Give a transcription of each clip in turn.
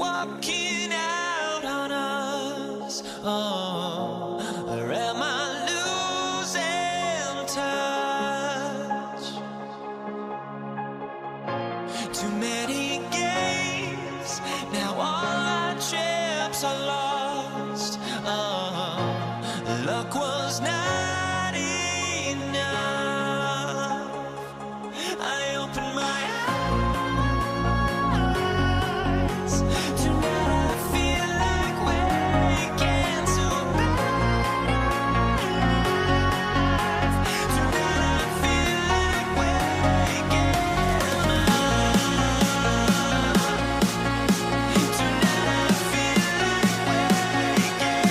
walking out on us. Oh, or am I losing touch? Too many games, now all our chips are lost. Oh, luck was not enough. I opened my eyes. Tonight I feel like waking to life. Tonight I feel like waking up. Tonight I feel like waking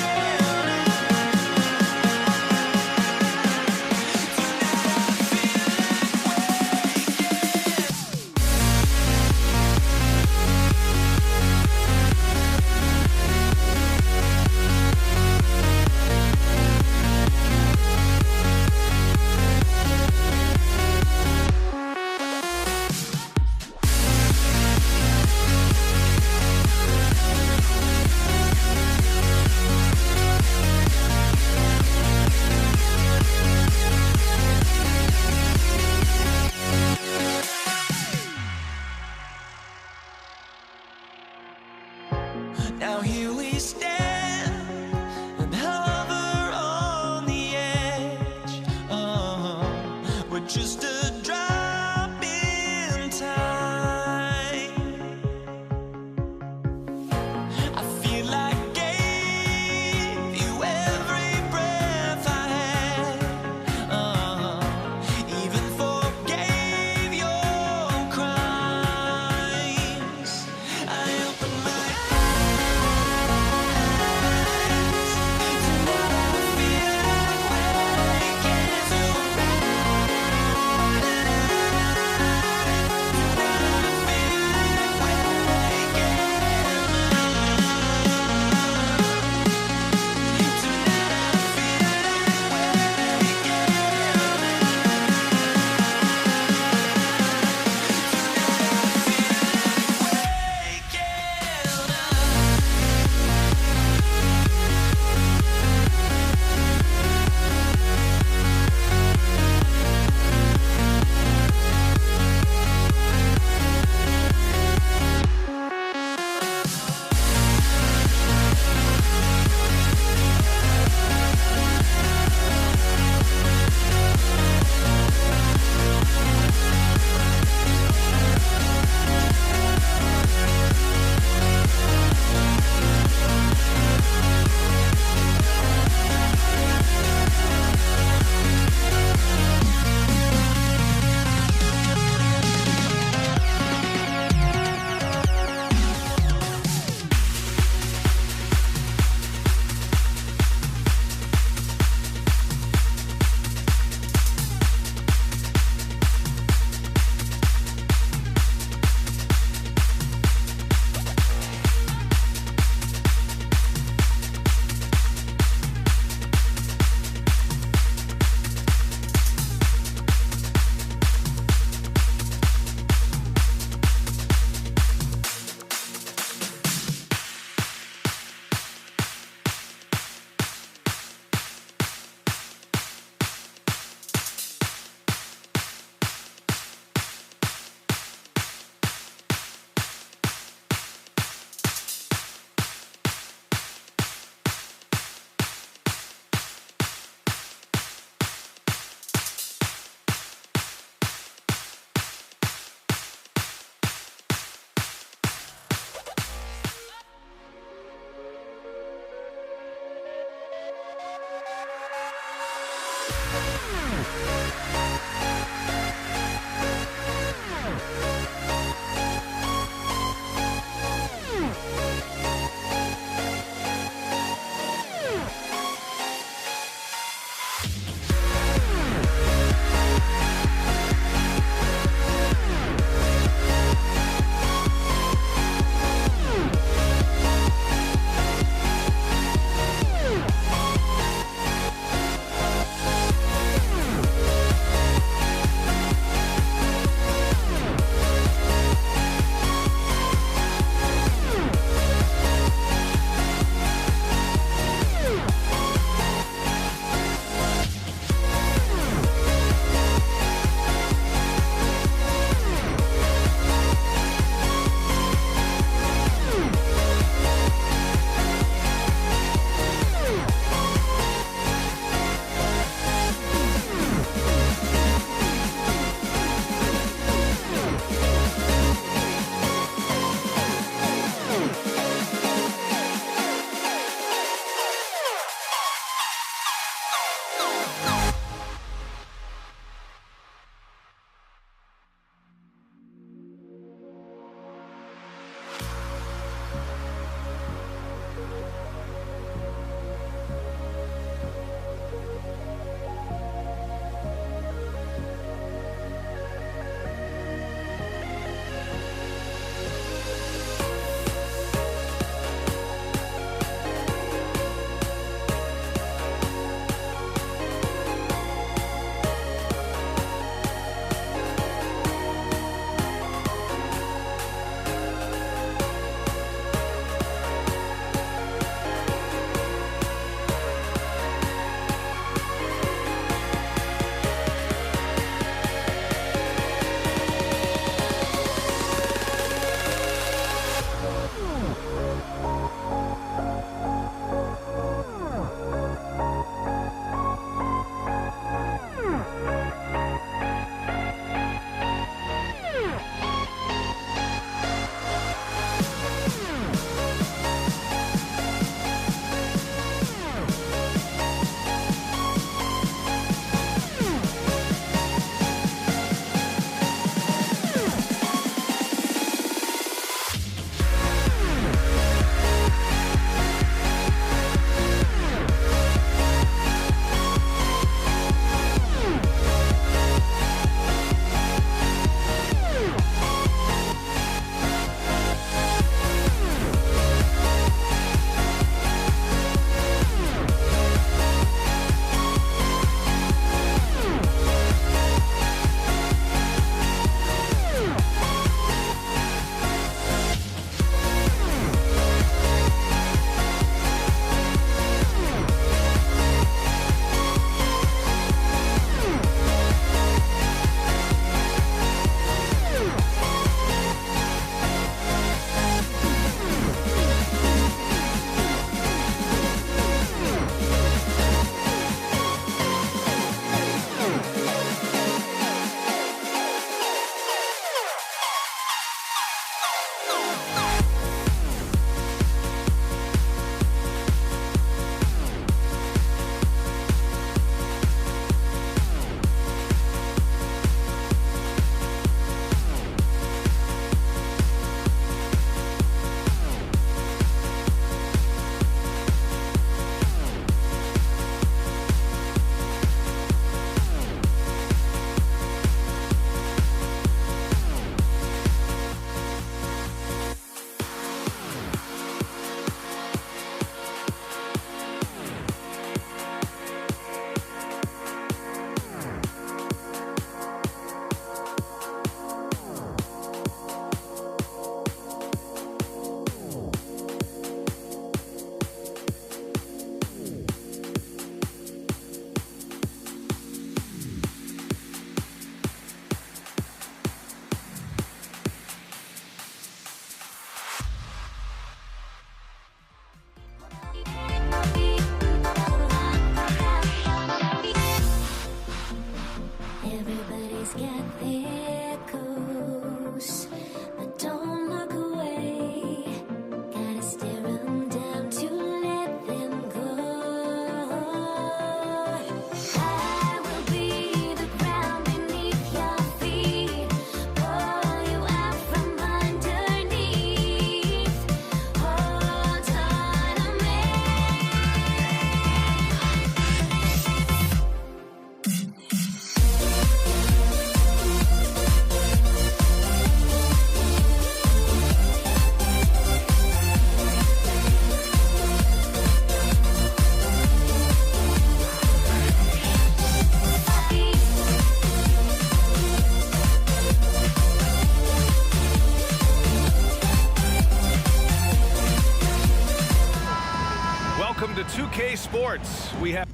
now here we stand and hover on the edge. Oh, we're just a drop in time. I feel like I gave you every breath I had. Even forgave your crimes. I opened my eyes. Tonight I feel like waking to BK Sports. We have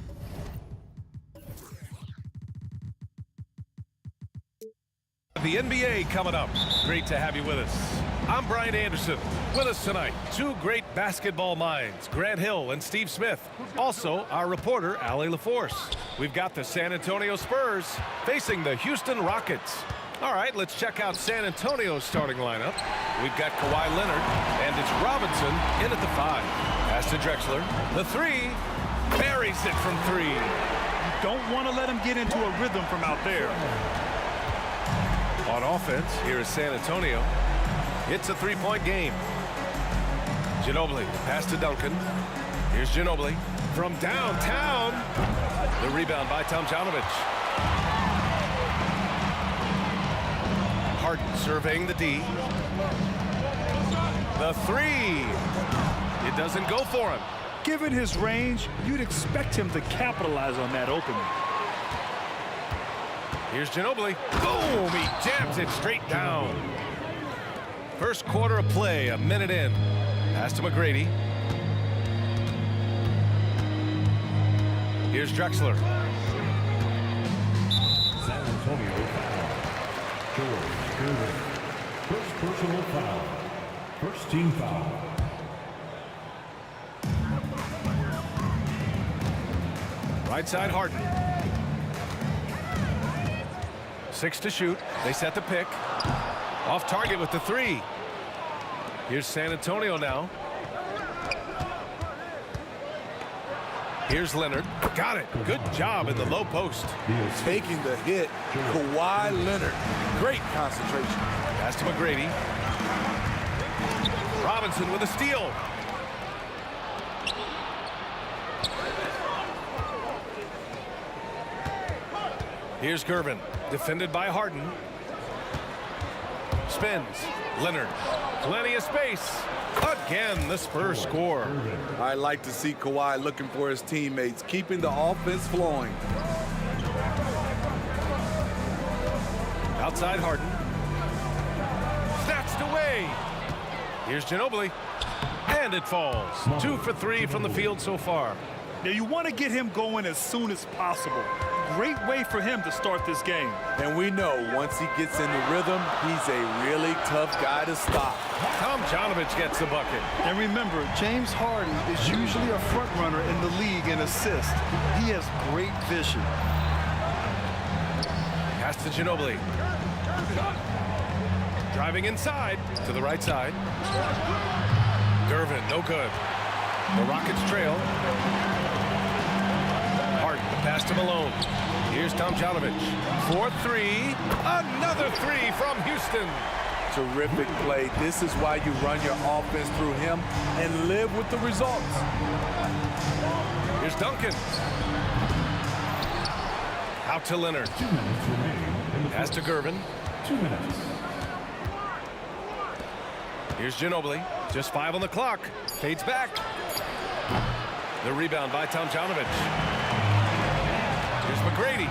the NBA coming up. Great to have you with us. I'm Brian Anderson. With us tonight, two great basketball minds, Grant Hill and Steve Smith. Also, our reporter, Allie LaForce. We've got the San Antonio Spurs facing the Houston Rockets. All right, let's check out San Antonio's starting lineup. We've got Kawhi Leonard, and it's Robinson in at the 5. Pass to Drexler. The 3. Buries it from 3. You don't want to let him get into a rhythm from out there. On offense, here is San Antonio. It's a 3-point game. Ginobili, pass to Duncan. Here's Ginobili from downtown. The rebound by Tomjanovich. Harden surveying the D. The 3. It doesn't go for him. Given his range, you'd expect him to capitalize on that opening. Here's Ginobili. Boom! He jams it straight down. First quarter of play, a minute in. Pass to McGrady. Here's Drexler. San Antonio foul. George Gervin. First personal foul. First team foul. Right side, Harden. 6 to shoot. They set the pick. Off target with the 3. Here's San Antonio now. Here's Leonard. Got it. Good job in the low post. Taking the hit, Kawhi Leonard. Great concentration. Pass to McGrady. Robinson with a steal. Here's Gervin. Defended by Harden. Spins. Leonard. Plenty of space. Again, the Spurs score. I like to see Kawhi looking for his teammates, keeping the offense flowing. Outside Harden. Snatched away. Here's Ginobili. And it falls. 2 for 3 from the field so far. Now, you want to get him going as soon as possible. Great way for him to start this game. And we know once he gets in the rhythm, he's a really tough guy to stop. Tomjanovich gets the bucket. And remember, James Harden is usually a front runner in the league in assists. He has great vision. Pass to Ginobili. Driving inside to the right side. Gervin, no good. The Rockets trail. Harden, the pass to Malone. Here's Tomjanovich. 4-3. Another 3 from Houston. Terrific play. This is why you run your offense through him and live with the results. Here's Duncan. Out to Leonard. 2 minutes remaining. Pass to Gervin. 2 minutes. Here's Ginobili. Just 5 on the clock. Fades back. The rebound by Tomjanovich. Here's McGrady. I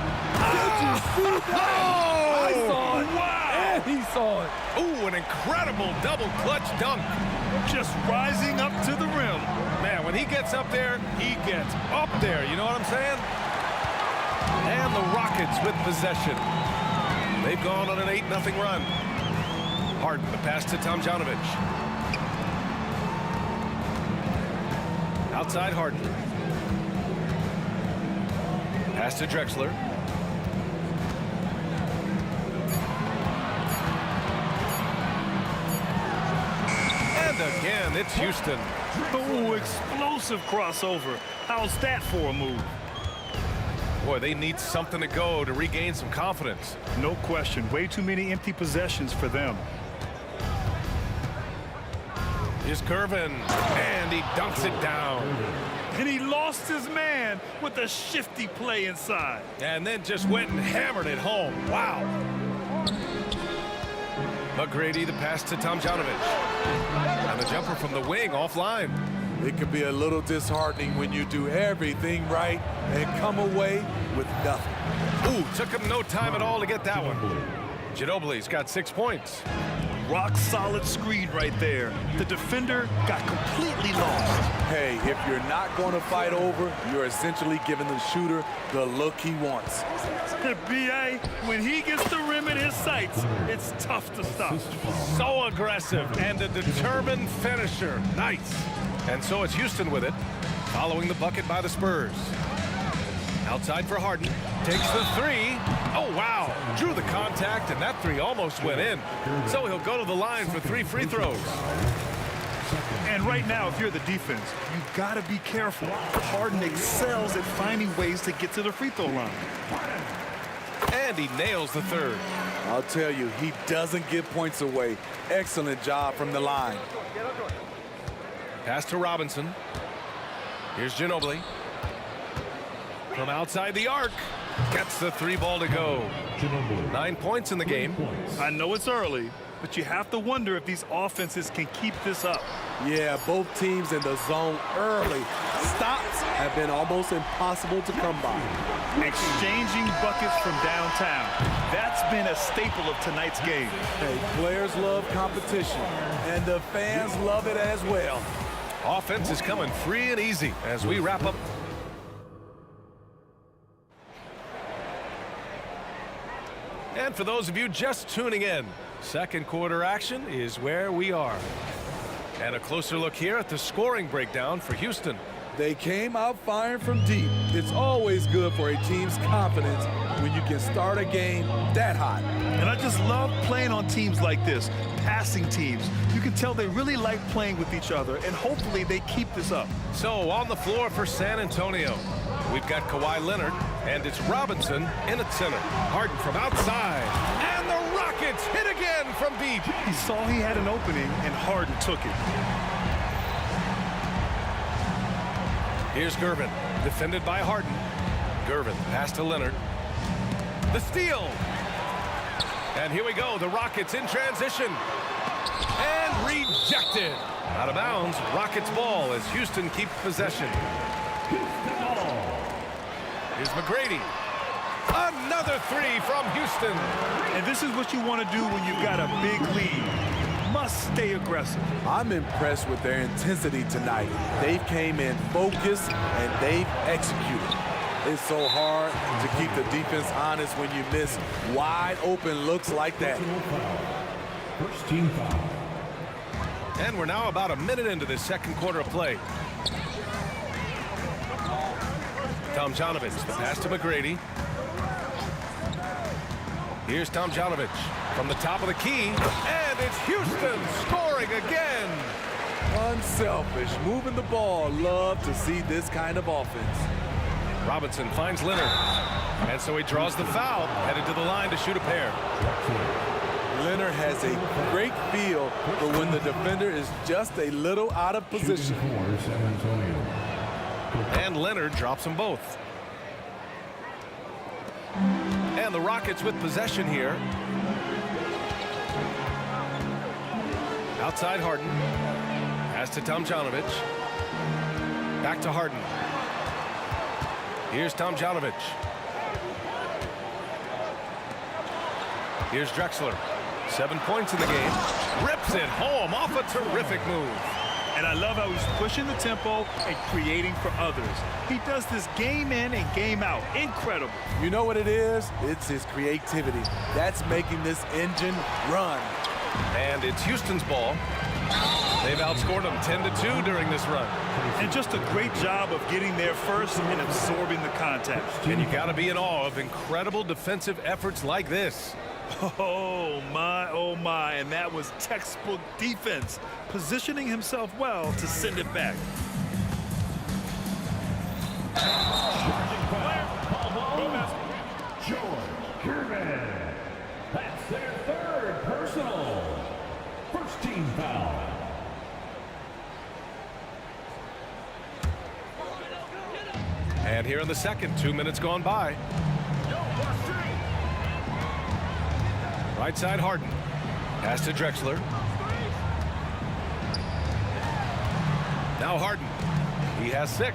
saw it. Wow! And he saw it. Ooh, an incredible double clutch dunk. Just rising up to the rim. Man, when he gets up there, he gets up there. You know what I'm saying? And the Rockets with possession. They've gone on an 8-0 run. Harden, the pass to Tomjanovich. Outside Harden. Pass to Drexler. And again, it's Houston. Ooh, explosive crossover. How's that for a move? Boy, they need something to go to regain some confidence. No question. Way too many empty possessions for them. Here's Gervin, and he dunks it down. And he lost his man with a shifty play inside. And then just went and hammered it home. Wow. McGrady, the pass to Tomjanovich. And the jumper from the wing offline. It can be a little disheartening when you do everything right and come away with nothing. Ooh, took him no time at all to get that one. Ginobili's got 6 points. rock-solid screen right there. The defender got completely lost. Hey, if you're not going to fight over, you're essentially giving the shooter the look he wants. B.A., when he gets the rim in his sights, it's tough to stop. So aggressive and a determined finisher. Nice. And so it's Houston with it, following the bucket by the Spurs. Outside for Harden. Takes the three. Oh, wow. Drew the contact, and that three almost went in. So he'll go to the line for 3 free throws. And right now, if you're the defense, you've got to be careful. Harden excels at finding ways to get to the free throw line. And he nails the third. I'll tell you, he doesn't give points away. Excellent job from the line. Pass to Robinson. Here's Ginobili. From outside the arc. Gets the 3 ball to go. 9 points in the game. I know it's early, but you have to wonder if these offenses can keep this up. Yeah, both teams in the zone early. Stops have been almost impossible to come by. Exchanging buckets from downtown. That's been a staple of tonight's game. Hey, players love competition, and the fans love it as well. Offense is coming free and easy as we wrap up. And for those of you just tuning in, second quarter action is where we are. And a closer look here at the scoring breakdown for Houston. They came out firing from deep. It's always good for a team's confidence when you can start a game that hot. And I just love playing on teams like this, passing teams. You can tell they really like playing with each other, and hopefully they keep this up. So on the floor for San Antonio, we've got Kawhi Leonard, and it's Robinson in at center. Harden from outside, and the Rockets hit again from deep. He saw he had an opening, and Harden took it. Here's Gervin, defended by Harden. Gervin, pass to Leonard. The steal. And here we go, the Rockets in transition. And rejected. Out of bounds, Rockets ball as Houston keeps possession. Here's McGrady. Another 3 from Houston. And this is what you want to do when you've got a big lead. Must stay aggressive. I'm impressed with their intensity tonight. They came in focused and they've executed. It's so hard to keep the defense honest when you miss wide open looks like that. First team foul. And we're now about a minute into this second quarter of play. Tomjanovich, the pass to McGrady. Here's Tomjanovich from the top of the key, and it's Houston scoring again. Unselfish, moving the ball. Love to see this kind of offense. Robinson finds Leonard, and so he draws the foul, headed to the line to shoot a pair. Leonard has a great feel for when the defender is just a little out of position. For San Antonio. And Leonard drops them both. And the Rockets with possession here. Outside Harden. Pass to Tomjanovich. Back to Harden. Here's Tomjanovich. Here's Drexler. 7 points in the game. Rips it home off a terrific move. And I love how he's pushing the tempo and creating for others. He does this game in and game out. Incredible. You know what it is? It's his creativity. That's making this engine run. And it's Houston's ball. They've outscored them 10-2 during this run. And just a great job of getting there first and absorbing the contact. And you got to be in awe of incredible defensive efforts like this. Oh my, and that was textbook defense, positioning himself well to send it back. George Gervin. That's their third personal. First team foul. And here in the second, 2 minutes gone by. Right side Harden. Pass to Drexler. Now Harden. He has 6.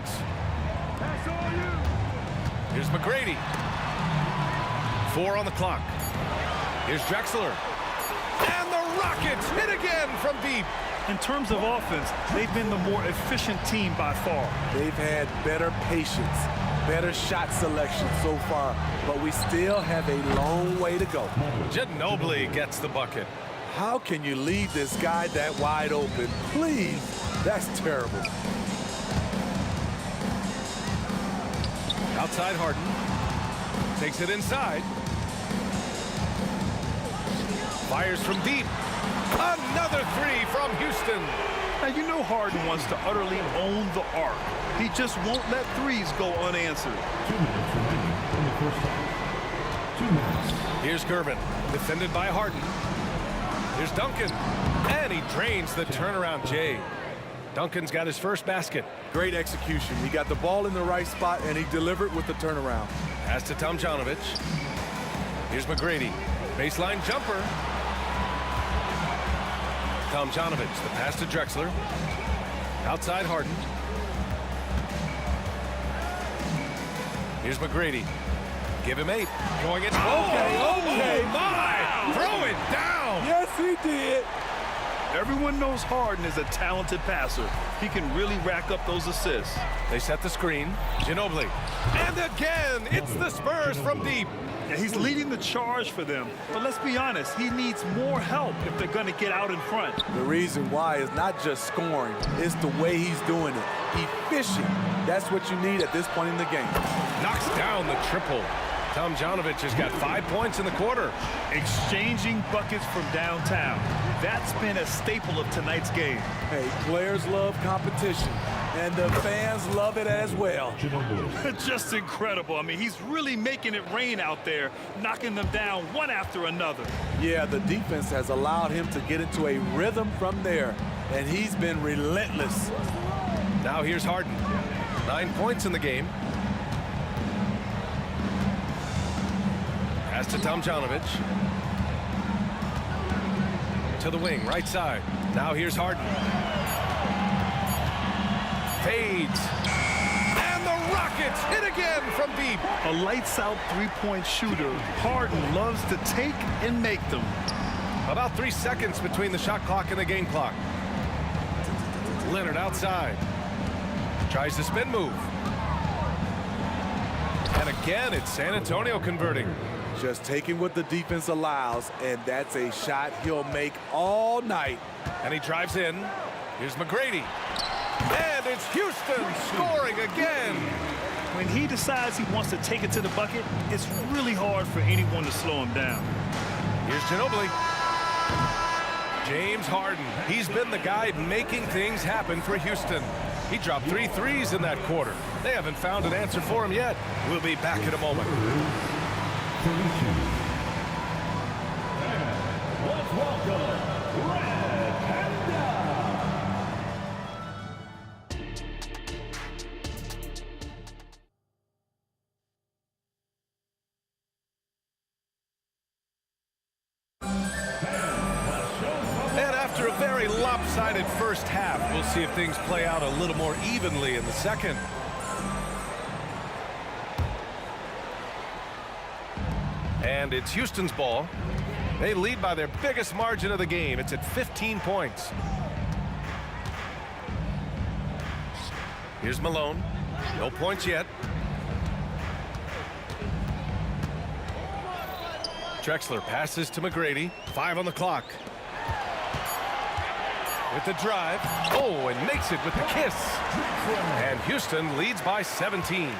Here's McGrady. 4 on the clock. Here's Drexler. And the Rockets hit again from deep. In terms of offense, they've been the more efficient team by far. They've had better patience, better shot selection so far, but we still have a long way to go. Ginobili gets the bucket. How can you leave this guy that wide open? Please, that's terrible. Outside Harden. Takes it inside. Fires from deep. Another three from Houston. Now, you know Harden wants to utterly own the arc. He just won't let threes go unanswered. 2 minutes remaining in the first half. 2 minutes. Here's Gervin, defended by Harden. Here's Duncan, and he drains the turnaround Jay. Duncan's got his first basket. Great execution. He got the ball in the right spot, and he delivered with the turnaround. Pass to Tomjanovich. Here's McGrady. Baseline jumper. Tomjanovich, the pass to Drexler. Outside Harden. Here's McGrady. Give him 8. Going in. Okay. My! Throw it down! Yes, he did. Everyone knows Harden is a talented passer. He can really rack up those assists. They set the screen. Ginobili. And again, it's the Spurs from deep. Yeah, he's leading the charge for them. But let's be honest, he needs more help if they're going to get out in front. The reason why is not just scoring, it's the way he's doing it. Efficient. That's what you need at this point in the game. Knocks down the triple. Tomjanovich has got 5 points in the quarter. Exchanging buckets from downtown. That's been a staple of tonight's game. Hey, players love competition, and the fans love it as well. Ginobili. Just incredible. I mean, he's really making it rain out there, knocking them down one after another. Yeah, the defense has allowed him to get into a rhythm from there, and he's been relentless. Now here's Harden. 9 points in the game. Pass to Tomjanovich. To the wing, right side. Now here's Harden. Fades. And the Rockets hit again from deep. A lights-out three-point shooter. Harden loves to take and make them. About 3 seconds between the shot clock and the game clock. Leonard outside. Tries the spin move. And again, it's San Antonio converting. Just taking what the defense allows, and that's a shot he'll make all night. And he drives in. Here's McGrady. And it's Houston scoring again. When he decides he wants to take it to the bucket, it's really hard for anyone to slow him down. Here's Ginobili. James Harden. He's been the guy making things happen for Houston. He dropped 3 threes in that quarter. They haven't found an answer for him yet. We'll be back in a moment. 32. And let's welcome Red Panda. And after a very lopsided first half, we'll see if things play out a little more evenly in the second. And it's Houston's ball. They lead by their biggest margin of the game. It's at 15 points. Here's Malone. No points yet. Drexler passes to McGrady. 5 on the clock. With the drive. Oh, and makes it with the kiss. And Houston leads by 17.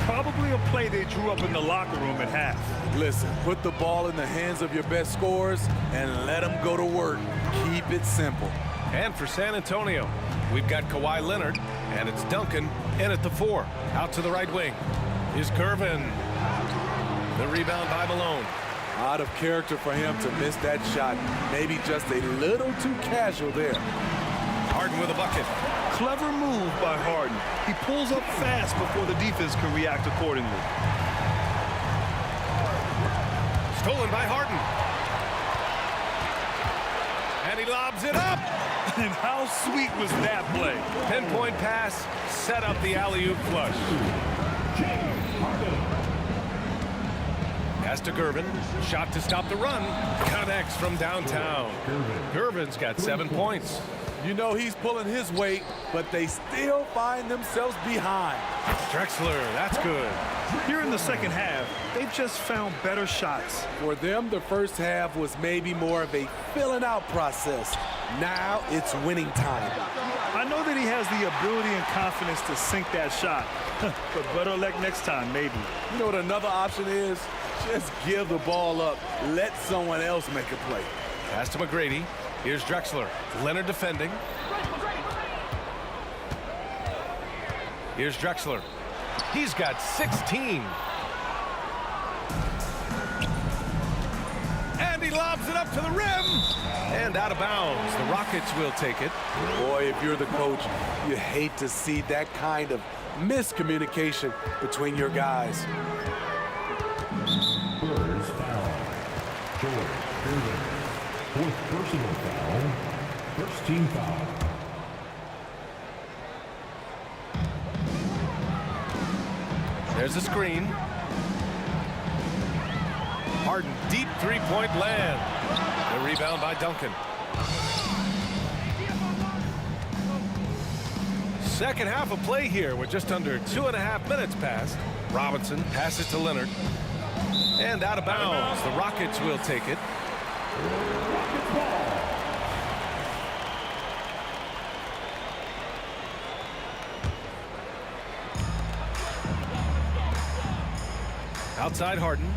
Probably a play they drew up in the locker room at half. Listen, put the ball in the hands of your best scorers and let them go to work. Keep it simple. And for San Antonio, we've got Kawhi Leonard, and it's Duncan in at the 4. Out to the right wing is Gervin. The rebound by Malone. Out of character for him to miss that shot. Maybe just a little too casual there. Harden with a bucket. Clever move by Harden. He pulls up fast before the defense can react accordingly. Stolen by Harden. And he lobs it up. And how sweet was that play? Pinpoint pass, set up the alley-oop flush. Pass Pass to Gervin. Shot to stop the run. Connects from downtown. Gervin's got 7 points. You know he's pulling his weight, but they still find themselves behind. Drexler, that's good. Here in the second half, they've just found better shots. For them, the first half was maybe more of a filling out process. Now it's winning time. I know that he has the ability and confidence to sink that shot, but better luck next time, maybe. You know what another option is? Just give the ball up. Let someone else make a play. Pass to McGrady. Here's Drexler. Leonard defending. Here's Drexler. He's got 16. And he lobs it up to the rim. And out of bounds. The Rockets will take it. Boy, if you're the coach, you hate to see that kind of miscommunication between your guys. Spurs foul. George Gervin. Fourth personal foul. First team foul. There's a screen. Harden, deep three-point land. The rebound by Duncan. Second half of play here with just under 2.5 minutes passed. Robinson passes to Leonard. And out of bounds. The Rockets will take it. Outside Harden.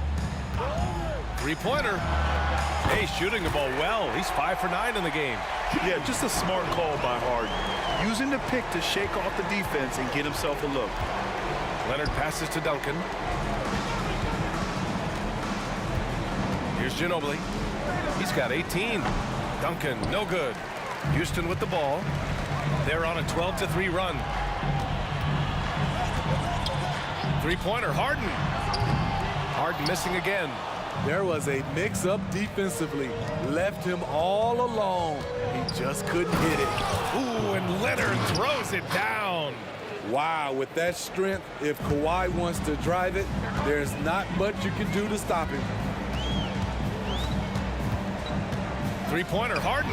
Three-pointer. Hey, shooting the ball well. He's 5 for 9 in the game. Yeah, just a smart call by Harden. Using the pick to shake off the defense and get himself a look. Leonard passes to Duncan. Here's Ginobili. He's got 18. Duncan, no good. Houston with the ball. They're on a 12-3 run. Three-pointer, Harden. Harden missing again. There was a mix-up defensively. Left him all alone. He just couldn't hit it. Ooh, and Leonard throws it down. Wow, with that strength, if Kawhi wants to drive it, there's not much you can do to stop him. Three-pointer, Harden.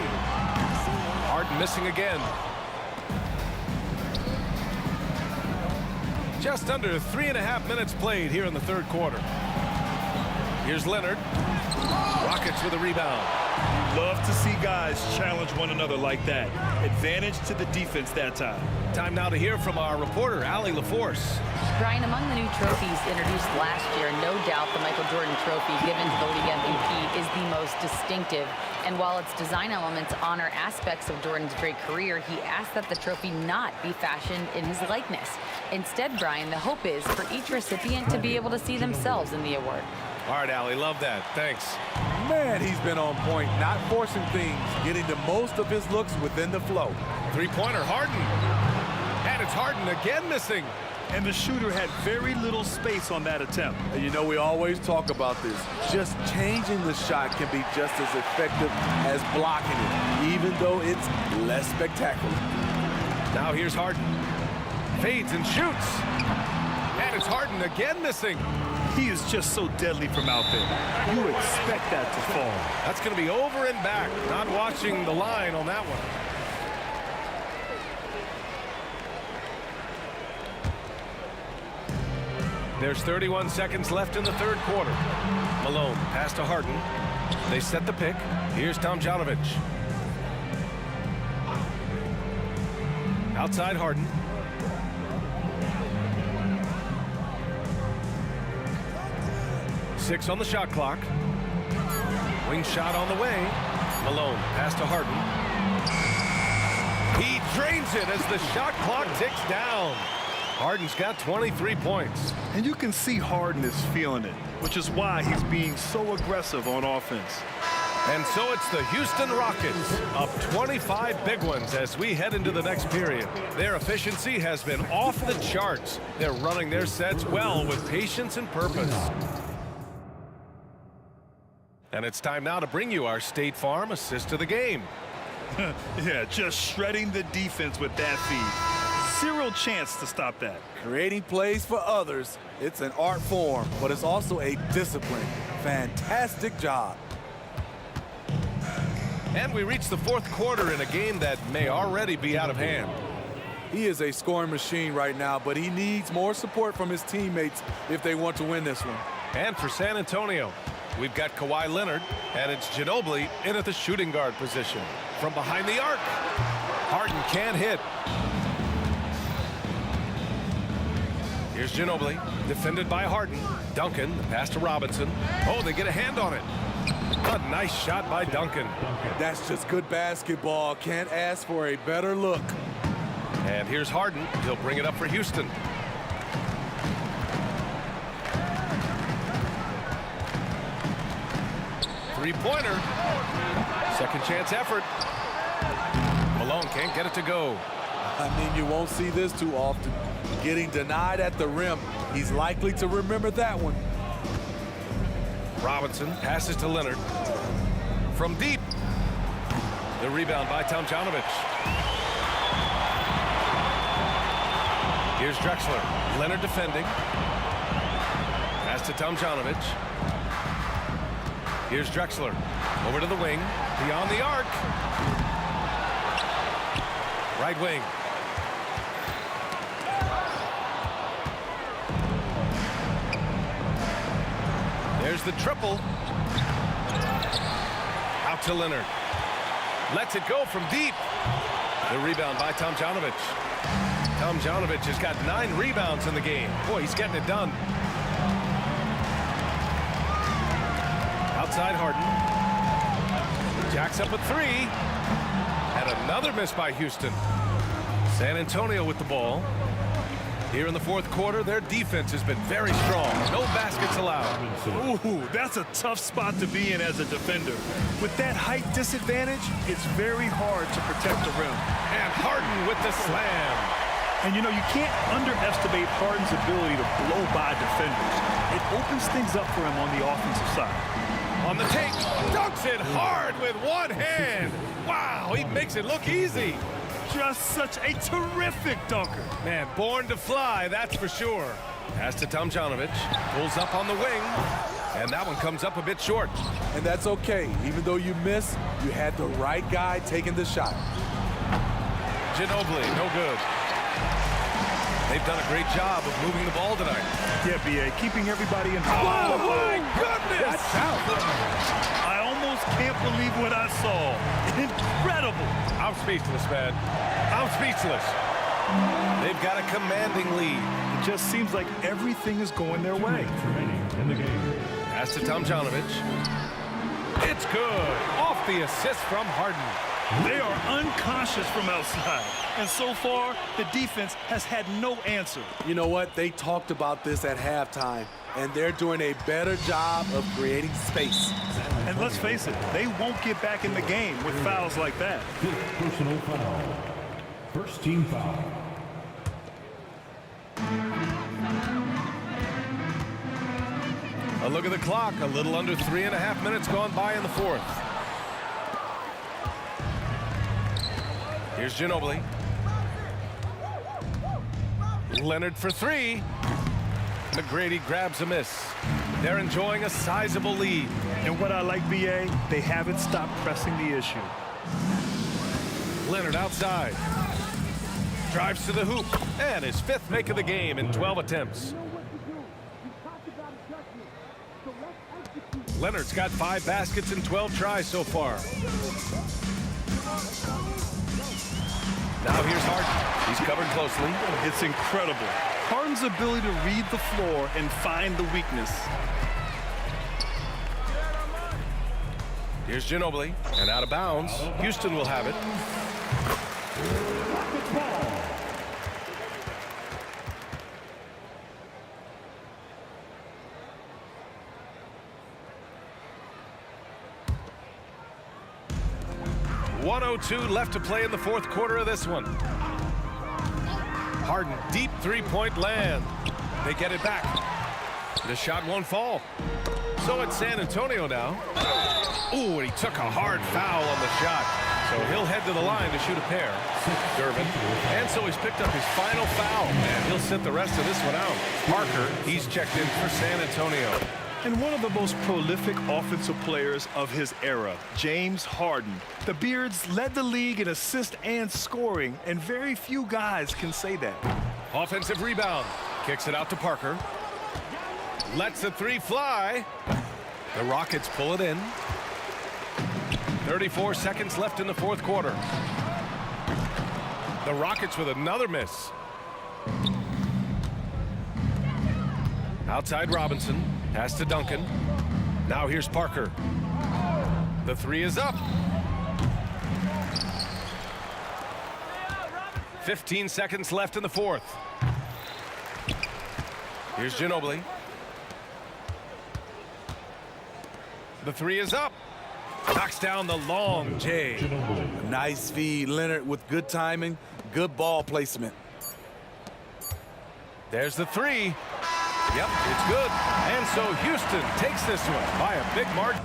Harden missing again. Just under 3.5 minutes played here in the third quarter. Here's Leonard. Rockets with a rebound. Love to see guys challenge one another like that. Advantage to the defense that time. Time now to hear from our reporter, Allie LaForce. Brian, among the new trophies introduced last year, no doubt the Michael Jordan Trophy given to the league MVP is the most distinctive. And while its design elements honor aspects of Jordan's great career, he asked that the trophy not be fashioned in his likeness. Instead, Brian, the hope is for each recipient to be able to see themselves in the award. All right, Allie, love that. Thanks. Man, he's been on point, not forcing things, getting the most of his looks within the flow. Three-pointer, Harden. And it's Harden again missing. And the shooter had very little space on that attempt. And you know, we always talk about this. Just changing the shot can be just as effective as blocking it, even though it's less spectacular. Now here's Harden. Fades and shoots. And it's Harden again missing. He is just so deadly from out there. You expect that to fall. That's going to be over and back. Not watching the line on that one. There's 31 seconds left in the third quarter. Malone pass to Harden. They set the pick. Here's Tomjanovich. Outside Harden. Six on the shot clock. Wing shot on the way. Malone pass to Harden. He drains it as the shot clock ticks down. Harden's got 23 points. And you can see Harden is feeling it, which is why he's being so aggressive on offense. And so it's the Houston Rockets up 25 big ones as we head into the next period. Their efficiency has been off the charts. They're running their sets well with patience and purpose. And it's time now to bring you our State Farm assist of the game. Yeah, just shredding the defense with that feed. Zero chance to stop that. Creating plays for others, it's an art form, but it's also a discipline fantastic job. And we reach the fourth quarter in a game that may already be out of hand. He is a scoring machine right now, but he needs more support from his teammates if they want to win this one. And for San Antonio, we've got Kawhi Leonard, and it's Ginobili in at the shooting guard position. From behind the arc, Harden can't hit. Here's Ginobili, defended by Harden. Duncan, the pass to Robinson. Oh, they get a hand on it. A nice shot by Duncan. That's just good basketball. Can't ask for a better look. And here's Harden. He'll bring it up for Houston. Three-pointer. Second chance effort. Malone can't get it to go. I mean, you won't see this too often. Getting denied at the rim. He's likely to remember that one. Robinson passes to Leonard. From deep. The rebound by Tomjanovich. Here's Drexler. Leonard defending. Pass to Tomjanovich. Here's Drexler. Over to the wing. Beyond the arc. Right wing. There's the triple. Out to Leonard. Lets it go from deep. The rebound by Tomjanovich. Tomjanovich has got 9 rebounds in the game. Boy, he's getting it done. Outside Harden. Jacks up a 3. And another miss by Houston. San Antonio with the ball. Here in the fourth quarter, their defense has been very strong. No baskets allowed. Ooh, that's a tough spot to be in as a defender. With that height disadvantage, it's very hard to protect the rim. And Harden with the slam. And you know, you can't underestimate Harden's ability to blow by defenders. It opens things up for him on the offensive side. On the take, dunks it hard with one hand. Wow, he makes it look easy. Just such a terrific dunker. Man, born to fly, that's for sure. Pass to Tomjanovich. Pulls up on the wing. And that one comes up a bit short. And that's okay. Even though you miss, you had the right guy taking the shot. Ginobili, no good. They've done a great job of moving the ball tonight. Yeah, B.A., keeping everybody in. Oh, my goodness! That's out. I almost can't believe what I saw. Incredible. I'm speechless, man. I'm speechless. They've got a commanding lead. It just seems like everything is going their way. Remaining in the game. Pass to Tomjanovich. It's good. Off the assist from Harden. They are unconscious from outside. And so far, the defense has had no answer. You know what? They talked about this at halftime, and they're doing a better job of creating space. And let's face it, they won't get back in the game with fouls like that. Fifth personal foul. First team foul. A look at the clock. A little under 3.5 minutes gone by in the fourth. Here's Ginobili. Leonard for 3. McGrady grabs a miss. They're enjoying a sizable lead. And what I like, B.A., they haven't stopped pressing the issue. Leonard outside. Drives to the hoop. And his 5th make of the game in 12 attempts. Leonard's got 5 baskets and 12 tries so far. Now here's Harden. He's covered closely. It's incredible. Harden's ability to read the floor and find the weakness. Here's Ginobili. And out of bounds. Houston will have it. .102 left to play in the fourth quarter of this one. Harden, deep three-point land. They get it back. The shot won't fall. So it's San Antonio now. Ooh, and he took a hard foul on the shot. So he'll head to the line to shoot a pair. Durbin. And so he's picked up his final foul. And he'll sit the rest of this one out. Parker, he's checked in for San Antonio. And one of the most prolific offensive players of his era, James Harden. The Beards led the league in assists and scoring, and very few guys can say that. Offensive rebound. Kicks it out to Parker. Lets the three fly. The Rockets pull it in. 34 seconds left in the fourth quarter. The Rockets with another miss. Outside Robinson. Pass to Duncan. Now here's Parker. The three is up. 15 seconds left in the fourth. Here's Ginobili. The three is up. Knocks down the long J. Nice feed, Leonard, with good timing, good ball placement. There's the three. Yep, it's good. And so Houston takes this one by a big margin.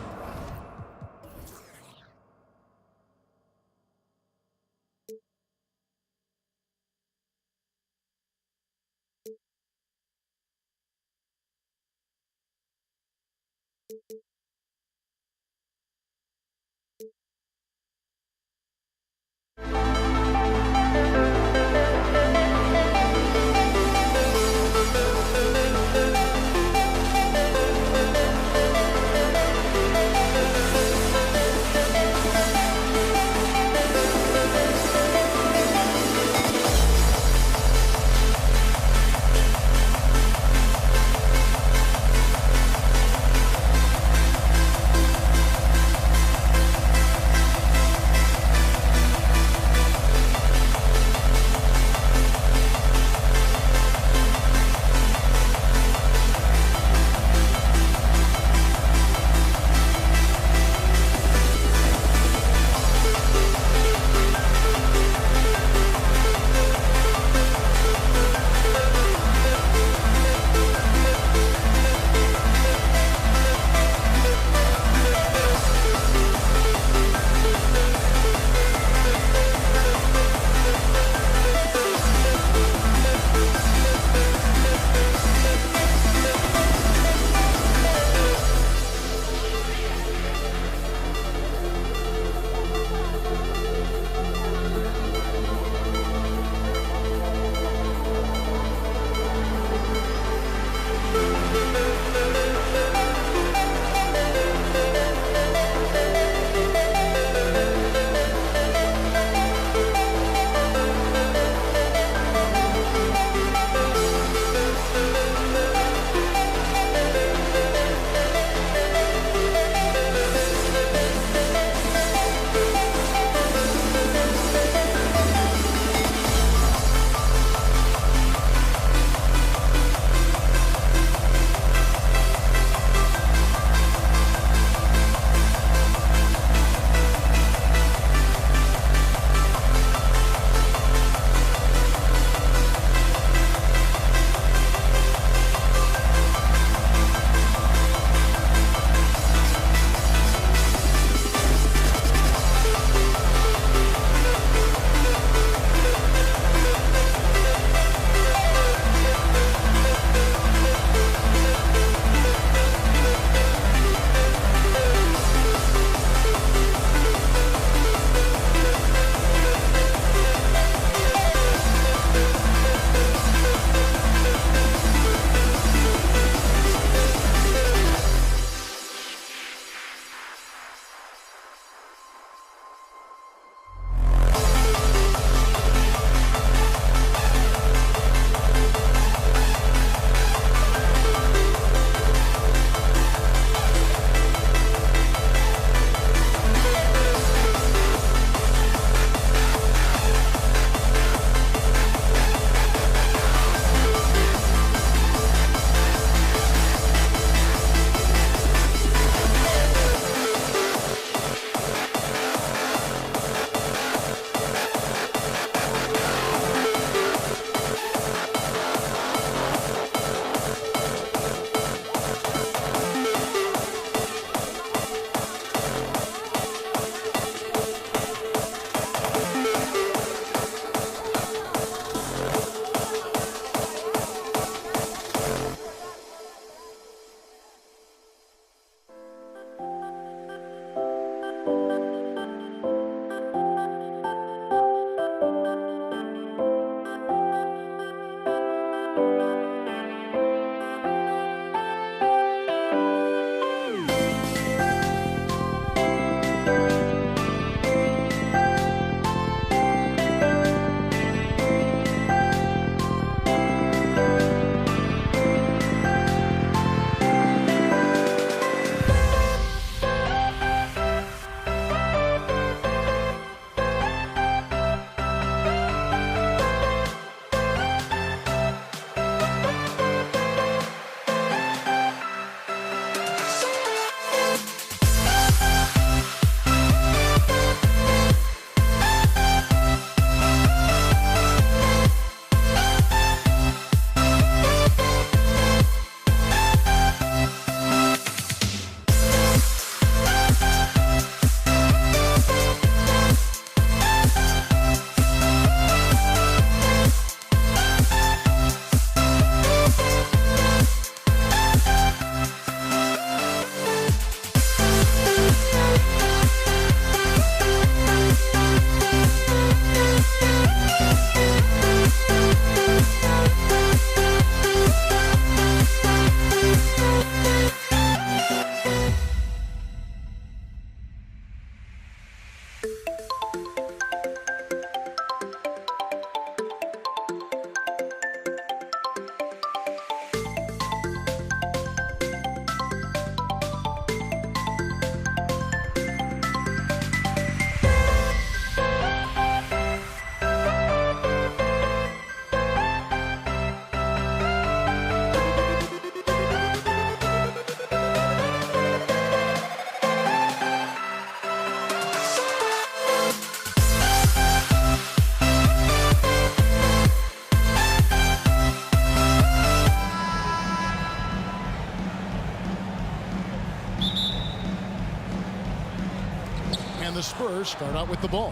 And the Spurs start out with the ball.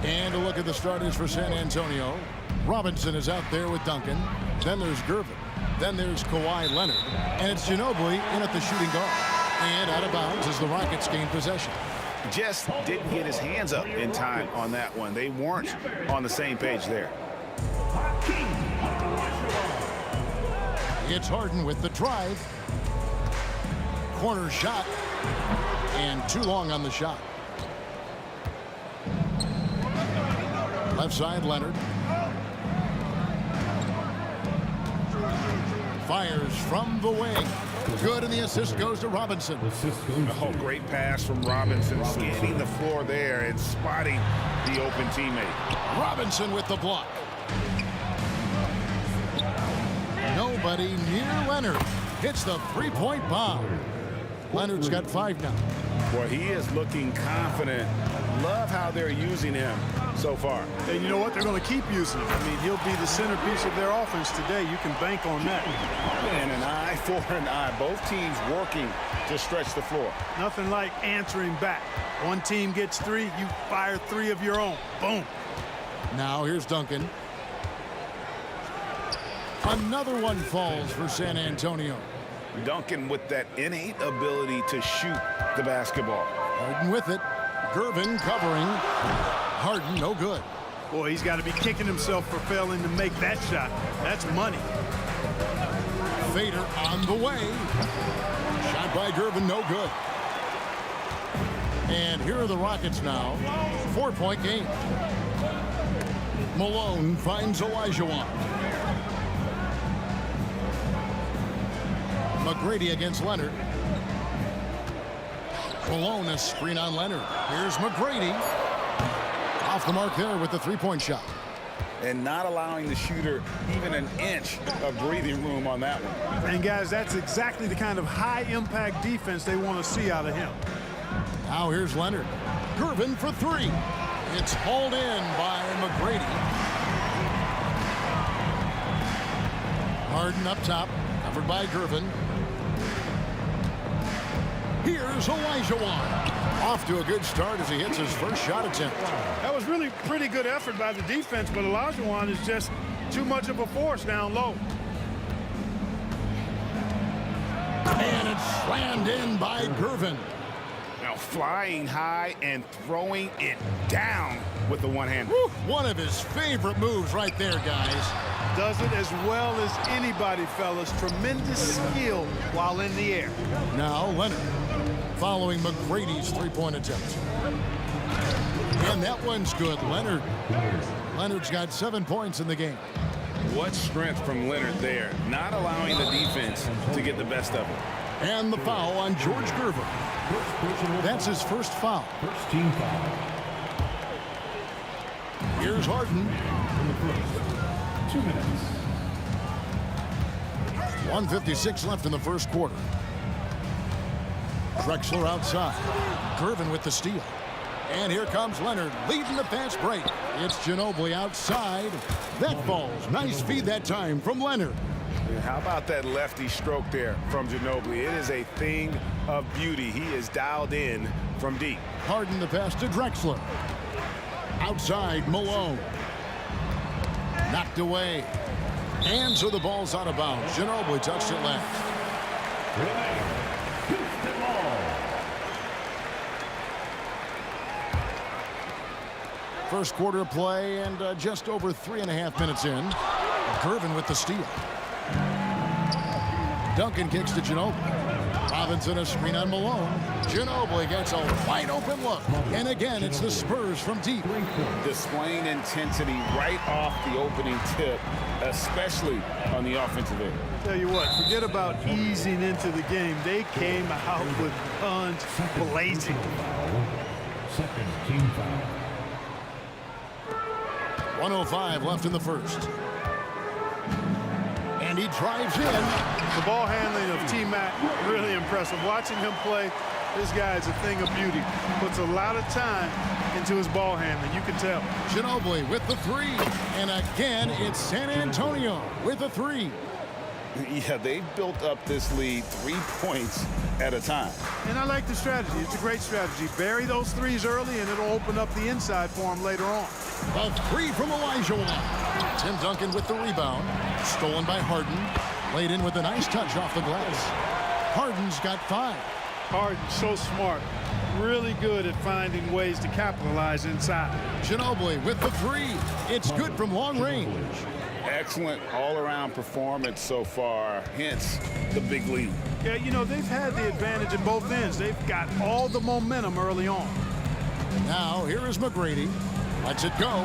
And a look at the starters for San Antonio. Robinson is out there with Duncan. Then there's Gervin. Then there's Kawhi Leonard. And it's Ginobili in at the shooting guard. And out of bounds as the Rockets gain possession. Just didn't get his hands up in time on that one. They weren't on the same page there. It's Harden with the drive. Corner shot. And too long on the shot. Left side, Leonard. Fires from the wing. Good, and the assist goes to Robinson. Oh, great pass from Robinson, scanning the floor there and spotting the open teammate. Robinson with the block. Nobody near Leonard. Hits the three-point bomb. Leonard's got 5 now. Boy, he is looking confident. Love how they're using him so far. And you know what? They're going to keep using him. I mean, he'll be the centerpiece of their offense today. You can bank on that. And an eye for an eye. Both teams working to stretch the floor. Nothing like answering back. One team gets 3, you fire 3 of your own. Boom. Now here's Duncan. Another one falls for San Antonio. Duncan with that innate ability to shoot the basketball. Harden with it. Gervin covering. Harden no good. Boy, he's got to be kicking himself for failing to make that shot. That's money. Fader on the way. Shot by Gervin, no good. And here are the Rockets now. 4-point game. Malone finds Olajuwon. McGrady against Leonard. Malone, a screen on Leonard. Here's McGrady. Off the mark there with the three-point shot. And not allowing the shooter even an inch of breathing room on that one. And guys, that's exactly the kind of high-impact defense they want to see out of him. Now here's Leonard. Gervin for 3. It's hauled in by McGrady. Harden up top, covered by Gervin. Here's Olajuwon. Off to a good start as he hits his first shot attempt. That was really pretty good effort by the defense, but Olajuwon is just too much of a force down low. And it's slammed in by Gervin. Now flying high and throwing it down with the one-hand. One of his favorite moves right there, guys. Does it as well as anybody, fellas. Tremendous skill while in the air. Now Leonard following McGrady's three-point attempt. And that one's good. Leonard's got 7 points in the game. What strength from Leonard there, not allowing the defense to get the best of him. And the foul on George Gervin. That's his first foul. First team foul. Here's Harden. 2 minutes. 1:56 left in the first quarter. Drexler outside. Gervin with the steal. And here comes Leonard leading the fast break. It's Ginobili outside. That falls. Nice feed that time from Leonard. How about that lefty stroke there from Ginobili? It is a thing of beauty. He is dialed in from deep. Harden the pass to Drexler. Outside, Malone. Knocked away. And so the ball's out of bounds. Ginobili touched it last. First quarter play and just over 3.5 minutes in. Gervin with the steal. Duncan kicks to Ginobili. Robinson a screen on Malone. Ginobili gets a wide open look. And again, it's the Spurs from deep. Displaying intensity right off the opening tip, especially on the offensive end. Tell you what, forget about easing into the game. They came out with guns blazing. Second team foul. 1:05 left in the first. And he drives in. The ball handling of T-Mac, really impressive. Watching him play, this guy is a thing of beauty. Puts a lot of time into his ball handling, you can tell. Ginobili with the 3. And again, it's San Antonio with the 3. Yeah, they've built up this lead 3 points at a time. And I like the strategy. It's a great strategy. Bury those threes early, and it'll open up the inside for him later on. A three from Olajuwon. Tim Duncan with the rebound. Stolen by Harden. Laid in with a nice touch off the glass. Harden's got 5. Harden's so smart. Really good at finding ways to capitalize inside. Ginobili with the 3. It's good from long range. Excellent all-around performance so far, hence the big lead. Yeah, you know, they've had the advantage in both ends. They've got all the momentum early on. Now, here is McGrady. Lets it go.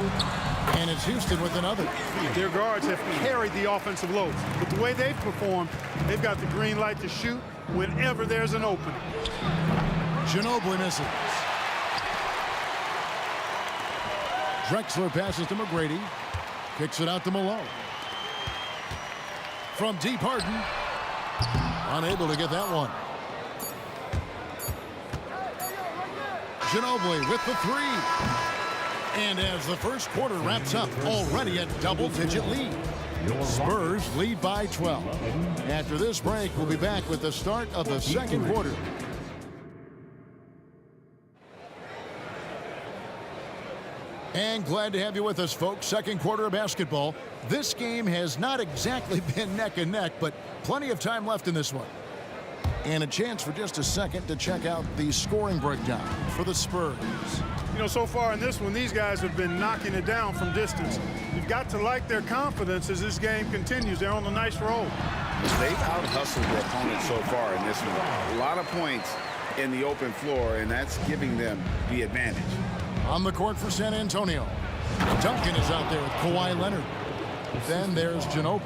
And it's Houston with another. Their guards have carried the offensive load. But the way they've performed, they've got the green light to shoot whenever there's an opening. Ginobili misses. Drexler passes to McGrady. Kicks it out to Malone. From deep, Harden. Unable to get that one. Ginobili with the 3. And as the first quarter wraps up, already a double-digit lead. Spurs lead by 12. After this break, we'll be back with the start of the second quarter. And glad to have you with us, folks. Second quarter of basketball. This game has not exactly been neck and neck, but plenty of time left in this one. And a chance for just a second to check out the scoring breakdown for the Spurs. You know, so far in this one, these guys have been knocking it down from distance. You've got to like their confidence as this game continues. They're on a nice roll. They've out-hustled their opponent so far in this one. A lot of points in the open floor, and that's giving them the advantage. On the court for San Antonio. Duncan is out there with Kawhi Leonard. Then there's Ginobili.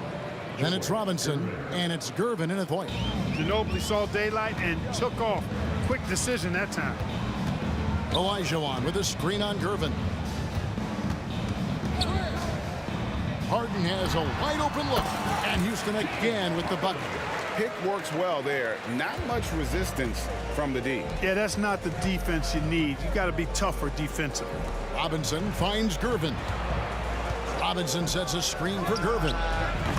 Then it's Robinson, and it's Gervin in a point. Ginobili saw daylight and took off. Quick decision that time. Olajuwon with a screen on Gervin. Harden has a wide open look, and Houston again with the bucket. Pick works well there. Not much resistance from the D. Yeah, that's not the defense you need. You got to be tougher defensively. Robinson finds Gervin. Robinson sets a screen for Gervin.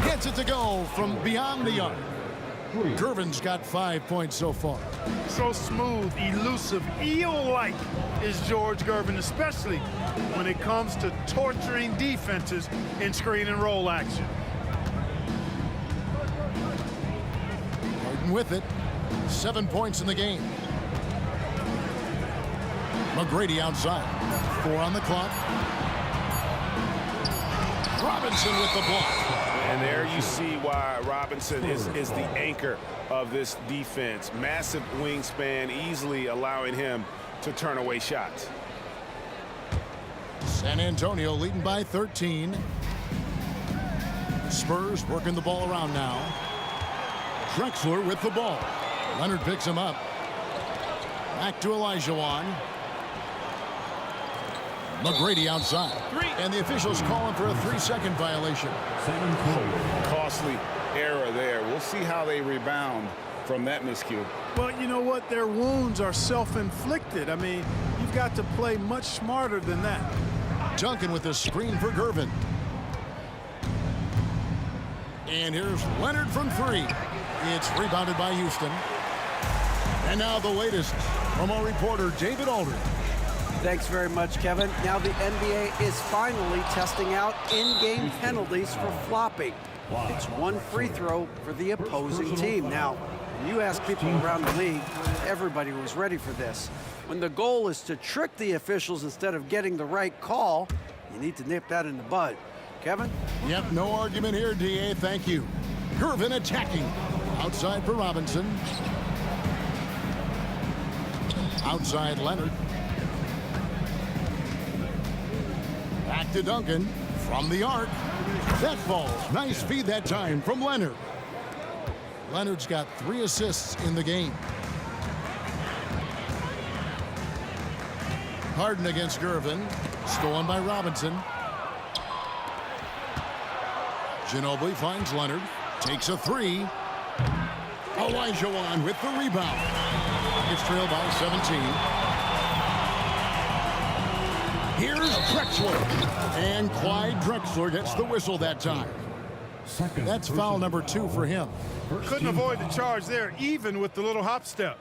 Gets it to go from beyond the arc. Gervin's got 5 points so far. So smooth, elusive, eel-like is George Gervin, especially when it comes to torturing defenses in screen and roll action. Harden with it. 7 points in the game. McGrady outside. 4 on the clock. Robinson with the block. And there you see why Robinson is the anchor of this defense. Massive wingspan, easily allowing him to turn away shots. San Antonio leading by 13. Spurs working the ball around now. Drexler with the ball. Leonard picks him up. Back to Olajuwon. McGrady outside. And the officials calling for a 3-second violation. Costly error there. We'll see how they rebound from that miscue. Well, you know what? Their wounds are self-inflicted. I mean, you've got to play much smarter than that. Duncan with the screen for Gervin. And here's Leonard from 3. It's rebounded by Houston. And now the latest from our reporter, David Aldridge. Thanks very much, Kevin. Now the NBA is finally testing out in-game penalties for flopping. It's 1 free throw for the opposing team. Now, when you ask people around the league, everybody was ready for this. When the goal is to trick the officials instead of getting the right call, you need to nip that in the bud. Kevin? Yep, no argument here, DA. Thank you. Gervin attacking. Outside for Robinson. Outside Leonard. Back to Duncan from the arc. That falls. Nice feed that time from Leonard. Leonard's got 3 assists in the game. Harden against Gervin. Stolen by Robinson. Ginobili finds Leonard. Takes a 3. Olajuwon with the rebound. It's trailed by 17. Here's Drexler. And Clyde Drexler gets the whistle that time. Second. That's foul number 2 for him. Couldn't avoid the charge there, even with the little hop step.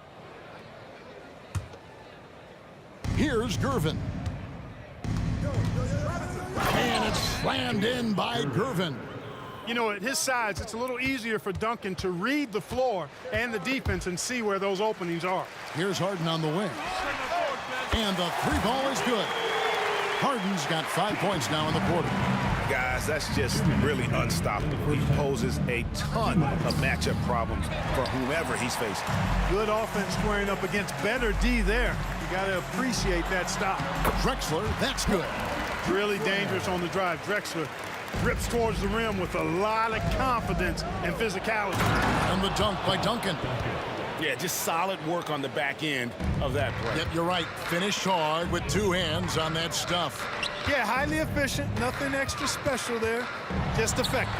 Here's Gervin. And it's slammed in by Gervin. You know, at his size, it's a little easier for Duncan to read the floor and the defense and see where those openings are. Here's Harden on the wing. And the 3-ball is good. Harden's got 5 points now in the quarter. Guys, that's just really unstoppable. He poses a ton of matchup problems for whomever he's facing. Good offense squaring up against better D there. You got to appreciate that stop. Drexler, that's good. Really dangerous on the drive. Drexler rips towards the rim with a lot of confidence and physicality. And the dunk by Duncan. Yeah, just solid work on the back end of that play. Yep, you're right. Finished hard with 2 hands on that stuff. Yeah, highly efficient. Nothing extra special there. Just effective.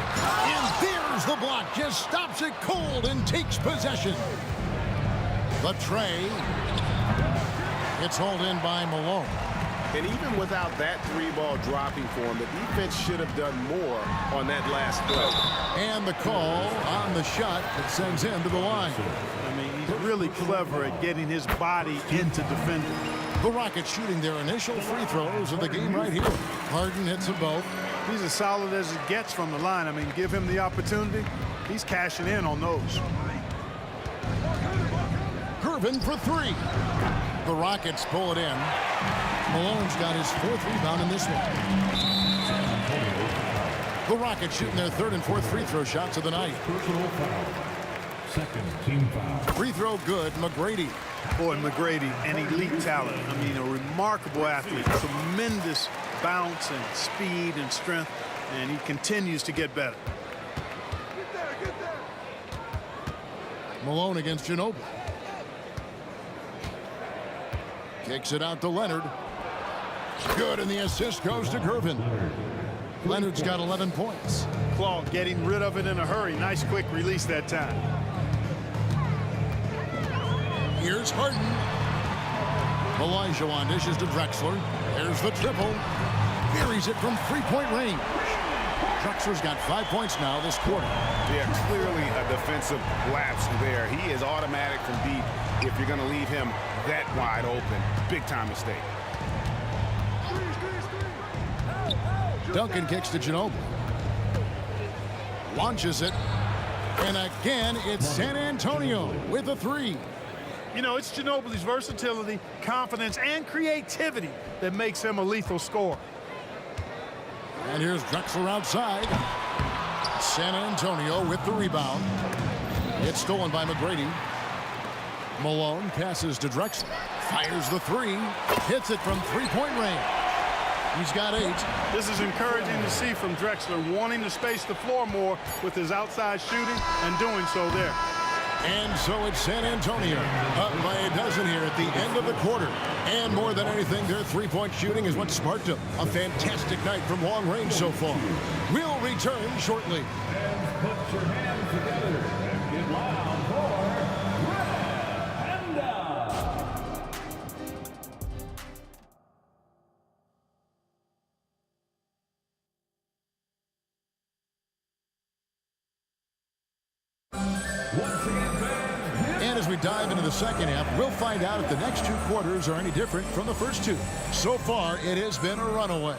And there's the block. Just stops it cold and takes possession. The tray. It's hauled in by Malone. And even without that 3-ball dropping for him, the defense should have done more on that last play. And the call on the shot that sends him to the line. I mean, he's really clever at getting his body into defending. The Rockets shooting their initial free throws of the game right here. Harden hits them both. He's as solid as it gets from the line. I mean, give him the opportunity. He's cashing in on those. Gervin for 3. The Rockets pull it in. Malone's got his 4th rebound in this one. The Rockets shooting their 3rd and 4th free throw shots of the night. Personal foul. Second team foul. Free throw good, McGrady. Boy, McGrady, an elite talent. I mean, a remarkable athlete. Tremendous bounce and speed and strength, and he continues to get better. Malone against Ginobili. Kicks it out to Leonard. Good, and the assist goes to Gervin. Leonard's got 11 points. Claw getting rid of it in a hurry. Nice quick release that time. Here's Harden. Olajuwon dishes to Drexler. There's the triple. Buries it from 3-point range. Drexler's got 5 points now this quarter. Yeah, clearly a defensive lapse there. He is automatic from deep if you're going to leave him that wide open. Big time mistake. Duncan kicks to Ginobili. Launches it. And again, it's San Antonio with a 3. You know, it's Ginobili's versatility, confidence, and creativity that makes him a lethal scorer. And here's Drexler outside. San Antonio with the rebound. It's stolen by McGrady. Malone passes to Drexler. Fires the 3. Hits it from 3-point range. He's got 8. This is encouraging to see from Drexler, wanting to space the floor more with his outside shooting and doing so there. And so it's San Antonio up by a dozen here at the end of the quarter. And more than anything, their 3-point shooting is what sparked them. A fantastic night from long range so far. We'll return shortly. And put your hands together and get loud for Red Panda. And as we dive into the second half, we'll find out if the next 2 quarters are any different from the first 2. So far, it has been a runaway.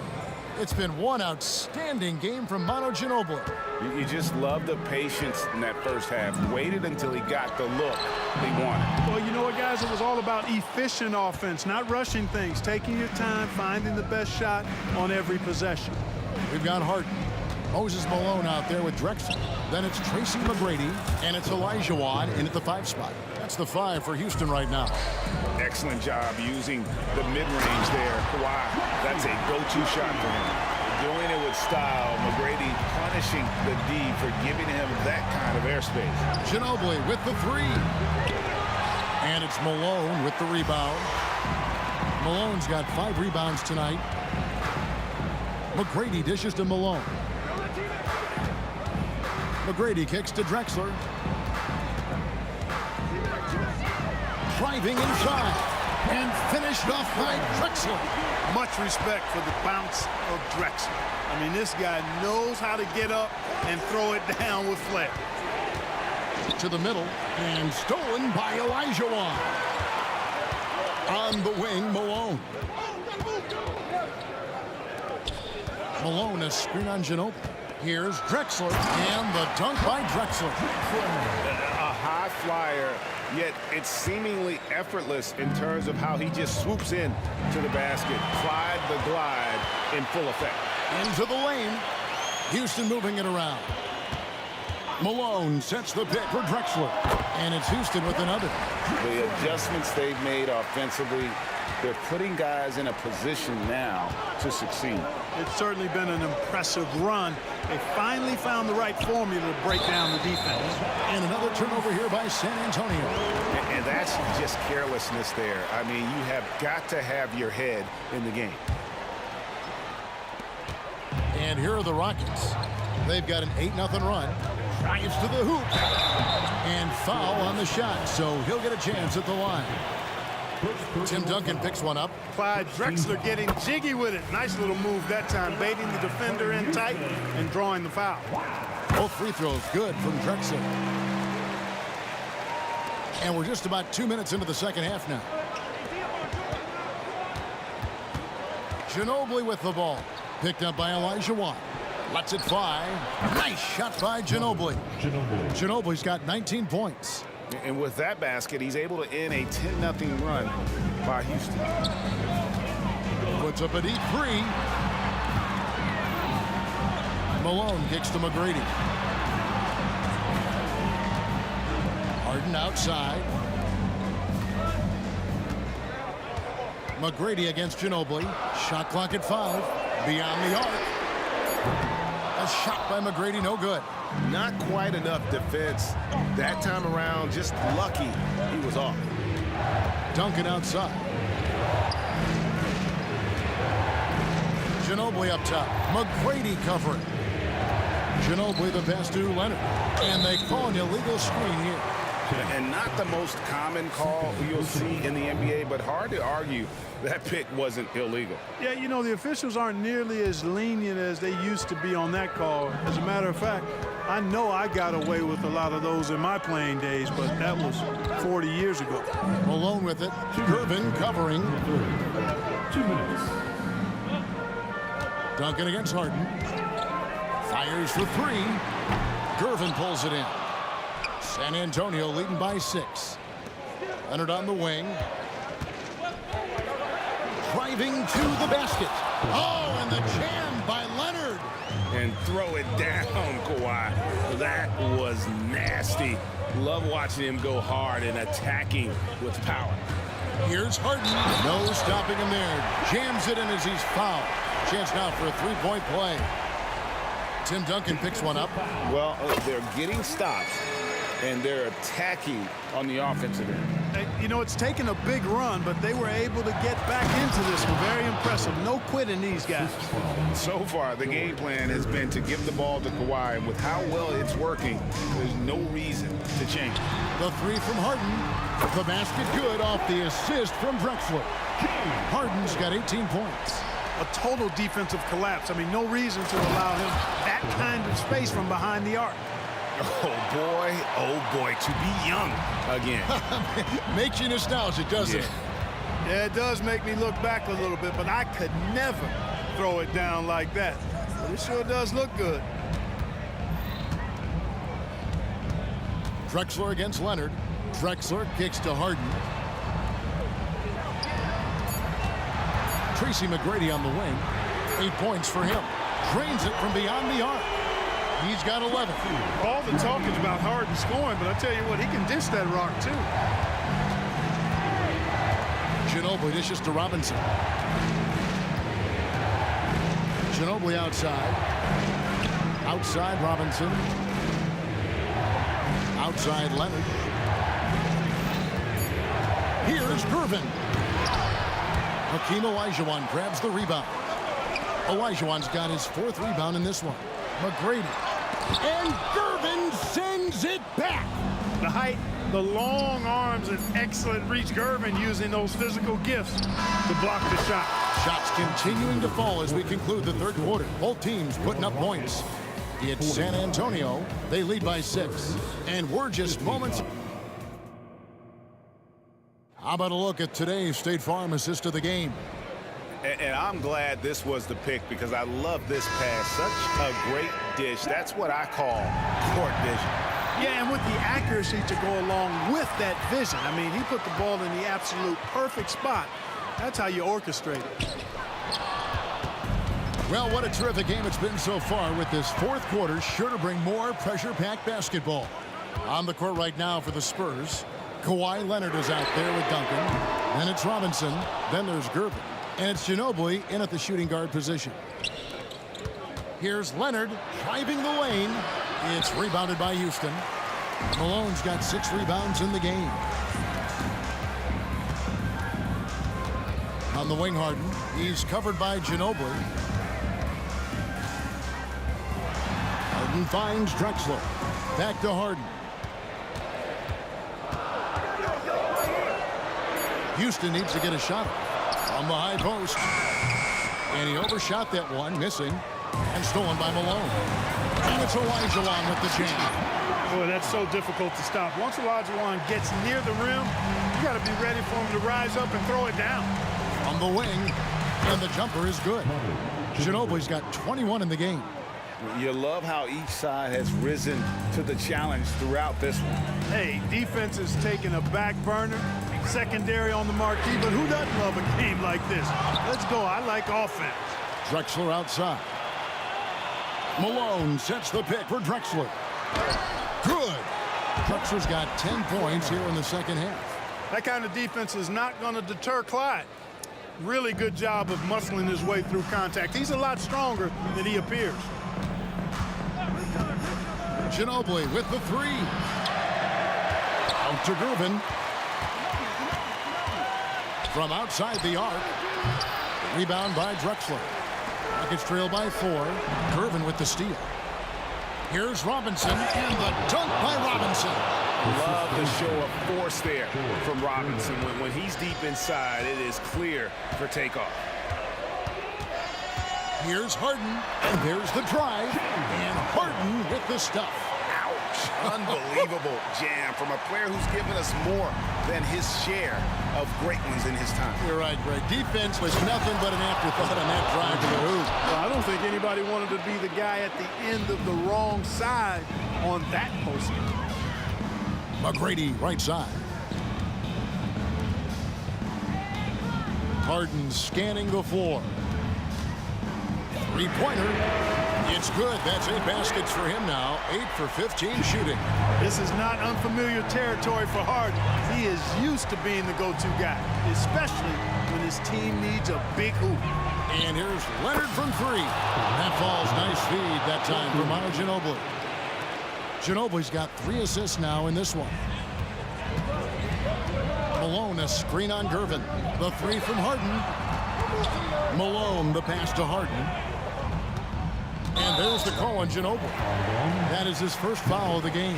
It's been one outstanding game from Manu Ginobili. You just love the patience in that first half. Waited until he got the look he wanted. Well, you know what, guys? It was all about efficient offense, not rushing things, taking your time, finding the best shot on every possession. We've got Harden. Moses Malone out there with Drexler. Then it's Tracy McGrady, and it's Olajuwon in at the 5 spot. That's the 5 for Houston right now. Excellent job using the mid-range there. Kawhi, that's a go-to shot for him. Doing it with style. McGrady punishing the D for giving him that kind of airspace. Ginobili with the 3. And it's Malone with the rebound. Malone's got 5 rebounds tonight. McGrady dishes to Malone. McGrady kicks to Drexler. Driving inside. And finished off by Drexler. much respect for the bounce of Drexler. I mean, this guy knows how to get up and throw it down with flair. To the middle, and stolen by Olajuwon. On the wing, Malone. Malone, a screen on Ginobili. Here's Drexler, and the dunk by Drexler. A high flyer, yet it's seemingly effortless in terms of how he just swoops in to the basket. Clyde the glide in full effect. Into the lane. Houston moving it around. Malone sets the pick for Drexler. And it's Houston with another. The adjustments they've made offensively, they're putting guys in a position now to succeed. It's certainly been an impressive run. They finally found the right formula to break down the defense. And another turnover here by San Antonio. And that's just carelessness there. I mean, you have got to have your head in the game. And here are the Rockets. They've got an 8-0 run. Drives to the hoop. And foul on the shot, so he'll get a chance at the line. Tim Duncan picks one up. Clyde Drexler getting jiggy with it. Nice little move that time, baiting the defender in tight and drawing the foul. Both free throws good from Drexler. And we're just about 2 minutes into the second half now. Ginobili with the ball. Picked up by Olajuwon. Lets it fly. Nice shot by Ginobili. Ginobili's got 19 points. And with that basket, he's able to end a 10-0 run by Houston. Puts up a deep three. Malone kicks to McGrady. Harden outside. McGrady against Ginobili. Shot clock at 5. Beyond the arc. A shot by McGrady, no good. Not quite enough defense that time around. Just lucky he was off. Duncan outside. Ginobili up top. McGrady covering. Ginobili the pass to Leonard. And they call an illegal screen here. And not the most common call you'll see in the NBA, but hard to argue that pick wasn't illegal. Yeah, you know, the officials aren't nearly as lenient as they used to be on that call. As a matter of fact, I know I got away with a lot of those in my playing days, but that was 40 years ago. Malone with it. Gervin covering. 2 minutes. Duncan against Harden. Fires for 3. Gervin pulls it in. San Antonio leading by 6. Leonard on the wing. Driving to the basket. Oh, and the jam by Leonard. And throw it down, Kawhi. That was nasty. Love watching him go hard and attacking with power. Here's Harden. No stopping him there. Jams it in as he's fouled. Chance now for a three-point play. Tim Duncan picks one up. Well, they're getting stops, and they're attacking on the offensive end. You know, it's taken a big run, but they were able to get back into this one. Very impressive. No quitting these guys. So far, the game plan has been to give the ball to Kawhi, and with how well it's working, there's no reason to change. The 3 from Harden. The basket good off the assist from Drexler. Harden's got 18 points. A total defensive collapse. I mean, no reason to allow him that kind of space from behind the arc. Oh boy, to be young again. Makes you nostalgic, doesn't it? Yeah, it does make me look back a little bit, but I could never throw it down like that. But it sure does look good. Drexler against Leonard. Drexler kicks to Harden. Tracy McGrady on the wing. 8 points for him. Drains it from beyond the arc. He's got 11. All the talk is about Harden scoring, but I tell you what, he can dish that rock too. Ginobili dishes to Robinson. Ginobili outside. Outside Robinson. Outside Leonard. Here's Gervin. Hakeem Olajuwon grabs the rebound. Olajuwon's got his 4th rebound in this one. McGrady. And Gervin sends it back. The height The long arms and excellent reach. Gervin using those physical gifts to block the shot. Shots continuing to fall as we conclude the third quarter. Both teams putting up points. It's San Antonio. They lead by 6. And we're just moments. How about a look at today's State Farm assist of the game? And I'm glad this was the pick because I love this pass. Such a great dish. That's what I call court vision. Yeah, and with the accuracy to go along with that vision. I mean, he put the ball in the absolute perfect spot. That's how you orchestrate it. Well, what a terrific game it's been so far, with this fourth quarter sure to bring more pressure-packed basketball. On the court right now for the Spurs, Kawhi Leonard is out there with Duncan. Then it's Robinson. Then there's Gervin. And it's Ginobili in at the shooting guard position. Here's Leonard driving the lane. It's rebounded by Houston. Malone's got 6 rebounds in the game. On the wing, Harden. He's covered by Ginobili. Harden finds Drexler. Back to Harden. Houston needs to get a shot on the high post. And he overshot that one, missing, and stolen by Malone. And it's Olajuwon with the jam. Boy, that's so difficult to stop. Once Olajuwon gets near the rim, you got to be ready for him to rise up and throw it down. On the wing, and the jumper is good. Ginobili's got 21 in the game. You love how each side has risen to the challenge throughout this one. Hey, defense is taking a back burner, secondary on the marquee, but who doesn't love a game like this? Let's go. I like offense. Drexler outside. Malone sets the pick for Drexler. Good. Drexler's got 10 points here in the second half. That kind of defense is not going to deter Clyde. Really good job of muscling his way through contact. He's a lot stronger than he appears. Ginobili with the 3. Out to Gervin. From outside the arc. Rebound by Drexler. Rockets trail by 4. Gervin with the steal. Here's Robinson, and the dunk by Robinson. Love the show of force there from Robinson. When he's deep inside, it is clear for takeoff. Here's Harden, and there's the drive, and Harden with the stuff. Ouch. Unbelievable jam from a player who's given us more than his share of great ones in his time. You're right, Greg. Defense was nothing but an afterthought on that drive to the hoop. Well, I don't think anybody wanted to be the guy at the end of the wrong side on that poster. McGrady right side. Harden scanning the floor. 3-pointer. It's good. That's 8 baskets for him now. 8 for 15 shooting. This is not unfamiliar territory for Harden. He is used to being the go-to guy, especially when his team needs a big hoop. And here's Leonard from 3. That falls. Nice feed that time from Manu Ginobili. Ginobili's got 3 assists now in this one. Malone, a screen on Gervin. The 3 from Harden. Malone, the pass to Harden. And there's the call on Ginobili. That is his first foul of the game.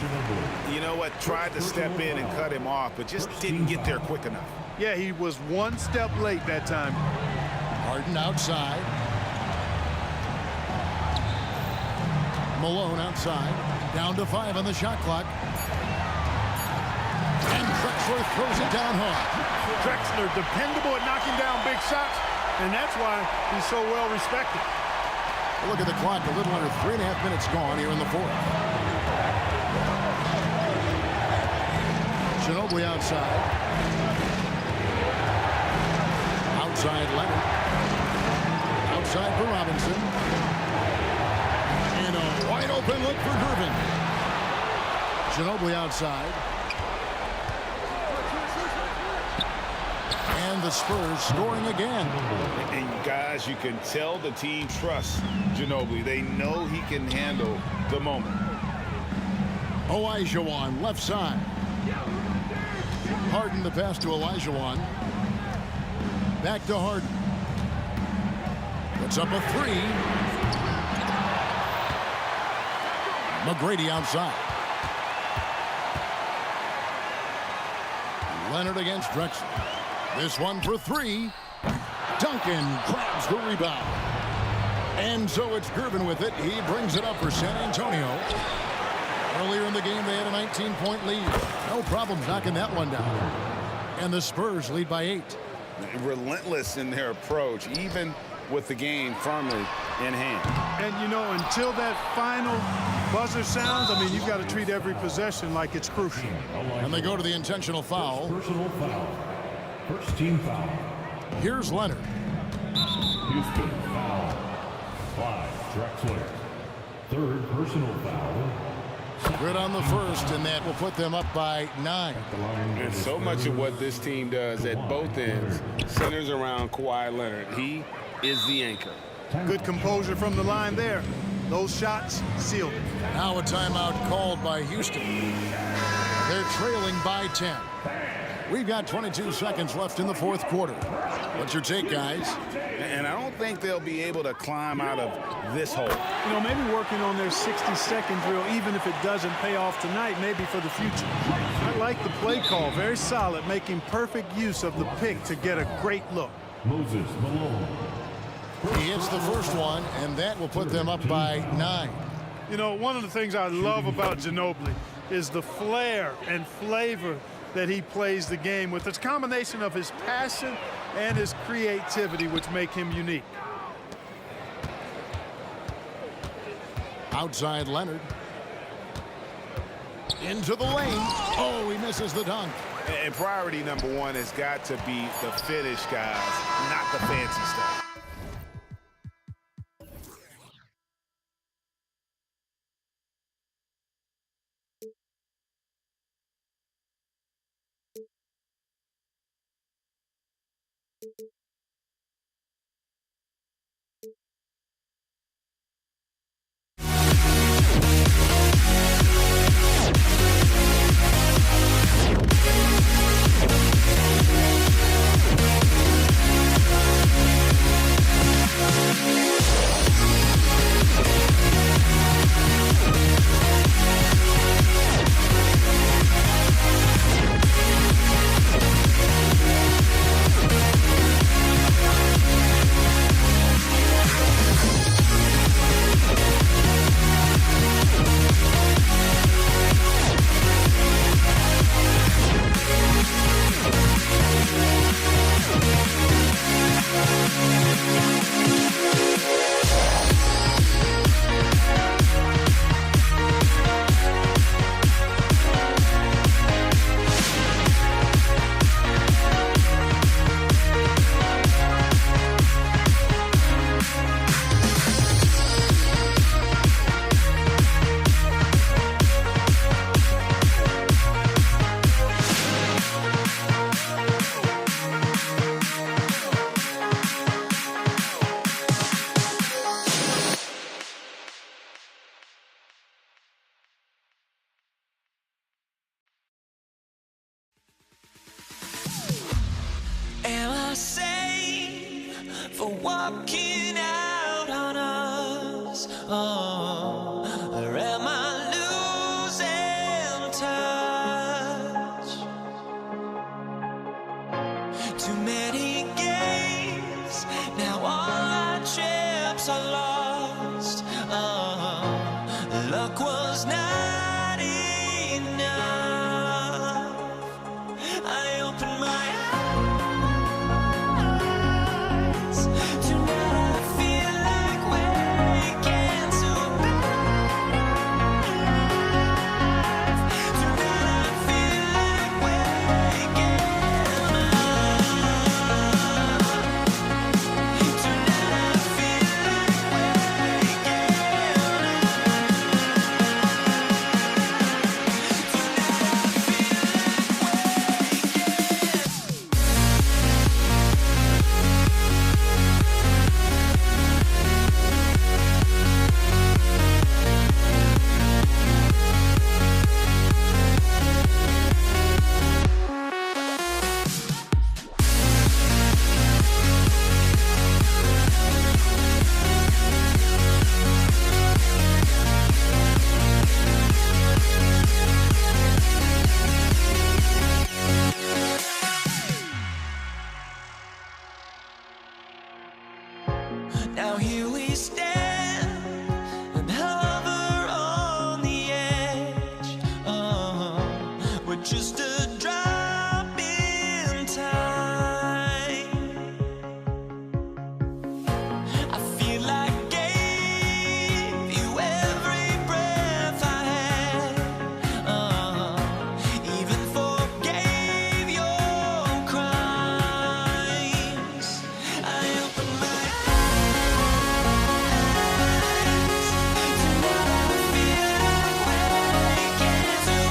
You know what? Tried to step in and cut him off, but just didn't get there quick enough. Yeah, he was 1 step late that time. Harden outside. Malone outside. Down to 5 on the shot clock. And Drexler throws it down hard. Drexler dependable at knocking down big shots, and that's why he's so well respected. Look at the clock, a little under 3.5 minutes gone here in the fourth. Ginobili outside. Outside Leonard. Outside for Robinson. And a wide open look for Gervin. Ginobili outside. And the Spurs scoring again. And guys, you can tell the team trusts Ginobili. They know he can handle the moment. Olajuwon left side. Harden the pass to Olajuwon. Back to Harden. Puts up a 3. McGrady outside. Leonard against Drexel. This one for three. Duncan grabs the rebound. And so it's Gervin with it. He brings it up for San Antonio. Earlier in the game, they had a 19-point lead. No problems knocking that one down. And the Spurs lead by 8. Relentless in their approach, even with the game firmly in hand. And, you know, until that final buzzer sounds, I mean, you've got to treat every possession like it's crucial. And they go to the intentional foul. Personal foul. First team foul. Here's Leonard. Houston foul. 5, Drexler. Third personal foul. Good on the first, and that will put them up by 9. And so much of what this team does at both ends centers around Kawhi Leonard. He is the anchor. Good composure from the line there. Those shots sealed it. Now a timeout called by Houston. They're trailing by 10. We've got 22 seconds left in the fourth quarter. What's your take, guys? And I don't think they'll be able to climb out of this hole. You know, maybe working on their 60-second drill, even if it doesn't pay off tonight, maybe for the future. I like the play call. Very solid, making perfect use of the pick to get a great look. Moses Malone. He hits the first one, and that will put them up by 9. You know, one of the things I love about Ginobili is the flair and flavor that he plays the game with. It's a combination of his passion and his creativity which make him unique. Outside Leonard. Into the lane. Oh, he misses the dunk. And priority number one has got to be the finish, guys, not the fancy stuff. Am I safe for walking out on us? Oh, or am I losing touch? Too many games, now all our chips are lost. Oh, luck was not enough. I opened my eyes. Now here we stand and hover on the edge. We're just a drop in time. I feel like I gave you every breath I had. Even forgave your crimes. I open my eyes to what I feel like waking to.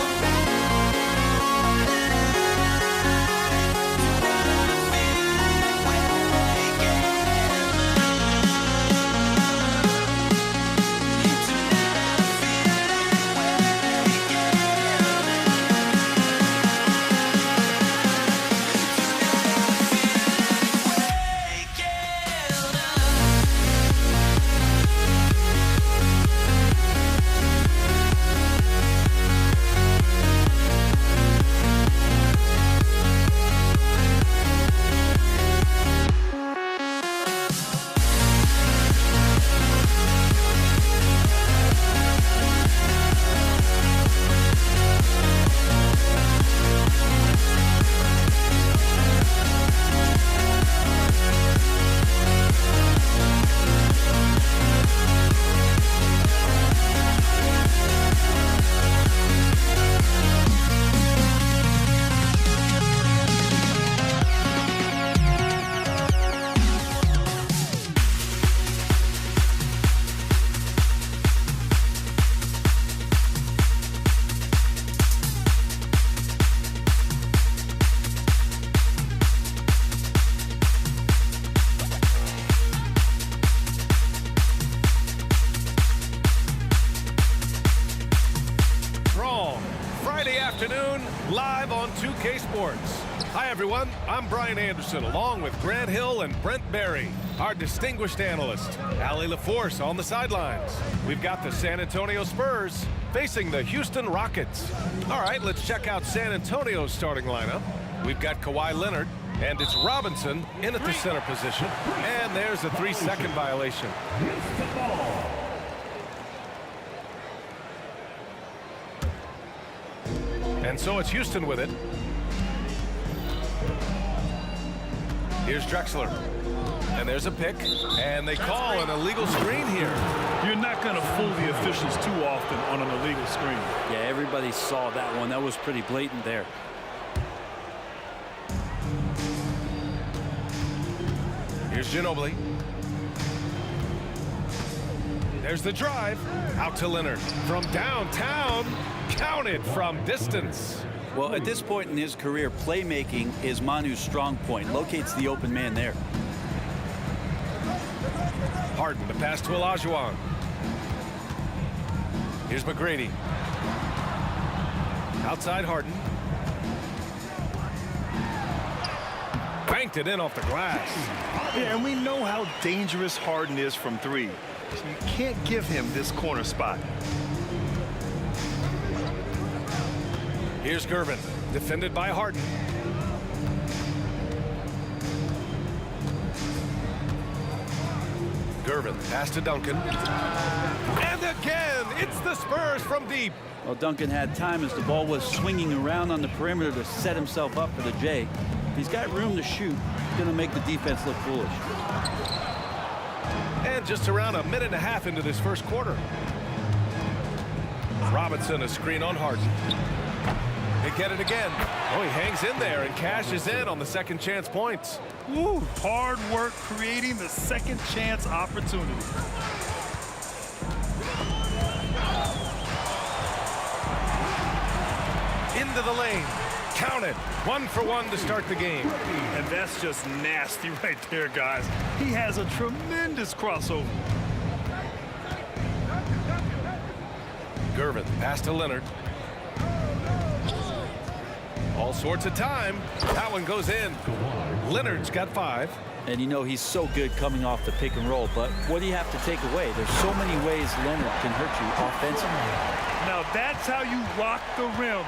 Friday afternoon, live on 2K Sports. Hi, everyone. I'm Brian Anderson, along with Grant Hill and Brent Barry, our distinguished analyst, Allie LaForce on the sidelines. We've got the San Antonio Spurs facing the Houston Rockets. All right, let's check out San Antonio's starting lineup. We've got Kawhi Leonard, and it's Robinson in at the center position. And there's a 3-second violation. And so it's Houston with it. Here's Drexler. And there's a pick. And they call an illegal screen here. You're not going to fool the officials too often on an illegal screen. Yeah, everybody saw that one. That was pretty blatant there. Here's Ginobili. There's the drive. Out to Leonard. From downtown. Counted from distance. Well, at this point in his career, playmaking is Manu's strong point. Locates the open man there. Harden to pass to Olajuwon. Here's McGrady. Outside Harden. Banked it in off the glass. Yeah, and we know how dangerous Harden is from three. So you can't give him this corner spot. Here's Gervin, defended by Harden. Gervin, pass to Duncan. And again, it's the Spurs from deep. Well, Duncan had time as the ball was swinging around on the perimeter to set himself up for the J. If he's got room to shoot, he's going to make the defense look foolish. And just around a minute and a half into this first quarter. Robinson, a screen on Harden. They get it again. Oh, he hangs in there and cashes in on the second chance points. Woo, hard work creating the second chance opportunity. Into the lane. Counted. 1 for 1 to start the game. And that's just nasty right there, guys. He has a tremendous crossover. Gervin, pass to Leonard. All sorts of time. That one goes in. Leonard's got 5. And you know he's so good coming off the pick and roll, but what do you have to take away? There's so many ways Leonard can hurt you offensively. Now that's how you rock the rim.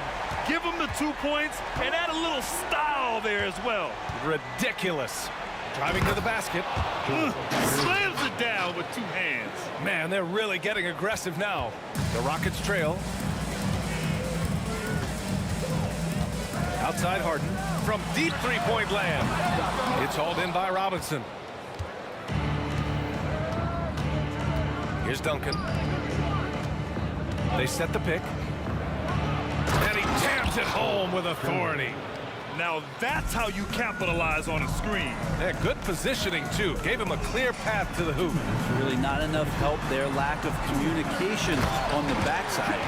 Give him the 2 points and add a little style there as well. Ridiculous. Driving to the basket. Slams it down with 2 hands. Man, they're really getting aggressive now. The Rockets trail. Outside Harden from deep three-point land. It's hauled in by Robinson. Here's Duncan. They set the pick. And he jams it home with authority. Now that's how you capitalize on a screen. Yeah, good positioning, too. Gave him a clear path to the hoop. It's really not enough help there. Lack of communication on the backside.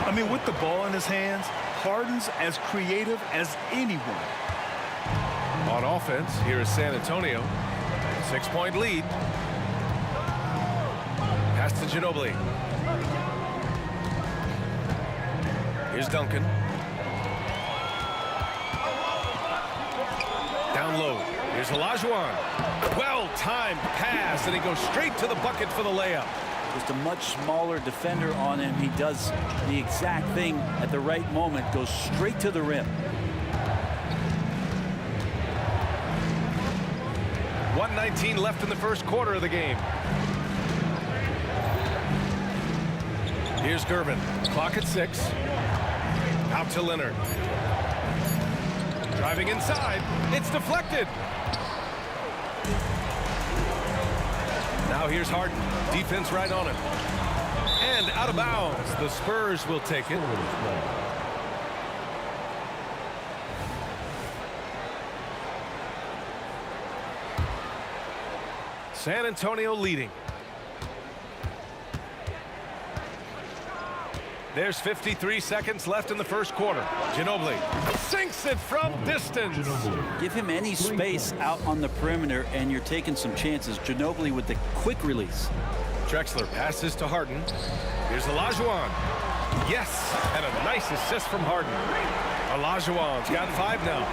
I mean, with the ball in his hands, Harden's as creative as anyone. On offense, here is San Antonio. 6-point lead. Pass to Ginobili. Here's Duncan. Down low. Here's Olajuwon. Well-timed pass, and he goes straight to the bucket for the layup. Just a much smaller defender on him. He does the exact thing at the right moment. Goes straight to the rim. 1:19 left in the first quarter of the game. Here's Gervin. Clock at 6. Out to Leonard. Driving inside. It's deflected. Now here's Harden. Defense right on him. And out of bounds. The Spurs will take it. San Antonio leading. There's 53 seconds left in the first quarter. Ginobili sinks it from distance. Give him any space out on the perimeter, and you're taking some chances. Ginobili with the quick release. Drexler passes to Harden. Here's Olajuwon. Yes, and a nice assist from Harden. Olajuwon's got 5 now.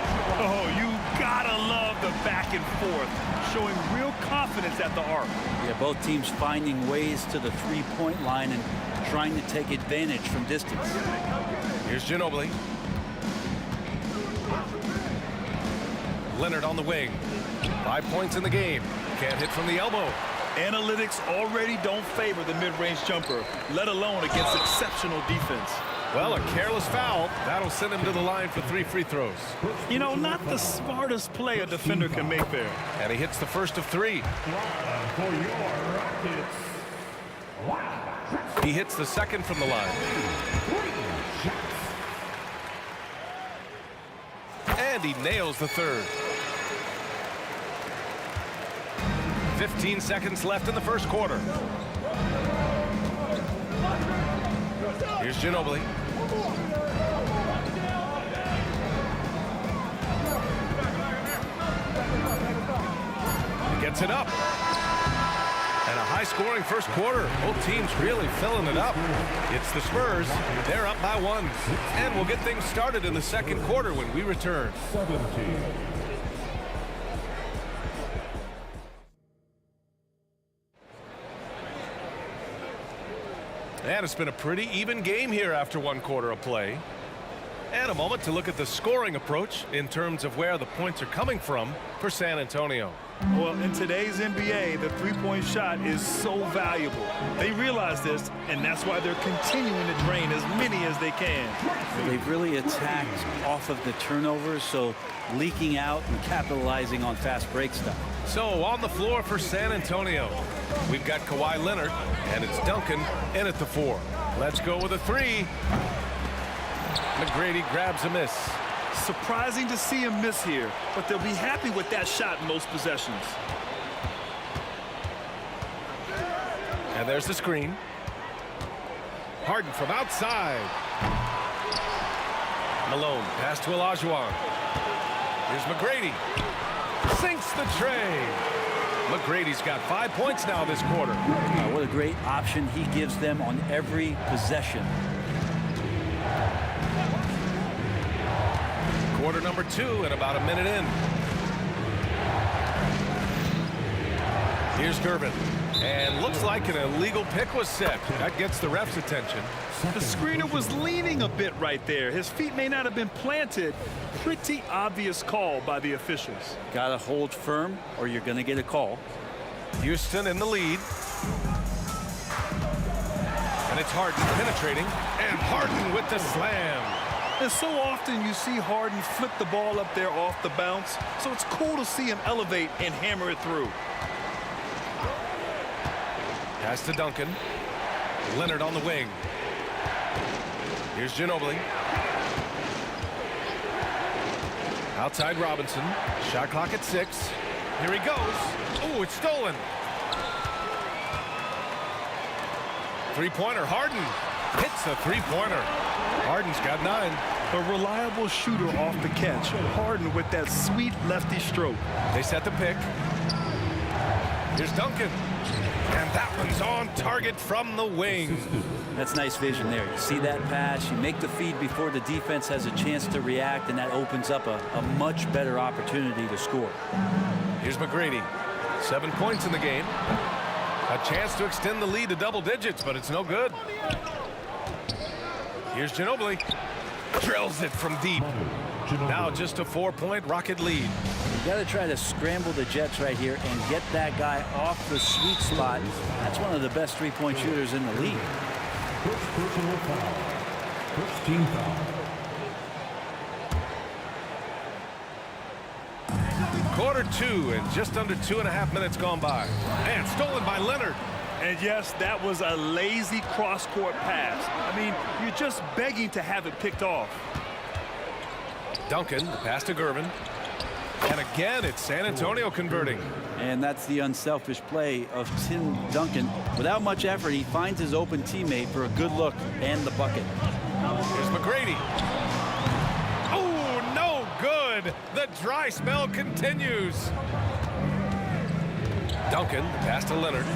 Oh, you gotta love the back and forth, showing real confidence at the arc. Yeah, both teams finding ways to the three-point line and trying to take advantage from distance. Here's Ginobili. Leonard on the wing. 5 points in the game. Can't hit from the elbow. Analytics already don't favor the mid-range jumper, let alone against exceptional defense. Well, a careless foul. That'll send him to the line for 3 free throws. You know, not the smartest play a defender can make there. And he hits the first of 3. For your Rockets. He hits the second from the line. And he nails the third. 15 seconds left in the first quarter. Here's Ginobili. He gets it up. And a high-scoring first quarter. Both teams really filling it up. It's the Spurs. They're up by 1. And we'll get things started in the second quarter when we return. 17. And it's been a pretty even game here after 1 quarter of play. And a moment to look at the scoring approach in terms of where the points are coming from for San Antonio. Well, in today's NBA, the three-point shot is so valuable. They realize this, and that's why they're continuing to drain as many as they can. They've really attacked off of the turnovers, so leaking out and capitalizing on fast break stuff. So on the floor for San Antonio, we've got Kawhi Leonard, and it's Duncan in at the 4. Let's go with a 3. McGrady grabs a miss. Surprising to see him miss here, but they'll be happy with that shot in most possessions. And there's the screen. Harden from outside. Malone, pass to Olajuwon. Here's McGrady. Sinks the tray. McGrady's got 5 points now this quarter. What a great option he gives them on every possession. Quarter number 2 and about a minute in. Here's Gervin. And looks like an illegal pick was set. That gets the ref's attention. The screener was leaning a bit right there. His feet may not have been planted, pretty obvious call by the officials. Got to hold firm or you're going to get a call. Houston in the lead. And it's Harden penetrating. And Harden with the slam. And so often you see Harden flip the ball up there off the bounce, so it's cool to see him elevate and hammer it through. Pass to Duncan. Leonard on the wing. Here's Ginobili. Outside Robinson. Shot clock at 6. Here he goes. Oh, it's stolen. Three-pointer. Harden hits the three-pointer. Harden's got 9. A reliable shooter off the catch. Harden with that sweet lefty stroke. They set the pick. Here's Duncan. And that one's on target from the wing. That's nice vision there. You see that pass, you make the feed before the defense has a chance to react, and that opens up a much better opportunity to score. Here's McGrady. 7 points in the game. A chance to extend the lead to double digits, but it's no good. Here's Ginobili. Drills it from deep. Now just a 4-point Rocket lead. You got to try to scramble the Jets right here and get that guy off the sweet spot. That's one of the best three-point shooters in the league. First personal foul. First team foul. Quarter 2 and just under 2.5 minutes gone by. And stolen by Leonard. And yes, that was a lazy cross-court pass. I mean, you're just begging to have it picked off. Duncan, the pass to Gervin. And again, it's San Antonio converting. And that's the unselfish play of Tim Duncan. Without much effort, he finds his open teammate for a good look and the bucket. Here's McGrady. Oh, no good. The dry spell continues. Duncan, the pass to Leonard.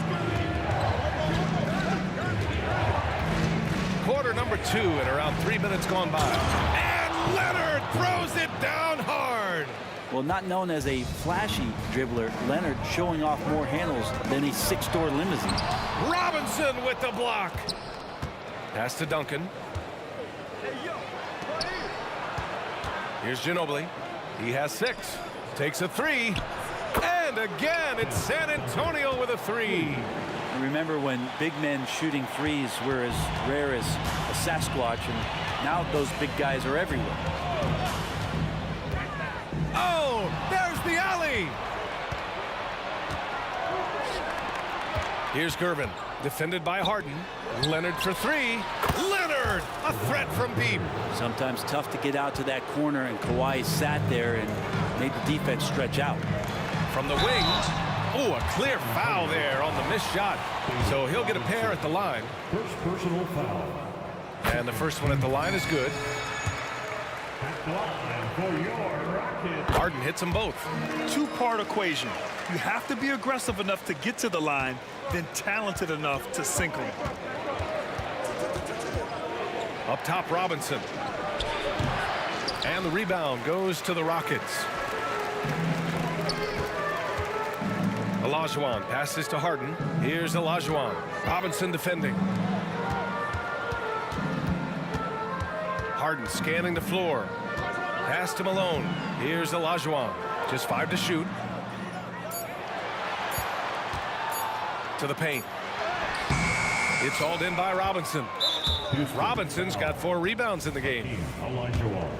Quarter number 2 and around 3 minutes gone by. And Leonard throws it down hard. Well, not known as a flashy dribbler, Leonard showing off more handles than a 6-door limousine. Robinson with the block. Pass to Duncan. Here's Ginobili. He has 6. Takes a 3. And again, it's San Antonio with a 3. And remember when big men shooting threes were as rare as a Sasquatch, and now those big guys are everywhere. Oh, there's the alley. Here's Gervin, defended by Harden. Leonard for 3. Leonard, a threat from deep. Sometimes tough to get out to that corner, and Kawhi sat there and made the defense stretch out. From the wing. Oh, a clear foul there on the missed shot. So he'll get a pair at the line. First personal foul. And the first one at the line is good. Harden hits them both. Two-part equation. You have to be aggressive enough to get to the line, then talented enough to sink them. Up top, Robinson. And the rebound goes to the Rockets. Olajuwon passes to Harden. Here's Olajuwon. Robinson defending. Harden scanning the floor. Pass to Malone. Here's Olajuwon. Just 5 to shoot. To the paint. It's hauled in by Robinson. Robinson's got 4 rebounds in the game. Olajuwon.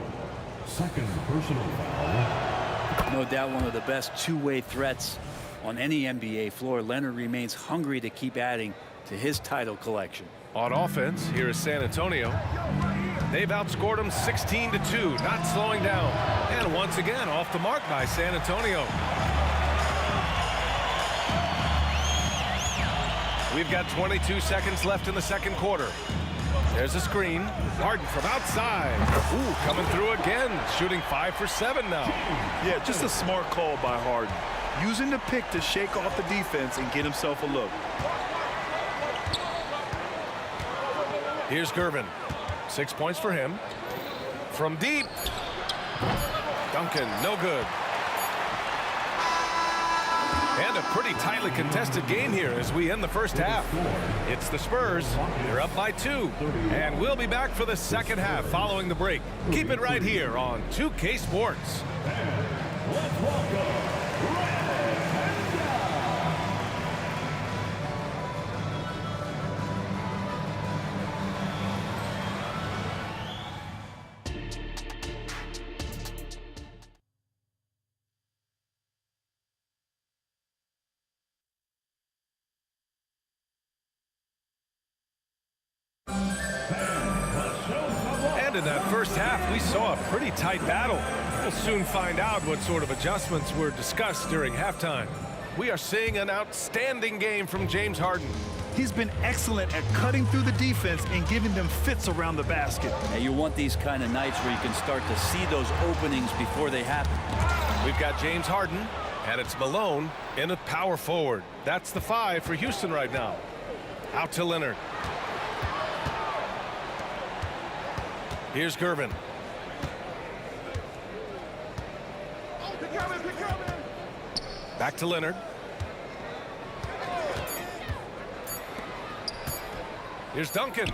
Second personal foul. No doubt one of the best two-way threats on any NBA floor. Leonard remains hungry to keep adding to his title collection. On offense, here is San Antonio. They've outscored them 16-2, not slowing down. And once again, off the mark by San Antonio. We've got 22 seconds left in the second quarter. There's a screen. Harden from outside. Ooh, coming through again. Shooting 5 for 7 now. Yeah, just a smart call by Harden. Using the pick to shake off the defense and get himself a look. Here's Gervin. 6 points for him. From deep. Duncan, no good. And a pretty tightly contested game here as we end the first half. It's the Spurs. They're up by 2. And we'll be back for the second half following the break. Keep it right here on 2K Sports. Let's welcome And in that first half, we saw a pretty tight battle. We'll soon find out what sort of adjustments were discussed during halftime. We are seeing an outstanding game from James Harden. He's been excellent at cutting through the defense and giving them fits around the basket. And you want these kind of nights where you can start to see those openings before they happen. We've got James Harden, and it's Malone in at power forward. That's the 5 for Houston right now. Out to Leonard. Here's Gervin. Back to Leonard. Here's Duncan.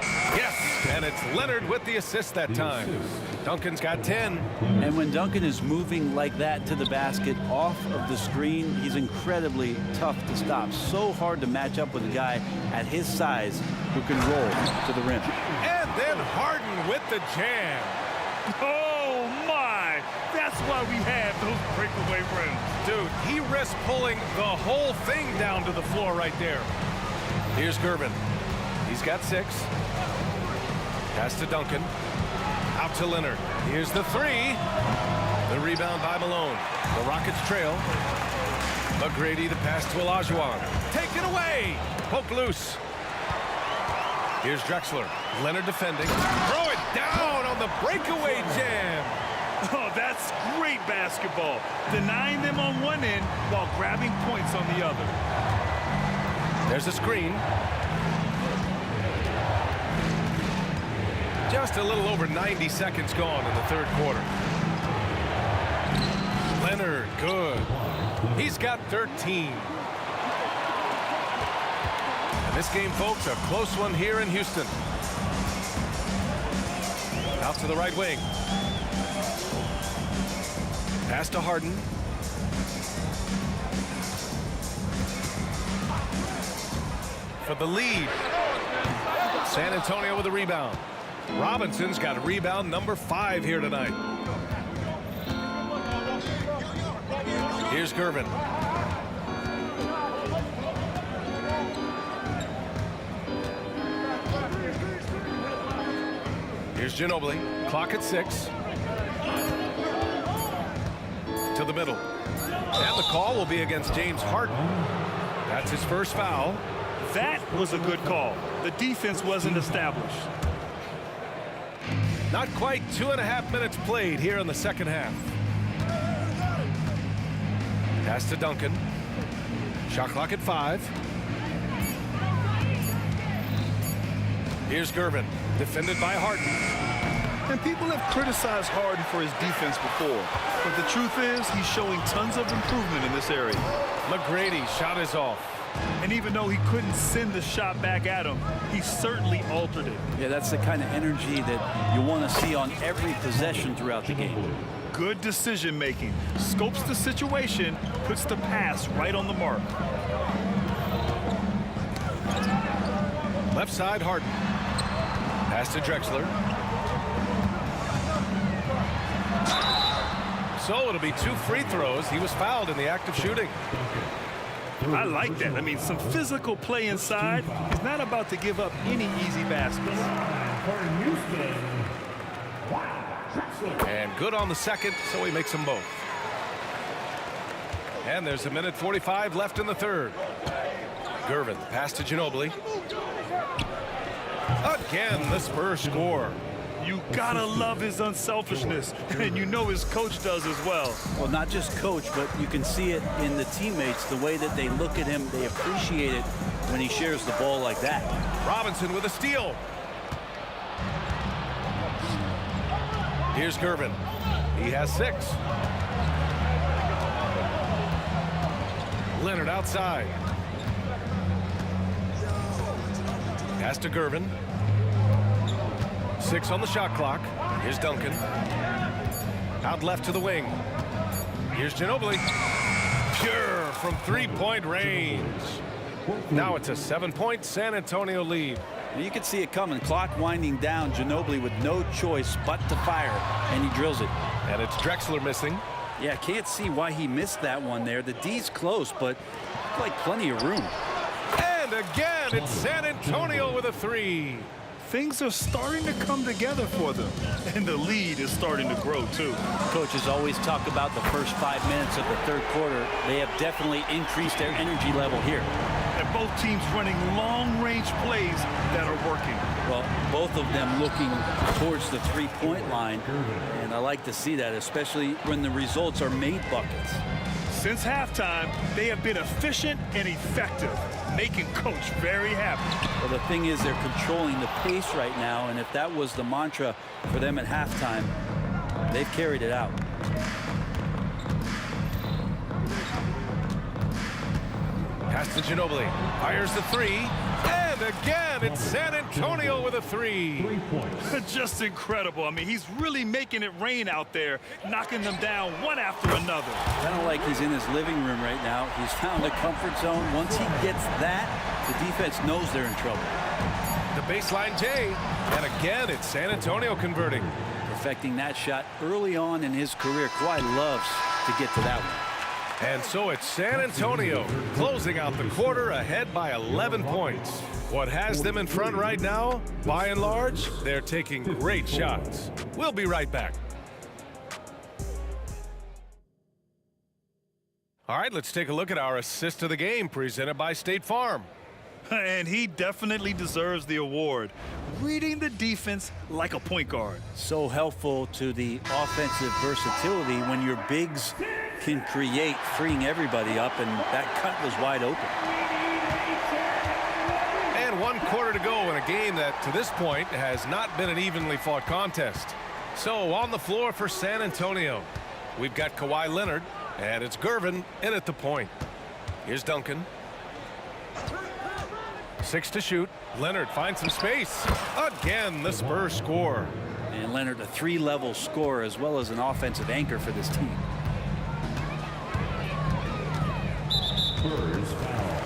Yes, and it's Leonard with the assist that time. Duncan's got 10. And when Duncan is moving like that to the basket off of the screen, he's incredibly tough to stop. So hard to match up with a guy at his size who can roll to the rim. And then Harden with the jam. Oh, my! That's why we have those breakaway rims. Dude, he risks pulling the whole thing down to the floor right there. Here's Gervin. He's got 6. Pass to Duncan. Out to Leonard. Here's the 3. The rebound by Malone. The Rockets trail. McGrady the pass to Olajuwon. Take it away. Poke loose. Here's Drexler. Leonard defending. Throw it down on the breakaway jam. Oh, that's great basketball. Denying them on one end while grabbing points on the other. There's a screen. Just a little over 90 seconds gone in the third quarter. Leonard, good. He's got 13. And this game, folks, a close one here in Houston. Out to the right wing. Pass to Harden. For the lead. San Antonio with a rebound. Robinson's got a rebound number 5 here tonight. Here's Gervin. Here's Ginobili. Clock at 6. To the middle. And the call will be against James Harden. That's his first foul. That was a good call. The defense wasn't established. Not quite 2.5 minutes played here in the second half. Pass to Duncan. Shot clock at 5. Here's Gervin, defended by Harden. And people have criticized Harden for his defense before. But the truth is, he's showing tons of improvement in this area. McGrady shot is off. And even though he couldn't send the shot back at him, he certainly altered it. Yeah, that's the kind of energy that you want to see on every possession throughout the game. Good decision making. Scopes the situation, puts the pass right on the mark. Left side, Harden. Pass to Drexler. So it'll be 2 free throws. He was fouled in the act of shooting. I like that. I mean, some physical play inside. He's not about to give up any easy baskets. And good on the second, so he makes them both. And there's 1:45 left in the third. Gervin, pass to Ginobili. Again, the Spurs score. You gotta love his unselfishness, and you know his coach does as well. Well, not just coach, but you can see it in the teammates, the way that they look at him. They appreciate it when he shares the ball like that. Robinson with a steal. Here's Gervin. He has 6. Leonard outside. Pass to Gervin. 6 on the shot clock. Here's Duncan. Out left to the wing. Here's Ginobili. Pure from three-point range. Now it's a 7-point San Antonio lead. You can see it coming. Clock winding down. Ginobili with no choice but to fire, and he drills it. And it's Drexler missing. Yeah, can't see why he missed that one there. The D's close, but like plenty of room. And again, it's San Antonio with a 3. Things are starting to come together for them, and the lead is starting to grow too. Coaches always talk about the first 5 minutes of the third quarter. They have definitely increased their energy level here. And both teams running long-range plays that are working. Well, both of them looking towards the three-point line, and I like to see that, especially when the results are made buckets. Since halftime, they have been efficient and effective, making Coach very happy. Well, the thing is, they're controlling the pace right now, and if that was the mantra for them at halftime, they've carried it out. Pass to Ginobili. Fires the 3. And again, it's San Antonio with a 3. Just incredible. I mean, he's really making it rain out there, knocking them down one after another. Kind of like he's in his living room right now. He's found a comfort zone. Once he gets that, the defense knows they're in trouble. The baseline J. And again, it's San Antonio converting. Perfecting that shot early on in his career. Kawhi loves to get to that one. And so it's San Antonio closing out the quarter ahead by 11 points. What has them in front right now? By and large, they're taking great shots. We'll be right back. All right, let's take a look at our assist of the game presented by State Farm. And he definitely deserves the award. Reading the defense like a point guard. So helpful to the offensive versatility when your bigs can create, freeing everybody up, and that cut was wide open. And 1 quarter to go in a game that, to this point, has not been an evenly fought contest. So on the floor for San Antonio, we've got Kawhi Leonard, and it's Gervin in at the point. Here's Duncan. 6 to shoot. Leonard finds some space. Again, the Spurs score. And Leonard, a 3-level scorer as well as an offensive anchor for this team. Spurs foul.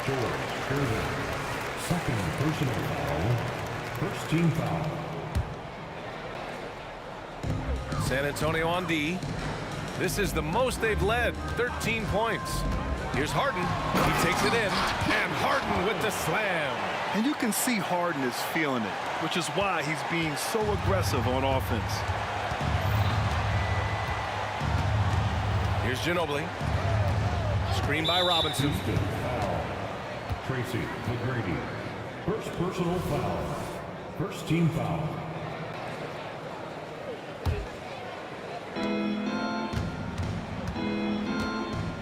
George Gervin. Second personal foul. First team foul. San Antonio on D. This is the most they've led, 13 points. Here's Harden. He takes it in, and Harden with the slam. And you can see Harden is feeling it, which is why he's being so aggressive on offense. Here's Ginobili. Screen by Robinson. Foul. Tracy McGrady. First personal foul. First team foul.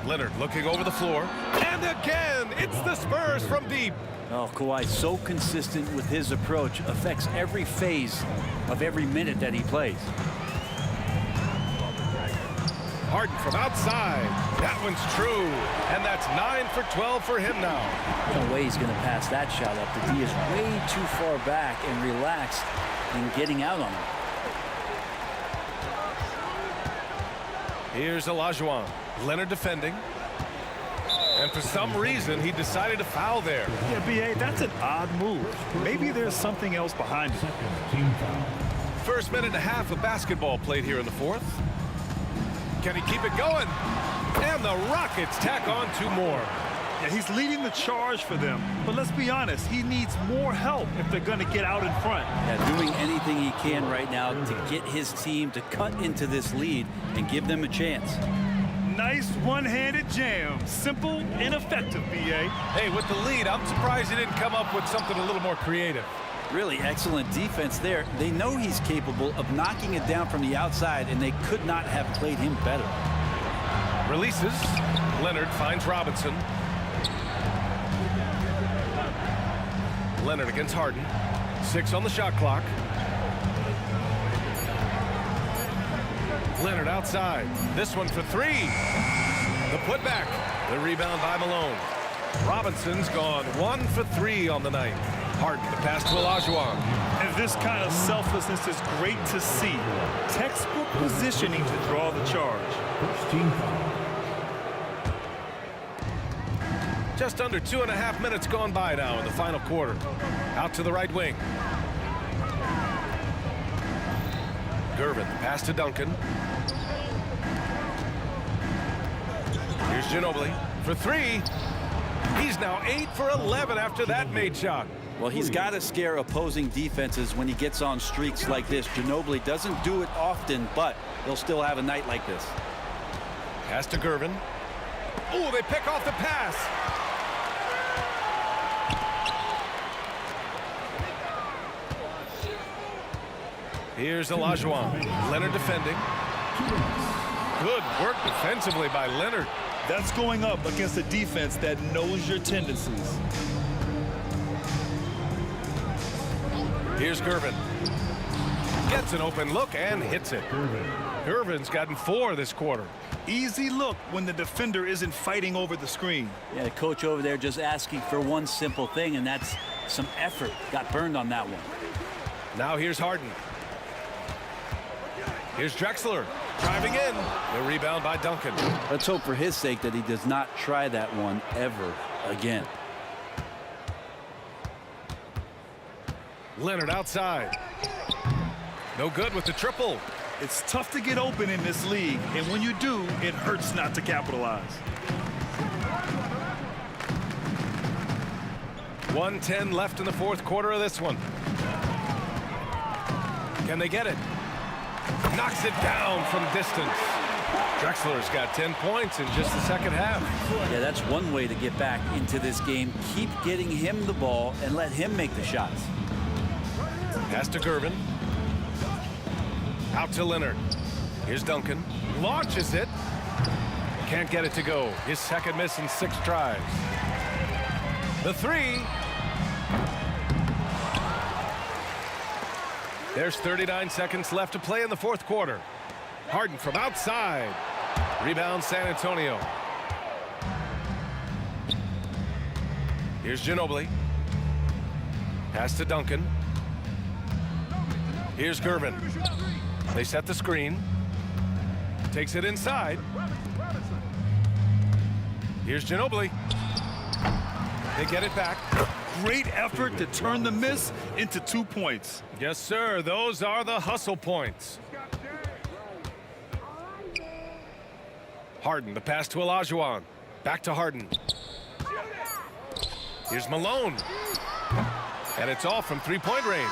Leonard looking over the floor. And again, it's the Spurs from deep. Oh, Kawhi so consistent with his approach, affects every phase of every minute that he plays. Harden from outside. That one's true. And that's 9 for 12 for him now. No way he's going to pass that shot up. The D is way too far back and relaxed in getting out on him. Here's Olajuwon. Leonard defending. And for some reason, he decided to foul there. Yeah, B.A., that's an odd move. Maybe there's something else behind it. Second team foul. First minute and a half of basketball played here in the fourth. Can he keep it going? And the Rockets tack on 2 more. Yeah, he's leading the charge for them. But let's be honest, he needs more help if they're going to get out in front. Yeah, doing anything he can right now to get his team to cut into this lead and give them a chance. Nice one-handed jam. Simple and effective, B.A. Hey, with the lead, I'm surprised he didn't come up with something a little more creative. Really excellent defense there. They know he's capable of knocking it down from the outside, and they could not have played him better. Releases. Leonard finds Robinson. Leonard against Harden. 6 on the shot clock. Leonard outside. This one for 3. The putback. The rebound by Malone. Robinson's gone 1 for 3 on the night. Harden, the pass to Olajuwon. And this kind of selflessness is great to see. Textbook positioning to draw the charge. First team foul. Just under 2.5 minutes gone by now in the final quarter. Out to the right wing. Gervin, the pass to Duncan. Here's Ginobili for 3. He's now 8 for 11 after that made shot. Well, he's got to scare opposing defenses when he gets on streaks like this. Ginobili doesn't do it often, but he'll still have a night like this. Pass to Gervin. Oh, they pick off the pass. Here's Olajuwon. Leonard defending. Good work defensively by Leonard. That's going up against a defense that knows your tendencies. Here's Gervin. Gets an open look and hits it. Gervin's gotten 4 this quarter. Easy look when the defender isn't fighting over the screen. Yeah, the coach over there just asking for one simple thing, and that's some effort. Got burned on that one. Now here's Harden. Here's Drexler driving in. The rebound by Duncan. Let's hope for his sake that he does not try that one ever again. Leonard outside. No good with the triple. It's tough to get open in this league, and when you do, it hurts not to capitalize. 1:10 left in the fourth quarter of this one. Can they get it? Knocks it down from distance. Drexler's got 10 points in just the second half. Yeah, that's one way to get back into this game. Keep getting him the ball and let him make the shots. Pass to Gervin. Out to Leonard. Here's Duncan. Launches it. Can't get it to go. His second miss in 6 tries. The 3. There's 39 seconds left to play in the fourth quarter. Harden from outside. Rebound San Antonio. Here's Ginobili. Pass to Duncan. Here's Gervin. They set the screen. Takes it inside. Here's Ginobili. They get it back. Great effort to turn the miss into 2 points. Yes, sir. Those are the hustle points. Harden, the pass to Olajuwon. Back to Harden. Here's Malone. And it's all from 3-point range.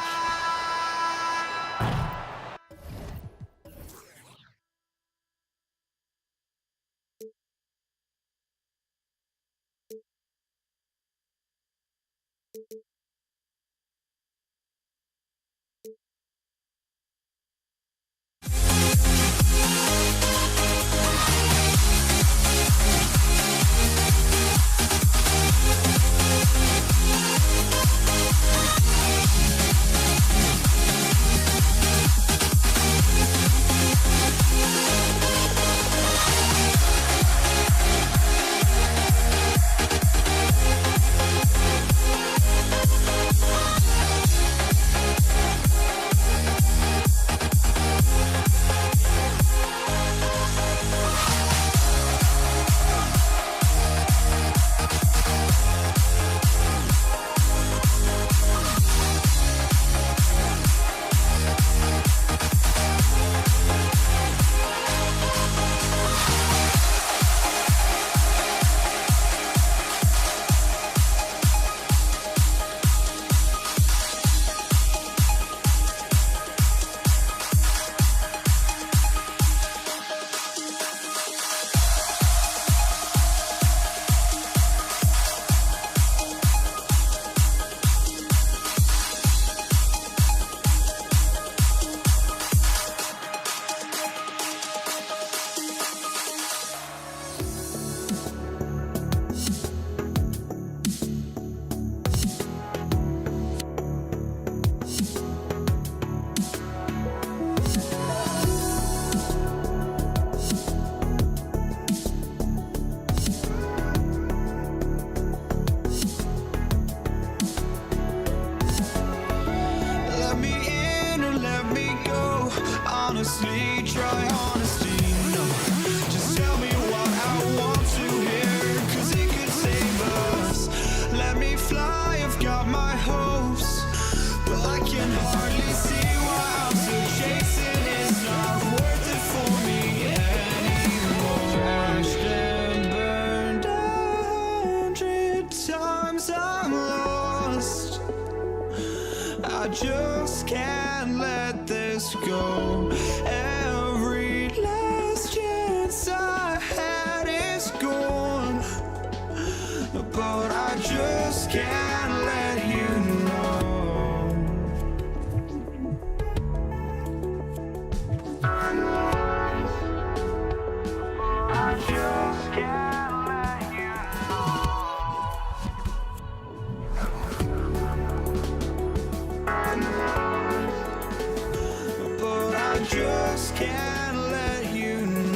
just can't let this go. Every last chance I had is gone, but I just can't let you know. I just can't let you know. But I just can't let you know.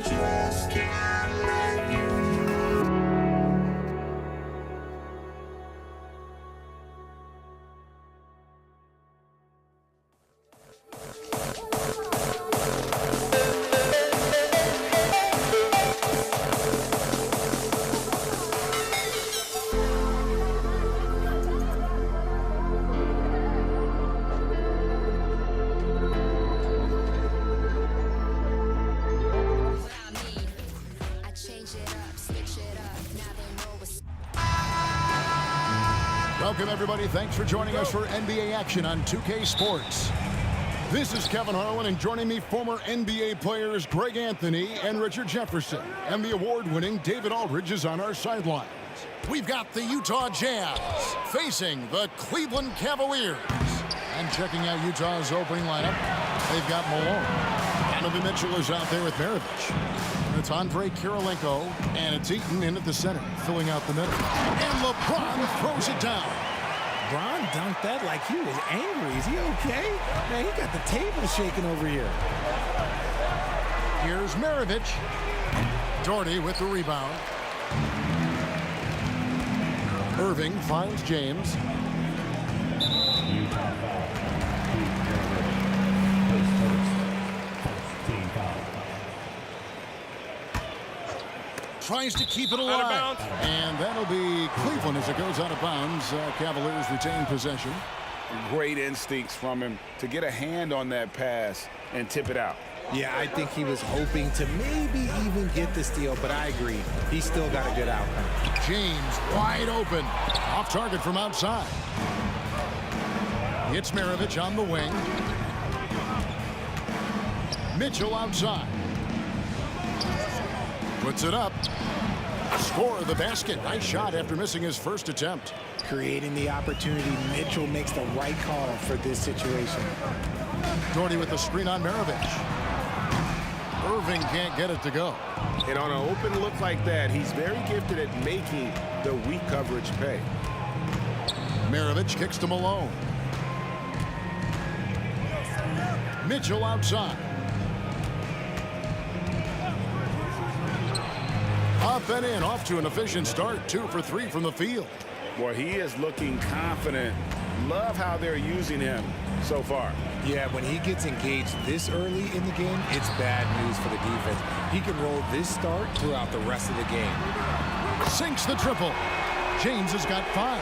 Just can't let you know. Welcome, everybody. Thanks for joining us for NBA action on 2K Sports. This is Kevin Harlan, and joining me, former NBA players Greg Anthony and Richard Jefferson. And the award-winning David Aldridge is on our sidelines. We've got the Utah Jazz facing the Cleveland Cavaliers. And checking out Utah's opening lineup, they've got Malone. Donovan Mitchell is out there with Maravich. It's Andre Kirilenko, and it's Eaton in at the center, filling out the middle. And LeBron throws it down. LeBron dunked that like he was angry. Is he okay? Man, he got the table shaking over here. Here's Maravich. Doherty with the rebound. Irving finds James. Utah foul. Team foul. tries to keep it alive. And that'll be Cleveland as it goes out of bounds. Cavaliers retain possession. Great instincts from him to get a hand on that pass and tip it out. Yeah, I think he was hoping to maybe even get the steal, but I agree. He still got a good outcome. James wide open. Off target from outside. It's Maravich on the wing. Mitchell outside. Puts it up. Score the basket. Nice shot after missing his first attempt. Creating the opportunity. Mitchell makes the right call for this situation. Doherty with the screen on Maravich. Irving can't get it to go. And on an open look like that, he's very gifted at making the weak coverage pay. Maravich kicks to Malone. Mitchell outside. Up and in, off to an efficient start. 2 for 3 from the field. Well, he is looking confident. Love how they're using him so far. Yeah, when he gets engaged this early in the game, it's bad news for the defense. He can roll this start throughout the rest of the game. Sinks the triple. James has got 5.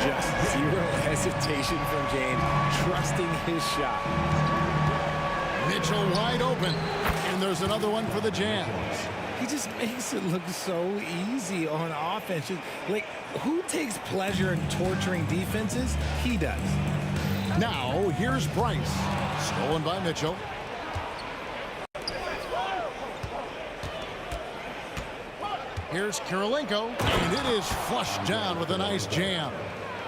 Just zero hesitation from James, trusting his shot. Mitchell wide open. And there's another one for the Jazz. He just makes it look so easy on offense. Like, who takes pleasure in torturing defenses? He does. Now, here's Bryce. Stolen by Mitchell. Here's Kirilenko. And it is flushed down with a nice jam.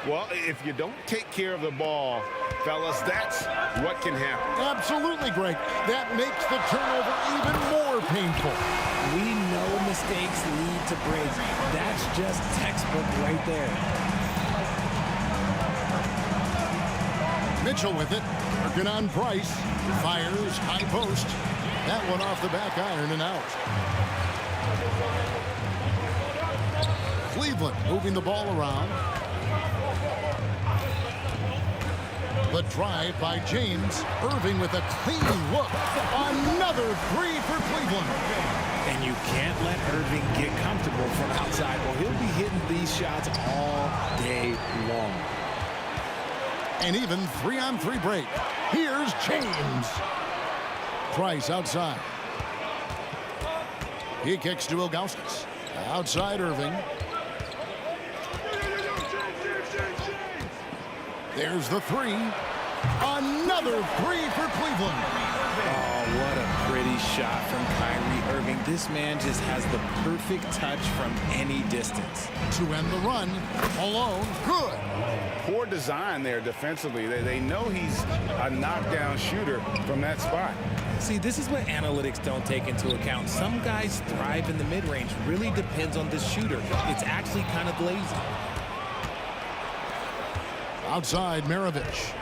Well, if you don't take care of the ball, fellas, that's what can happen. Absolutely, Greg. That makes the turnover even more painful. We know mistakes lead to breaks. That's just textbook right there. Mitchell with it. Working on Bryce. Fires, high post. That one off the back iron and out. Cleveland moving the ball around. The drive by James. Irving with a clean look. Another 3 for Cleveland. And you can't let Irving get comfortable from outside, or he'll be hitting these shots all day long. And even 3-on-3 break. Here's James. Price outside. He kicks to Ilgauskas. Outside Irving. There's the 3. Another 3 for Cleveland. Oh, what a pretty shot from Kyrie Irving. This man just has the perfect touch from any distance. To end the run, Malone, good. Poor design there defensively. They know he's a knockdown shooter from that spot. See, this is what analytics don't take into account. Some guys thrive in the mid-range. Really depends on the shooter. It's actually kind of lazy. Outside Maravich.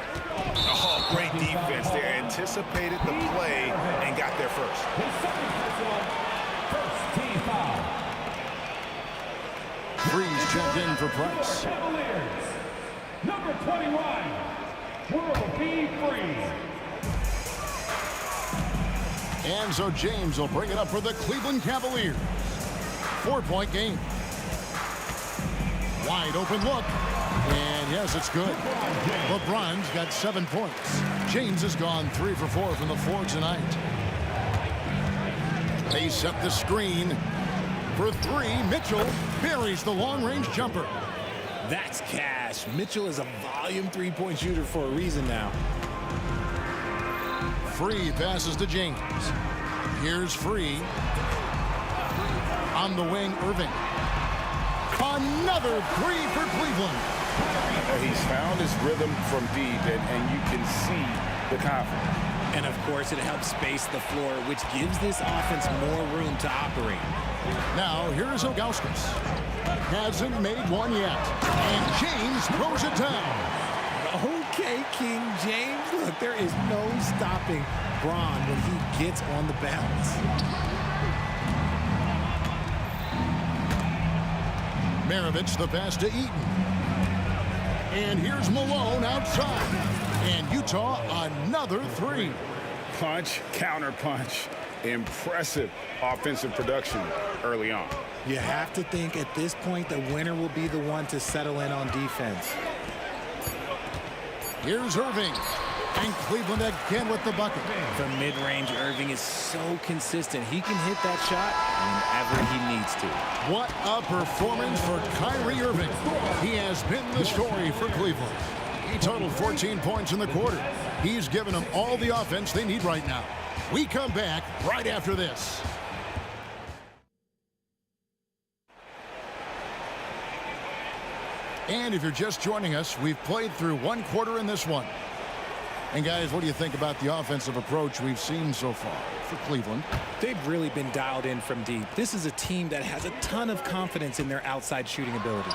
Oh, great defense there. Anticipated the play and got there first. Freeze checked in for Price. Number 21, World B. Freeze. And so James will bring it up for the Cleveland Cavaliers. 4-point game. Wide open look. And yes, it's good. LeBron's got 7 points. James has gone 3 for 4 from the floor tonight. They set the screen. For 3, Mitchell buries the long-range jumper. That's cash. Mitchell is a volume 3-point shooter for a reason now. Free passes to James. Here's Free. On the wing, Irving. Another 3 for Cleveland. He's found his rhythm from deep, and you can see the confidence. And, of course, it helps space the floor, which gives this offense more room to operate. Now, here's Ilgauskas. Hasn't made one yet. And James throws it down. Okay, King James. Look, there is no stopping Bron when he gets on the bounce. Maravich the pass to Eaton. And here's Malone outside. And Utah another 3. Punch, counter punch. Impressive offensive production early on. You have to think at this point the winner will be the one to settle in on defense. Here's Irving. And Cleveland again with the bucket. From mid-range, Irving is so consistent. He can hit that shot whenever he needs to. What a performance for Kyrie Irving. He has been the story for Cleveland. He totaled 14 points in the quarter. He's given them all the offense they need right now. We come back right after this. And if you're just joining us, we've played through one quarter in this one. And guys, what do you think about the offensive approach we've seen so far for Cleveland? They've really been dialed in from deep. This is a team that has a ton of confidence in their outside shooting ability.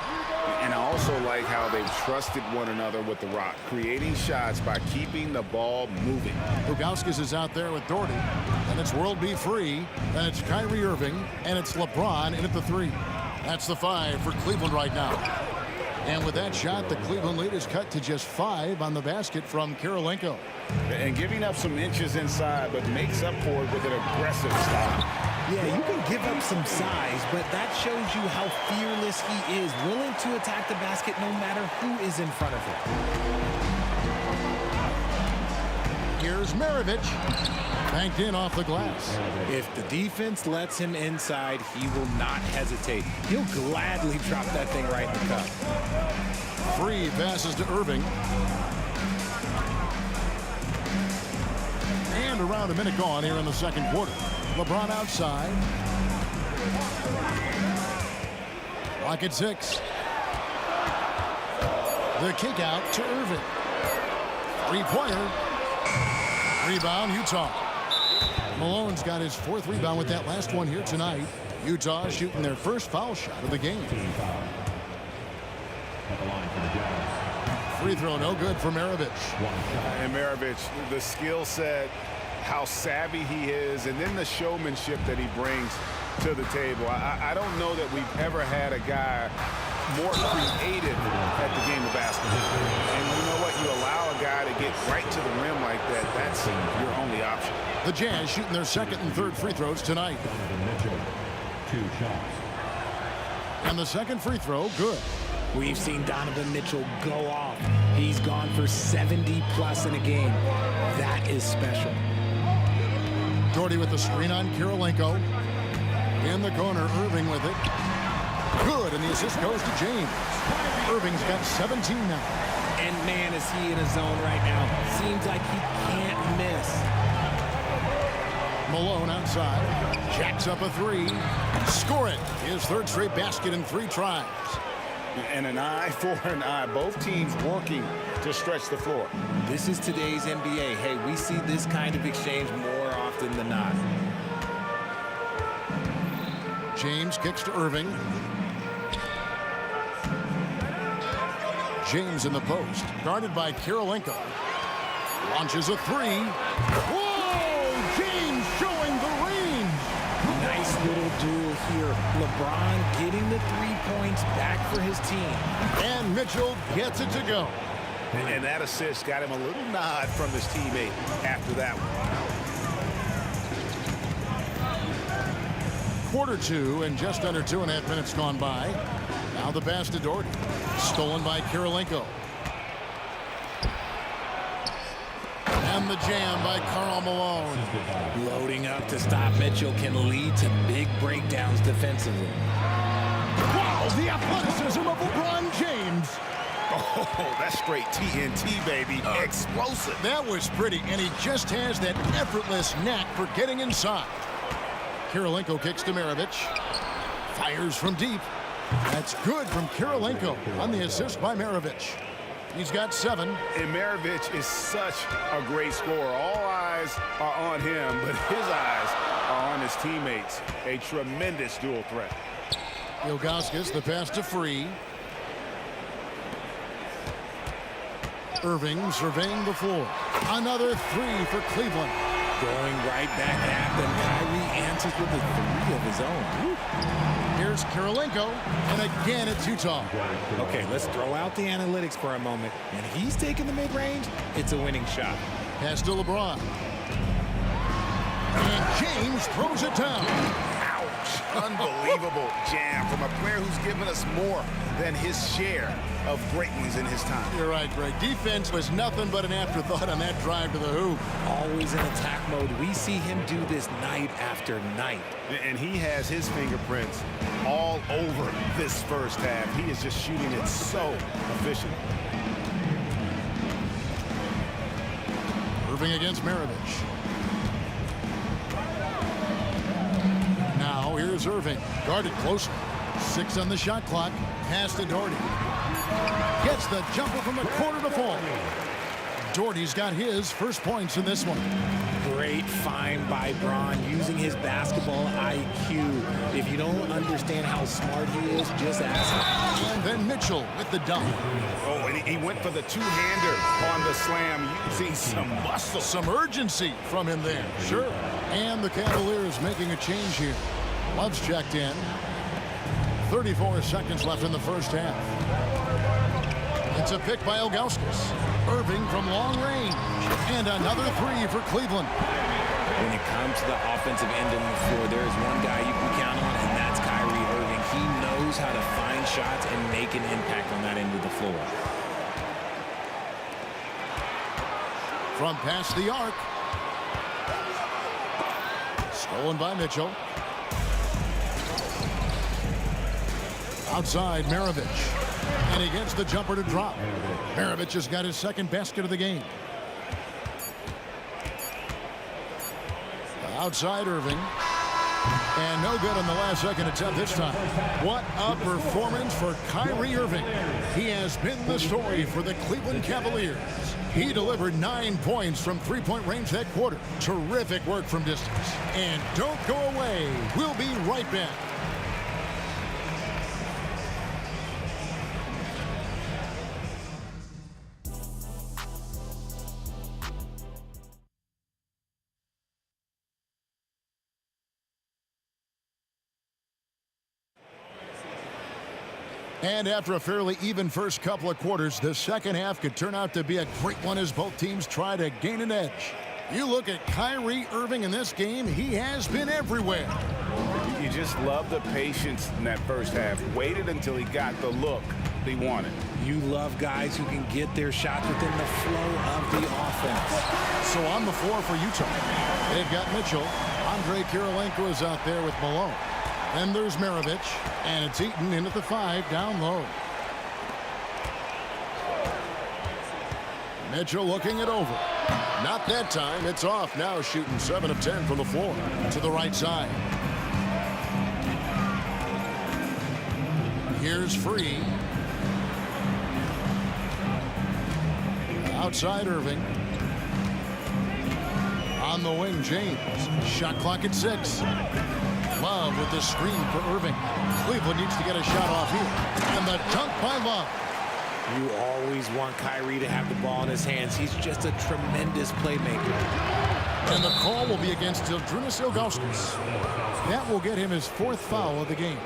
And I also like how they've trusted one another with the rock, creating shots by keeping the ball moving. Ilgauskas is out there with Doherty, and it's World B. Free, and it's Kyrie Irving, and it's LeBron in at the 3. That's the 5 for Cleveland right now. And with that shot, the Cleveland lead is cut to just 5 on the basket from Kirilenko. And giving up some inches inside, but makes up for it with an aggressive style. Yeah, you can give up some size, but that shows you how fearless he is, willing to attack the basket no matter who is in front of him. Here's Maravich. Banked in off the glass. If the defense lets him inside, he will not hesitate. He'll gladly drop that thing right in the cup. Free passes to Irving. And around a minute gone here in the second quarter. LeBron outside. Lock at 6. The kick out to Irving. 3-pointer. Rebound, Utah. Malone's got his 4th rebound with that last one here tonight. Utah shooting their first foul shot of the game. Free throw no good for Maravich. And Maravich, the skill set, how savvy he is, and then the showmanship that he brings to the table. I don't know that we've ever had a guy more creative at the game of basketball. And you know what? You allow a guy to get right to the rim like that, that's your only option. The Jazz shooting their 2nd and 3rd free throws tonight. 2 shots. And the 2nd free throw, good. We've seen Donovan Mitchell go off. He's gone for 70+ in a game. That is special. Doherty with the screen on Kirilenko. In the corner, Irving with it. Good, and the assist goes to James. Irving's got 17 now. And man, is he in a zone right now. Seems like he can't miss. Malone outside. Jacks up a 3. Score it. His 3rd straight basket in 3 tries. And an eye for an eye. Both teams working to stretch the floor. This is today's NBA. Hey, we see this kind of exchange more often than not. James kicks to Irving. James in the post. Guarded by Kirilenko. Launches a 3. Whoa! James showing the range. Nice little duel here. LeBron getting the 3 points back for his team. And Mitchell gets it to go. And that assist got him a little nod from his teammate after that one. Quarter 2 and just under 2.5 minutes gone by. Now the pass to Doherty. Stolen by Kirilenko. And the jam by Karl Malone. Loading up to stop Mitchell can lead to big breakdowns defensively. Wow, the athleticism of LeBron James. Oh, that's straight TNT, baby. Explosive. That was pretty, and he just has that effortless knack for getting inside. Kirilenko kicks to Maravich. Fires from deep. That's good from Kirilenko on the assist by Maravich. He's got 7. And Maravich is such a great scorer. All eyes are on him, but his eyes are on his teammates. A tremendous dual threat. Ilgauskas, the pass to Free. Irving surveying the floor. Another 3 for Cleveland. Going right back at them. Kyrie answers with a 3 of his own. Woo. Here's Kirilenko, and again it's Utah. Okay, let's throw out the analytics for a moment. And he's taking the mid-range. It's a winning shot. Pass to LeBron. And James throws it down. Ouch. Unbelievable jam from a player who's given us more than his share of great ones in his time. You're right, Greg. Defense was nothing but an afterthought on that drive to the hoop. Always in attack mode. We see him do this night after night. And he has his fingerprints all over this first half. He is just shooting it so efficient. Irving against Maravich. Now here's Irving. Guarded closer. 6 on the shot clock. Pass to Doherty. Gets the jumper from the corner to fall. Doherty's got his first points in this one. Great find by Bron, using his basketball IQ. If you don't understand how smart he is, just ask him. And then Mitchell with the dunk. Oh, and he went for the two-hander on the slam, using some muscle. Some urgency from him there. Sure. And the Cavaliers making a change here. Love's checked in. 34 seconds left in the first half. It's a pick by Ilgauskas. Irving from long range. And another 3 for Cleveland. When it comes to the offensive end of the floor, there is one guy you can count on, and that's Kyrie Irving. He knows how to find shots and make an impact on that end of the floor. From past the arc. Stolen by Mitchell. Outside, Maravich. And he gets the jumper to drop. Maravich has got his second basket of the game. Outside Irving. And no good on the last second attempt this time. What a performance for Kyrie Irving. He has been the story for the Cleveland Cavaliers. He delivered 9 points from three-point range that quarter. Terrific work from distance. And don't go away. We'll be right back. And after a fairly even first couple of quarters, the second half could turn out to be a great one as both teams try to gain an edge. You look at Kyrie Irving in this game, he has been everywhere. You just love the patience in that first half. Waited until he got the look he wanted. You love guys who can get their shots within the flow of the offense. So on the floor for Utah, they've got Mitchell. Andre Kirilenko is out there with Malone. Then there's Maravich, and it's Eaton in at the 5 down low. Mitchell looking it over. Not that time. It's off now, shooting 7 of 10 from the floor to the right side. Here's Free. Outside Irving. On the wing, James. Shot clock at 6. Love with the screen for Irving. Cleveland needs to get a shot off here. And the dunk by Love. You always want Kyrie to have the ball in his hands. He's just a tremendous playmaker. And the call will be against Zydrunas Ilgauskas. That will get him his 4th foul of the game.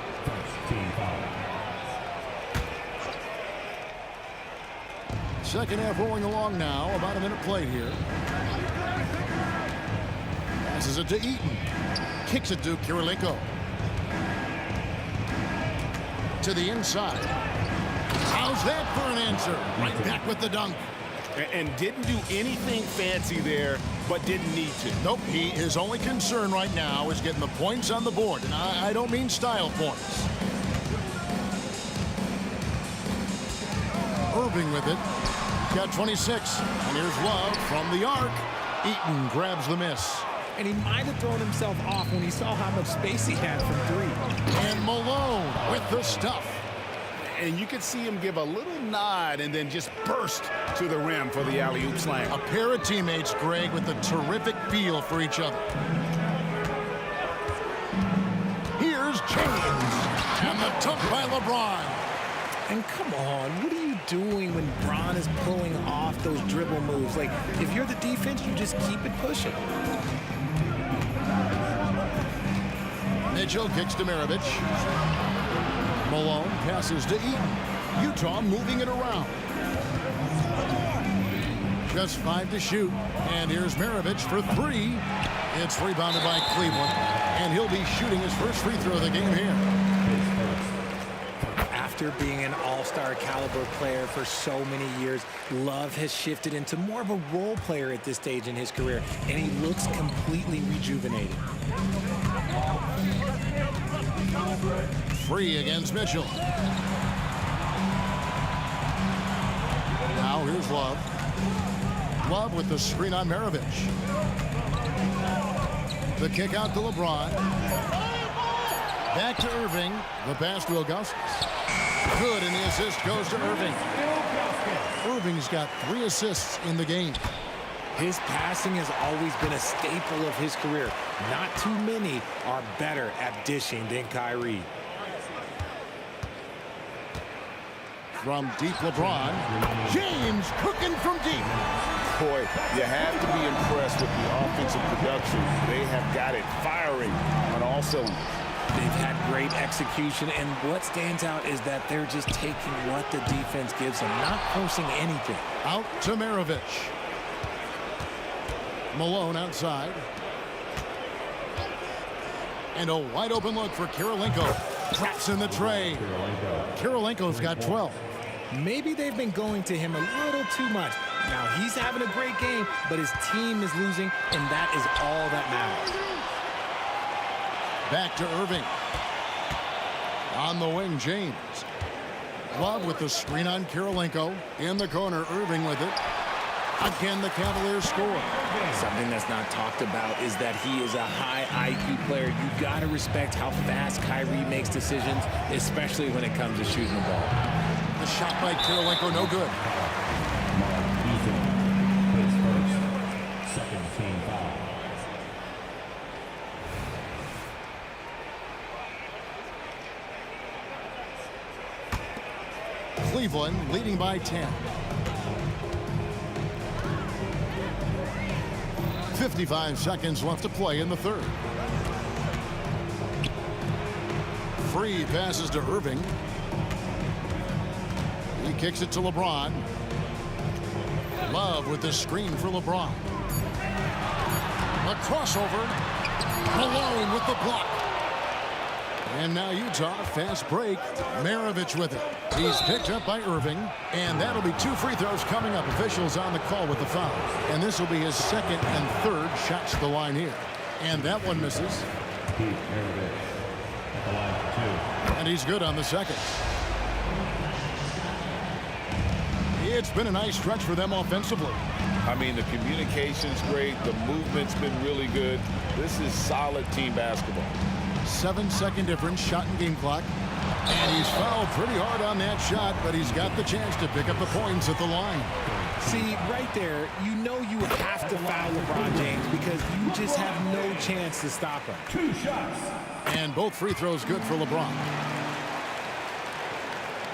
Second half rolling along now. About a minute played here. Passes it to Eaton. Kicks it to Kirilenko. To the inside. How's that for an answer? Right back with the dunk. And didn't do anything fancy there, but didn't need to. Nope, his only concern right now is getting the points on the board. And I don't mean style points. Irving with it. Got 26. And here's Love from the arc. Eaton grabs the miss. And he might have thrown himself off when he saw how much space he had from 3. And Malone with the stuff. And you could see him give a little nod and then just burst to the rim for the alley-oop slam. A pair of teammates, Greg, with a terrific feel for each other. Here's James. And the dunk by LeBron. And come on, what are you doing when Bron is pulling off those dribble moves? Like, if you're the defense, you just keep it pushing. Mitchell kicks to Maravich. Malone passes to Eaton. Utah moving it around. Just 5 to shoot. And here's Maravich for 3. It's rebounded by Cleveland, and he'll be shooting his first free throw of the game here. After being an all-star caliber player for so many years, Love has shifted into more of a role player at this stage in his career, and he looks completely rejuvenated. Free against Mitchell. Now here's Love. Love with the screen on Maravich. The kick out to LeBron. Back to Irving. The pass to Ilgauskas. Good, and the assist goes to Irving. Irving's got 3 assists in the game. His passing has always been a staple of his career. Not too many are better at dishing than Kyrie. From deep, LeBron. James cooking from deep. Boy, you have to be impressed with the offensive production. They have got it firing on all cylinders. They've had great execution, and what stands out is that they're just taking what the defense gives them, not forcing anything. Out to Maravich. Malone outside. And a wide open look for Kirilenko. Traps in the tray. Kirilenko's got 12. Maybe they've been going to him a little too much. Now he's having a great game, but his team is losing, and that is all that matters. Back to Irving. On the wing, James. Love with the screen on Kirilenko. In the corner, Irving with it. Again, the Cavaliers score. Something that's not talked about is that he is a high IQ player. You've got to respect how fast Kyrie makes decisions, especially when it comes to shooting the ball. The shot by Kirilenko, no good. Second team foul. Cleveland leading by 10. 55 seconds left to play in the third. Free passes to Irving. He kicks it to LeBron. Love with the screen for LeBron. A crossover. Malone with the block. And now Utah, fast break. Maravich with it. He's picked up by Irving. And that'll be 2 free throws coming up. Officials on the call with the foul. And this will be his second and third shots to the line here. And that one misses. Keith Maravich at the line for 2. And he's good on the second. It's been a nice stretch for them offensively. I mean, the communication's great. The movement's been really good. This is solid team basketball. 7-second difference, shot and game clock. And he's fouled pretty hard on that shot, but he's got the chance to pick up the points at the line. See, right there, you know you have to foul LeBron James because you just have no chance to stop him. 2 shots. And both free throws good for LeBron.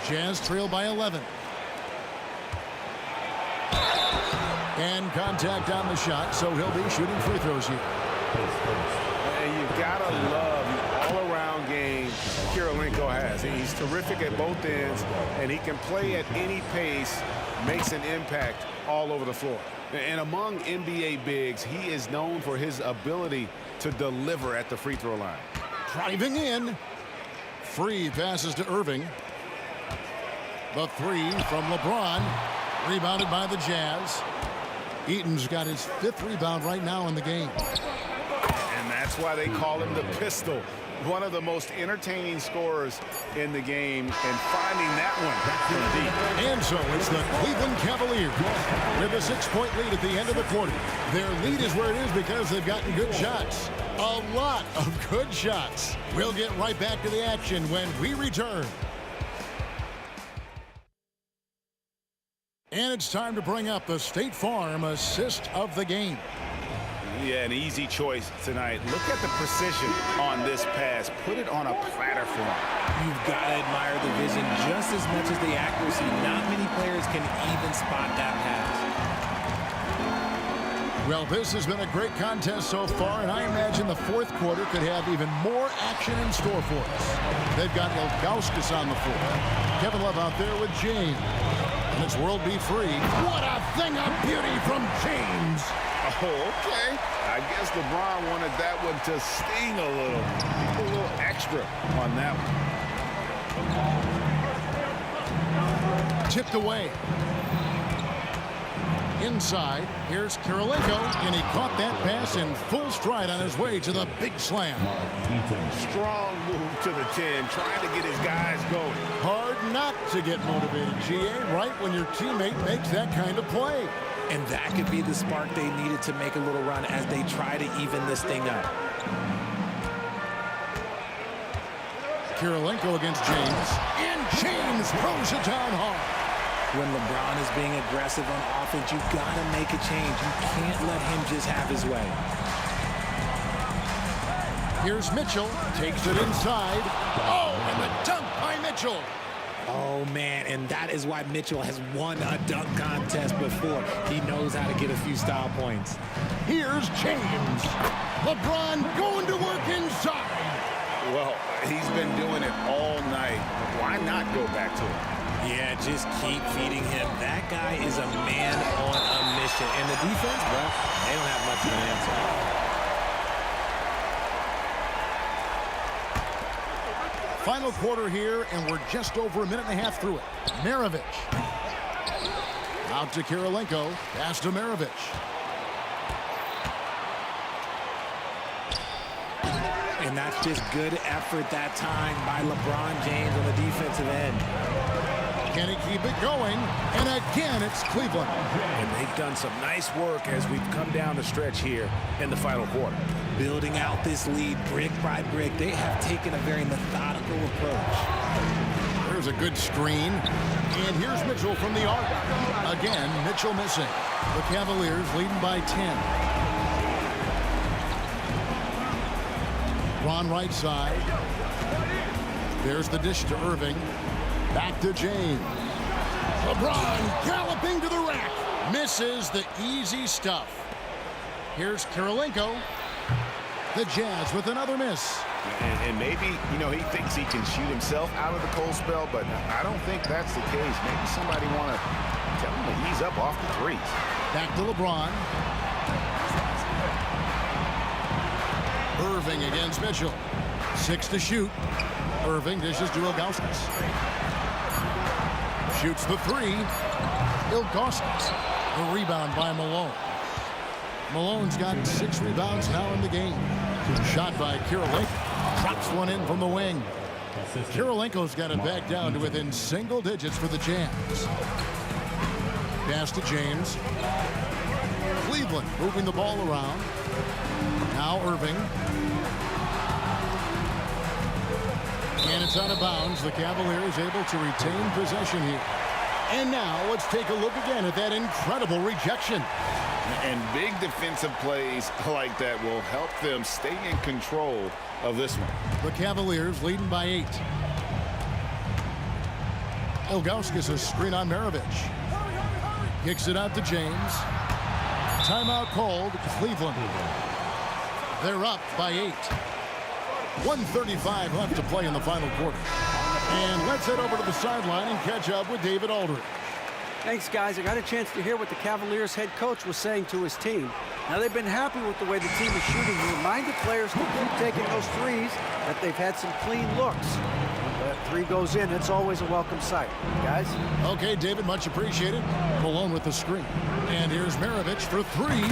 Jazz trail by 11. And contact on the shot, so he'll be shooting free throws here. And you've got to love the all-around game Kirilenko has. He's terrific at both ends, and he can play at any pace, makes an impact all over the floor. And among NBA bigs, he is known for his ability to deliver at the free throw line. Driving in. Free passes to Irving. The 3 from LeBron. Rebounded by the Jazz. Eaton's got his 5th rebound right now in the game. And that's why they call him the pistol. One of the most entertaining scorers in the game, and finding that one from deep. And so it's the Cleveland Cavaliers with a 6-point lead at the end of the quarter. Their lead is where it is because they've gotten good shots. A lot of good shots. We'll get right back to the action when we return. And it's time to bring up the State Farm assist of the game. Yeah, an easy choice tonight. Look at the precision on this pass. Put it on a platter for him. You've got to admire the vision just as much as the accuracy. Not many players can even spot that pass. Well, this has been a great contest so far, and I imagine the fourth quarter could have even more action in store for us. They've got Ilgauskas on the floor. Kevin Love out there with James. And it's World Be Free. What a thing of beauty from James. Oh, okay. I guess LeBron wanted that one to sting a little extra on that one. Tipped away. Inside, here's Kirilenko, and he caught that pass in full stride on his way to the big slam. Strong move to the 10, trying to get his guys going. Hard not to get motivated, GA, right when your teammate makes that kind of play. And that could be the spark they needed to make a little run as they try to even this thing up. Kirilenko against James, and James throws it down hard. When LeBron is being aggressive on offense, you've got to make a change. You can't let him just have his way. Here's Mitchell, takes it inside. Oh, and the dunk by Mitchell. Oh, man, and that is why Mitchell has won a dunk contest before. He knows how to get a few style points. Here's James. LeBron going to work inside. Well, he's been doing it all night. Why not go back to him? Yeah, just keep feeding him. That guy is a man on a mission. And the defense, well, they don't have much of an answer. Final quarter here, and we're just over a minute and a half through it. Maravich. Out to Kirilenko. Pass to Maravich. And that's just good effort that time by LeBron James on the defensive end. Can he keep it going? And again, it's Cleveland. And they've done some nice work as we've come down the stretch here in the final quarter. Building out this lead brick by brick. They have taken a very methodical approach. There's a good screen. And here's Mitchell from the arc. Again, Mitchell missing. The Cavaliers leading by 10. Ron right side. There's the dish to Irving. Back to James. LeBron galloping to the rack. Misses the easy stuff. Here's Kirilenko. The Jazz with another miss. And maybe, you know, he thinks he can shoot himself out of the cold spell, but I don't think that's the case. Maybe somebody want to tell him to ease up off the threes. Back to LeBron. Irving against Mitchell. 6 to shoot. Irving dishes to Ilgauskas. Shoots the 3. Ilgauskas. The rebound by Malone. Malone's got 6 rebounds now in the game. Shot by Kirilenko. Drops one in from the wing. Kirilenko's got it back down to within single digits for the Jazz. Pass to James. Cleveland moving the ball around. Now Irving. And it's out of bounds. The Cavaliers able to retain possession here. And now let's take a look again at that incredible rejection. And big defensive plays like that will help them stay in control of this one. The Cavaliers leading by 8. Ilgauskas a screen on Maravich. Kicks it out to James. Timeout called. Cleveland. They're up by 8. 1:35 left to play in the final quarter. And let's head over to the sideline and catch up with David Aldridge. Thanks, guys. I got a chance to hear what the Cavaliers head coach was saying to his team. Now, they've been happy with the way the team is shooting. He reminded players to keep taking those threes, that they've had some clean looks. When that 3 goes in, it's always a welcome sight. Guys? Okay, David, much appreciated. Malone with the screen. And here's Maravich for 3.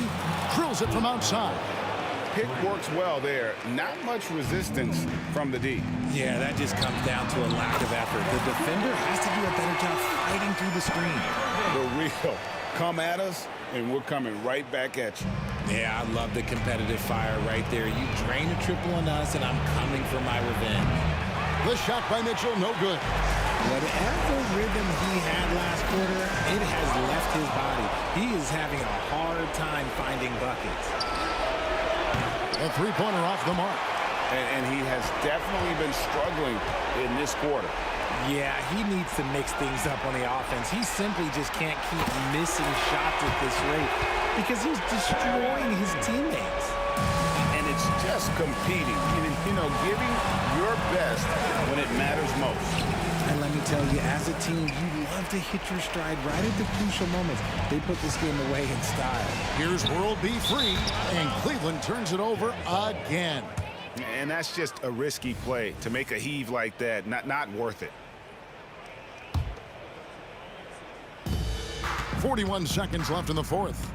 Drills it from outside. Pick works well there. Not much resistance from the D. Yeah, that just comes down to a lack of effort. The defender has to do a better job fighting through the screen. The real. Come at us, and we're coming right back at you. Yeah, I love the competitive fire right there. You drain a triple on us, and I'm coming for my revenge. The shot by Mitchell, no good. Whatever rhythm he had last quarter, it has left his body. He is having a hard time finding buckets. A 3-pointer off the mark. And he has definitely been struggling in this quarter. Yeah, he needs to mix things up on the offense. He simply just can't keep missing shots at this rate because he's destroying his teammates. And It's just competing, giving your best when it matters most. And let me tell you, as a team, you love to hit your stride right at the crucial moments. They put this game away in style. Here's World B. Free, and Cleveland turns it over again. And that's just a risky play. To make a heave like that, not worth it. 41 seconds left in the fourth.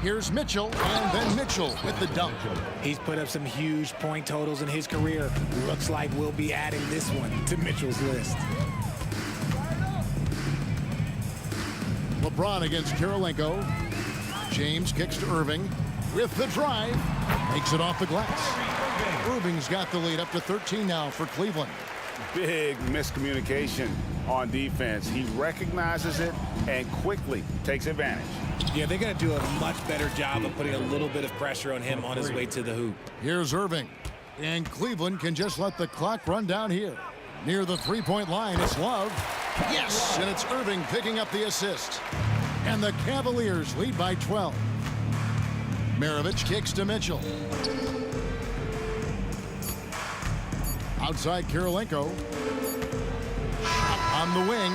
Here's Mitchell, and then Mitchell with the dunk. He's put up some huge point totals in his career. Looks like we'll be adding this one to Mitchell's list. LeBron against Kirilenko. James kicks to Irving with the drive. Makes it off the glass. Irving's got the lead up to 13 now for Cleveland. Big miscommunication on defense. He recognizes it and quickly takes advantage. Yeah, they're going to do a much better job of putting a little bit of pressure on him on his way to the hoop. Here's Irving. And Cleveland can just let the clock run down here. Near the three-point line, it's Love. Yes, and it's Irving picking up the assist. And the Cavaliers lead by 12. Maravich kicks to Mitchell. Outside Kirilenko. On the wing.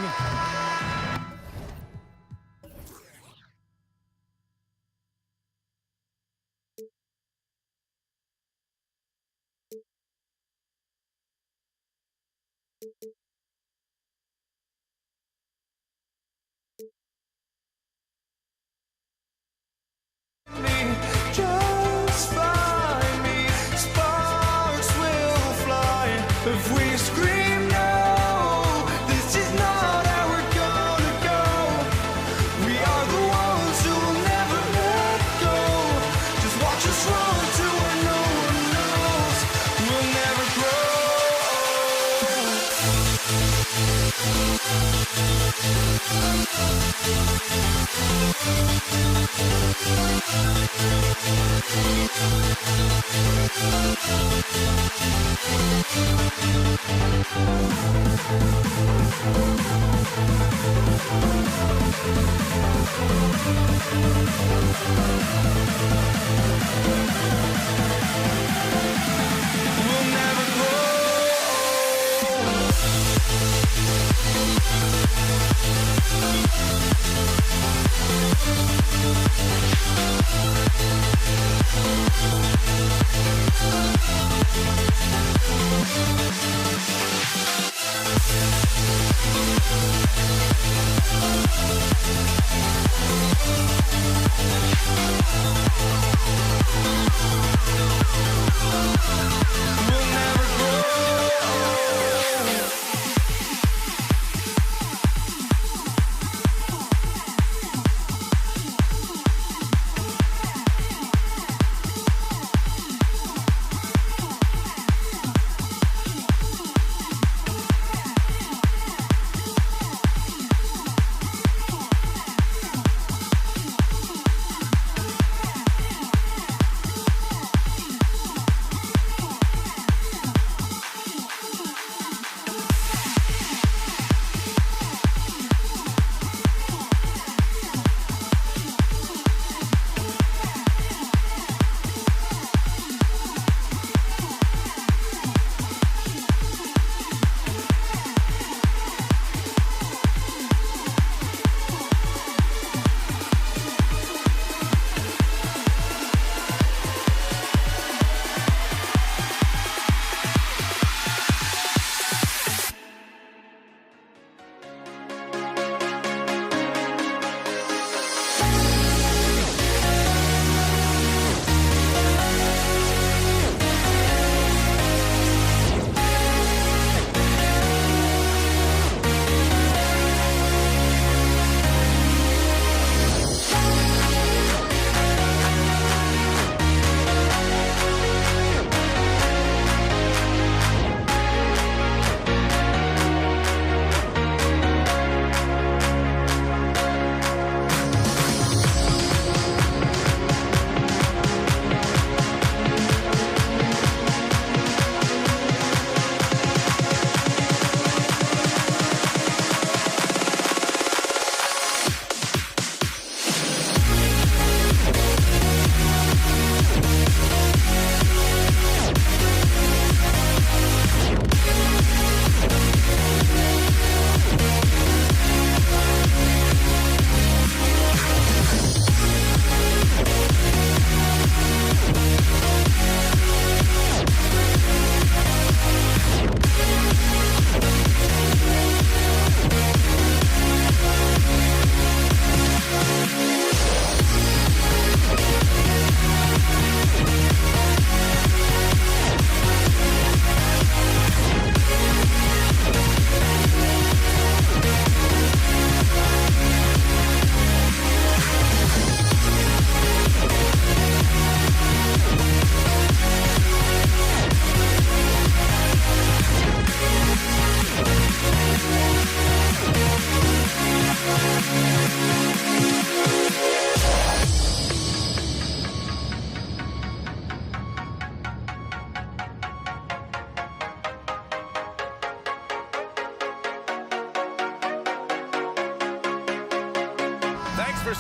Just find me, sparks will fly if we scream no. This is not how we're gonna go. We are the ones who will never let go. Just watch us run to where no one knows. We'll never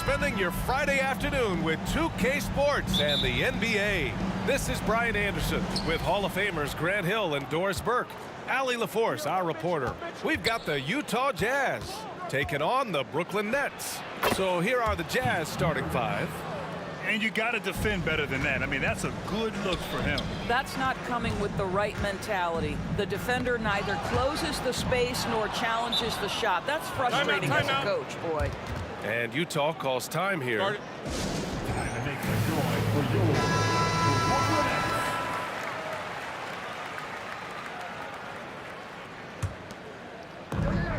spending your Friday afternoon with 2K Sports and the NBA. This is Brian Anderson with Hall of Famers Grant Hill and Doris Burke. Allie LaForce, our reporter. We've got the Utah Jazz taking on the Brooklyn Nets. So here are the Jazz starting five. And you got to defend better than that. I mean, that's a good look for him. That's not coming with the right mentality. The defender neither closes the space nor challenges the shot. That's frustrating as a coach, boy. And Utah calls time here. Time to make the joy for your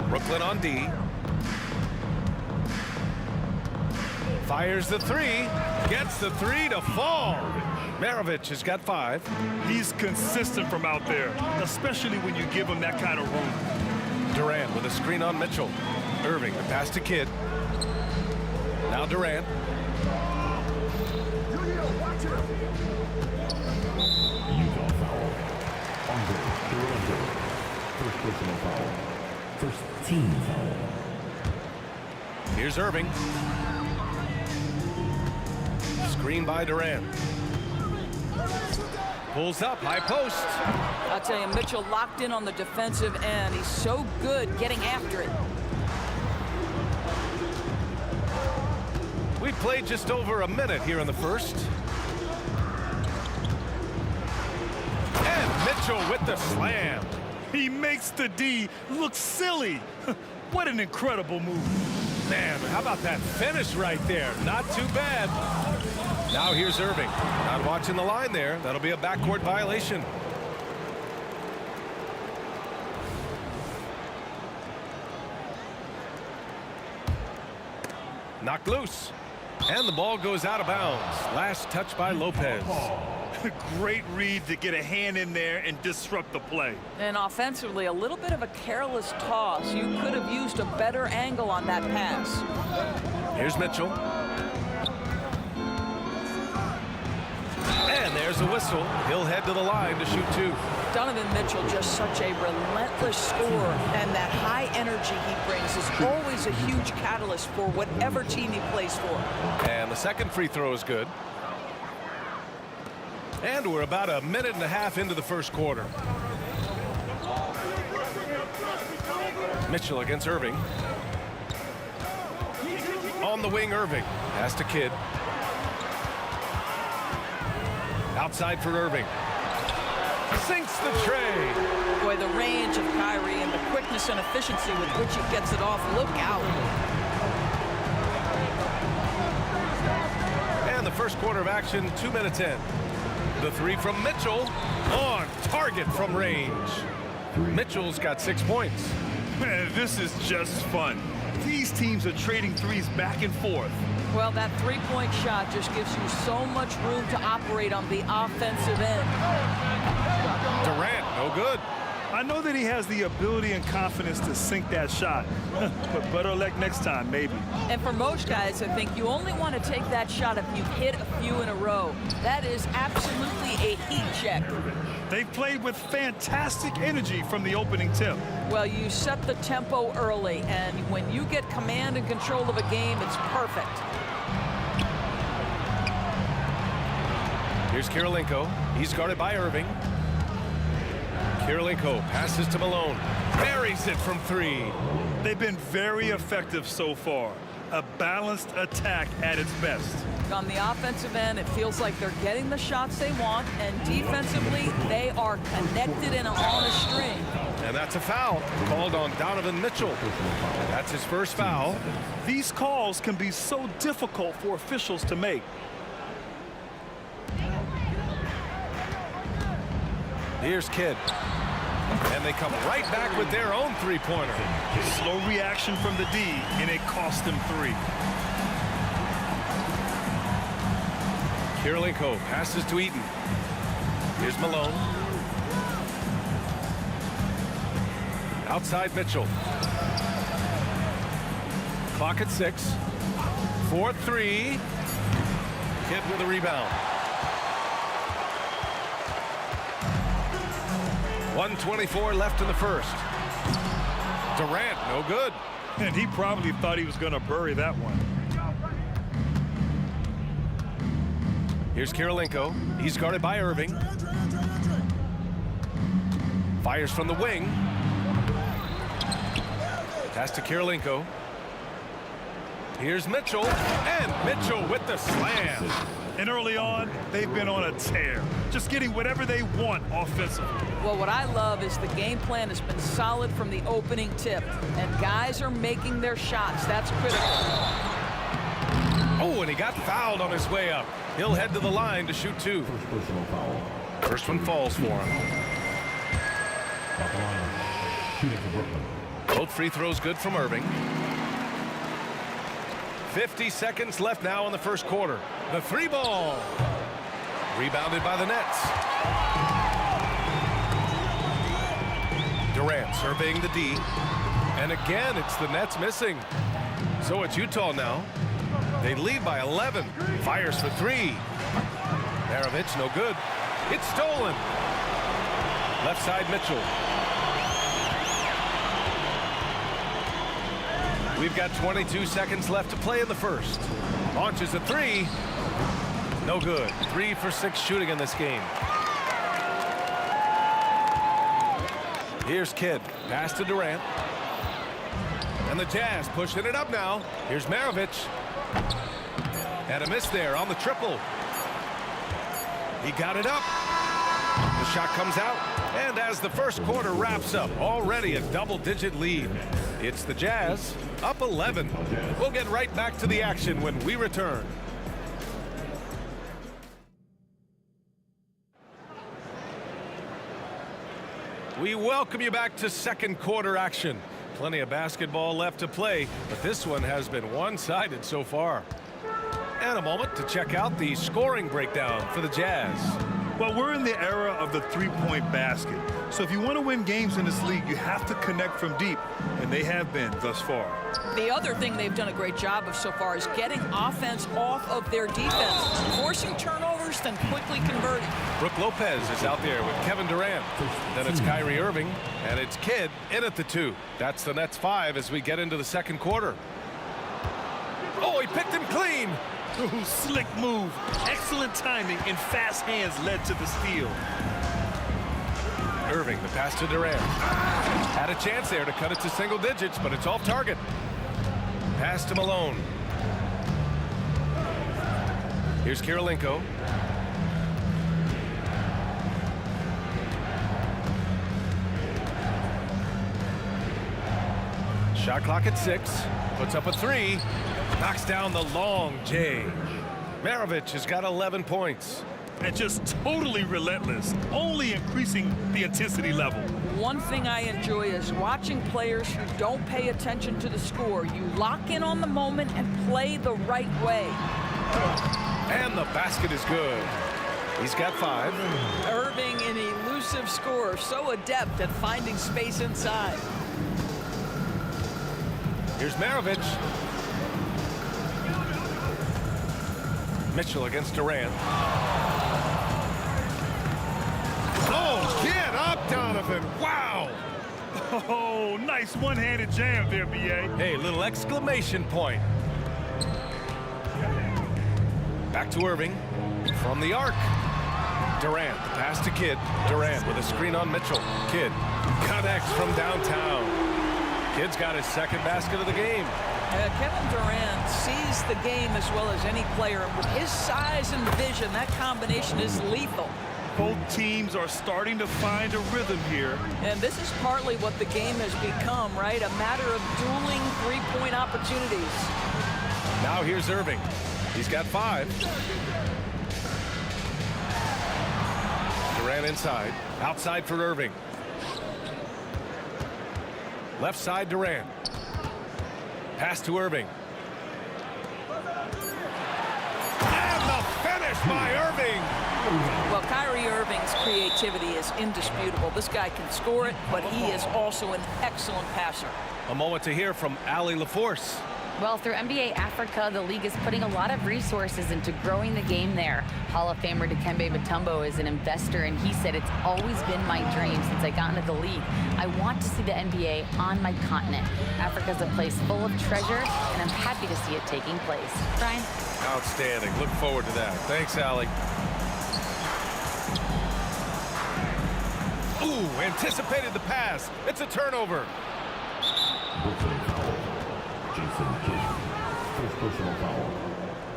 Brooklyn on D. Fires the three. Gets the three to fall. Maravich has got 5. He's consistent from out there, especially when you give him that kind of room. Durant with a screen on Mitchell. Irving, the pass to Kidd. Now Durant. Utah foul. Andre Durant. First personal foul. First team foul. Here's Irving. Screen by Durant. Pulls up, high post. I'll tell you, Mitchell locked in on the defensive end. He's so good getting after it. We've played just over a minute here in the first. And Mitchell with the slam. He makes the D look silly. What an incredible move. Man, how about that finish right there? Not too bad. Now here's Irving. Not watching the line there. That'll be a backcourt violation. Knocked loose. And the ball goes out of bounds. Last touch by Lopez. Great read to get a hand in there and disrupt the play. And offensively, a little bit of a careless toss. You could have used a better angle on that pass. Here's Mitchell. And there's a whistle. He'll head to the line to shoot 2. Donovan Mitchell, just such a relentless scorer, and that high energy he brings is always a huge catalyst for whatever team he plays for. And the second free throw is good. And we're about a minute and a half into the first quarter. Mitchell against Irving. On the wing, Irving. Pass to Kidd. Outside for Irving. Sinks the tray. Boy, the range of Kyrie and the quickness and efficiency with which he gets it off. Look out. And the first quarter of action, 2 minutes in. The three from Mitchell on target from range. Mitchell's got 6 points. Man, this is just fun. These teams are trading threes back and forth. Well, that three-point shot just gives you so much room to operate on the offensive end. Durant, no good. I know that he has the ability and confidence to sink that shot, but better luck next time, maybe. And for most guys, I think you only want to take that shot if you've hit a few in a row. That is absolutely a heat check. They've played with fantastic energy from the opening tip. Well, you set the tempo early, and when you get command and control of a game, it's perfect. Here's Kirilenko. He's guarded by Irving. Kirilenko passes to Malone. Buries it from 3. They've been very effective so far. A balanced attack at its best. On the offensive end, it feels like they're getting the shots they want, and defensively, they are connected and on a string. And that's a foul called on Donovan Mitchell. That's his first foul. These calls can be so difficult for officials to make. Here's Kidd. And they come right back with their own three-pointer. Slow reaction from the D, and it cost them 3. Kirilenko passes to Eaton. Here's Malone. Outside Mitchell. Clock at 6. 4-3. Kidd with a rebound. 1:24 left in the first. Durant, no good. And he probably thought he was going to bury that one. Here's Kirilenko. He's guarded by Irving. Fires from the wing. Pass to Kirilenko. Here's Mitchell, and Mitchell with the slam. And early on, they've been on a tear, just getting whatever they want offensively. Well, what I love is the game plan has been solid from the opening tip, and guys are making their shots. That's critical. Oh, and he got fouled on his way up. He'll head to the line to shoot 2. First personal foul. First one falls for him. At the line, shooting for Brooklyn. Both free throws good from Irving. 50 seconds left now in the first quarter. The 3 ball. Rebounded by the Nets. Durant surveying the D. And again, it's the Nets missing. So it's Utah now. They lead by 11. Fires for 3. Maravich, no good. It's stolen. Left side, Mitchell. We've got 22 seconds left to play in the first. Launches a 3. No good. 3 for 6 shooting in this game. Here's Kidd. Pass to Durant. And the Jazz pushing it up now. Here's Maravich. And a miss there on the triple. He got it up. The shot comes out. And as the first quarter wraps up, already a double-digit lead. It's the Jazz up 11. We'll get right back to the action when we return. We welcome you back to second quarter action. Plenty of basketball left to play, but this one has been one-sided so far. And a moment to check out the scoring breakdown for the Jazz. Well, we're in the era of the three-point basket. So if you want to win games in this league, you have to connect from deep, and they have been thus far. The other thing they've done a great job of so far is getting offense off of their defense, forcing turnovers, then quickly converting. Brook Lopez is out there with Kevin Durant. Then it's Kyrie Irving, and it's Kidd in at the 2. That's the Nets 5 as we get into the second quarter. Oh, he picked him clean. Ooh, slick move. Excellent timing and fast hands led to the steal. Irving, the pass to Durant. Had a chance there to cut it to single digits, but it's off target. Pass to Malone. Here's Kirilenko. Shot clock at 6. Puts up a 3. Knocks down the long J. Maravich has got 11 points. And just totally relentless, only increasing the intensity level. One thing I enjoy is watching players who don't pay attention to the score. You lock in on the moment and play the right way. And the basket is good. He's got 5. Irving, an elusive scorer, so adept at finding space inside. Here's Maravich. Mitchell against Durant. Oh, get up, Donovan. Wow. Oh, nice one-handed jam there, B.A. Hey, little exclamation point. Back to Irving. From the arc. Durant, pass to Kidd. Durant with a screen on Mitchell. Kidd connects from downtown. Kidd's got his second basket of the game. Kevin Durant sees the game as well as any player. And with his size and vision, that combination is lethal. Both teams are starting to find a rhythm here. And this is partly what the game has become, right? A matter of dueling three-point opportunities. Now here's Irving. He's got 5. Durant inside. Outside for Irving. Left side, Durant. Pass to Irving. And the finish by Irving. Well, Kyrie Irving's creativity is indisputable. This guy can score it, but he is also an excellent passer. A moment to hear from Allie LaForce. Well, through NBA Africa, the league is putting a lot of resources into growing the game there. Hall of Famer Dikembe Mutombo is an investor, and he said, "It's always been my dream since I got into the league. I want to see the NBA on my continent. Africa's a place full of treasure, and I'm happy to see it taking place." Brian? Outstanding. Look forward to that. Thanks, Allie. Ooh, anticipated the pass. It's a turnover. Brooklyn foul. Jason Kidd. First personal foul.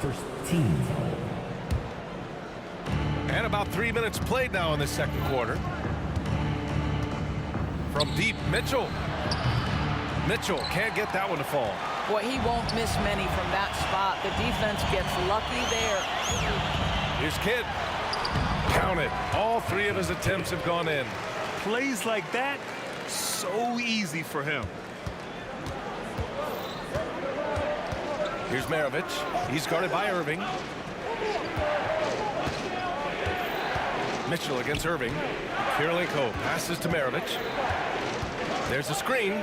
First team foul. And about 3 minutes played now in the second quarter. From deep, Mitchell. Mitchell can't get that one to fall. Boy, he won't miss many from that spot. The defense gets lucky there. Here's Kidd. Counted. All 3 of his attempts have gone in. Plays like that, so easy for him. Here's Maravich. He's guarded by Irving. Mitchell against Irving. Kirilenko passes to Maravich. There's a screen.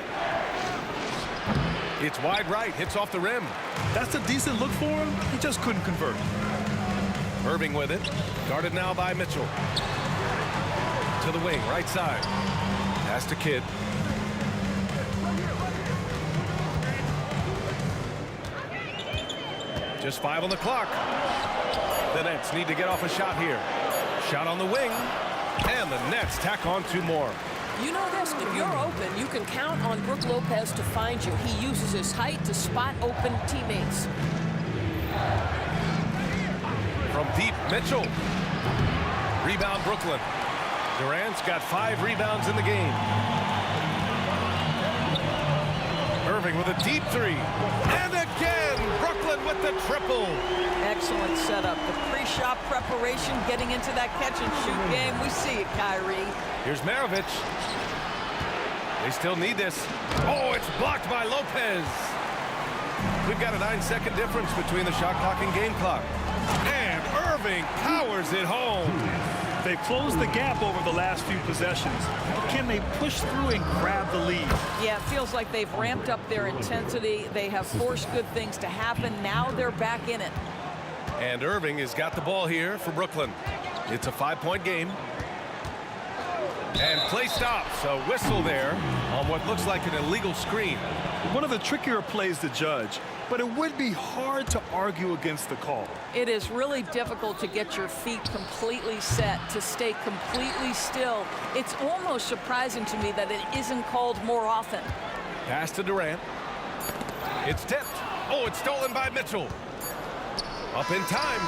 It's wide right, hits off the rim. That's a decent look for him. He just couldn't convert. Irving with it. Guarded now by Mitchell. To the wing, right side. Pass to Kidd. Just 5 on the clock. The Nets need to get off a shot here. Shot on the wing. And the Nets tack on 2 more. You know this, if you're open, you can count on Brook Lopez to find you. He uses his height to spot open teammates. From deep, Mitchell. Rebound, Brooklyn. Durant's got 5 rebounds in the game. Irving with a deep 3. And again, Brooklyn with the triple. Excellent setup. The pre-shot preparation, getting into that catch-and-shoot game. We see it, Kyrie. Here's Maravich. They still need this. Oh, it's blocked by Lopez. We've got a 9-second difference between the shot clock and game clock. And Irving powers it home. They've closed the gap over the last few possessions. Can they push through and grab the lead? Yeah, it feels like they've ramped up their intensity. They have forced good things to happen. Now they're back in it. And Irving has got the ball here for Brooklyn. It's a 5-point game. And play stops. A whistle there on what looks like an illegal screen. One of the trickier plays to judge, but it would be hard to argue against the call. It is really difficult to get your feet completely set, to stay completely still. It's almost surprising to me that it isn't called more often. Pass to Durant. It's tipped. Oh, it's stolen by Mitchell. Up in time.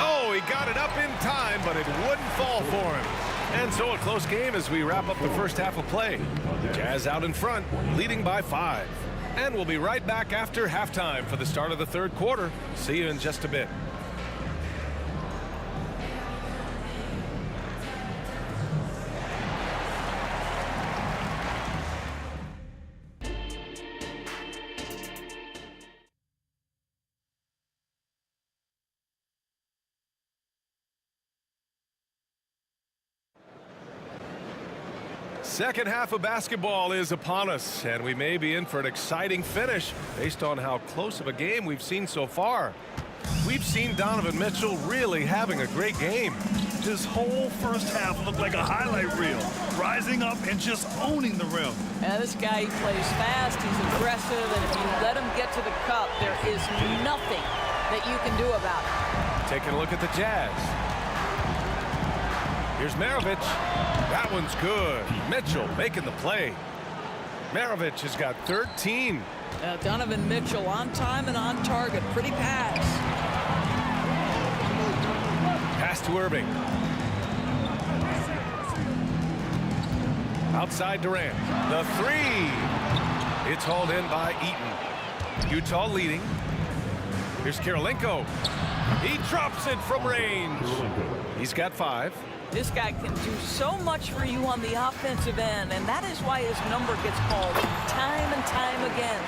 Oh, he got it up in time, but it wouldn't fall for him. And so a close game as we wrap up the first half of play. Jazz out in front, leading by 5. And we'll be right back after halftime for the start of the third quarter. See you in just a bit. Second half of basketball is upon us, and we may be in for an exciting finish based on how close of a game we've seen so far. We've seen Donovan Mitchell really having a great game. His whole first half looked like a highlight reel, rising up and just owning the rim. Yeah, this guy, he plays fast, he's aggressive, and if you let him get to the cup, there is nothing that you can do about it. Taking a look at the Jazz. Here's Maravich. That one's good. Mitchell making the play. Maravich has got 13. Donovan Mitchell on time and on target. Pretty pass. Pass to Irving. Outside Durant. The 3. It's hauled in by Eaton. Utah leading. Here's Kirilenko. He drops it from range. He's got 5. This guy can do so much for you on the offensive end, and that is why his number gets called time and time again.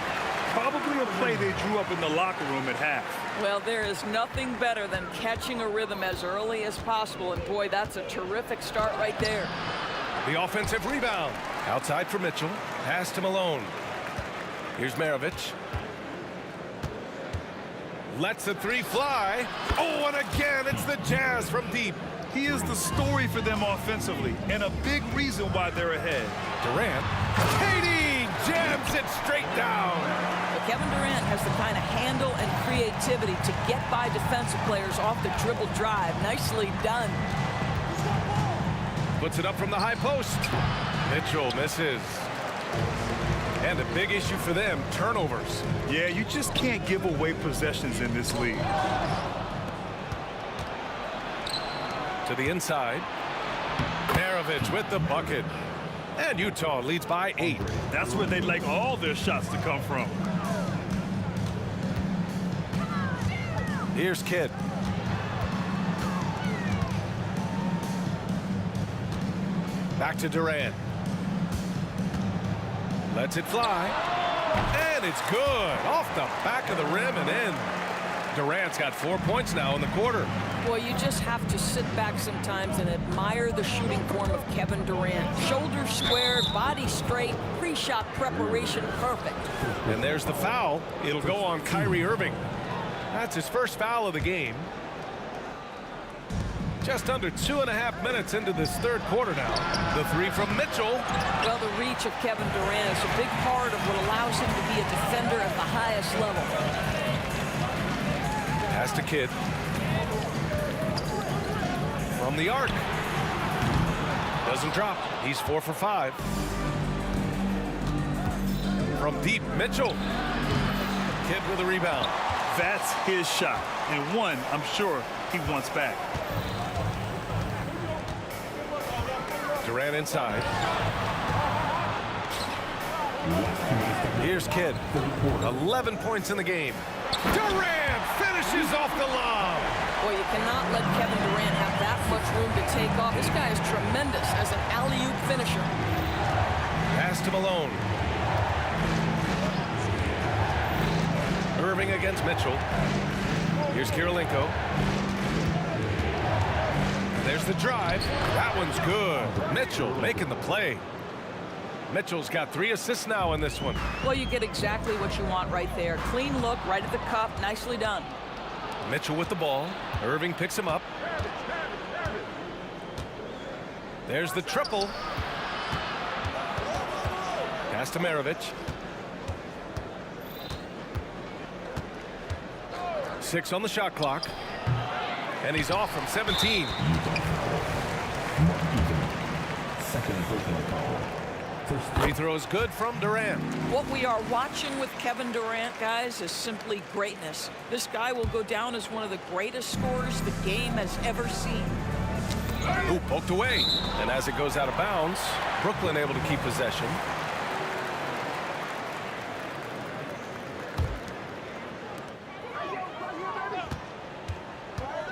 Probably a play they drew up in the locker room at half. Well, there is nothing better than catching a rhythm as early as possible, and boy, that's a terrific start right there. The offensive rebound. Outside for Mitchell. Pass to Malone. Here's Maravich. Lets the three fly. Oh, and again, it's the Jazz from deep. He is the story for them offensively, and a big reason why they're ahead. Durant. Katie jams it straight down. But Kevin Durant has the kind of handle and creativity to get by defensive players off the dribble drive. Nicely done. Puts it up from the high post. Mitchell misses. And a big issue for them, turnovers. Yeah, you just can't give away possessions in this league. To the inside. Maravich with the bucket. And Utah leads by 8. That's where they'd like all their shots to come from. Here's Kidd. Back to Durant. Lets it fly. And it's good. Off the back of the rim and in. Durant's got 4 points now in the quarter. Boy, you just have to sit back sometimes and admire the shooting form of Kevin Durant. Shoulders squared, body straight, pre-shot preparation perfect. And there's the foul. It'll go on Kyrie Irving. That's his first foul of the game. Just under 2.5 minutes into this third quarter now. The three from Mitchell. Well, the reach of Kevin Durant is a big part of what allows him to be a defender at the highest level. Pass to Kidd. From the arc. Doesn't drop. He's 4 for 5. From deep, Mitchell. Kidd with a rebound. That's his shot, and one I'm sure he wants back. Durant inside. Here's Kidd. 11 points in the game. Durant finishes off the lob. Boy, you cannot let Kevin Durant have that much room to take off. This guy is tremendous as an alley-oop finisher. Pass to Malone. Irving against Mitchell. Here's Kirilenko. There's the drive. That one's good. Mitchell making the play. Mitchell's got 3 assists now in this one. Well, you get exactly what you want right there. Clean look, right at the cup. Nicely done. Mitchell with the ball. Irving picks him up. There's the triple. Pass to Maravich. 6 on the shot clock. And he's off from 17. Free throw is good from Durant. What we are watching with Kevin Durant, guys, is simply greatness. This guy will go down as one of the greatest scorers the game has ever seen. Ooh, poked away. And as it goes out of bounds, Brooklyn able to keep possession.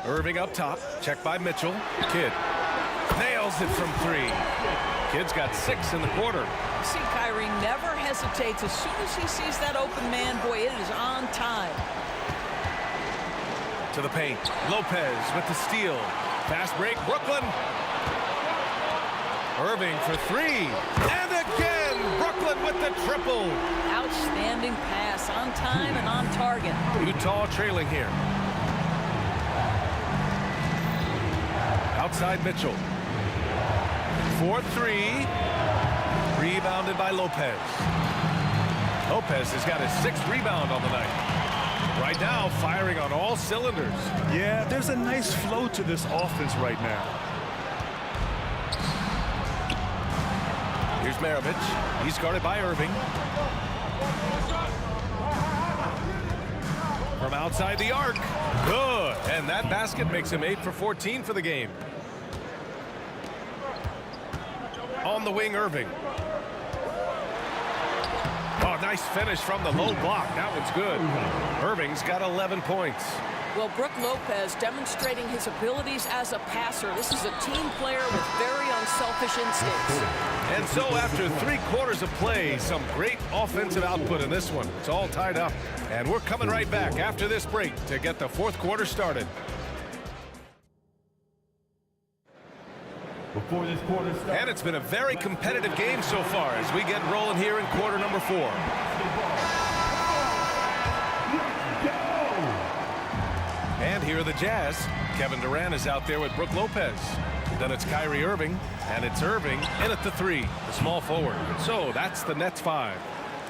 Irving up top. Checked by Mitchell. Kidd nails it from 3. Kidd's got 6 in the quarter. See, Kyrie never hesitates. As soon as he sees that open man, boy, it is on time. To the paint. Lopez with the steal. Fast break, Brooklyn. Irving for 3. And again, Brooklyn with the triple. Outstanding pass, on time and on target. Utah trailing here. Outside Mitchell. 4-3. Rebounded by Lopez. Lopez has got his 6th rebound on the night. Right now, firing on all cylinders. Yeah, there's a nice flow to this offense right now. Here's Maravich. He's guarded by Irving. From outside the arc. Good. And that basket makes him 8 for 14 for the game. On the wing, Irving. Oh, nice finish from the low block. That one's good. Irving's got 11 points. Well, Brook Lopez demonstrating his abilities as a passer. This is a team player with very unselfish instincts. And so after 3 quarters of play, some great offensive output in this one. It's all tied up. And we're coming right back after this break to get the 4th quarter started. Before this quarter starts, and it's been a very competitive game so far as we get rolling here in quarter number 4. here are the Jazz. Kevin Durant is out there with Brook Lopez. Then it's Kyrie Irving, and it's Irving in at the 3, the small forward. So that's the Nets 5.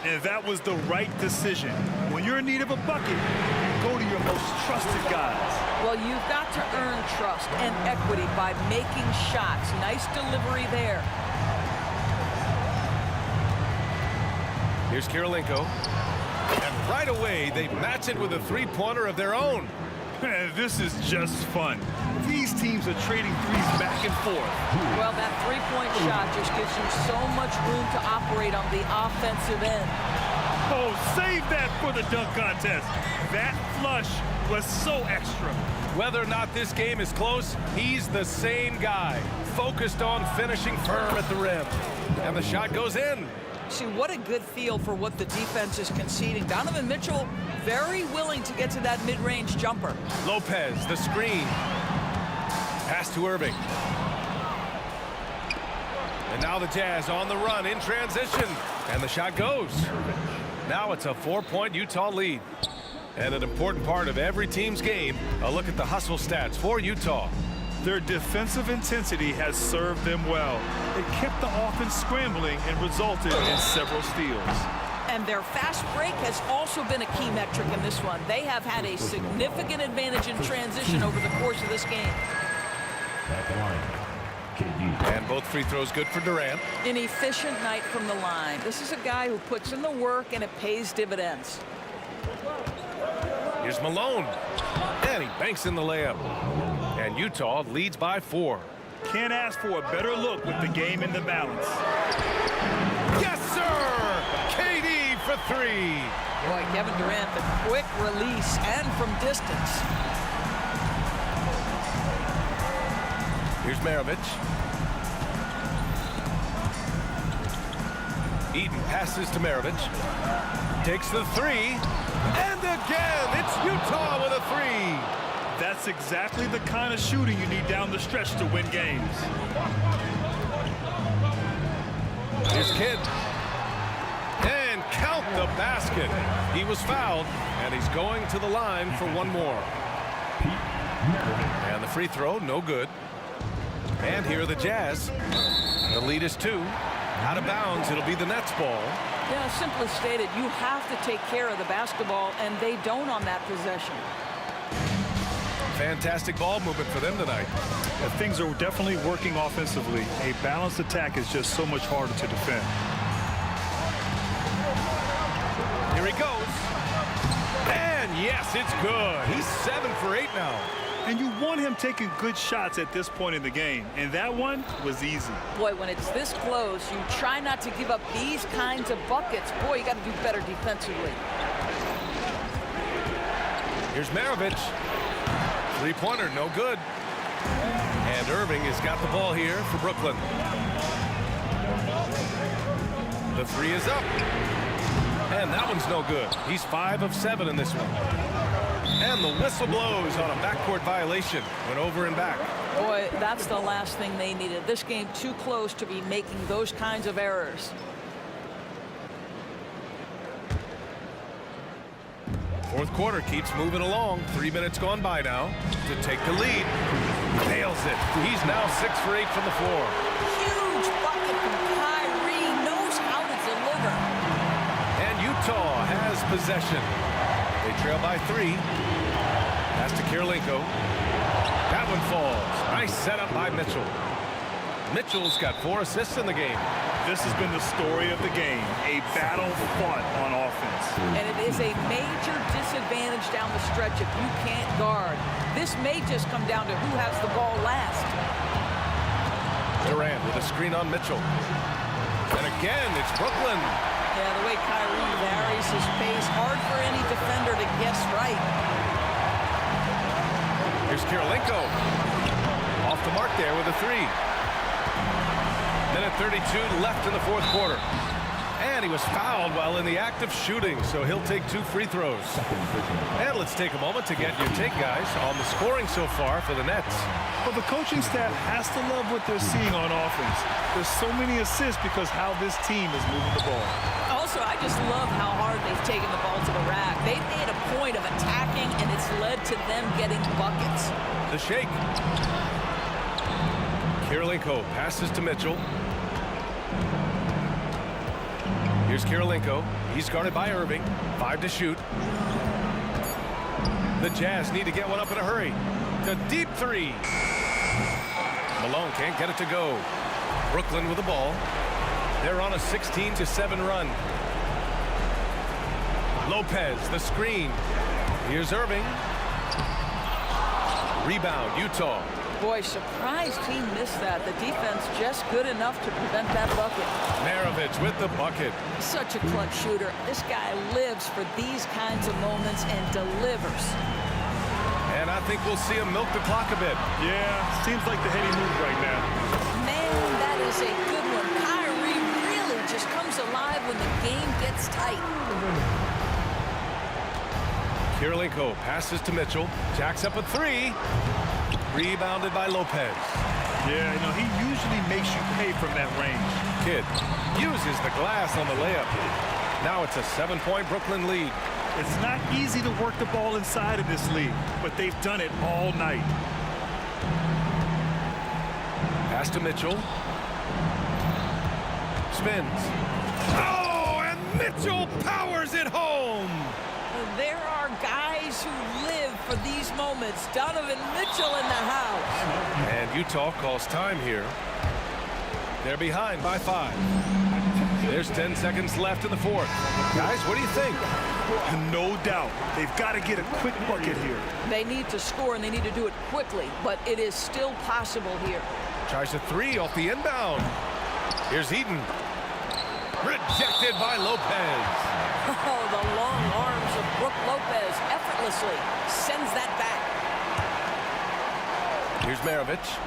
And that was the right decision. When you're in need of a bucket, go to your most trusted guys. Well, you've got to earn trust and equity by making shots. Nice delivery there. Here's Kirilenko. And right away, they match it with a three-pointer of their own. Man, this is just fun. These teams are trading threes back and forth. Well, that three-point shot just gives you so much room to operate on the offensive end. Oh, save that for the dunk contest. That flush was so extra. Whether or not this game is close, he's the same guy, focused on finishing firm at the rim. And the shot goes in. See, what a good feel for what the defense is conceding. Donovan Mitchell very willing to get to that mid-range jumper. Lopez, the screen. Pass to Irving. And now the Jazz on the run in transition. And the shot goes. Now it's a 4-point Utah lead. And an important part of every team's game, a look at the hustle stats for Utah. Their defensive intensity has served them well. It kept the offense scrambling and resulted in several steals. And their fast break has also been a key metric in this one. They have had a significant advantage in transition over the course of this game. And both free throws good for Durant. An efficient night from the line. This is a guy who puts in the work and it pays dividends. Here's Malone. And he banks in the layup. And Utah leads by 4. Can't ask for a better look with the game in the balance. Yes, sir! KD for 3. Boy, Kevin Durant, the quick release and from distance. Here's Maravich. Eden passes to Maravich. Takes the 3. And again, it's Utah with a 3. That's exactly the kind of shooting you need down the stretch to win games. Here's Kidd. And count the basket. He was fouled, and he's going to the line for one more. And the free throw, no good. And here are the Jazz. The lead is 2. Out of bounds, it'll be the Nets ball. Yeah, simply stated, you have to take care of the basketball, and they don't on that possession. Fantastic ball movement for them tonight. Things are definitely working offensively. A balanced attack is just so much harder to defend. Here he goes. And yes, it's good. He's 7 for 8 now. And you want him taking good shots at this point in the game. And that one was easy. Boy, when it's this close, you try not to give up these kinds of buckets. Boy, you got to do better defensively. Here's Maravich. Three-pointer, no good. And Irving has got the ball here for Brooklyn. The 3 is up. And that one's no good. He's 5 of 7 in this one. And the whistle blows on a backcourt violation. Went over and back. Boy, that's the last thing they needed. This game too close to be making those kinds of errors. Fourth quarter keeps moving along. 3 minutes gone by now to take the lead. Nails it. He's now 6 for 8 from the floor. Huge bucket from Kyrie. Knows how to deliver. And Utah has possession. They trail by 3. Pass to Kirilenko. That one falls. Nice setup by Mitchell. Mitchell's got 4 assists in the game. This has been the story of the game, a battle fought on offense. And it is a major disadvantage down the stretch if you can't guard. This may just come down to who has the ball last. Durant with a screen on Mitchell. And again, it's Brooklyn. Yeah, the way Kyrie varies his pace, hard for any defender to guess right. Here's Kirilenko. Off the mark there with a 3. Minute 32 left in the fourth quarter. And he was fouled while in the act of shooting, so he'll take 2 free throws. And let's take a moment to get your take, guys, on the scoring so far for the Nets. Well, the coaching staff has to love what they're seeing on offense. There's so many assists because how this team is moving the ball. Also, I just love how hard they've taken the ball to the rack. They've made a point of attacking, and it's led to them getting buckets. The shake. Kirilenko passes to Mitchell. Here's Kirilenko. He's guarded by Irving. 5 to shoot. The Jazz need to get one up in a hurry. The deep 3. Malone can't get it to go. Brooklyn with the ball. They're on a 16-7 run. Lopez, the screen. Here's Irving. Rebound, Utah. Boy, surprised he missed that. The defense just good enough to prevent that bucket. Maravich with the bucket. Such a clutch shooter. This guy lives for these kinds of moments and delivers. And I think we'll see him milk the clock a bit. Yeah, seems like the heady move right now. Man, that is a good one. Kyrie really just comes alive when the game gets tight. Kirilenko passes to Mitchell. Jacks up a 3. Rebounded by Lopez. Yeah, you know, he usually makes you pay from that range. Kidd uses the glass on the layup. Now it's a 7-point Brooklyn lead. It's not easy to work the ball inside of this league, but they've done it all night. Pass to Mitchell. Spins. Oh, and Mitchell powers it home. There are guys who live for these moments. Donovan Mitchell in the house. And Utah calls time here. They're behind by 5. There's 10 seconds left in the 4th. Guys, what do you think? No doubt. They've got to get a quick bucket here. They need to score, and they need to do it quickly, but it is still possible here. Tries a 3 off the inbound. Here's Eaton. Rejected by Lopez. Oh, the long arms of Brook Lopez effortlessly sends that back. Here's Maravich.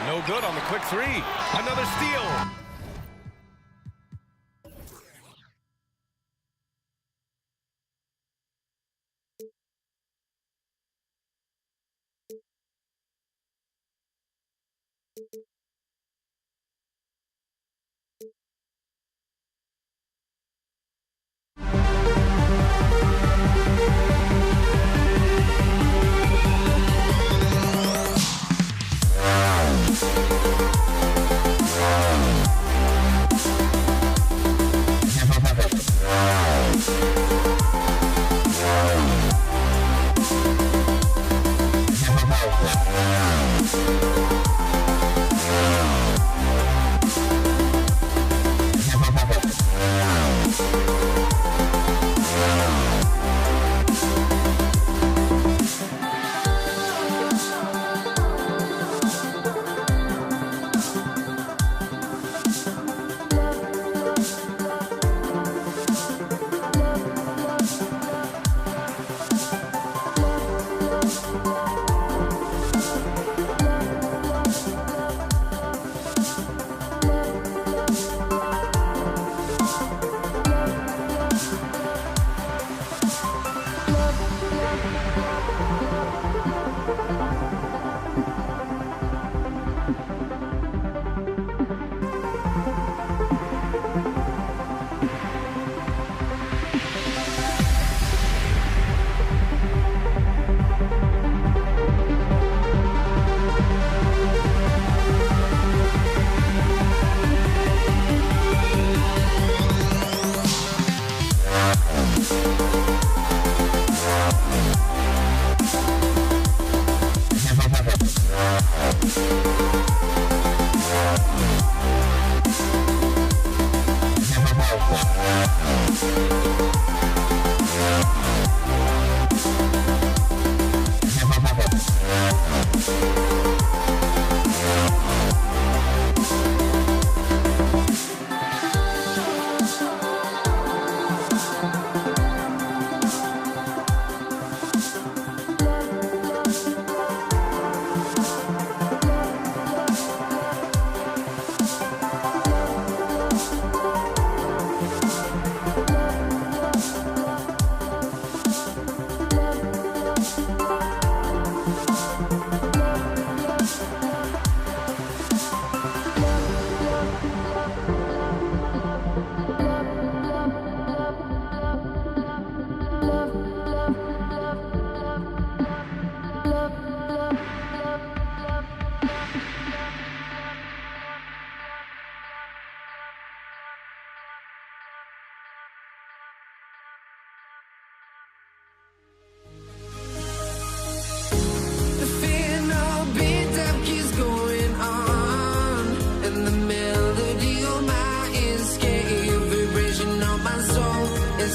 No good on the quick 3. Another steal.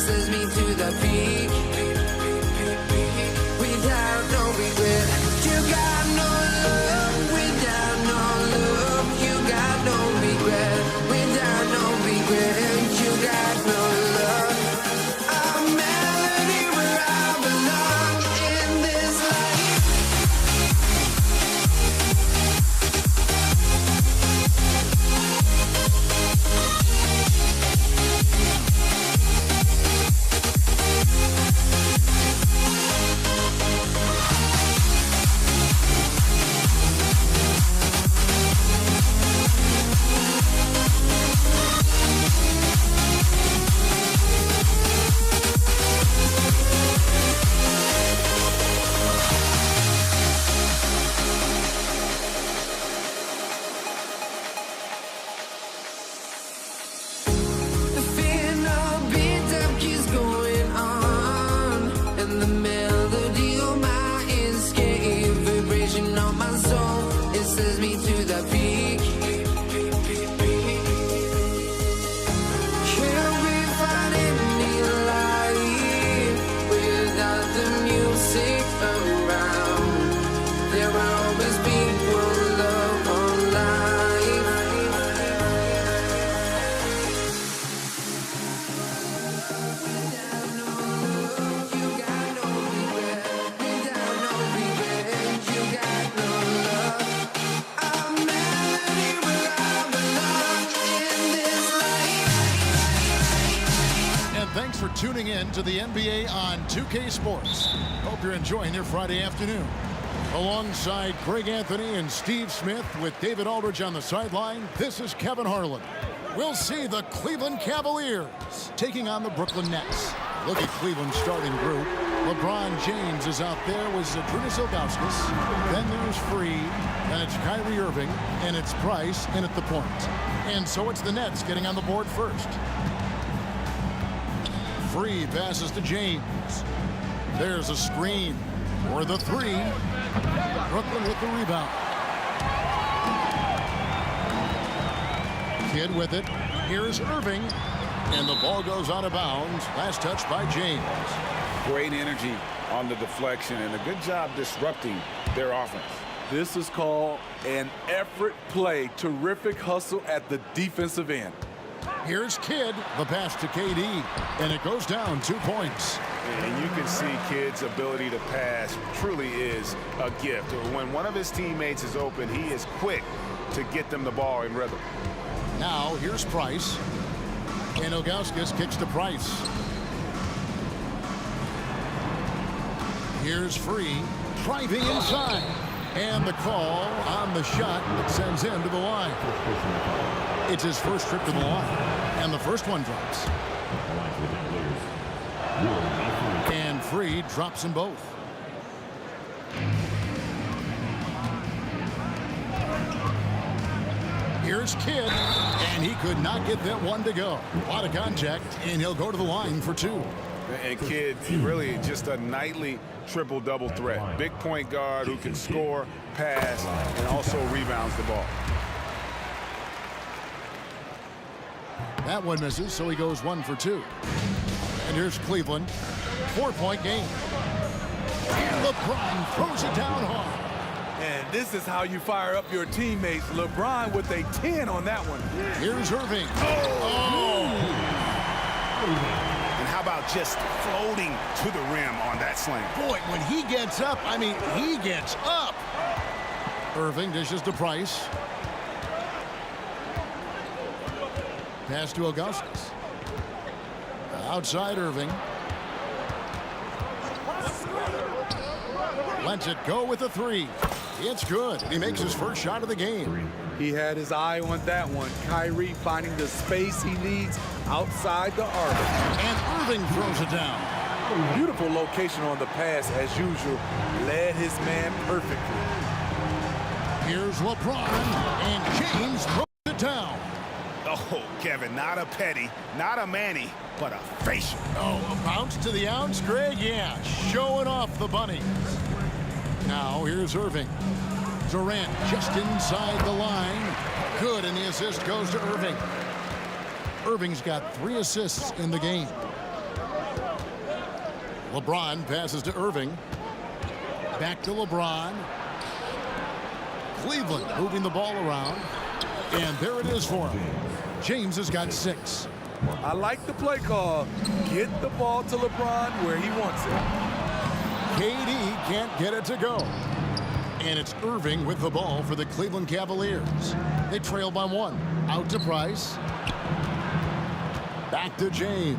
sends me to the peak. Without no regret, you got no love. Without no love, you got no regret. Without no regret, you got no love. A melody where I belong in this life. The final beat up keeps going on, and the melody on my escape, vibration on my soul, it sends me to the peak. Can't we find any light without the music around? There will always be one love on life. And thanks for tuning in to the NBA on 2K Sports. Hope you're enjoying your Friday afternoon. Alongside Greg Anthony and Steve Smith with David Aldridge on the sideline, this is Kevin Harlan. We'll see the Cleveland Cavaliers taking on the Brooklyn Nets. Look at Cleveland's starting group. LeBron James is out there with Zydrunas Ilgauskas. Then there's Freed, and it's Kyrie Irving, and it's Price in at the point. And so it's the Nets getting on the board first. Freed passes to James. There's a screen for the three. Brooklyn with the rebound. Kidd with it. Here's Irving. And the ball goes out of bounds. Last touch by James. Great energy on the deflection and a good job disrupting their offense. This is called an effort play. Terrific hustle at the defensive end. Here's Kidd. The pass to KD. And it goes down 2 points. And you can see Kidd's ability to pass truly is a gift. When one of his teammates is open, he is quick to get them the ball in rhythm. Now here's Price. And Ilgauskas kicks to Price. Here's Free. Driving inside. And the call on the shot that sends him to the line. It's his first trip to the line. And the first one drops. And Free drops them both. Here's Kidd, and he could not get that one to go. A lot of contact, and he'll go to the line for two. And Kidd, really just a nightly triple-double threat. Big point guard who can score, pass, and also rebounds the ball. That one misses, so he goes 1 for 2. And here's Cleveland. 4-point game. And LeBron throws it down hard. And this is how you fire up your teammates. LeBron with a 10 on that one. Here's Irving. And how about just floating to the rim on that slam? Boy, when he gets up, I mean, he gets up. Irving dishes to Price. Pass to Ilgauskas. Outside Irving. Lets it go with a 3. It's good. He makes his first shot of the game. He had his eye on that one. Kyrie finding the space he needs outside the arc. And Irving throws it down. Beautiful location on the pass as usual. Led his man perfectly. Here's LeBron, and James throws it down. Oh, Kevin, not a petty, not a Manny, but a facial. Oh, a bounce to the ounce, Greg? Yeah, showing off the bunnies. Now here's Irving. Durant just inside the line. Good, and the assist goes to Irving. Irving's got 3 assists in the game. LeBron passes to Irving. Back to LeBron. Cleveland moving the ball around. And there it is for him. James has got 6. I like the play call. Get the ball to LeBron where he wants it. KD can't get it to go. And it's Irving with the ball for the Cleveland Cavaliers. They trail by 1. Out to Price. Back to James.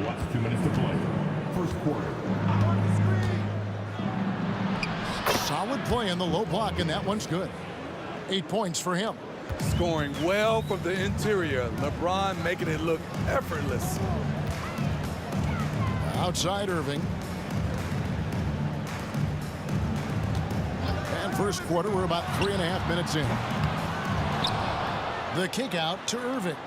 Last 2 minutes to play. First quarter. Solid play in the low block, and that one's good. 8 points for him. Scoring well from the interior. LeBron making it look effortless. Outside Irving. And first quarter, we're about 3.5 minutes in. The kick out to Irving.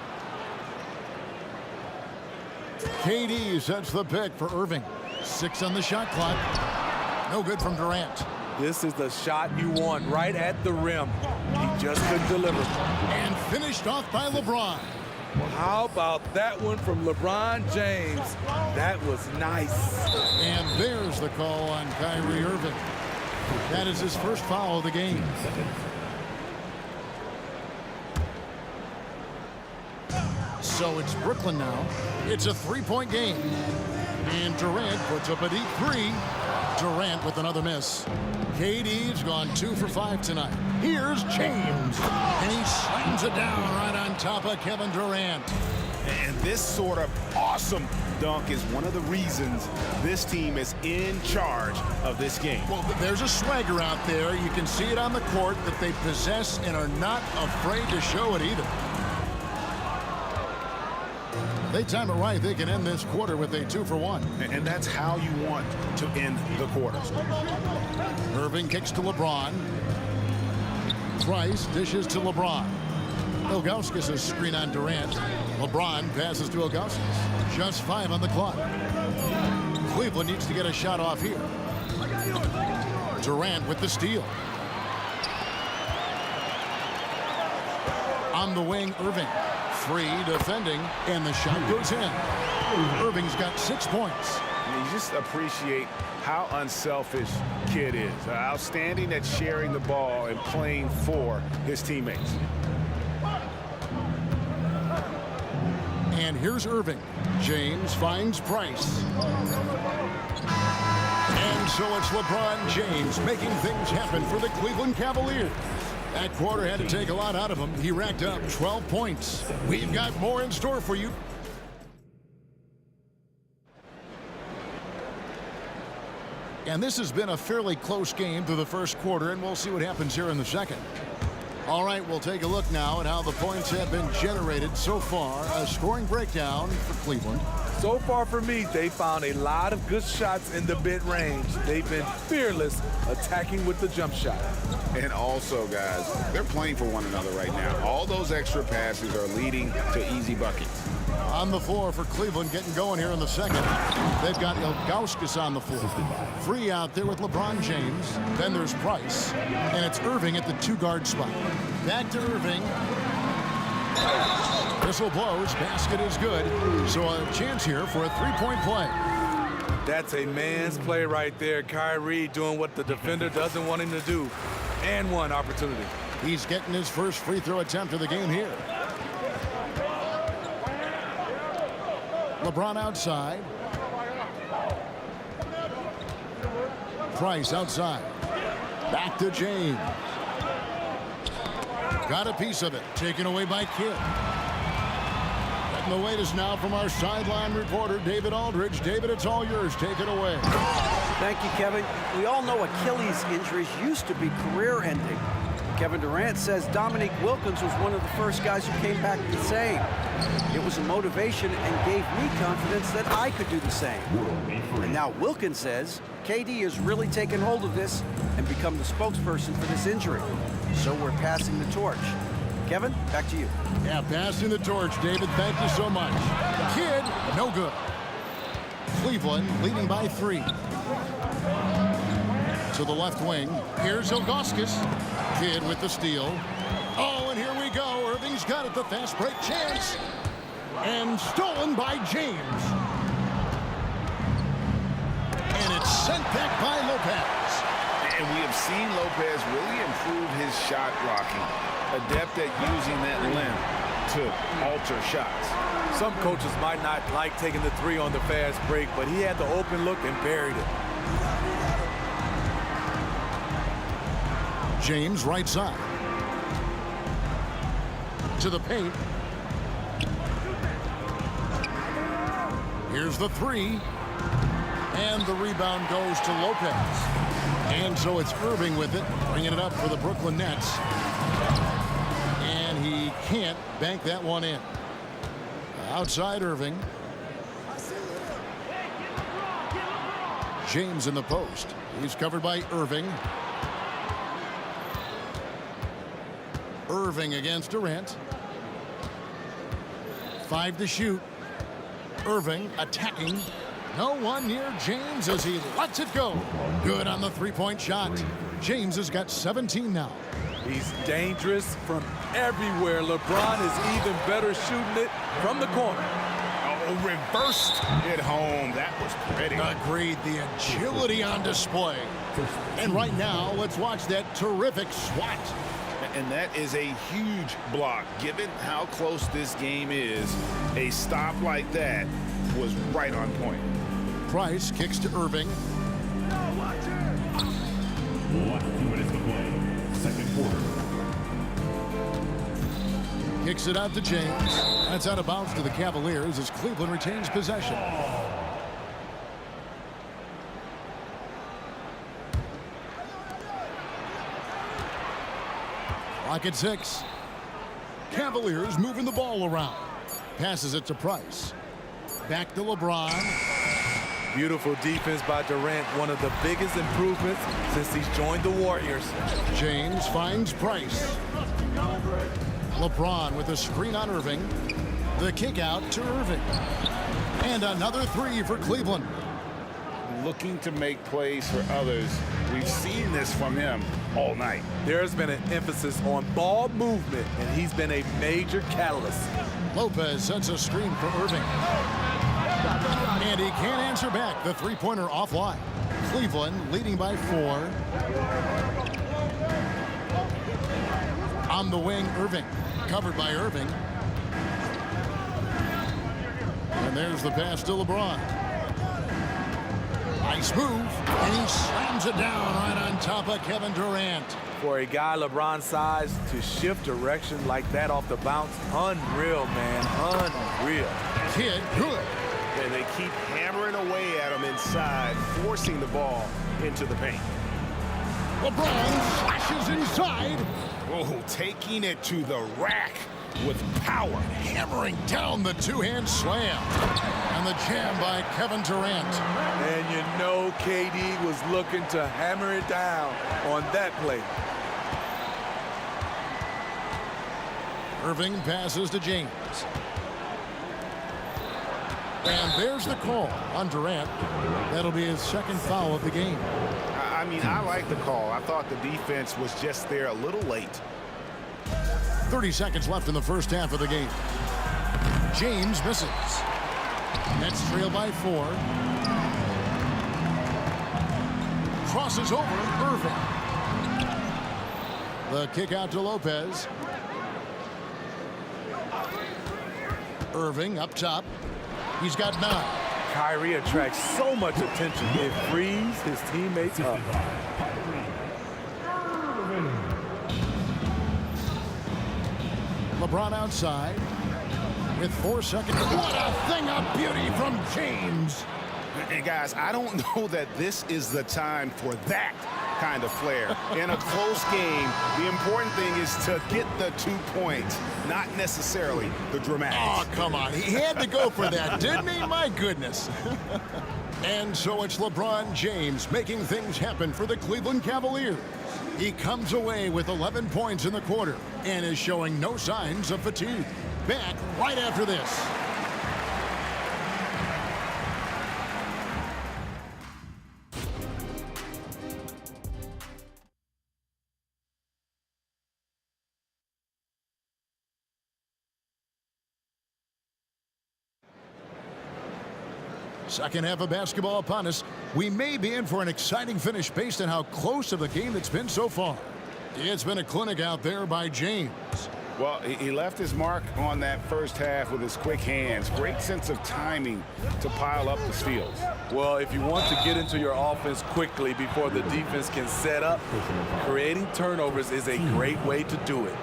KD sets the pick for Irving. 6 on the shot clock. No good from Durant. This is the shot you want right at the rim. He just couldn't deliver. And finished off by LeBron. How about that one from LeBron James? That was nice. And there's the call on Kyrie Irving. That is his first foul of the game. So it's Brooklyn now. It's a 3-point game. And Durant puts up a deep 3. Durant with another miss. KD's gone 2 for 5 tonight. Here's James. And he slams it down right on top of Kevin Durant. And this sort of awesome dunk is one of the reasons this team is in charge of this game. Well, there's a swagger out there. You can see it on the court that they possess and are not afraid to show it either. They time it right. They can end this quarter with a 2 for 1. And that's how you want to end the quarters. Irving kicks to LeBron. Price dishes to LeBron. Ilgauskas' screen on Durant. LeBron passes to Ilgauskas. Just 5 on the clock. Cleveland needs to get a shot off here. Durant with the steal. On the wing, Irving. Free defending, and the shot goes in. Irving's got 6 points. And you just appreciate how unselfish Kid is. Outstanding at sharing the ball and playing for his teammates. And here's Irving. James finds Price. And so it's LeBron James making things happen for the Cleveland Cavaliers. That quarter had to take a lot out of him. He racked up 12 points. We've got more in store for you. And this has been a fairly close game through the first quarter, and we'll see what happens here in the second. All right, we'll take a look now at how the points have been generated so far. A scoring breakdown for Cleveland. So far for me, they found a lot of good shots in the mid-range. They've been fearless attacking with the jump shot. And also, guys, they're playing for one another right now. All those extra passes are leading to easy buckets. On the floor for Cleveland, getting going here in the second. They've got Ilgauskas on the floor. Free out there with LeBron James. Then there's Price. And it's Irving at the 2-guard spot. Back to Irving. Whistle blows. Basket is good. So a chance here for a 3-point play. That's a man's play right there. Kyrie doing what the defender doesn't want him to do. And one opportunity. He's getting his first free throw attempt of the game here. LeBron outside. Price outside. Back to James. Got a piece of it. Taken away by Kidd. Getting the latest now from our sideline reporter, David Aldridge. David, it's all yours. Take it away. Thank you, Kevin. We all know Achilles injuries used to be career-ending. Kevin Durant says Dominique Wilkins was one of the first guys who came back the same. It was a motivation and gave me confidence that I could do the same. And now Wilkins says KD has really taken hold of this and become the spokesperson for this injury. So we're passing the torch. Kevin, back to you. Yeah, passing the torch, David. Thank you so much. Kidd, no good. Cleveland leading by 3. To the left wing. Here's Ilgauskas. Kidd with the steal. Oh, and here we go. Irving's got it. The fast break chance. And stolen by James. by Lopez. And we have seen Lopez really improve his shot blocking, adept at using that length to alter shots. Some coaches might not like taking the three on the fast break, but he had the open look and buried it. James right side. To the paint. Here's the three. And the rebound goes to Lopez. And so it's Irving with it, bringing it up for the Brooklyn Nets. And he can't bank that one in. Outside Irving. James in the post. He's covered by Irving. Irving against Durant. 5 to shoot. Irving attacking. No one near James as he lets it go. Good on the three-point shot. James has got 17 now. He's dangerous from everywhere. LeBron is even better shooting it from the corner. Oh, reversed it home. That was pretty. Agreed. The agility on display. And right now, let's watch that terrific swat. And that is a huge block. Given how close this game is, a stop like that was right on point. Price kicks to Irving. Last 2 minutes to play. Second quarter. Kicks it out to James. That's out of bounds to the Cavaliers as Cleveland retains possession. Clock at 6. Cavaliers moving the ball around. Passes it to Price. Back to LeBron. Beautiful defense by Durant, one of the biggest improvements since he's joined the Warriors. James finds Price. LeBron with a screen on Irving. The kick out to Irving. And another three for Cleveland. Looking to make plays for others. We've seen this from him all night. There's been an emphasis on ball movement, and he's been a major catalyst. Lopez sets a screen for Irving. And he can't answer back. The three-pointer offline. Cleveland leading by 4. On the wing, Irving. Covered by Irving. And there's the pass to LeBron. Nice move. And he slams it down right on top of Kevin Durant. For a guy LeBron's size to shift direction like that off the bounce, unreal, man, unreal. Kid, good. And they keep hammering away at him inside, forcing the ball into the paint. LeBron flashes inside. Oh, taking it to the rack with power. Hammering down the two-hand slam. And the jam by Kevin Durant. And you know KD was looking to hammer it down on that play. Irving passes to James. And there's the call on Durant. That'll be his second foul of the game. I mean, I like the call. I thought the defense was just there a little late. 30 seconds left in the first half of the game. James misses. Nets trail by 4. Crosses over Irving. The kick out to Lopez. Irving up top. He's got 9. Kyrie attracts so much attention. It frees his teammates up. LeBron outside with 4 seconds. What a thing of beauty from James. And guys, I don't know that this is the time for that kind of flair. In a close game, the important thing is to get the 2 points, not necessarily the dramatics. Oh, come on. He had to go for that, didn't he? My goodness. And so it's LeBron James making things happen for the Cleveland Cavaliers. He comes away with 11 points in the quarter and is showing no signs of fatigue. Back right after this. Second half of basketball upon us. We may be in for an exciting finish based on how close of a game it's been so far. It's been a clinic out there by James. Well, he left his mark on that first half with his quick hands. Great sense of timing to pile up the steals. Well, if you want to get into your offense quickly before the defense can set up, creating turnovers is a great way to do it.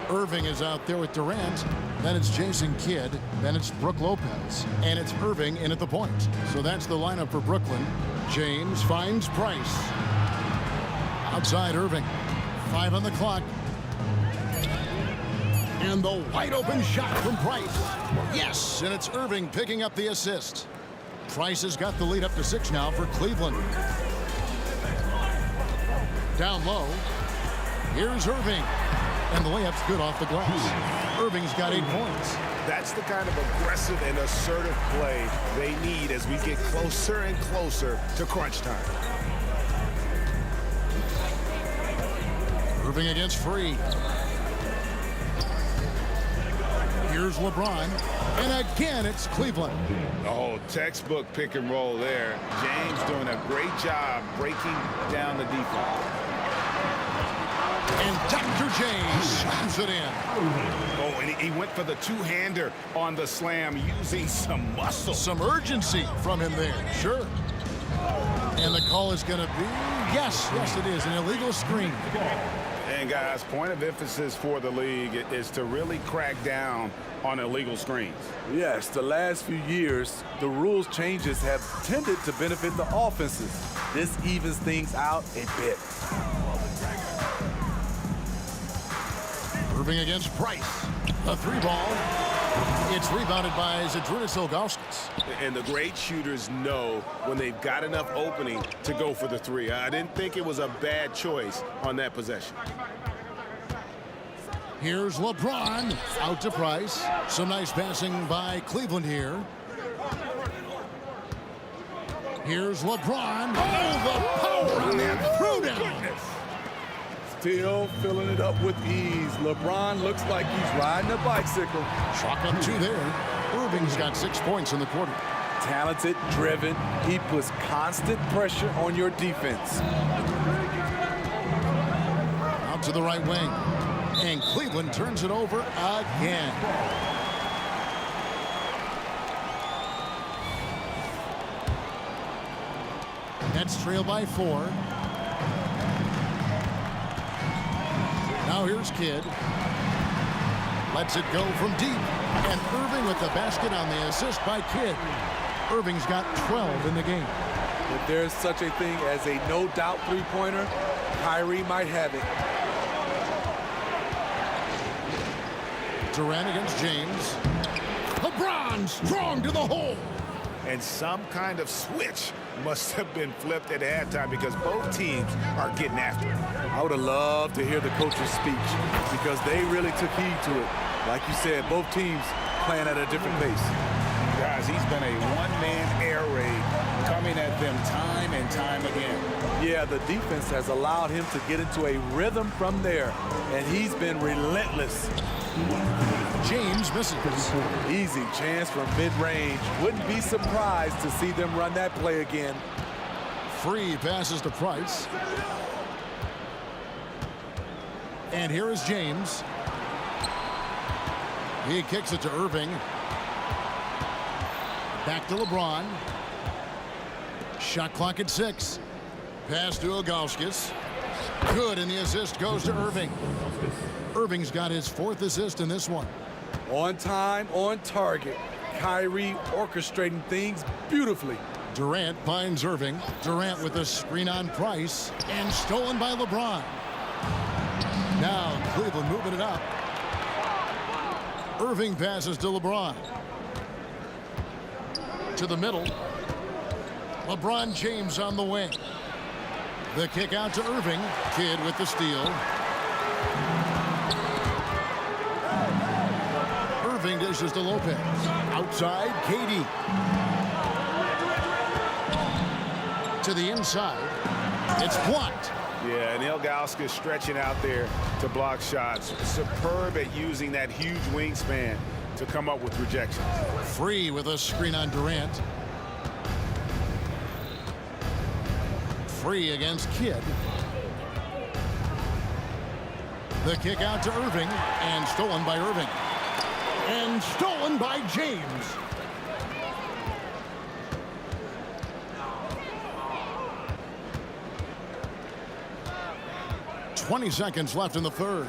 Irving is out there with Durant. Then it's Jason Kidd. Then it's Brook Lopez. And it's Irving in at the point. So that's the lineup for Brooklyn. James finds Price. Outside Irving. 5 on the clock. And the wide open shot from Price. Yes, and it's Irving picking up the assist. Price has got the lead up to 6 now for Cleveland. Down low. Here's Irving. And the layup's good off the glass. Irving's got 8 points. That's the kind of aggressive and assertive play they need as we get closer and closer to crunch time. Irving against Free. Here's LeBron. And again, it's Cleveland. Oh, textbook pick and roll there. James doing a great job breaking down the defense. And Dr. James slams it in. Oh, and he went for the two-hander on the slam using some muscle. Some urgency from him there, sure. And the call is going to be, yes, it is, an illegal screen. And guys, point of emphasis for the league is to really crack down on illegal screens. Yes, the last few years, the rules changes have tended to benefit the offenses. This evens things out a bit. Irving against Price. A 3-ball. It's rebounded by Zydrunas Ilgauskas. And the great shooters know when they've got enough opening to go for the 3. I didn't think it was a bad choice on that possession. Here's LeBron out to Price. Some nice passing by Cleveland here. Here's LeBron. Oh, the power on that throwdown. Still filling it up with ease. LeBron looks like he's riding a bicycle. Chalk up 2 there. Irving's got 6 points in the quarter. Talented, driven. He puts constant pressure on your defense. Out to the right wing. And Cleveland turns it over again. Nets trail by 4. Now here's Kidd. Lets it go from deep. And Irving with the basket on the assist by Kidd. Irving's got 12 in the game. If there's such a thing as a no-doubt three-pointer, Kyrie might have it. Durant against James. LeBron strong to the hole. And some kind of switch must have been flipped at halftime because both teams are getting after it. I would have loved to hear the coach's speech because they really took heed to it. Like you said, both teams playing at a different pace. Guys, he's been a one-man air raid coming at them time and time again. Yeah, the defense has allowed him to get into a rhythm from there, and he's been relentless. James misses. Easy chance from mid-range. Wouldn't be surprised to see them run that play again. Free passes to Price. And here is James. He kicks it to Irving. Back to LeBron. Shot clock at 6. Pass to Ilgauskas. Good, and the assist goes to Irving. Irving's got his 4th assist in this one. On time, on target. Kyrie orchestrating things beautifully. Durant finds Irving. Durant with a screen on Price. And stolen by LeBron. Now Cleveland moving it up. Irving passes to LeBron. To the middle. LeBron James on the wing. The kick out to Irving. Kidd with the steal. Irving dishes to Lopez. Outside, KD. To the inside. It's blocked. Yeah, and Ilgauskas stretching out there to block shots. Superb at using that huge wingspan to come up with rejections. Free with a screen on Durant. Free against Kidd. The kick out to Irving, and stolen by Irving. And stolen by James. "20 seconds left in the third.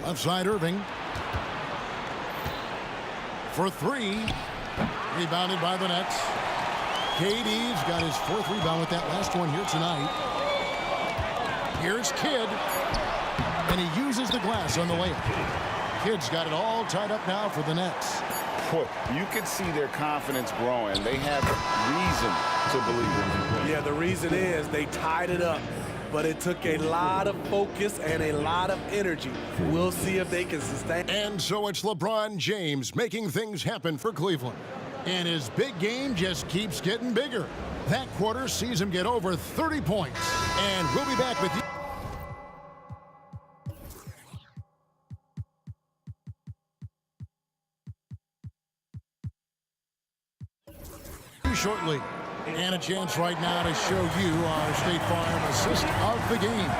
Left side Irving. For three. Rebounded by the Nets. KD's got his 4th rebound with that last one here tonight. Here's Kidd. And he uses the glass on the layup. Kidd's got it all tied up now for the Nets. Boy, you can see their confidence growing. They have reason to believe in it. Yeah, the reason is they tied it up. But it took a lot of focus and a lot of energy. We'll see if they can sustain. And so it's LeBron James making things happen for Cleveland. And his big game just keeps getting bigger. That quarter sees him get over 30 points. And we'll be back with you shortly. And a chance right now to show you our State Farm assist of the game.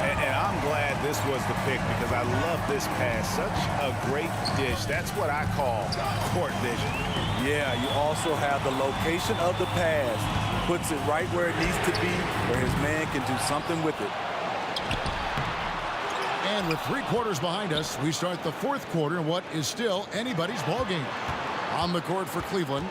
And I'm glad this was the pick because I love this pass. Such a great dish. That's what I call court vision. Yeah, you also have the location of the pass. Puts it right where it needs to be, where his man can do something with it. And with 3 quarters behind us, we start the 4th quarter in what is still anybody's ball game. On the court for Cleveland,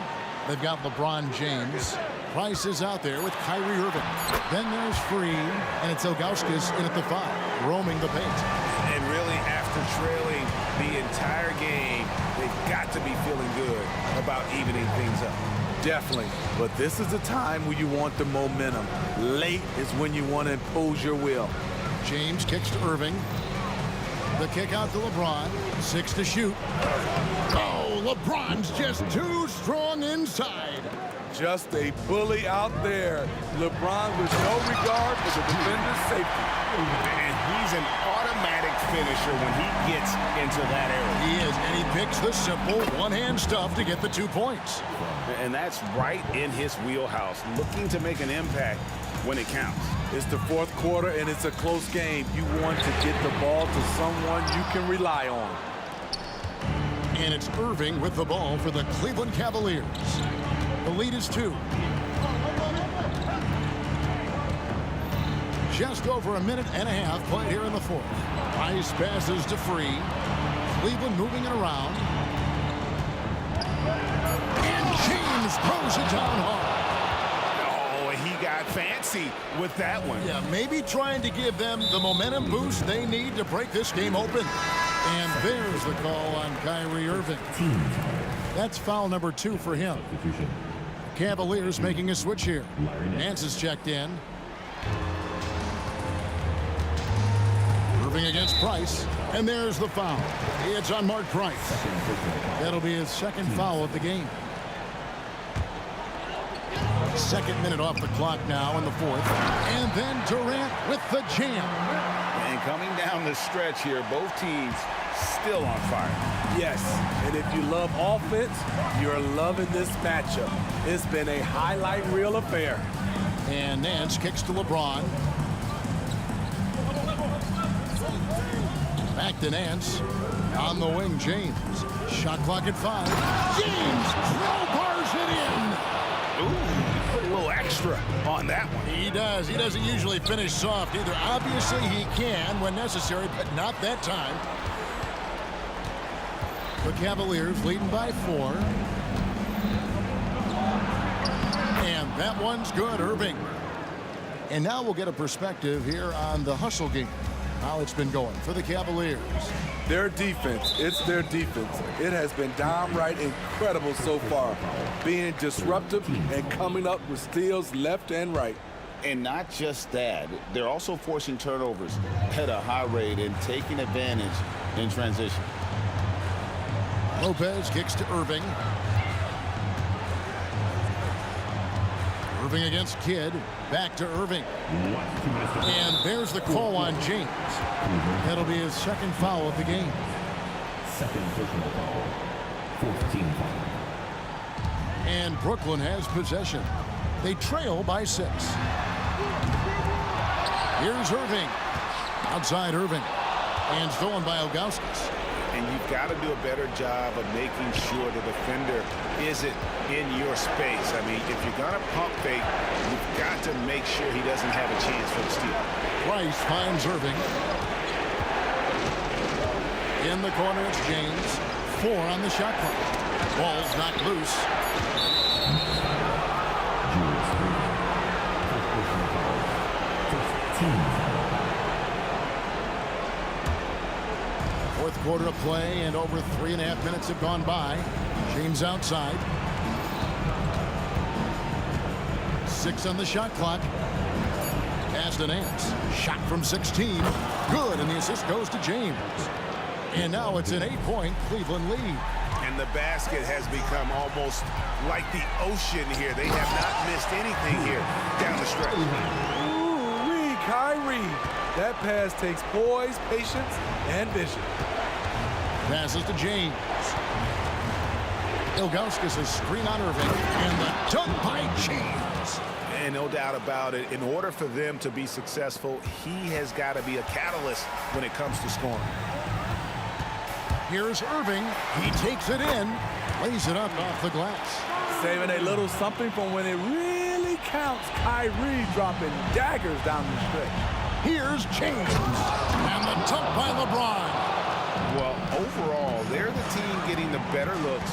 they've got LeBron James. Price is out there with Kyrie Irving. Then there's Free, and it's Ilgauskas in at the 5, roaming the paint. And really, after trailing the entire game, they've got to be feeling good about evening things up. Definitely. But this is the time where you want the momentum. Late is when you want to impose your will. James kicks to Irving. The kick out to LeBron. 6 to shoot. Oh, LeBron's just too strong inside. Just a bully out there. LeBron with no regard for the defender's safety. And he's an automatic finisher when he gets into that area. He is, and he picks the simple one-hand stuff to get the 2 points. And that's right in his wheelhouse, looking to make an impact when it counts. It's the 4th quarter, and it's a close game. You want to get the ball to someone you can rely on. And it's Irving with the ball for the Cleveland Cavaliers. The lead is 2. Just over a minute and a half played here in the 4th. Price passes to Free. Cleveland moving it around. And James throws it down hard. Oh, he got fancy with that one. Yeah, maybe trying to give them the momentum boost they need to break this game open. And there's the call on Kyrie Irving. That's foul number 2 for him. Cavaliers making a switch here. Nance is checked in. Irving against Price. And there's the foul. It's on Mark Price. That'll be his 2nd foul of the game. 2nd minute off the clock now in the 4th. And then Durant with the jam. And coming down the stretch here, both teams still on fire. Yes, and if you love offense, you're loving this matchup. It's been a highlight reel affair. And Nance kicks to LeBron. Back to Nance. On the wing, James. Shot clock at 5. James crowbars it in. Ooh, put a little extra on that one. He does. He doesn't usually finish soft either. Obviously, he can when necessary, but not that time. The Cavaliers leading by 4. And that one's good, Irving. And now we'll get a perspective here on the hustle game. How it's been going for the Cavaliers. Their defense, it's their defense. It has been downright incredible so far. Being disruptive and coming up with steals left and right. And not just that, they're also forcing turnovers at a high rate and taking advantage in transition. Lopez kicks to Irving. Irving against Kidd. Back to Irving. And there's the call on James. That'll be his 2nd foul of the game. 2nd personal foul. 14 foul. And Brooklyn has possession. They trail by 6. Here's Irving. Outside Irving. And stolen by Ilgauskas. And you've got to do a better job of making sure the defender isn't in your space. I mean, if you're going to pump fake, you've got to make sure he doesn't have a chance for the steal. Price finds Irving. In the corner, it's James. 4 on the shot clock. Ball's knocked loose. Fourth quarter of play, and over 3.5 minutes have gone by. James outside. 6 on the shot clock. Pass to Nance. Shot from 16. Good, and the assist goes to James. And now it's an 8-point Cleveland lead. And the basket has become almost like the ocean here. They have not missed anything here down the stretch. Ooh-wee, Kyrie. That pass takes poise, patience, and vision. Passes to James. Ilgauskas a screen on Irving. And the dunk by James. And no doubt about it, in order for them to be successful, he has got to be a catalyst when it comes to scoring. Here's Irving. He takes it in. Lays it up off the glass. Saving a little something from when it really counts. Kyrie dropping daggers down the stretch. Here's James. And the dunk by LeBron. Well, overall, they're the team getting the better looks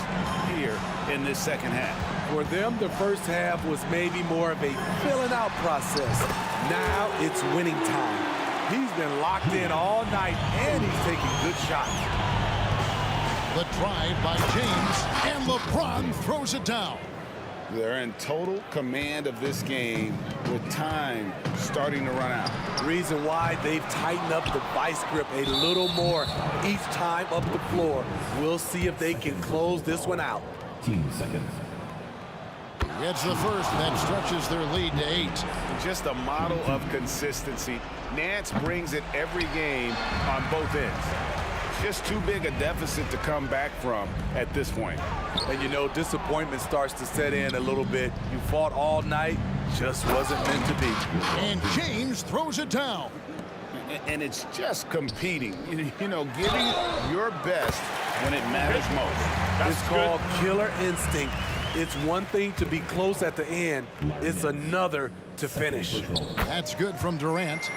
here in this second half. For them, the first half was maybe more of a filling out process. Now it's winning time. He's been locked in all night, and he's taking good shots. The drive by James, and LeBron throws it down. They're in total command of this game with time starting to run out. Reason why they've tightened up the vice grip a little more each time up the floor. We'll see if they can close this one out. 15 seconds. It's the first that stretches their lead to 8. Just a model of consistency. Nance brings it every game on both ends. Just too big a deficit to come back from at this point. And you know, disappointment starts to set in a little bit. You fought all night, just wasn't meant to be. And James throws it down. And it's just competing, you know, giving your best when it matters most. It's called killer instinct. It's one thing to be close at the end. It's another to finish. That's good from Durant.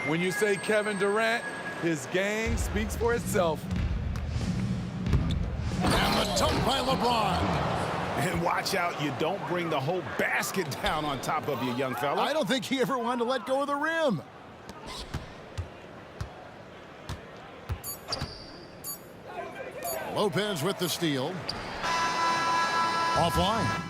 When you say Kevin Durant, his game speaks for itself. And the dunk by LeBron. And watch out, you don't bring the whole basket down on top of you, young fella. I don't think he ever wanted to let go of the rim. Lopez with the steal. Offline.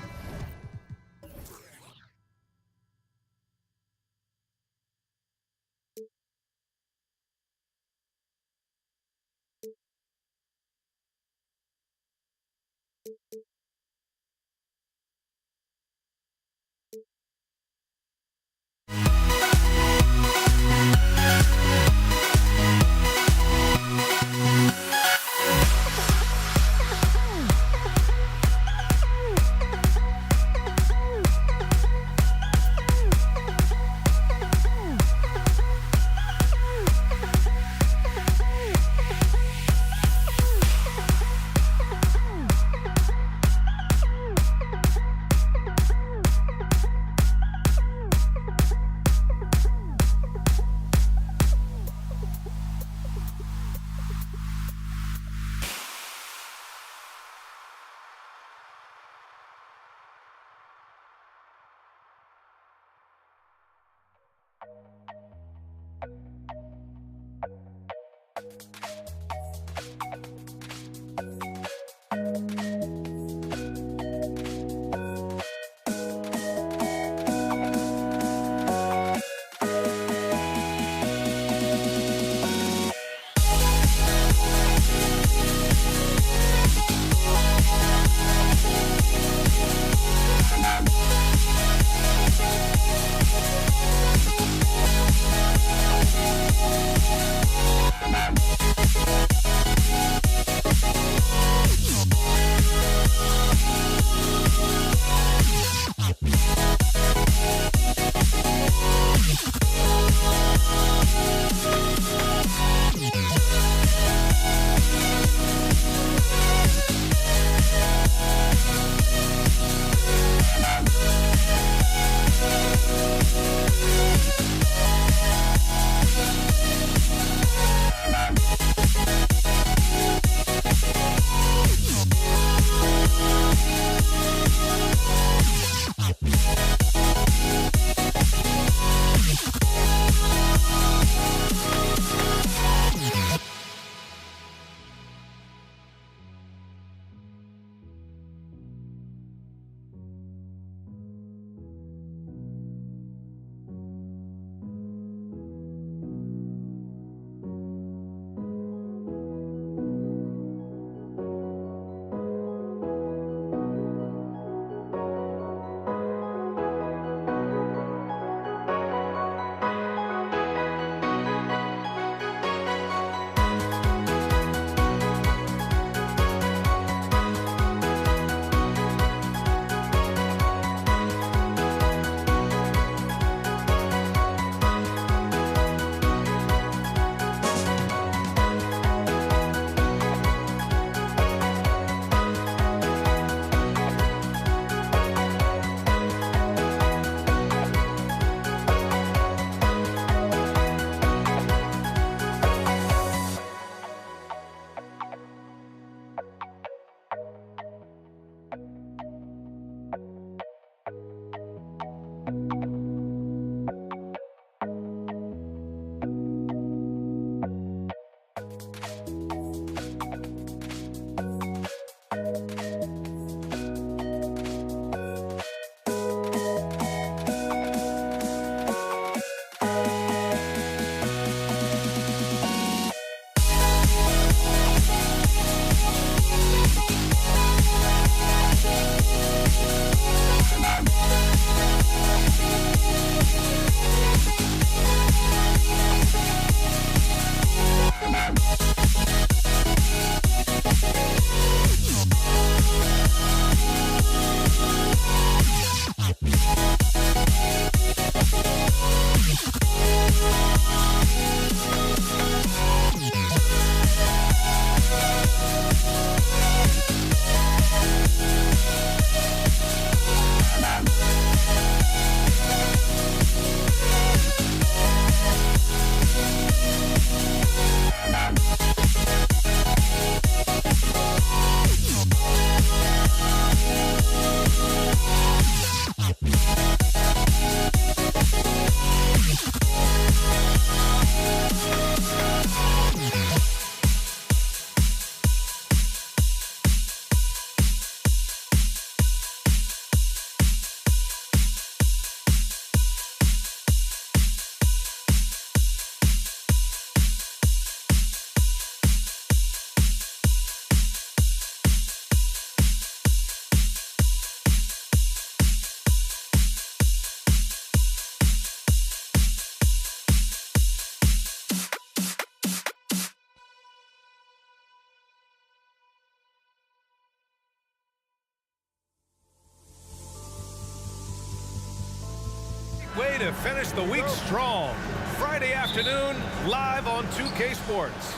finish the week strong. Friday afternoon, live on 2K Sports.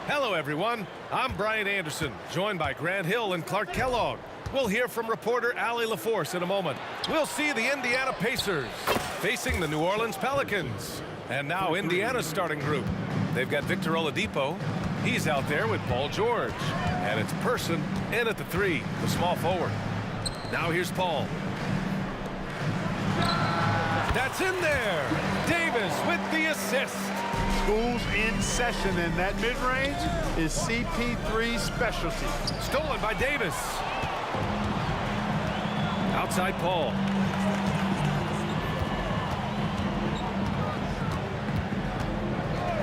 Hello, everyone. I'm Brian Anderson, joined by Grant Hill and Clark Kellogg. We'll hear from reporter Allie LaForce in a moment. We'll see the Indiana Pacers facing the New Orleans Pelicans. And now Indiana's starting group. They've got Victor Oladipo. He's out there with Paul George. And it's Person in at the 3, the small forward. Now here's Paul. That's in there. Davis with the assist. School's in session, and that mid-range is CP3's specialty. Stolen by Davis. Outside Paul.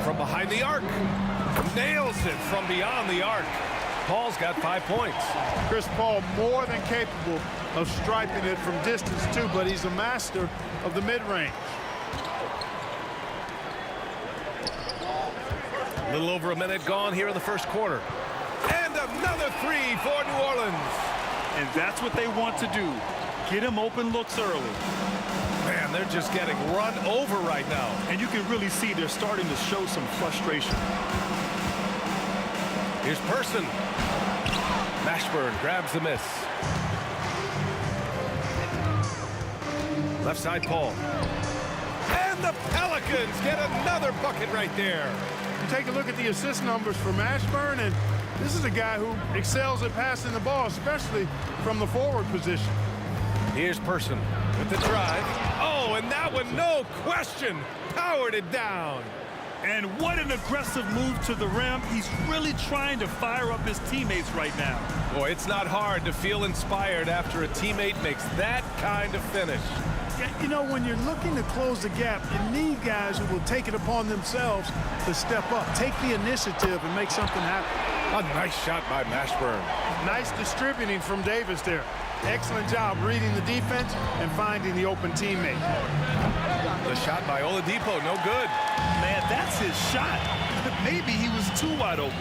From behind the arc. Nails it from beyond the arc. Paul's got 5 points. Chris Paul more than capable of striping it from distance too, but he's a master of the mid-range. A little over a minute gone here in the first quarter. And another 3 for New Orleans. And that's what they want to do. Get him open looks early. Man, they're just getting run over right now. And you can really see they're starting to show some frustration. Here's Person. Mashburn grabs the miss. Left side Paul. And the Pelicans get another bucket right there. You take a look at the assist numbers for Mashburn, and this is a guy who excels at passing the ball, especially from the forward position. Here's Person with the drive. Oh, and that one, no question, powered it down. And what an aggressive move to the rim. He's really trying to fire up his teammates right now. Boy, it's not hard to feel inspired after a teammate makes that kind of finish. Yeah, you know, when you're looking to close the gap, you need guys who will take it upon themselves to step up, take the initiative, and make something happen. A nice shot by Mashburn. Nice distributing from Davis there. Excellent job reading the defense and finding the open teammate. The shot by Oladipo, no good. Man, that's his shot. Maybe he was too wide open.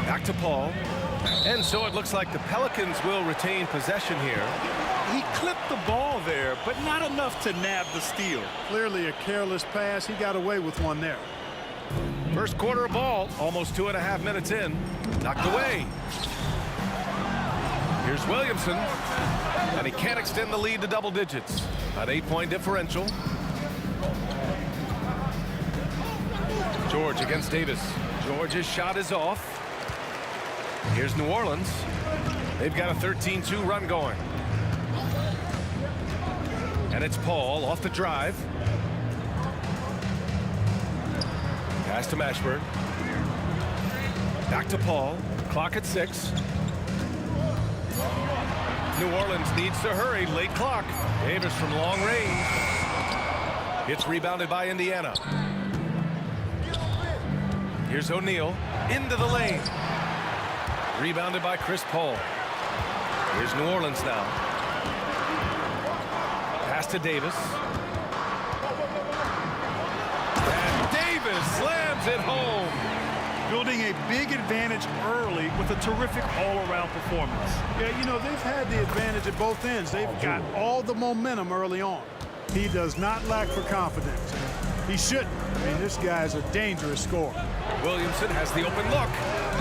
Back to Paul. And so it looks like the Pelicans will retain possession here. He clipped the ball there, but not enough to nab the steal. Clearly a careless pass. He got away with one there. First quarter of ball, almost 2.5 minutes in. Knocked away. Here's Williamson. And he can't extend the lead to double digits. An 8-point differential. George against Davis. George's shot is off. Here's New Orleans. They've got a 13-2 run going. And it's Paul off the drive. Pass to Mashburn. Back to Paul. Clock at 6. New Orleans needs to hurry. Late clock. Davis from long range. It's rebounded by Indiana. Here's O'Neal into the lane. Rebounded by Chris Paul. Here's New Orleans now. Pass to Davis. And Davis slams it home. Building a big advantage early with a terrific all-around performance. Yeah, you know, they've had the advantage at both ends. They've got all the momentum early on. He does not lack for confidence. He shouldn't. I mean, this guy's a dangerous scorer. Williamson has the open look.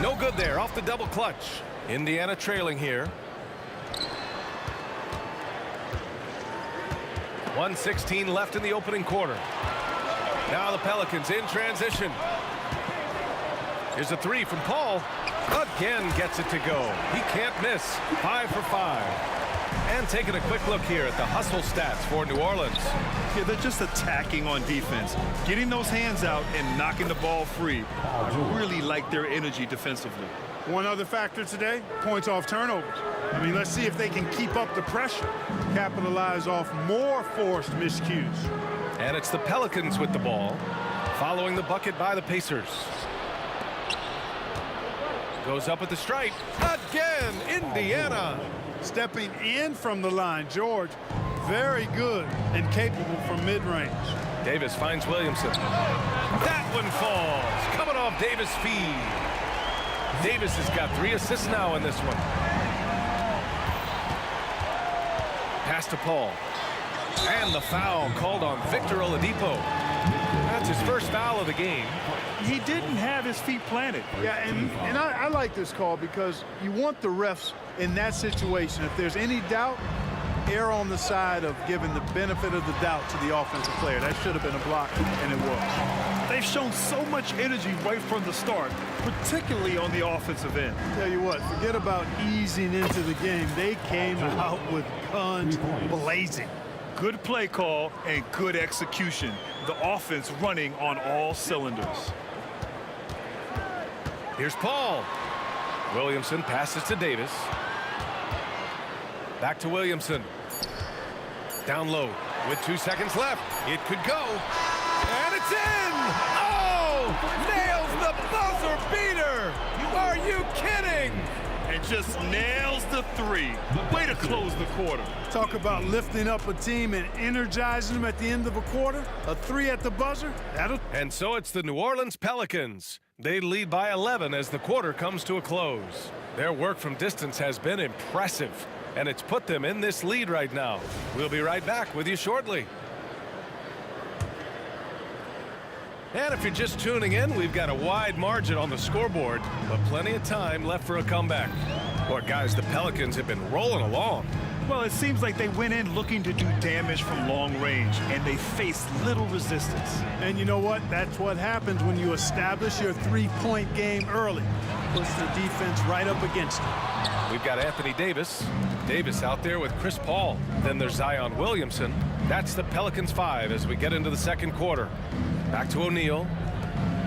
No good there, off the double clutch. Indiana trailing here. 1:16 left in the opening quarter. Now the Pelicans in transition. Here's a 3 from Paul. Again gets it to go. He can't miss. 5 for 5. And taking a quick look here at the hustle stats for New Orleans. Yeah, they're just attacking on defense, getting those hands out and knocking the ball free. I really like their energy defensively. One other factor today, points off turnovers. I mean, let's see if they can keep up the pressure, capitalize off more forced miscues. And it's the Pelicans with the ball, following the bucket by the Pacers. Goes up at the stripe. Again, Indiana. Stepping in from the line, George, very good and capable from mid-range. Davis finds Williamson. That one falls, coming off Davis' feed. Davis has got 3 assists now in this one. Pass to Paul. And the foul called on Victor Oladipo. That's his first foul of the game. He didn't have his feet planted. Yeah, and I like this call because you want the refs in that situation. If there's any doubt, err on the side of giving the benefit of the doubt to the offensive player. That should have been a block, and it was. They've shown so much energy right from the start, particularly on the offensive end. Tell you what, forget about easing into the game. They came out with guns blazing. Good play call and good execution. The offense running on all cylinders. Here's Paul. Williamson passes to Davis. Back to Williamson. Down low with 2 seconds left. It could go. And it's in! Oh! Nails the buzzer beater! Are you kidding? And just nails the three. Way to close the quarter. Talk about lifting up a team and energizing them at the end of a quarter. A three at the buzzer. And so it's the New Orleans Pelicans. They lead by 11 as the quarter comes to a close. Their work from distance has been impressive, and it's put them in this lead right now. We'll be right back with you shortly. And if you're just tuning in, we've got a wide margin on the scoreboard, but plenty of time left for a comeback. Boy, guys, the Pelicans have been rolling along. Well, it seems like they went in looking to do damage from long range, and they faced little resistance. And you know what? That's what happens when you establish your three-point game early. Puts the defense right up against it. We've got Anthony Davis. Davis out there with Chris Paul. Then there's Zion Williamson. That's the Pelicans 5 as we get into the second quarter. Back to O'Neal.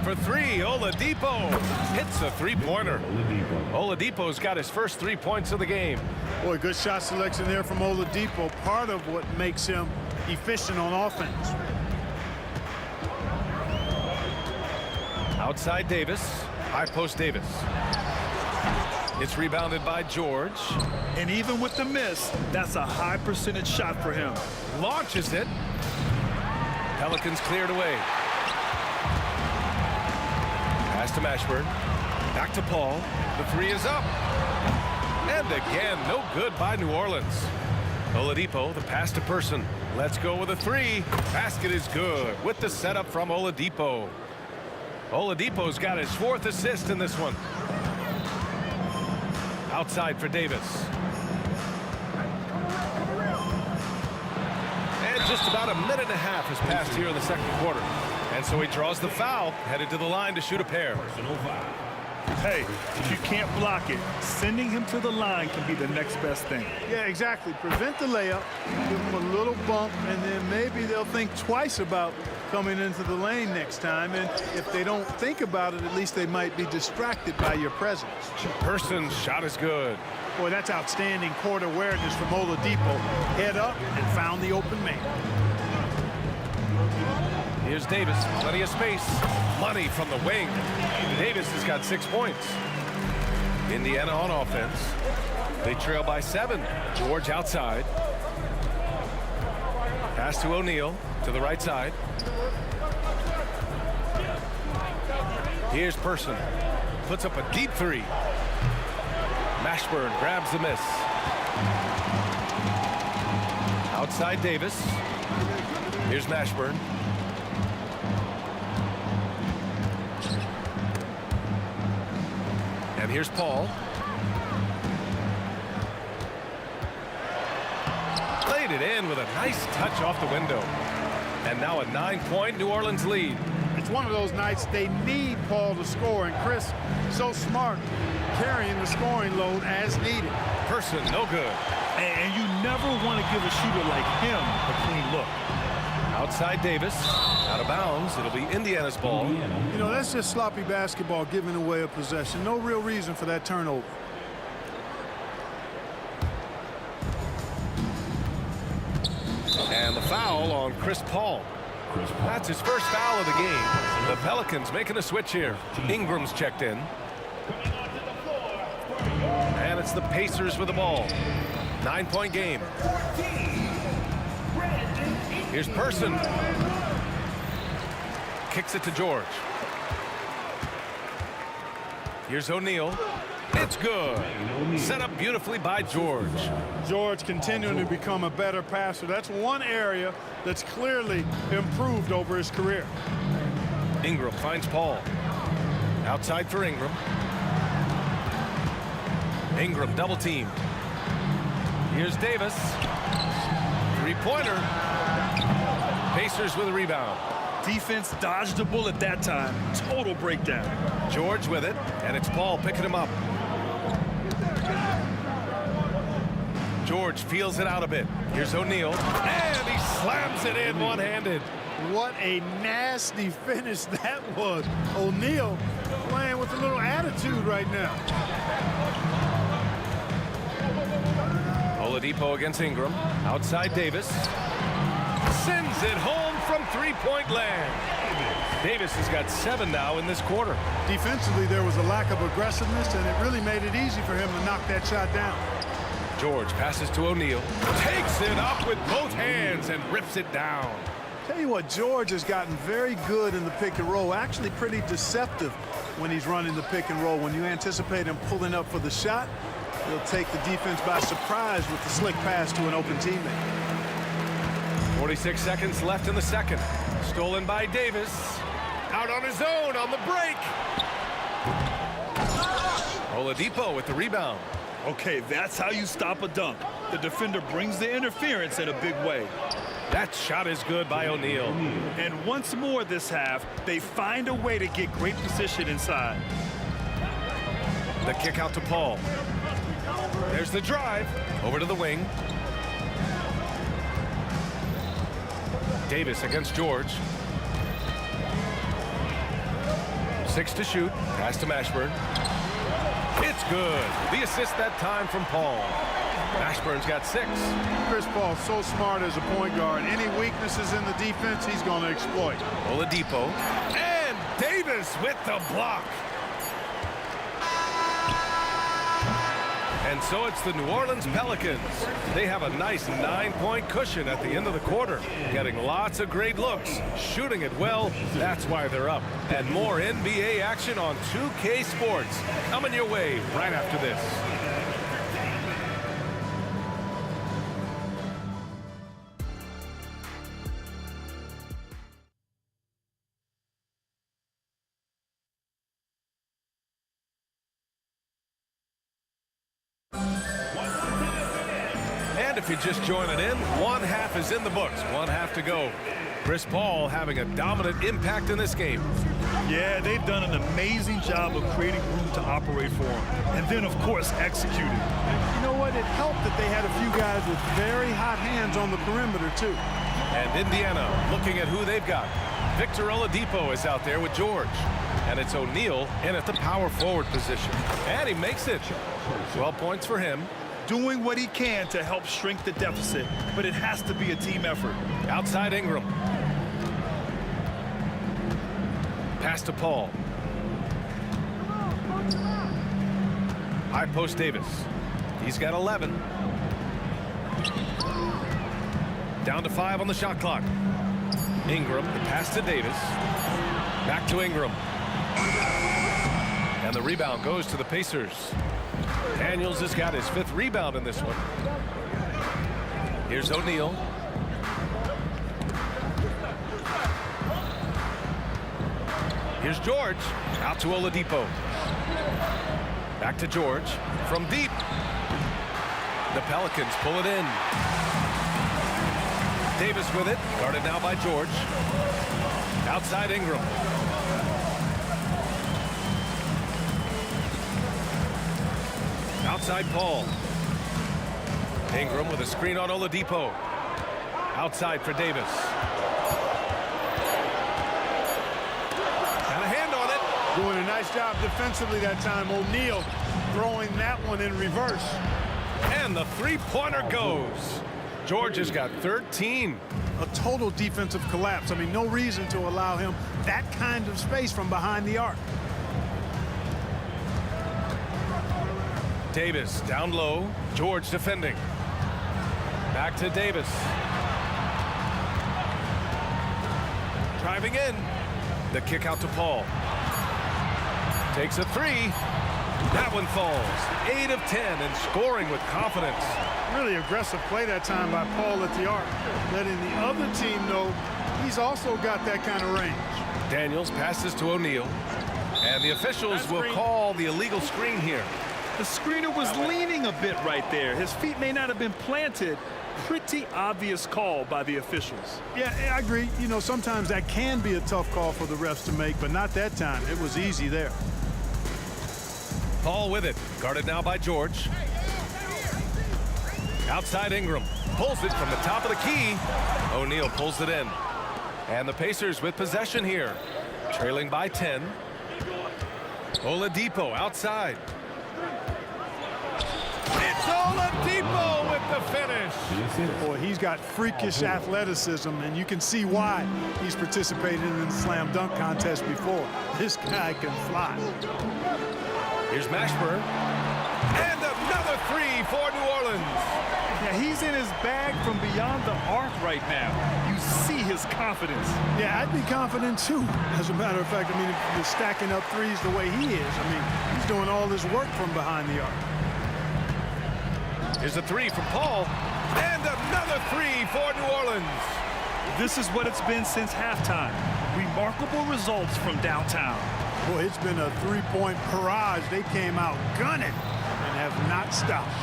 For three, Oladipo hits a three-pointer. Oladipo's got his first 3 points of the game. Boy, good shot selection there from Oladipo. Part of what makes him efficient on offense. Outside Davis. High post Davis. It's rebounded by George. And even with the miss, that's a high percentage shot for him. Launches it. Pelicans cleared away. Pass to Mashburn. Back to Paul. The three is up. And again, no good by New Orleans. Oladipo, the pass to Person. Let's go with a three. Basket is good with the setup from Oladipo. Oladipo's got his 4th assist in this one. Outside for Davis. And just about a minute and a half has passed here in the second quarter. And so he draws the foul, headed to the line to shoot a pair. Hey, if you can't block it, sending him to the line can be the next best thing. Yeah, exactly. Prevent the layup, give them a little bump, and then maybe they'll think twice about coming into the lane next time. And if they don't think about it, at least they might be distracted by your presence. Person's shot is good. Boy, that's outstanding court awareness from Oladipo. Head up and found the open man. Here's Davis, plenty of space. Money from the wing. Davis has got 6 points. Indiana on offense. They trail by 7. George outside. Pass to O'Neal to the right side. Here's Person. Puts up a deep three. Mashburn grabs the miss. Outside Davis. Here's Mashburn. And here's Paul. Laid it in with a nice touch off the window. And now a 9-point New Orleans lead. It's one of those nights they need Paul to score, and Chris, so smart, carrying the scoring load as needed. Person, no good. And you never want to give a shooter like him a clean look. Outside Davis, out of bounds. It'll be Indiana's ball. You know, that's just sloppy basketball, giving away a possession. No real reason for that turnover. And the foul on Chris Paul. That's his first foul of the game. The Pelicans making a switch here. Ingram's checked in. And it's the Pacers with the ball. 9-point game. Here's Person. Kicks it to George. Here's O'Neal. It's good. Set up beautifully by George. George continuing to become a better passer. That's one area that's clearly improved over his career. Ingram finds Paul. Outside for Ingram. Ingram double teamed. Here's Davis. Three-pointer. Pacers with a rebound. Defense dodged a bullet that time. Total breakdown. George with it, and it's Paul picking him up. George feels it out a bit. Here's O'Neal, and he slams it in one-handed. What a nasty finish that was. O'Neal playing with a little attitude right now. Oladipo against Ingram. Outside Davis. Sends it home from three-point land. Davis has got 7 now in this quarter. Defensively, there was a lack of aggressiveness, and it really made it easy for him to knock that shot down. George passes to O'Neal. Takes it up with both hands and rips it down. Tell you what, George has gotten very good in the pick and roll. Actually pretty deceptive when he's running the pick and roll. When you anticipate him pulling up for the shot, he'll take the defense by surprise with the slick pass to an open teammate. 46 seconds left in the second. Stolen by Davis. Out on his own on the break. Oladipo with the rebound. Okay, that's how you stop a dunk. The defender brings the interference in a big way. That shot is good by O'Neal. And once more this half, they find a way to get great position inside. The kick out to Paul. There's the drive. Over to the wing. Davis against George. 6 to shoot. Pass to Mashburn. It's good. The assist that time from Paul. Mashburn's got 6. Chris Paul so smart as a point guard. Any weaknesses in the defense, he's going to exploit. Oladipo. And Davis with the block. And so it's the New Orleans Pelicans. They have a nice 9-point cushion at the end of the quarter. Getting lots of great looks. Shooting it well. That's why they're up. And more NBA action on 2K Sports. Coming your way right after this. If you're just joining in, one half is in the books. One half to go. Chris Paul having a dominant impact in this game. Yeah, they've done an amazing job of creating room to operate for him. And then, of course, executing. You know what? It helped that they had a few guys with very hot hands on the perimeter, too. And Indiana looking at who they've got. Victor Oladipo is out there with George. And it's O'Neal in at the power forward position. And he makes it. 12 points for him. Doing what he can to help shrink the deficit, but it has to be a team effort. Outside Ingram. Pass to Paul. High post Davis. He's got 11. Down to 5 on the shot clock. Ingram, the pass to Davis. Back to Ingram. And the rebound goes to the Pacers. Daniels has got his 5th rebound in this one. Here's O'Neal. Here's George. Out to Oladipo. Back to George. From deep. The Pelicans pull it in. Davis with it. Guarded now by George. Outside Ingram. Outside Paul. Ingram with a screen on Oladipo. Outside for Davis. Got a hand on it. Doing a nice job defensively that time. O'Neal throwing that one in reverse. And the three-pointer goes. George has got 13. A total defensive collapse. I mean, no reason to allow him that kind of space from behind the arc. Davis down low. George defending. Back to Davis. Driving in. The kick out to Paul. Takes a 3. That one falls. 8 of 10 and scoring with confidence. Really aggressive play that time by Paul at the arc, letting the other team know he's also got that kind of range. Daniels passes to O'Neal, and the officials will call the illegal screen here. The screener was leaning a bit right there. His feet may not have been planted. Pretty obvious call by the officials. Yeah, I agree. You know, sometimes that can be a tough call for the refs to make, but not that time. It was easy there. Paul with it, guarded now by George. Outside Ingram, pulls it from the top of the key. O'Neal pulls it in. And the Pacers with possession here, trailing by 10. Oladipo outside. It's Oladipo with the finish. Boy, he's got freakish athleticism, and you can see why he's participated in the slam dunk contest before. This guy can fly. Here's Mashburn. And another three for New Orleans. Yeah, he's in his bag from beyond the arc right now. You see his confidence. Yeah, I'd be confident too. As a matter of fact, I mean, if you're stacking up threes the way he is, I mean, he's doing all this work from behind the arc. Here's a three from Paul. And another three for New Orleans. This is what it's been since halftime. Remarkable results from downtown. Boy, it's been a three-point barrage. They came out gunning and have not stopped.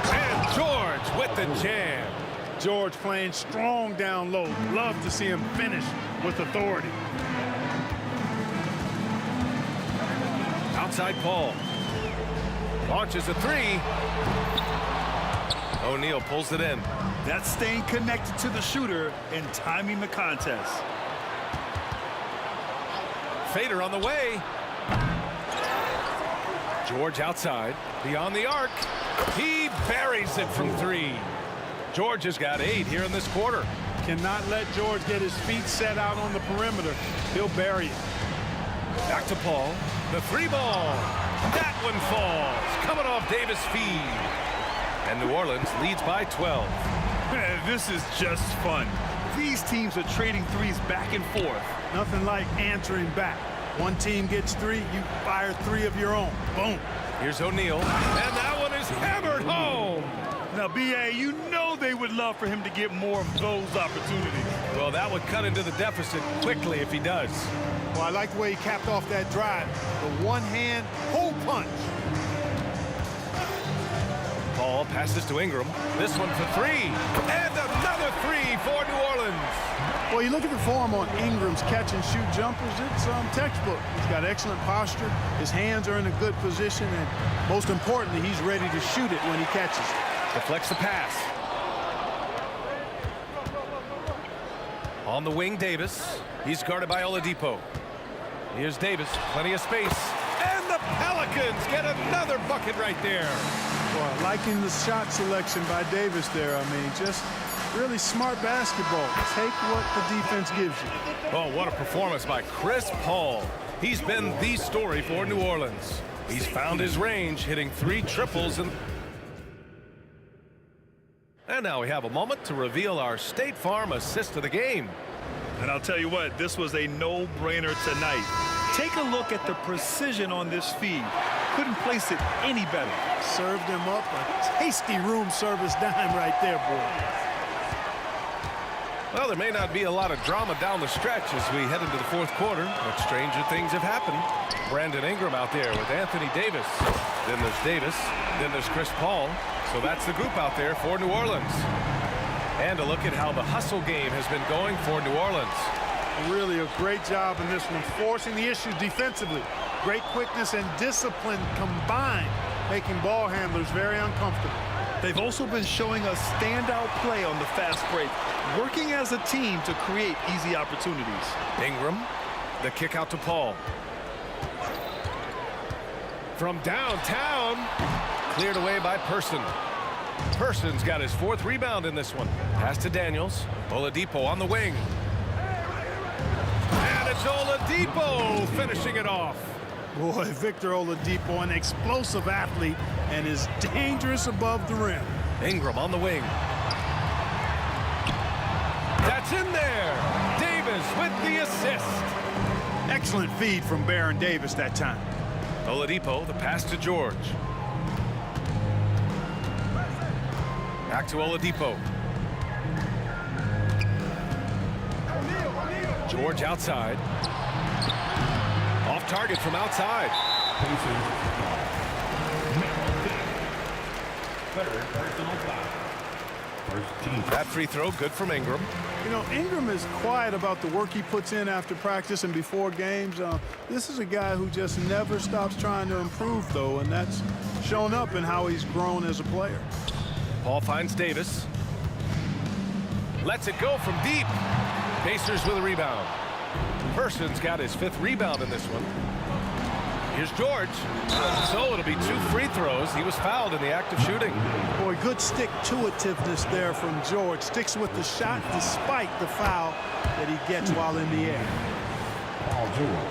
And George with the jam. George playing strong down low. Love to see him finish with authority. Outside Paul. Launches a three. O'Neal pulls it in. That's staying connected to the shooter and timing the contest. Fader on the way. George outside, beyond the arc. He buries it from three. George has got 8 here in this quarter. Cannot let George get his feet set out on the perimeter. He'll bury it. Back to Paul. The three ball. That one falls. Coming off Davis' feed. And New Orleans leads by 12. This is just fun. These teams are trading threes back and forth. Nothing like answering back. One team gets 3, you fire 3 of your own. Boom. Here's O'Neal, and that one is hammered home. Now, B.A., you know they would love for him to get more of those opportunities. Well, that would cut into the deficit quickly if he does. Well, I like the way he capped off that drive. The one-hand hole punch. Paul passes to Ingram. This one for 3. And another 3 for New Orleans. Well, you look at the form on Ingram's catch-and-shoot jumpers, it's textbook. He's got excellent posture. His hands are in a good position, and most importantly, he's ready to shoot it when he catches it. Deflects the pass. On the wing, Davis. He's guarded by Oladipo. Here's Davis, plenty of space. And the Pelicans get another bucket right there. Well, liking the shot selection by Davis there. I mean, just really smart basketball. Take what the defense gives you. Oh, what a performance by Chris Paul. He's been the story for New Orleans. He's found his range, hitting 3 triples. And now we have a moment to reveal our State Farm assist of the game. And I'll tell you what, this was a no-brainer tonight. Take a look at the precision on this feed. Couldn't place it any better. Served him up a tasty room service dime right there, boy. Well, there may not be a lot of drama down the stretch as we head into the 4th quarter, but stranger things have happened. Brandon Ingram out there with Anthony Davis. Then there's Davis. Then there's Chris Paul. So that's the group out there for New Orleans. And a look at how the hustle game has been going for New Orleans. Really a great job in this one, forcing the issue defensively. Great quickness and discipline combined, making ball handlers very uncomfortable. They've also been showing us standout play on the fast break, working as a team to create easy opportunities. Ingram, the kick out to Paul. From downtown, cleared away by Person. Person's got his 4th rebound in this one. Pass to Daniels. Oladipo on the wing. And it's Oladipo finishing it off. Boy, Victor Oladipo, an explosive athlete, and is dangerous above the rim. Ingram on the wing. That's in there. Davis with the assist. Excellent feed from Baron Davis that time. Oladipo, the pass to George. Back to Oladipo. George outside. Off target from outside. Third personal foul. First team. That free throw good from Ingram. You know, Ingram is quiet about the work he puts in after practice and before games. This is a guy who just never stops trying to improve, though, and that's shown up in how he's grown as a player. Paul finds Davis. Lets it go from deep. Pacers with a rebound. Person's got his 5th rebound in this one. Here's George. So it'll be 2 free throws. He was fouled in the act of shooting. Boy, good stick-to-itiveness there from George. Sticks with the shot despite the foul that he gets while in the air. Paul George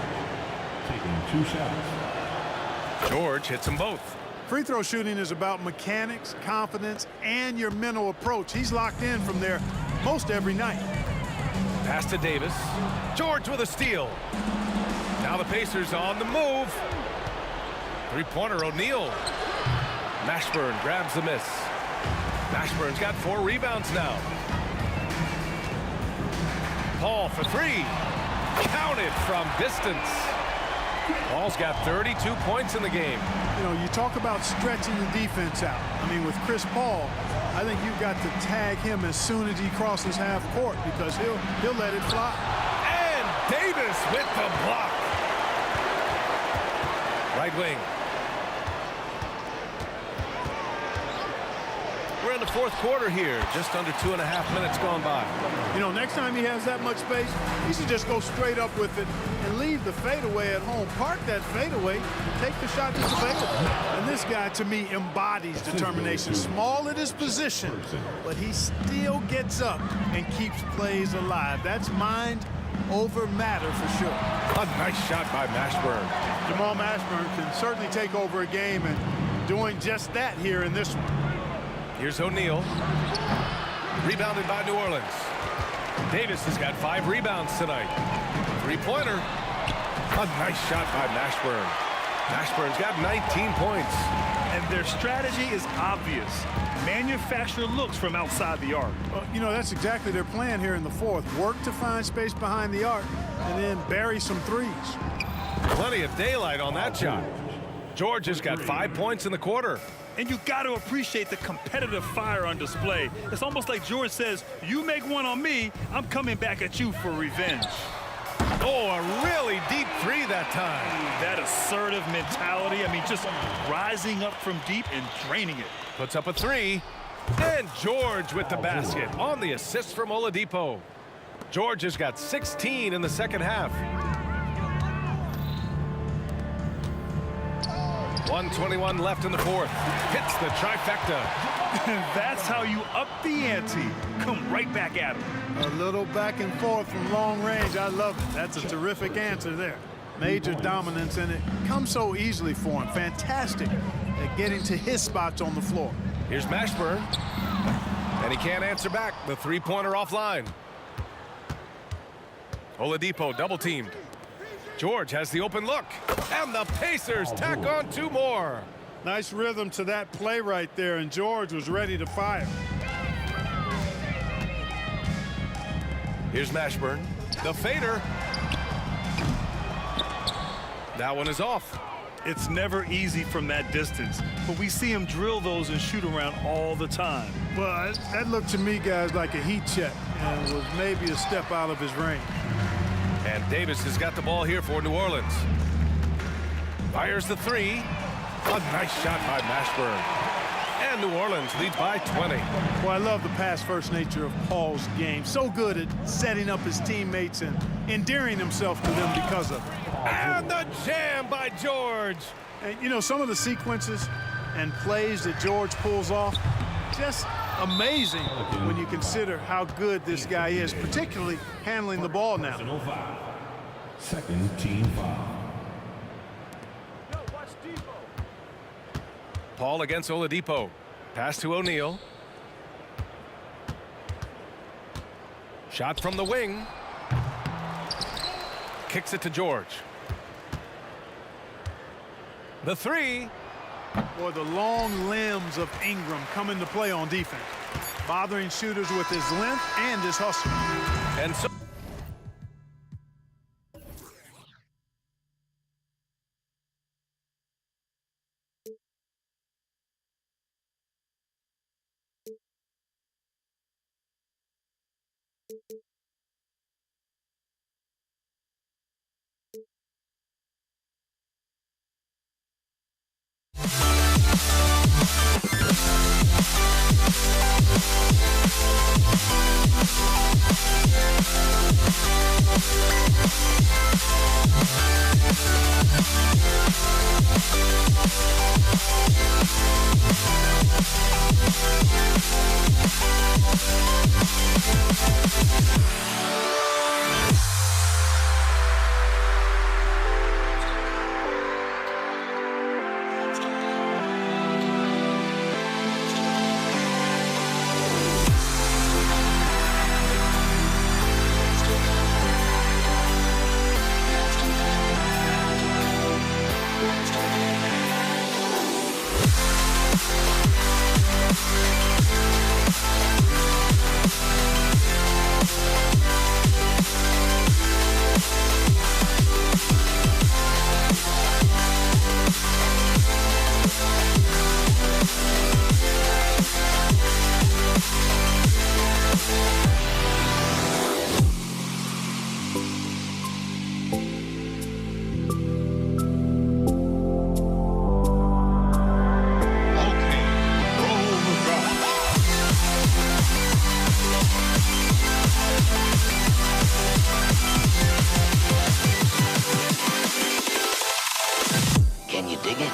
taking 2 shots. George hits them both. Free throw shooting is about mechanics, confidence, and your mental approach. He's locked in from there most every night. Pass to Davis. George with a steal. Now the Pacers on the move. Three-pointer O'Neal. Mashburn grabs the miss. Mashburn's got 4 rebounds now. Paul for 3. Counted from distance. Paul's got 32 points in the game. You know, you talk about stretching the defense out. I mean, with Chris Paul, I think you've got to tag him as soon as he crosses half court because he'll let it fly. And Davis with the block. Right wing. We're in the 4th quarter here. Just under 2.5 minutes gone by. You know, next time he has that much space, he should just go straight up with it and leave the fadeaway at home. Park that fadeaway, take the shot that's available. And this guy, to me, embodies determination. Small at his position, but he still gets up and keeps plays alive. That's mind over matter for sure. A nice shot by Mashburn. Jamal Mashburn can certainly take over a game, and doing just that here in this one. Here's O'Neal. Rebounded by New Orleans. Davis has got 5 rebounds tonight. Three-pointer. A nice shot by Mashburn. Mashburn's got 19 points. And their strategy is obvious. Manufacture looks from outside the arc. Well, you know, that's exactly their plan here in the 4th. Work to find space behind the arc and then bury some threes. Plenty of daylight on that shot. George has got 5 points in the quarter. And you got to appreciate the competitive fire on display. It's almost like George says, you make one on me, I'm coming back at you for revenge. Oh, a really deep 3 that time. That assertive mentality, I mean, just rising up from deep and draining it. Puts up a 3. And George with the basket on the assist from Oladipo. George has got 16 in the second half. 1:21 left in the 4th. Hits the trifecta. That's how you up the ante. Come right back at him. A little back and forth from long range. I love it. That's a terrific answer there. Major dominance, and it comes so easily for him. Fantastic at getting to his spots on the floor. Here's Mashburn. And he can't answer back. The three-pointer offline. Oladipo double-teamed. George has the open look. And the Pacers tack on 2 more. Nice rhythm to that play right there, and George was ready to fire. Here's Mashburn. The fader. That one is off. It's never easy from that distance, but we see him drill those and shoot around all the time. Well, that looked to me, guys, like a heat check and was maybe a step out of his range. And Davis has got the ball here for New Orleans. Fires the 3. A nice shot by Mashburn. And New Orleans leads by 20. Well, I love the pass-first nature of Paul's game. So good at setting up his teammates and endearing himself to them because of it. And the jam by George. And, you know, some of the sequences and plays that George pulls off, just amazing when you consider how good this guy is, particularly handling the ball now. Second team foul. Paul against Oladipo. Pass to O'Neal. Shot from the wing. Kicks it to George. The three. Boy, the long limbs of Ingram come into play on defense, bothering shooters with his length and his hustle. And so Can you dig it?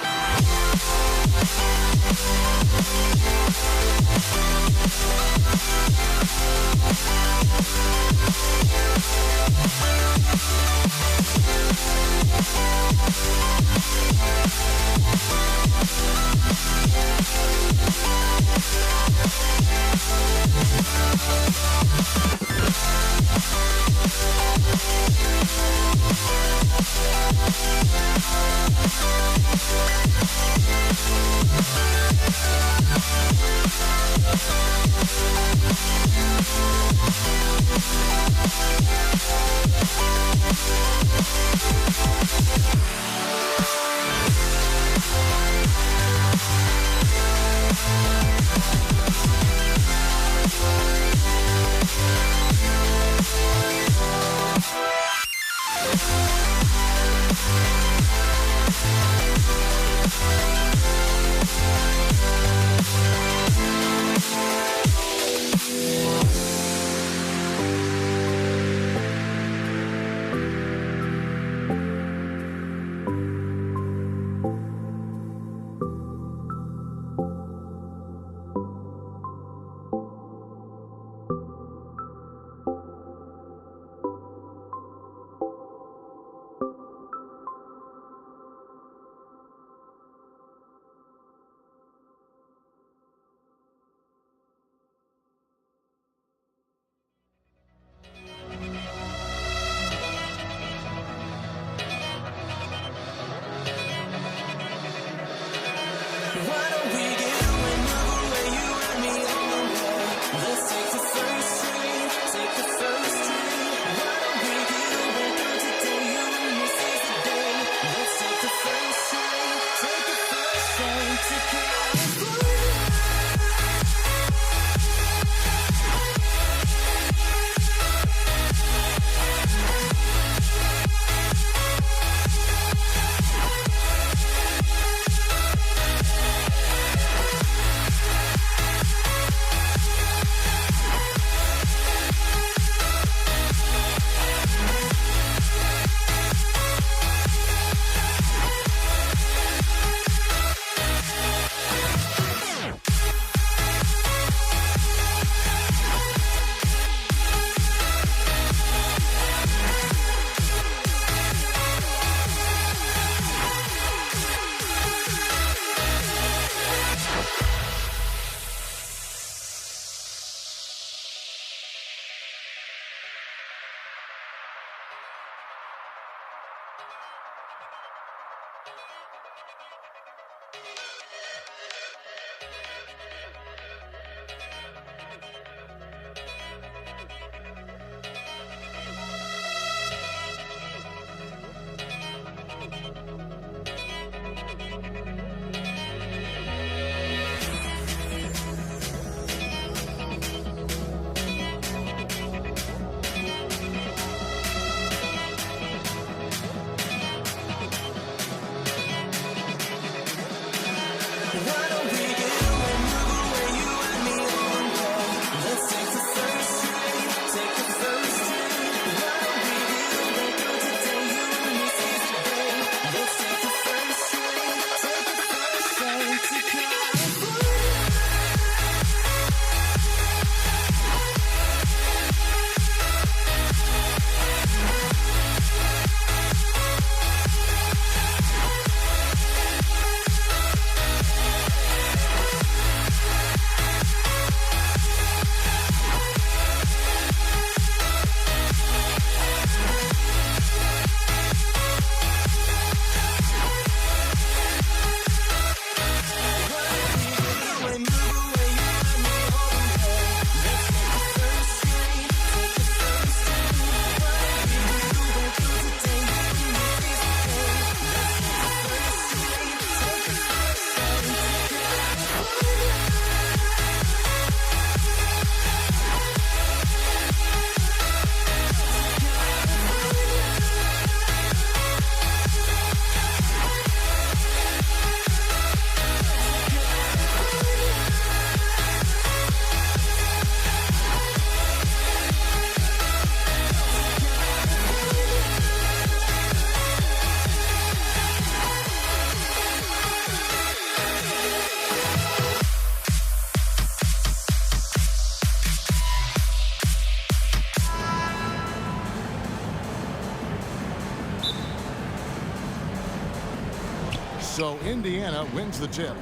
So Indiana wins the tip.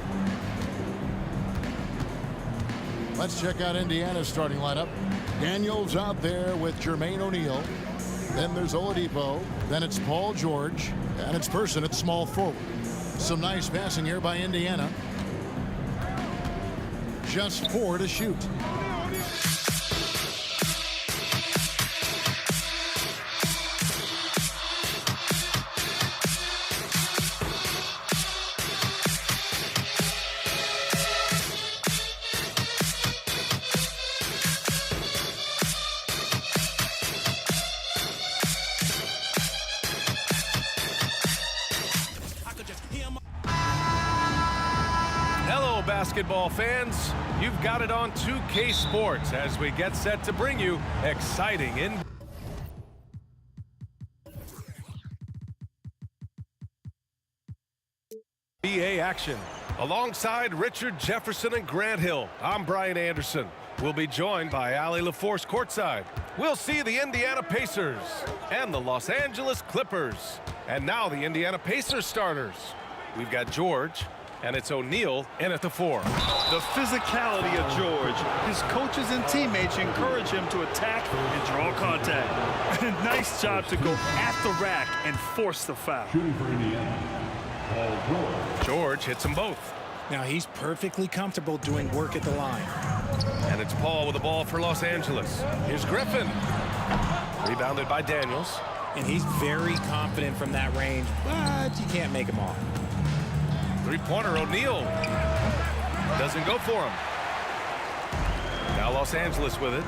Let's check out Indiana's starting lineup. Daniels out there with Jermaine O'Neal. Then there's Oladipo. Then it's Paul George. And it's Person at small forward. Some nice passing here by Indiana. Just 4 to shoot. Basketball fans, you've got it on 2K Sports as we get set to bring you exciting NBA action. Alongside Richard Jefferson and Grant Hill, I'm Brian Anderson. We'll be joined by Allie LaForce courtside. We'll see the Indiana Pacers and the Los Angeles Clippers. And now the Indiana Pacers starters. We've got George, and it's O'Neal in at the 4. The physicality of George. His coaches and teammates encourage him to attack and draw contact. Nice job to go at the rack and force the foul. Shooting for Indiana, Paul George. George hits them both. Now he's perfectly comfortable doing work at the line. And it's Paul with the ball for Los Angeles. Here's Griffin. Rebounded by Daniels. And he's very confident from that range, but you can't make him all. Three-pointer, O'Neal. Doesn't go for him. Now Los Angeles with it.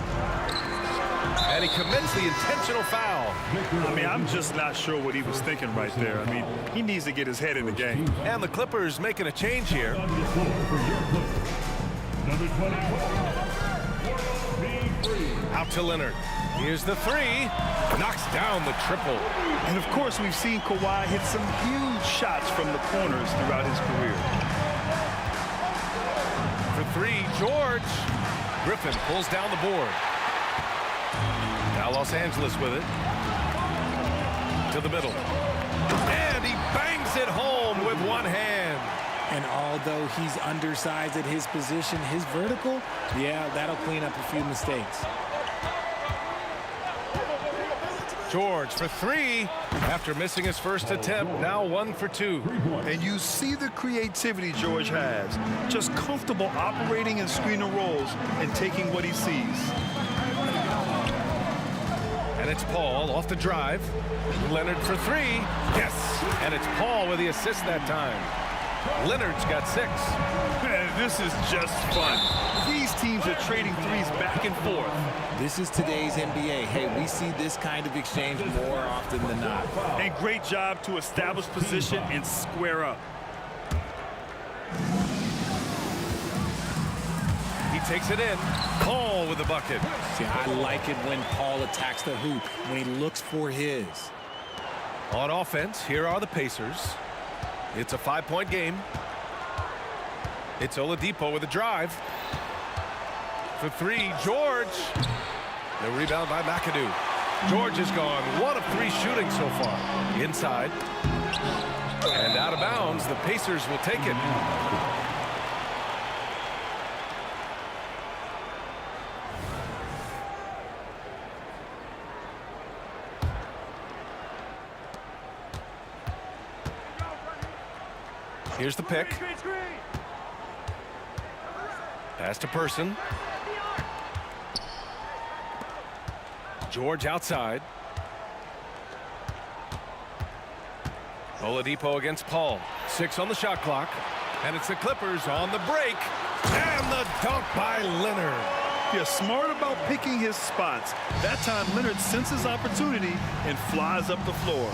And he commits the intentional foul. I mean, I'm just not sure what he was thinking right there. I mean, he needs to get his head in the game. And the Clippers making a change here. Out to Leonard. Here's the 3. Knocks down the triple. And, of course, we've seen Kawhi hit some huge shots from the corners throughout his career. For 3, George. Griffin pulls down the board. Now Los Angeles with it. To the middle. And he bangs it home with one hand. And although he's undersized at his position, his vertical, yeah, that'll clean up a few mistakes. George for three. After missing his first attempt, now 1 for 2. And you see the creativity George has. Just comfortable operating in screen and rolls and taking what he sees. And it's Paul off the drive. Leonard for three. Yes. And it's Paul with the assist that time. Leonard's got 6. Man, this is just fun. These teams are trading threes back and forth. This is today's NBA. Hey, we see this kind of exchange more often than not. And great job to establish position and square up. He takes it in. Paul with the bucket. See, I like it when Paul attacks the hoop, when he looks for his. On offense, here are the Pacers. It's a 5-point game. It's Oladipo with a drive. For three, George. The rebound by McAdoo. George is gone. 1 of 3 shooting so far. Inside. And out of bounds. The Pacers will take it. Here's the pick. Pass to Person. George outside. Oladipo against Paul. 6 on the shot clock. And it's the Clippers on the break. And the dunk by Leonard. Yeah, smart about picking his spots. That time, Leonard senses opportunity and flies up the floor.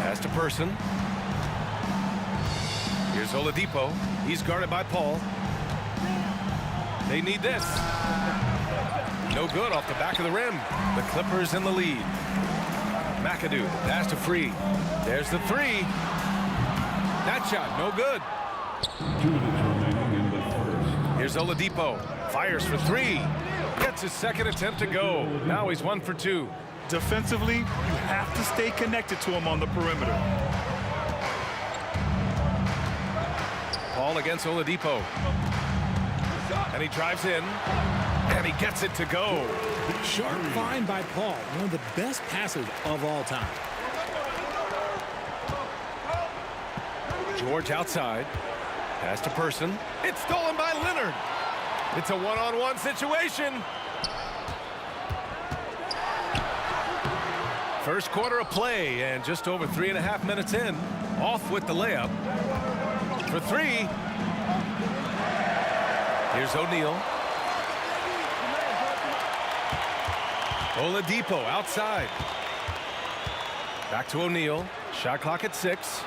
Pass to Person. Here's Oladipo. He's guarded by Paul. They need this. No good off the back of the rim. The Clippers in the lead. McAdoo, pass to Free. There's the 3. That shot, no good. 2 minutes remaining in the first. Here's Oladipo. Fires for 3. Gets his second attempt to go. Now he's 1 for 2. Defensively, you have to stay connected to him on the perimeter. Paul against Oladipo. And he drives in. And he gets it to go. Sharp find by Paul. One of the best passers of all time. George outside. Pass to Person. It's stolen by Leonard. It's a one-on-one situation. First quarter of play and just over 3.5 minutes in. Off with the layup. For 3. Here's O'Neal. Oladipo outside. Back to O'Neal. Shot clock at 6.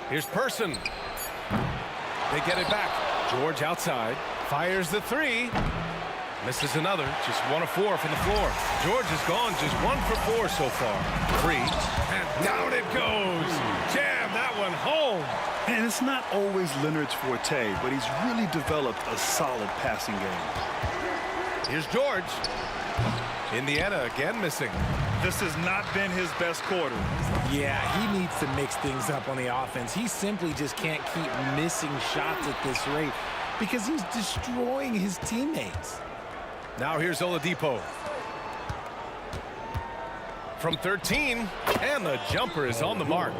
Here's Person. They get it back. George outside. Fires the 3. Misses another. Just 1 of 4 from the floor. George is gone. Just 1 for 4 so far. 3. And down it goes. Jam that one home. And it's not always Leonard's forte, but he's really developed a solid passing game. Here's George. Indiana again missing. This has not been his best quarter. Yeah, he needs to mix things up on the offense. He simply just can't keep missing shots at this rate because he's destroying his teammates. Now here's Oladipo. From 13, and the jumper is on the mark.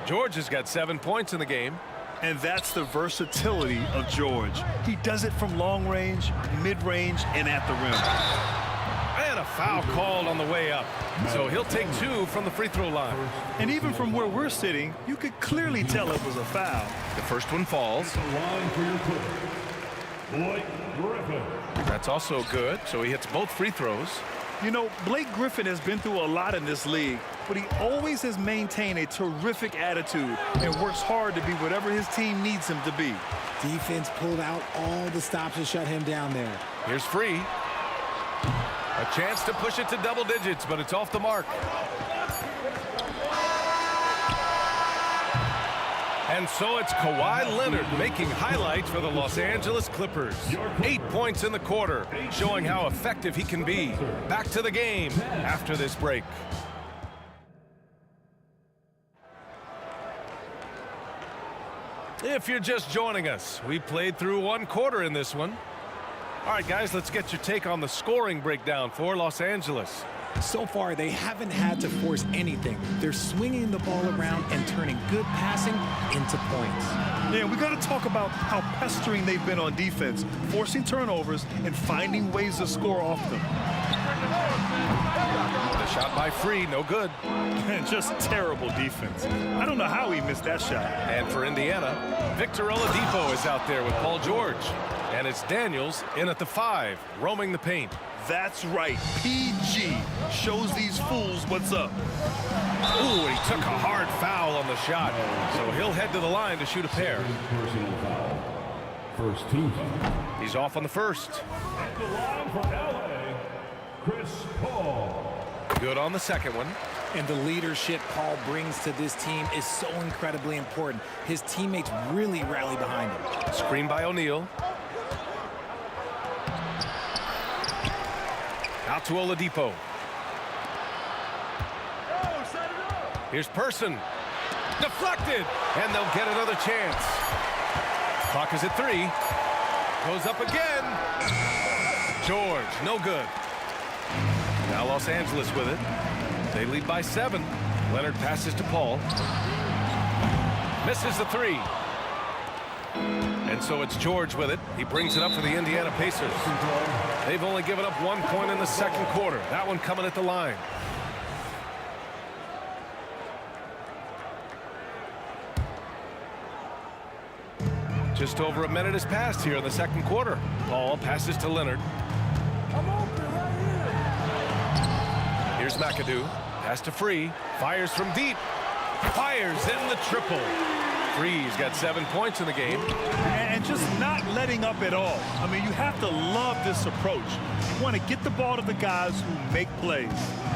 George has got 7 points in the game. And that's the versatility of George. He does it from long range, mid-range, and at the rim. And a foul called on the way up. So he'll take 2 from the free throw line. And even from where we're sitting, you could clearly tell it was a foul. The first one falls. Line for your Clippers, Blake Griffin. That's also good. So he hits both free throws. You know, Blake Griffin has been through a lot in this league, but he always has maintained a terrific attitude and works hard to be whatever his team needs him to be. Defense pulled out all the stops to shut him down there. Here's Free. A chance to push it to double digits, but it's off the mark. And so it's Kawhi Leonard making highlights for the Los Angeles Clippers. 8 points in the quarter, showing how effective he can be. Back to the game after this break. If you're just joining us, we played through 1 quarter in this one. All right, guys, let's get your take on the scoring breakdown for Los Angeles. So far, they haven't had to force anything. They're swinging the ball around and turning good passing into points. Yeah, we got to talk about how pestering they've been on defense, forcing turnovers and finding ways to score off them. The shot by Free, no good. Just terrible defense. I don't know how he missed that shot. And for Indiana, Victor Oladipo is out there with Paul George. And it's Daniels in at the 5, roaming the paint. That's right. PG shows these fools what's up. Ooh, he took a hard foul on the shot. So he'll head to the line to shoot a pair. Personal foul. First team foul. He's off on the first. At the line for LA, Chris Paul. Good on the second one. And the leadership Paul brings to this team is so incredibly important. His teammates really rally behind him. Screen by O'Neal. Out to Oladipo. Here's Person. Deflected. And they'll get another chance. Clock is at 3. Goes up again. George, no good. Now Los Angeles with it. They lead by 7. Leonard passes to Paul. Misses the 3. And so it's George with it. He brings it up for the Indiana Pacers. They've only given up 1 point in the second quarter. That one coming at the line. Just over a minute has passed here in the second quarter. Paul passes to Leonard. Here's McAdoo. Pass to Free. Fires from deep. Fires in the triple. Free's got 7 points in the game. And just not letting up at all. I mean, you have to love this approach. You want to get the ball to the guys who make plays.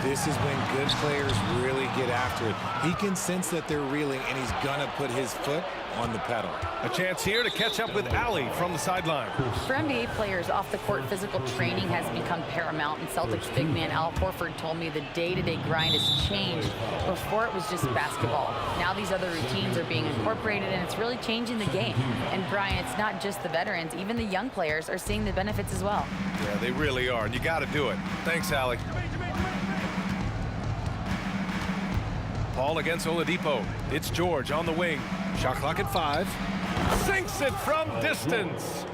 This is when good players really get after it. He can sense that they're reeling, and he's going to put his foot on the pedal. A chance here to catch up with Allie from the sideline. For NBA players, off-the-court physical training has become paramount, and Celtics big man Al Horford told me the day-to-day grind has changed. Before, it was just basketball. Now these other routines are being incorporated, and it's really changing the game. And Brian, it's not just the veterans. Even the young players are seeing the benefits as well. Yeah, they really are, and you got to do it. Thanks, Allie. Paul against Oladipo. It's George on the wing. Shot clock at 5. Sinks it from distance.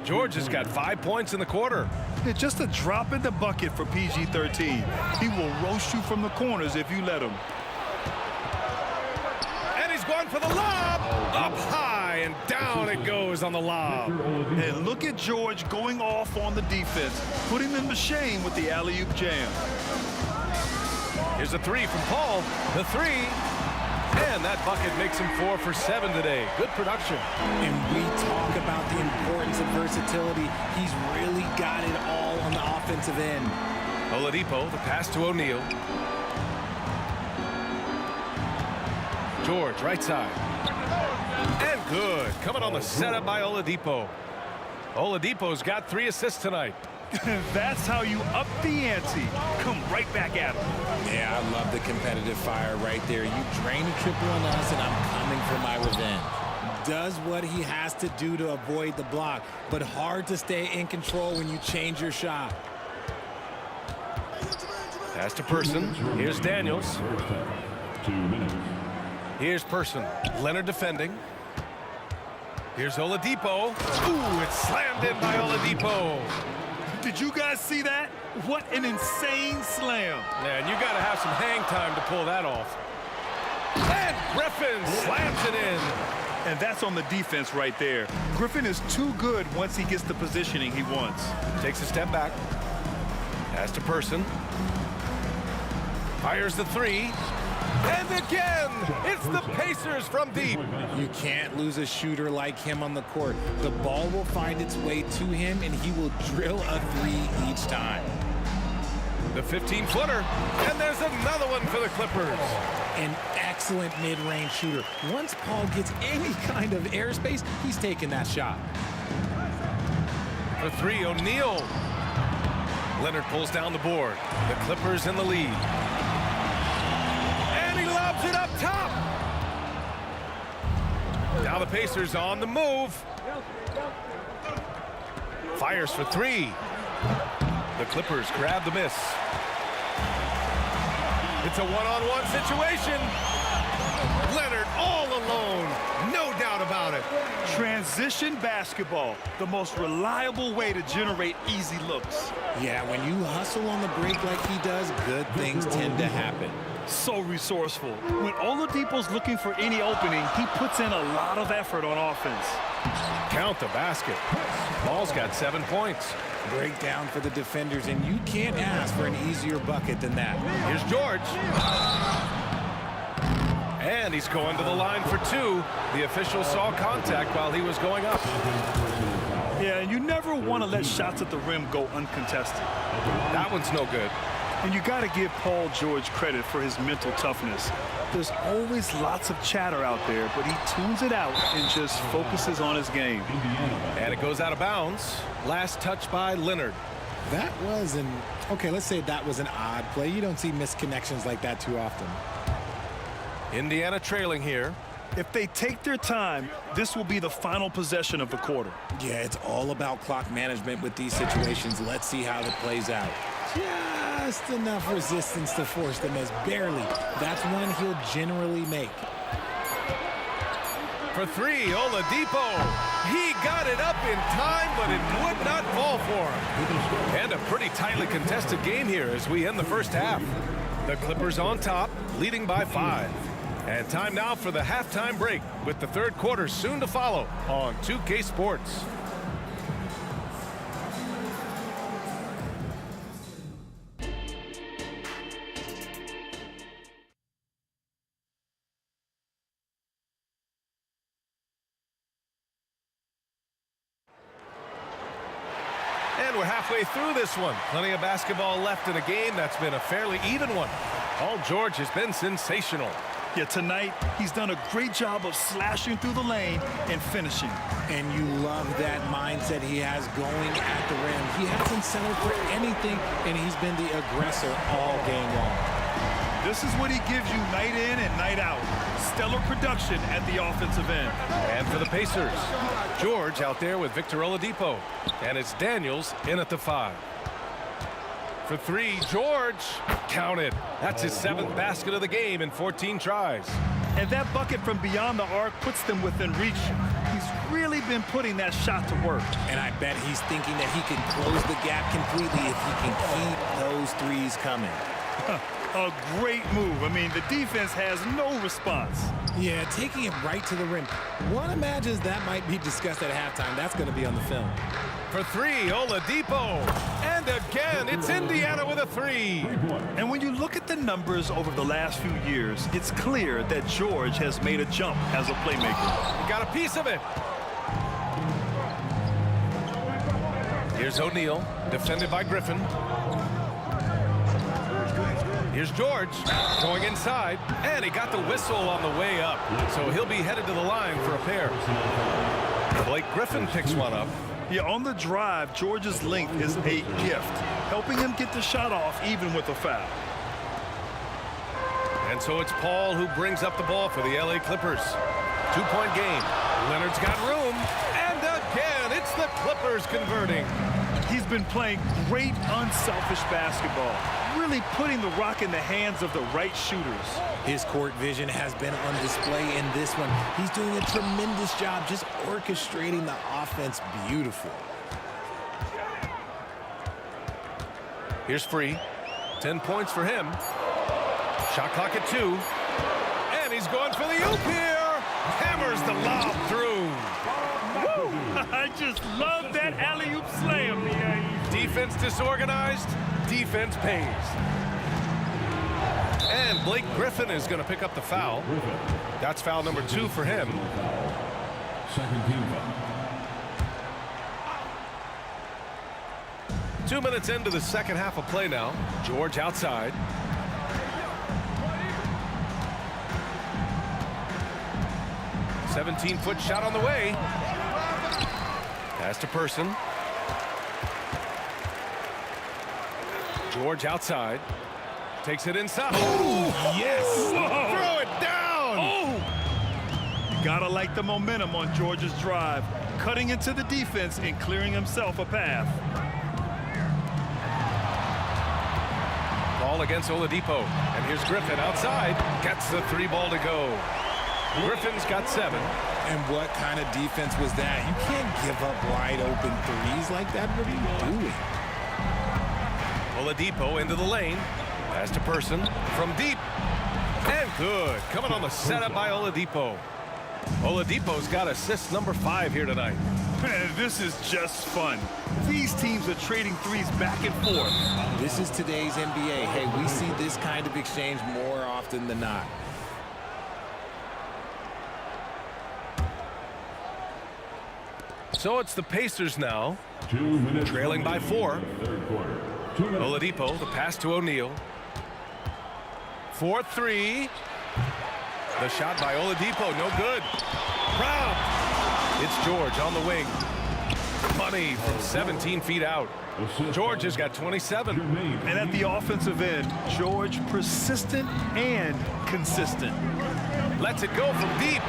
George has got 5 points in the quarter. It's just a drop in the bucket for PG-13. He will roast you from the corners if you let him. And he's going for the lob. Up high and down it goes on the lob. And look at George going off on the defense, putting them to shame with the alley-oop jam. Here's a 3 from Paul. The 3. And that bucket makes him 4 for 7 today. Good production. And we talk about the importance of versatility. He's really got it all on the offensive end. Oladipo, the pass to O'Neal. George, right side. And good. Coming on the setup by Oladipo. Oladipo's got 3 assists tonight. That's how you up the ante. Come right back at him. Yeah, I love the competitive fire right there. You drain a triple on us, and I'm coming for my revenge. Does what he has to do to avoid the block, but hard to stay in control when you change your shot. Pass to Person. Here's Daniels. 2 minutes. Here's Person. Leonard defending. Here's Oladipo. Ooh, it's slammed in by Oladipo. Did you guys see that? What an insane slam. Yeah, and you got to have some hang time to pull that off. And Griffin slams it in. And that's on the defense right there. Griffin is too good once he gets the positioning he wants. Takes a step back. Pass to Person. Fires the 3. And again, it's the Pacers from deep. You can't lose a shooter like him on the court. The ball will find its way to him, and he will drill a 3 each time. The 15-footer, and there's another one for the Clippers. An excellent mid-range shooter. Once Paul gets any kind of airspace, he's taking that shot. The 3, O'Neal. Leonard pulls down the board. The Clippers in the lead. It up top. Now the Pacers on the move. Fires for three. The Clippers grab the miss. It's a one-on-one situation. Leonard all alone. No doubt about it. Transition basketball, the most reliable way to generate easy looks. Yeah, when you hustle on the break like he does, good things tend to happen. So resourceful. When Oladipo's looking for any opening, he puts in a lot of effort on offense. Count the basket. Ball's got 7 points. Breakdown for the defenders, and you can't ask for an easier bucket than that. Here's George. And he's going to the line for two. The official saw contact while he was going up. Yeah, and you never want to let shots at the rim go uncontested. That one's no good. And you got to give Paul George credit for his mental toughness. There's always lots of chatter out there, but he tunes it out and just focuses on his game. And it goes out of bounds. Last touch by Leonard. That was okay, let's say that was an odd play. You don't see missed connections like that too often. Indiana trailing here. If they take their time, this will be the final possession of the quarter. Yeah, it's all about clock management with these situations. Let's see how it plays out. Just enough resistance to force the miss, barely. That's one he'll generally make. For three, Oladipo. He got it up in time, but it would not fall for him. And a pretty tightly contested game here as we end the first half. The Clippers on top, leading by 5. And time now for the halftime break, with the third quarter soon to follow on 2K Sports. And we're halfway through this one. Plenty of basketball left in a game that's been a fairly even one. Paul George has been sensational. Yeah, tonight, he's done a great job of slashing through the lane and finishing. And you love that mindset he has going at the rim. He hasn't settled for anything, and he's been the aggressor all game long. This is what he gives you night in and night out. Stellar production at the offensive end. And for the Pacers, George out there with Victor Oladipo. And it's Daniels in at the 5. For three, George counted. That's his 7th basket of the game in 14 tries. And that bucket from beyond the arc puts them within reach. He's really been putting that shot to work. And I bet he's thinking that he can close the gap completely if he can keep those threes coming. A great move. I mean, the defense has no response. Yeah, taking it right to the rim. One imagines that might be discussed at halftime. That's going to be on the film. For three, Oladipo. And again, it's Indiana with a 3. And when you look at the numbers over the last few years, it's clear that George has made a jump as a playmaker. He got a piece of it. Here's O'Neal, defended by Griffin. Here's George going inside, and he got the whistle on the way up. So he'll be headed to the line for a pair. Blake Griffin picks one up. Yeah, on the drive, George's length is a gift, helping him get the shot off even with a foul. And so it's Paul who brings up the ball for the LA Clippers. 2-point game. Leonard's got room, and again, it's the Clippers converting. He's been playing great, unselfish basketball, really putting the rock in the hands of the right shooters. His court vision has been on display in this one. He's doing a tremendous job just orchestrating the offense beautiful. Here's Free. 10 points for him. Shot clock at 2. And he's going for the oop here. Hammers the lob through. Woo! I just love that alley-oop slam. Defense disorganized. Defense pays. And Blake Griffin is going to pick up the foul. That's foul number 2 for him. Second team foul. 2 minutes into the second half of play now. George outside. A 17-foot shot on the way. Pass to Person. George outside. Takes it inside. Oh, yes! Whoa. Throw it down! Oh! Gotta gotta like the momentum on Georgia's drive, cutting into the defense and clearing himself a path. Ball against Oladipo, and here's Griffin outside, gets the 3 ball to go. Griffin's got 7. And what kind of defense was that? You can't give up wide open threes like that. What are you doing? Oladipo into the lane. Pass to Person from deep. And good. Coming on the setup by Oladipo. Oladipo's got assist number 5 here tonight. Man, this is just fun. These teams are trading threes back and forth. This is today's NBA. Hey, we see this kind of exchange more often than not. So it's the Pacers now, 2 minutes trailing by 4. Third quarter. 2 minutes. Oladipo, the pass to O'Neal. 4-3. The shot by Oladipo, no good. Brown. It's George on the wing. Money from 17 feet out. George has got 27. And at the offensive end, George persistent and consistent. Lets it go from deep.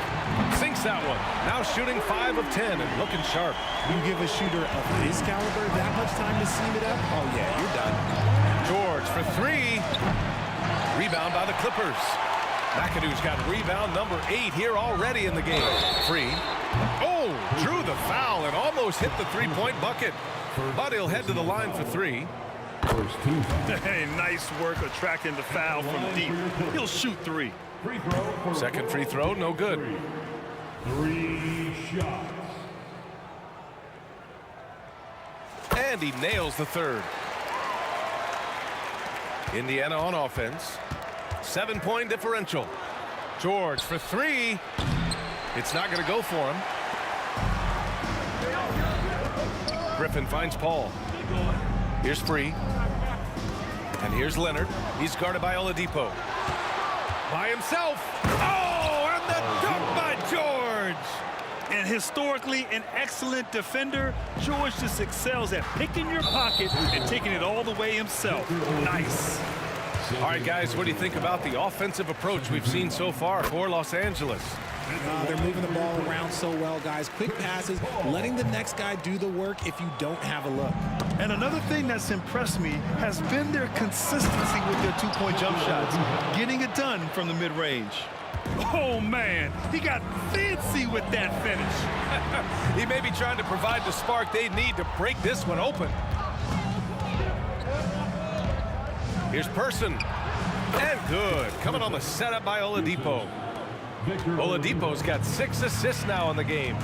Sinks that one. Now shooting 5 of 10 and looking sharp. You give a shooter of his caliber that much time to seam it up? Oh, yeah, you're done. George for 3. Rebound by the Clippers. McAdoo's got rebound number 8 here already in the game. Free. Oh, drew the foul and almost hit the 3-point bucket. But he'll head to the line for 3. Hey, nice work attracting the foul from deep. He'll shoot 3. Second free throw, no good. 3 shots. And he nails the 3rd. Indiana on offense. 7-point differential. George for 3. It's not going to go for him. Griffin finds Paul. Here's Free. And here's Leonard. He's guarded by Oladipo. By himself. Oh, and the dunk by George. And historically an excellent defender, George just excels at picking your pocket and taking it all the way himself. Nice. All right, guys, what do you think about the offensive approach we've seen so far for Los Angeles? They're moving the ball around so well, guys. Quick passes, letting the next guy do the work if you don't have a look. And another thing that's impressed me has been their consistency with their 2-point jump shots, getting it done from the mid-range. Oh, man, he got fancy with that finish. He may be trying to provide the spark they need to break this one open. Here's Person. And good. Coming on the setup by Oladipo. Oladipo's got 6 assists now in the game.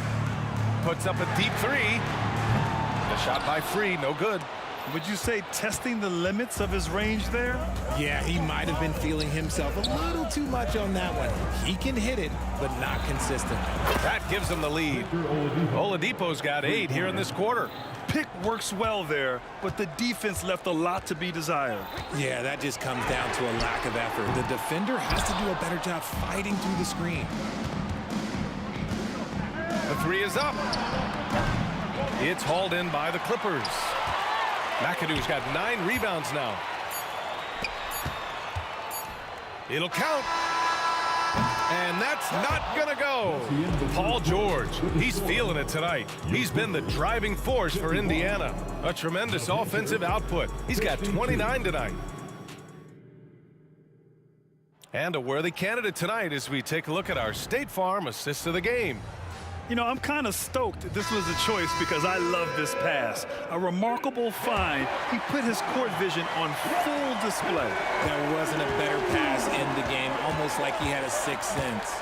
Puts up a deep 3. The shot by Free, no good. Would you say testing the limits of his range there? Yeah, he might have been feeling himself a little too much on that one. He can hit it, but not consistent. That gives him the lead. Oladipo's got 8 here in this quarter. Pick works well there, but the defense left a lot to be desired. Yeah, that just comes down to a lack of effort. The defender has to do a better job fighting through the screen. The 3 is up. It's hauled in by the Clippers. McAdoo's got 9 rebounds now. It'll count. And that's not gonna go. Paul George, he's feeling it tonight. He's been the driving force for Indiana. A tremendous offensive output. He's got 29 tonight. And a worthy candidate tonight as we take a look at our State Farm assist of the game. You know, I'm kind of stoked this was a choice because I love this pass. A remarkable find. He put his court vision on full display. There wasn't a better pass in the game, almost like he had a 6th sense.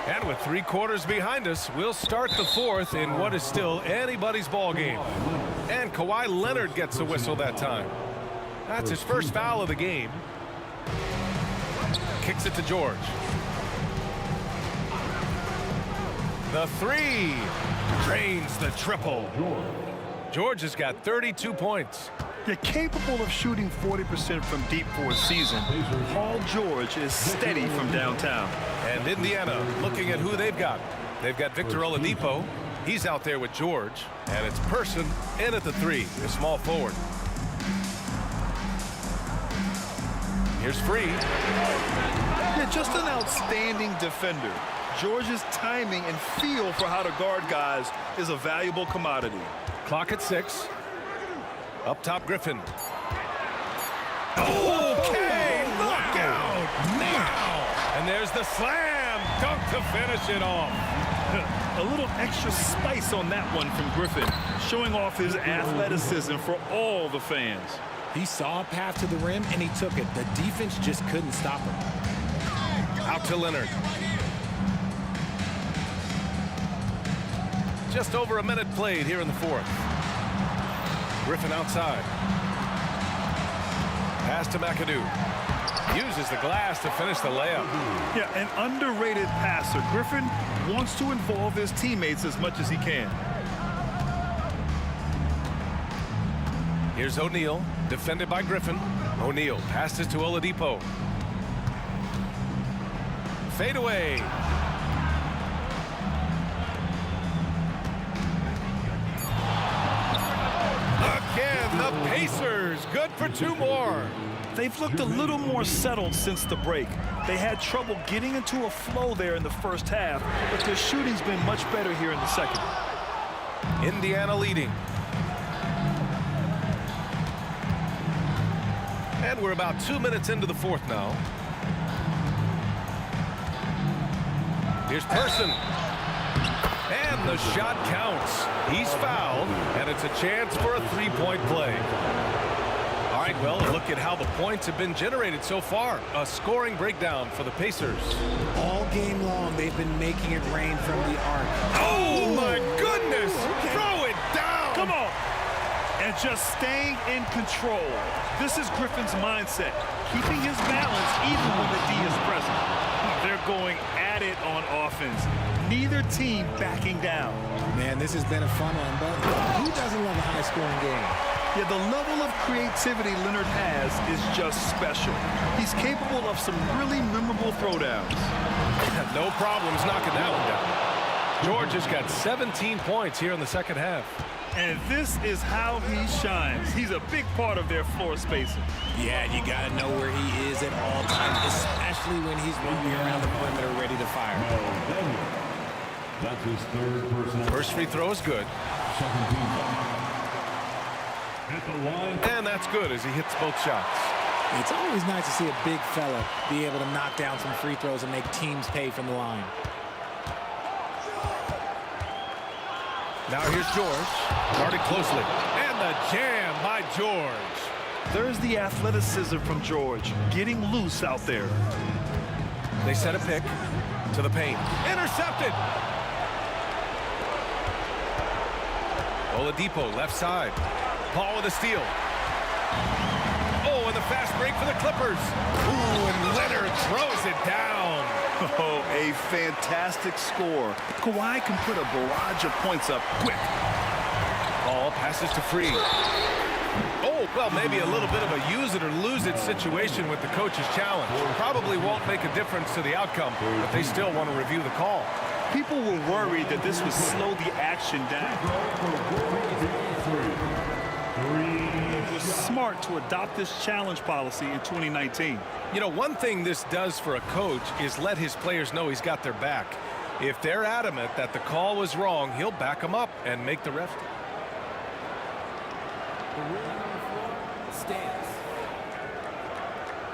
And with 3 quarters behind us, we'll start the 4th in what is still anybody's ball game. And Kawhi Leonard gets a whistle that time. That's his first foul of the game. Kicks it to George. The 3 drains the triple. George has got 32 points. They're capable of shooting 40% from deep for a season. Paul George is steady from downtown. And Indiana looking at who they've got. They've got Victor Oladipo. He's out there with George. And it's Person in at the 3, the small forward. Here's Free. Yeah, just an outstanding defender. George's timing and feel for how to guard guys is a valuable commodity. Clock at 6. Up top, Griffin. Okay, knockout! Now! And there's the slam dunk to finish it off. A little extra spice on that one from Griffin, showing off his athleticism for all the fans. He saw a path to the rim, and he took it. The defense just couldn't stop him. Out to Leonard. Just over a minute played here in the 4th. Griffin outside. Pass to McAdoo. Uses the glass to finish the layup. Yeah, an underrated passer. Griffin wants to involve his teammates as much as he can. Here's O'Neal, defended by Griffin. O'Neal passes to Oladipo. Fade away. Again, the Pacers, good for 2 more. They've looked a little more settled since the break. They had trouble getting into a flow there in the first half, but their shooting's been much better here in the second. Indiana leading. And we're about 2 minutes into the 4th now. Here's Person. And the shot counts. He's fouled, and it's a chance for a 3-point play. All right, well, look at how the points have been generated so far. A scoring breakdown for the Pacers. All game long, they've been making it rain from the arc. Oh, my goodness! Throw it down! Come on! And just staying in control. This is Griffin's mindset, keeping his balance even when the D is present. They're going at it on offense. Neither team backing down. Man, this has been a fun one, but who doesn't love a high-scoring game? Yeah, the level of creativity Leonard has is just special. He's capable of some really memorable throwdowns. No problems knocking that one down. George has got 17 points here in the second half. And this is how he shines. He's a big part of their floor spacing. Yeah, you got to know where he is at all times, especially when he's running around the perimeter ready to fire. That's his 3rd personal. First free throw is good. At the line. And that's good as he hits both shots. It's always nice to see a big fella be able to knock down some free throws and make teams pay from the line. Now here's George, guarded closely, and the jam by George. There's the athleticism from George, getting loose out there. They set a pick to the paint. Intercepted! Oladipo, left side. Paul with a steal. Oh, and the fast break for the Clippers. Ooh, and Leonard throws it down. Oh, a fantastic score. Kawhi can put a barrage of points up quick. Ball passes to Free. Oh, well, maybe a little bit of a use it or lose it situation with the coach's challenge. Probably won't make a difference to the outcome, but they still want to review the call. People were worried that this would slow the action down. It was smart to adopt this challenge policy in 2019. You know, one thing this does for a coach is let his players know he's got their back. If they're adamant that the call was wrong, he'll back them up and make the ref. The ruling on the floor stands.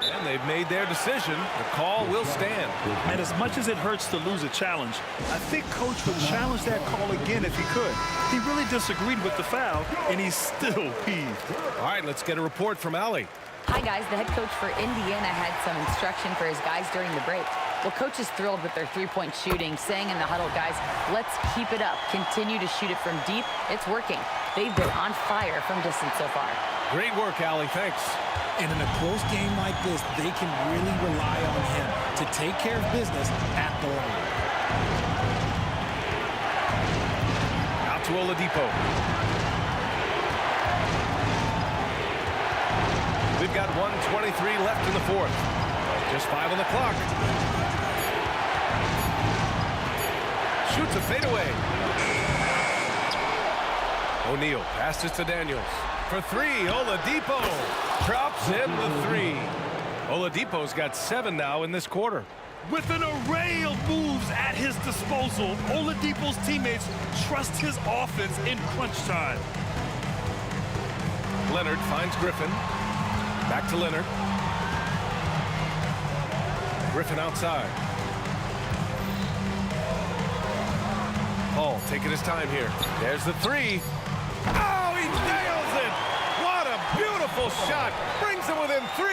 And they've made their decision. The call will stand. And as much as it hurts to lose a challenge, I think Coach would challenge that call again if he could. He really disagreed with the foul, and he's still peeved. All right, let's get a report from Allie. Hi, guys. The head coach for Indiana had some instruction for his guys during the break. Well, coach is thrilled with their three-point shooting, saying in the huddle, guys, let's keep it up. Continue to shoot it from deep. It's working. They've been on fire from distance so far. Great work, Allie. Thanks. And in a close game like this, they can really rely on him to take care of business at the line. Out to Oladipo. We've got 1:23 left in the 4th. Just 5 on the clock. Shoots a fadeaway. O'Neal passes to Daniels. For 3, Oladipo drops in the 3. Oladipo's got 7 now in this quarter. With an array of moves at his disposal, Oladipo's teammates trust his offense in crunch time. Leonard finds Griffin. Back to Leonard. Griffin outside. Paul taking his time here. There's the 3. Oh, he nails it! What a beautiful shot! Brings him within 3.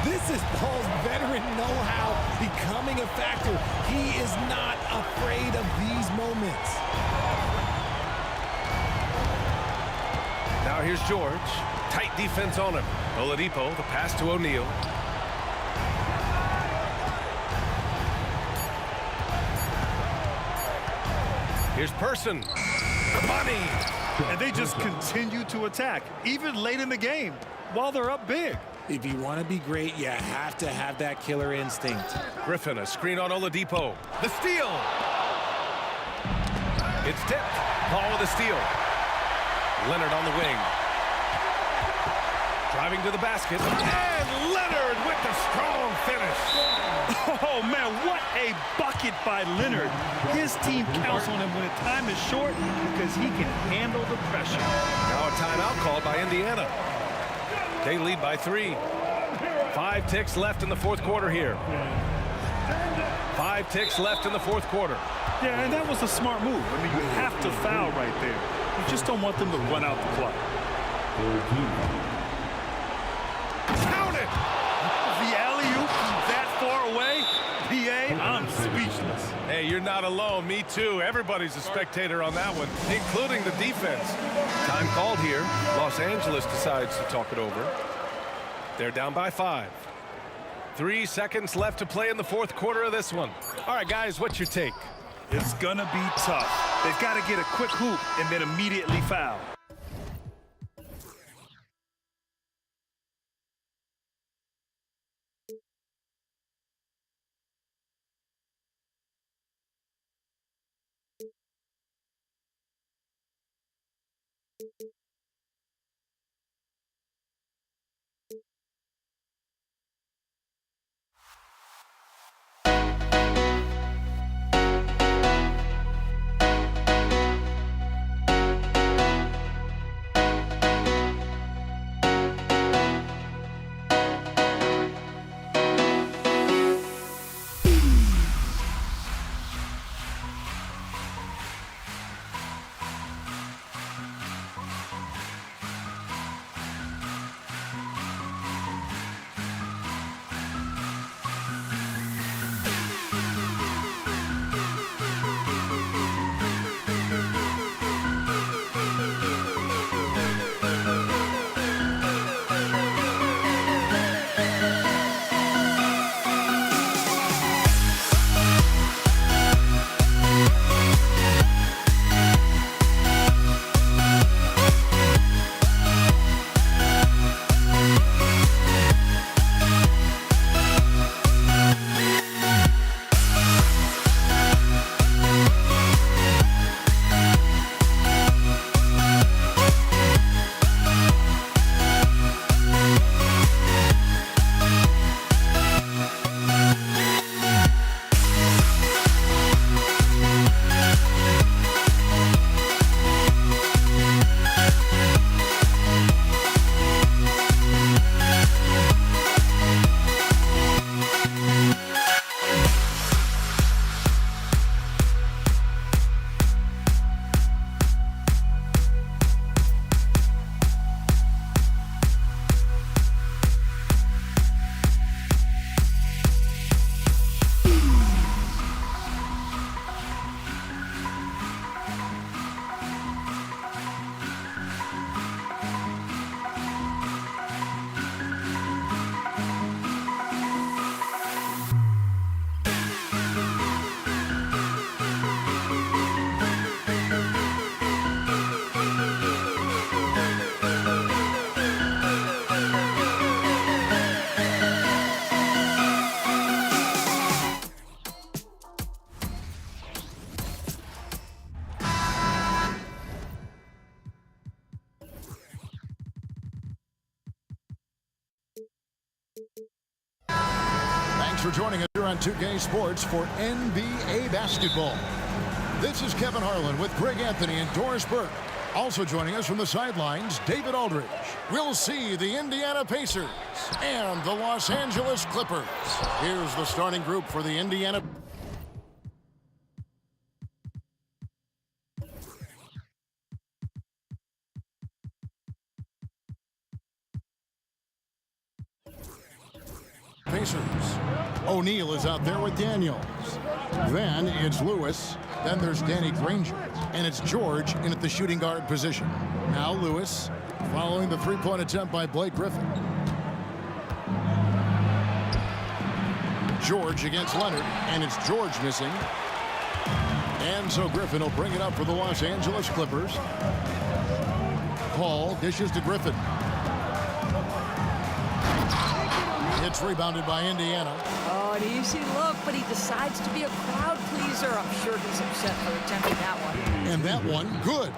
This is Paul's veteran know-how becoming a factor. He is not afraid of these moments. Now here's George. Tight defense on him. Oladipo, the pass to O'Neal. Here's Person. Money. And they just continue to attack, even late in the game, while they're up big. If you want to be great, you have to have that killer instinct. Griffin, a screen on Oladipo. The steal. It's tipped. Paul with a steal. Leonard on the wing. Driving to the basket. And Leonard with the strong finish. Oh, man, what a bucket by Leonard. His team counts on him when time is short because he can handle the pressure. Now a timeout called by Indiana. They lead by 3. 5 ticks left in the fourth quarter here. 5 ticks left in the fourth quarter. Yeah, and that was a smart move. I mean, you have to foul right there. You just don't want them to run out the clock. Count it! The alley-oop that far away? PA, I'm speechless. Hey, you're not alone. Me too. Everybody's a spectator on that one, including the defense. Time called here. Los Angeles decides to talk it over. They're down by 5. 3 seconds left to play in the fourth quarter of this one. All right, guys, what's your take? It's going to be tough. They've got to get a quick hoop and then immediately foul. Thanks for joining us here on 2K Sports for NBA basketball. This is Kevin Harlan with Greg Anthony and Doris Burke. Also joining us from the sidelines, David Aldridge. We'll see the Indiana Pacers and the Los Angeles Clippers. Here's the starting group for the Indiana Pacers. O'Neal is out there with Daniels. Then it's Lewis. Then there's Danny Granger. And it's George in at the shooting guard position. Now Lewis following the three-point attempt by Blake Griffin. George against Leonard. And it's George missing. And so Griffin will bring it up for the Los Angeles Clippers. Paul dishes to Griffin. It's rebounded by Indiana. Oh, an easy look, but he decides to be a crowd pleaser. I'm sure he's upset for attempting that one. And that one, good.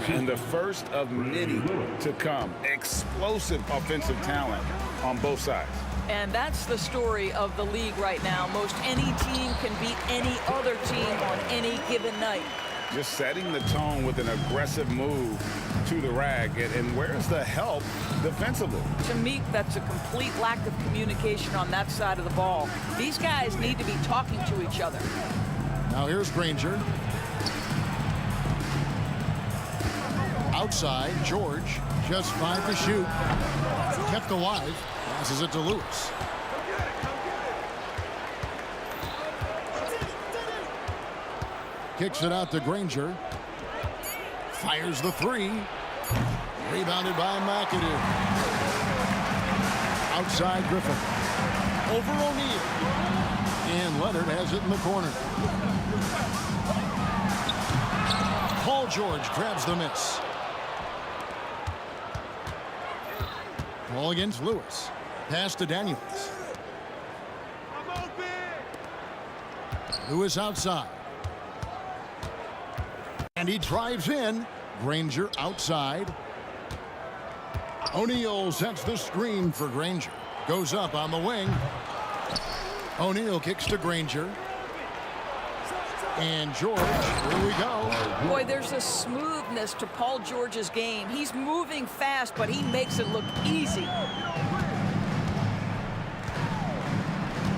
And the first of many to come. Explosive offensive talent on both sides. And that's the story of the league right now. Most any team can beat any other team on any given night. Just setting the tone with an aggressive move to the rag. And where's the help defensively? To me, that's a complete lack of communication on that side of the ball. These guys need to be talking to each other. Now here's Granger. Outside, George, just 5 to shoot. Kept alive, passes it to Lewis. Kicks it out to Granger. Fires the three. Rebounded by McAdoo. Outside Griffin. Over O'Neal. And Leonard has it in the corner. Paul George grabs the miss. Ball against Lewis. Pass to Daniels. Lewis outside. And he drives in. Granger outside. O'Neal sets the screen for Granger. Goes up on the wing. O'Neal kicks to Granger. And George, here we go. Boy, there's a smoothness to Paul George's game. He's moving fast, but he makes it look easy.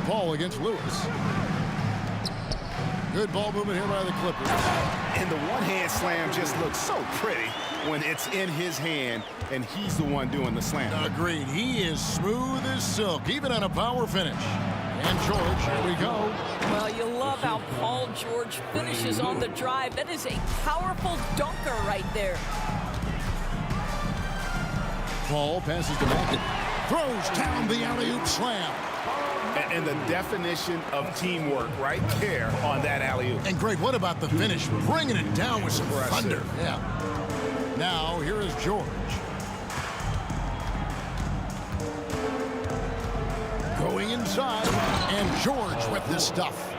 Paul against Lewis. Good ball movement here by the Clippers. And the one-hand slam just looks so pretty when it's in his hand and he's the one doing the slam. Agreed. He is smooth as silk, even on a power finish. And George, here we go. Well, you love how Paul George finishes on the drive. That is a powerful dunker right there. Paul passes to Mackin. Throws down the alley-oop slam. And the definition of teamwork right there on that alley-oop. And Greg, what about the finish? Bringing it down with some thunder. Yeah. Now, here is George. Going inside, and George with this stuff.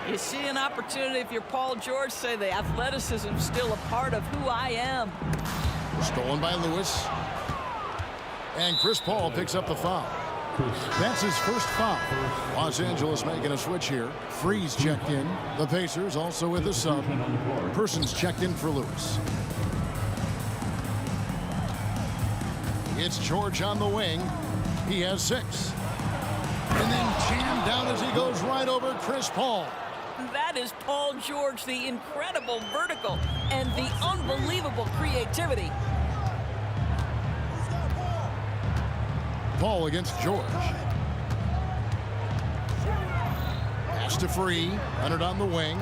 You see an opportunity if you're Paul George, say the athleticism's still a part of who I am. Stolen by Lewis. And Chris Paul picks up the foul. That's his first foul. Los Angeles making a switch here. Freeze checked in. The Pacers also with a sub. Persons checked in for Lewis. It's George on the wing. He has 6. And then jammed down as he goes right over Chris Paul. That is Paul George, the incredible vertical and the unbelievable creativity. Paul against George. Pass to Free. Leonard on the wing.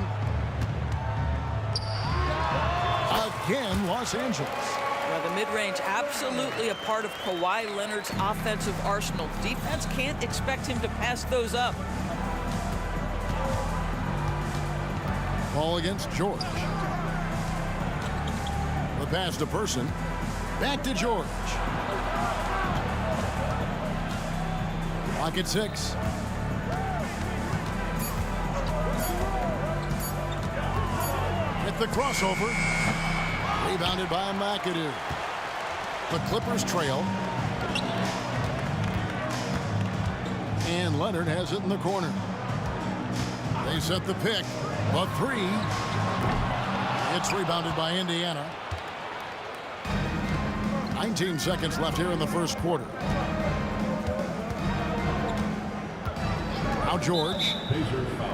Again, Los Angeles. Well, the mid-range absolutely a part of Kawhi Leonard's offensive arsenal. Defense can't expect him to pass those up. Paul against George. The pass to Person. Back to George. Clock at 6. At the crossover. Rebounded by McAdoo. The Clippers trail. And Leonard has it in the corner. They set the pick, but 3. It's rebounded by Indiana. 19 seconds left here in the first quarter. Now George.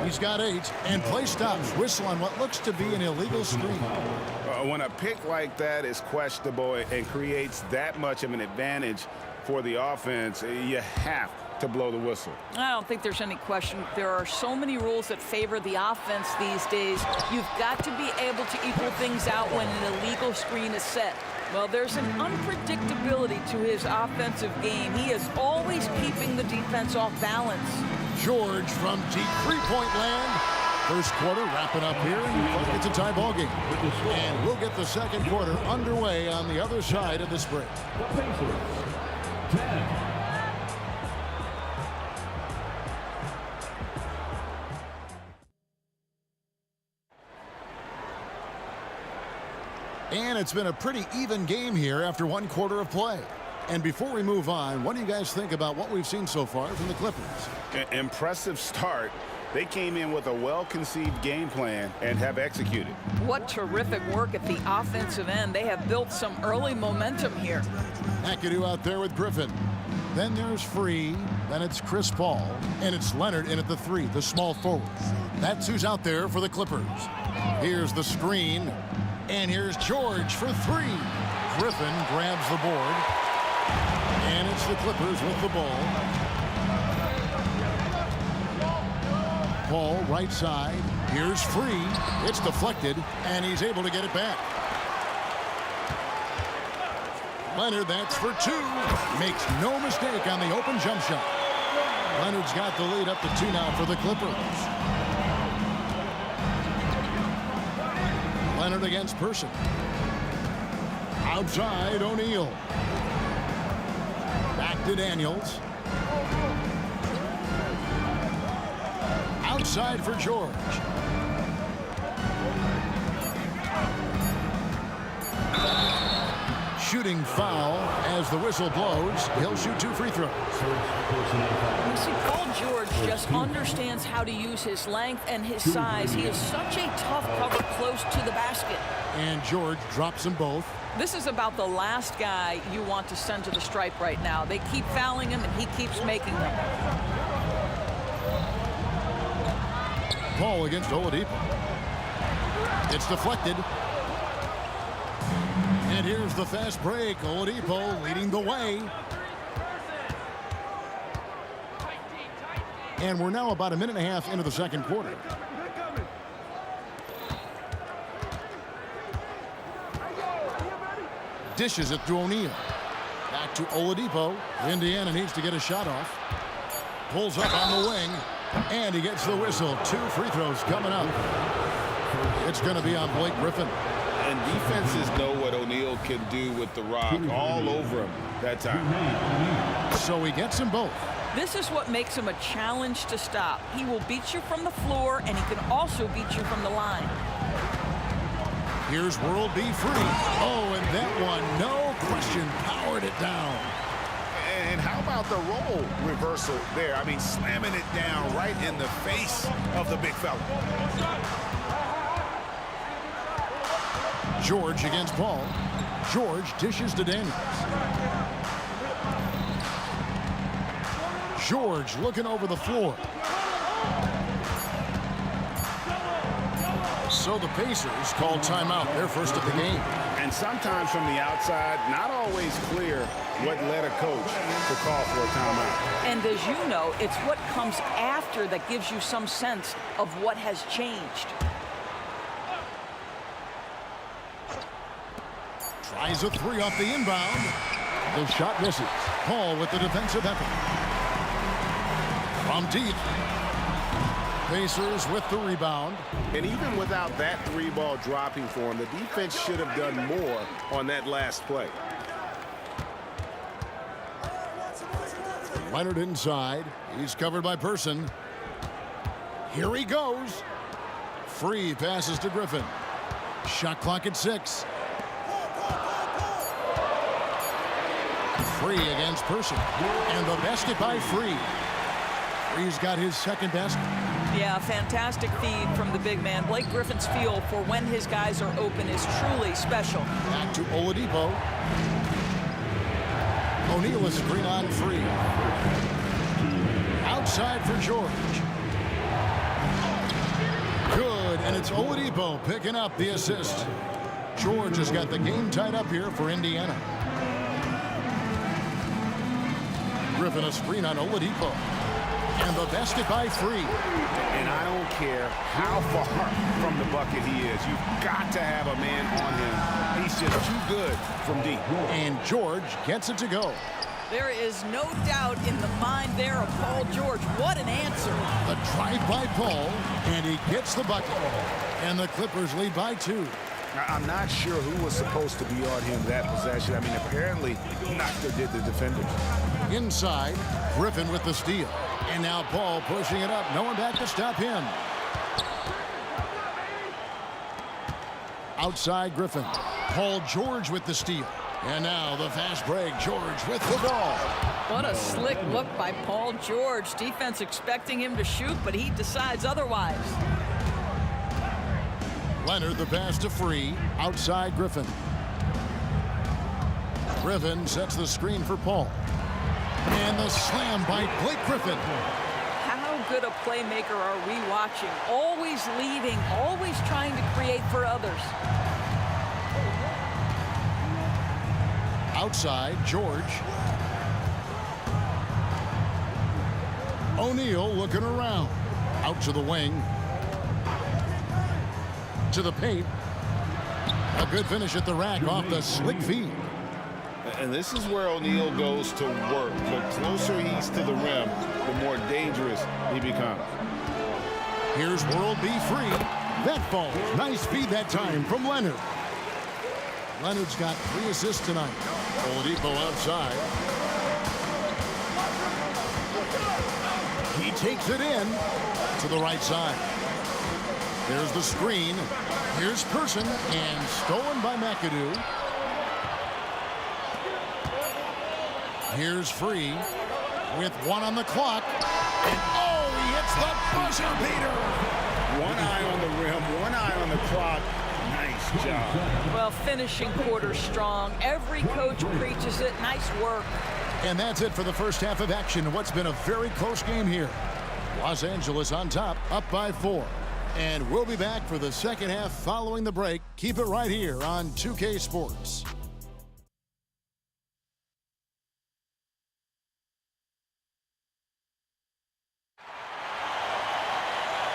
He's got 8, and play stops. Whistle on what looks to be an illegal screen. When a pick like that is questionable and creates that much of an advantage for the offense, you have to blow the whistle. I don't think there's any question. There are so many rules that favor the offense these days. You've got to be able to equal things out when an illegal screen is set. Well, there's an unpredictability to his offensive game. He is always keeping the defense off balance. George from deep three-point land. First quarter wrapping up here, and it's a tie ball game. And we'll get the second quarter underway on the other side of this break. And it's been a pretty even game here after one quarter of play. And before we move on, what do you guys think about what we've seen so far from the Clippers? Impressive start. They came in with a well-conceived game plan and have executed. What terrific work at the offensive end. They have built some early momentum here. McAdoo out there with Griffin. Then there's Free. Then it's Chris Paul. And it's Leonard in at the 3, the small forward. That's who's out there for the Clippers. Here's the screen. And here's George for 3. Griffin grabs the board. And it's the Clippers with the ball. Paul right side. Here's Free. It's deflected, and he's able to get it back. Leonard, that's for 2. Makes no mistake on the open jump shot. Leonard's got the lead up to 2 now for the Clippers. Leonard against Person. Outside, O'Neal. Back to Daniels. Outside for George. Shooting foul as the whistle blows. He'll shoot 2 free throws. You see, Paul George just understands how to use his length and his size. He is such a tough cover close to the basket. And George drops them both. This is about the last guy you want to send to the stripe right now. They keep fouling him, and he keeps making them. Paul against Oladipo. It's deflected. And here's the fast break. Oladipo leading the way. And we're now about a minute and a half into the second quarter. Dishes it to O'Neal. Back to Oladipo. Indiana needs to get a shot off. Pulls up on the wing. And he gets the whistle. 2 free throws coming up. It's going to be on Blake Griffin. And defenses know what O'Neal can do with the rock all over him that time. So he gets them both. This is what makes him a challenge to stop. He will beat you from the floor, and he can also beat you from the line. Here's World B. Free. Oh, and that one, no question, powered it down. And how about the role reversal there? I mean, slamming it down right in the face of the big fella. George against Paul. George dishes to Daniels. George looking over the floor. So the Pacers call timeout, their first of the game. And sometimes from the outside, not always clear what led a coach to call for a timeout. And as you know, it's what comes after that gives you some sense of what has changed. Tries a 3 off the inbound. The shot misses. Paul with the defensive effort. From deep. Pacers with the rebound. And even without that 3-ball dropping for him, the defense should have done more on that last play. Leonard inside. He's covered by Person. Here he goes. Free passes to Griffin. Shot clock at 6. Free against Person. And the basket by Free. Free's got his second basket. Yeah, fantastic feed from the big man. Blake Griffin's feel for when his guys are open is truly special. Back to Oladipo. O'Neal is screen on free. Outside for George. Good, and it's Oladipo picking up the assist. George has got the game tied up here for Indiana. Griffin a screen on Oladipo. And the basket by Free. And I don't care how far from the bucket he is. You've got to have a man on him. He's just too good from deep. And George gets it to go. There is no doubt in the mind there of Paul George. What an answer. The drive by Paul, and he gets the bucket. And the Clippers lead by 2. I'm not sure who was supposed to be on him that possession. I mean, apparently, neither did the defenders. Inside, Griffin with the steal. And now Paul pushing it up. No one back to stop him. Outside Griffin. Paul George with the steal. And now the fast break. George with the ball. What a slick look by Paul George. Defense expecting him to shoot, but he decides otherwise. Leonard the pass to Free. Outside Griffin. Griffin sets the screen for Paul. And the slam by Blake Griffin. How good a playmaker are we watching? Always leading, always trying to create for others. Outside, George. O'Neal looking around. Out to the wing. To the paint. A good finish at the rack off the slick feed. And this is where O'Neal goes to work. The closer he's to the rim, the more dangerous he becomes. Here's World B Free. That falls. Nice feed that time from Leonard. Leonard's got 3 assists tonight. Oladipo outside. He takes it in to the right side. There's the screen. Here's Person, and stolen by McAdoo. Here's Free with 1 on the clock. And oh, he hits the buzzer beater. 1 eye on the rim, 1 eye on the clock. Nice job. Well, finishing quarter strong. Every coach preaches it. Nice work. And that's it for the first half of action. What's been a very close game here. Los Angeles on top, up by 4. And we'll be back for the second half following the break. Keep it right here on 2K Sports.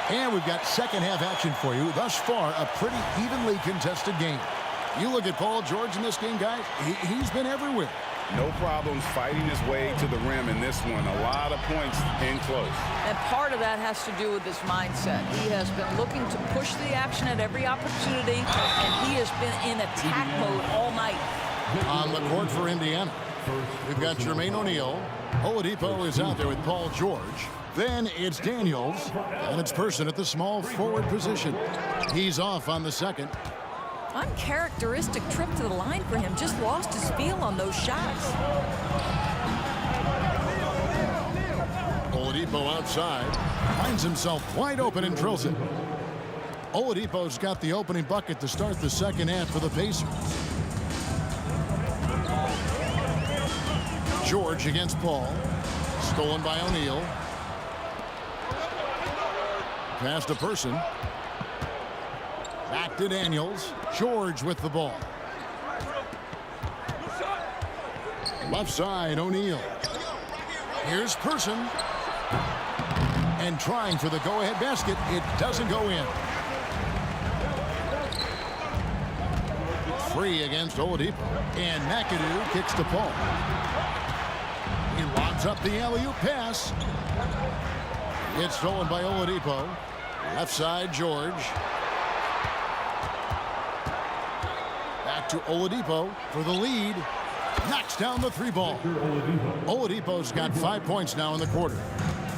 And we've got second half action for you. Thus far, a pretty evenly contested game. You look at Paul George in this game, guys, he's been everywhere. No problems fighting his way to the rim in this one. A lot of points in close. And part of that has to do with his mindset. He has been looking to push the action at every opportunity, and he has been in attack mode all night. On the court for Indiana, we've got Jermaine O'Neal. Oladipo is out there with Paul George. Then it's Daniels, and it's Person at the small forward position. He's off on the second. Uncharacteristic trip to the line for him. Just lost his feel on those shots. Oladipo outside. Finds himself wide open and drills it. Oladipo's got the opening bucket to start the second half for the Pacers. George against Paul. Stolen by O'Neal. Pass to Person. Back to Daniels. George with the ball. Left side, O'Neal. Here's Person. And trying for the go-ahead basket. It doesn't go in. Free against Oladipo. And McAdoo kicks to Paul. He lobs up the alley-oop pass. It's stolen by Oladipo. Left side, George. Back to Oladipo for the lead. Knocks down the 3-ball. Oladipo's got 5 points now in the quarter.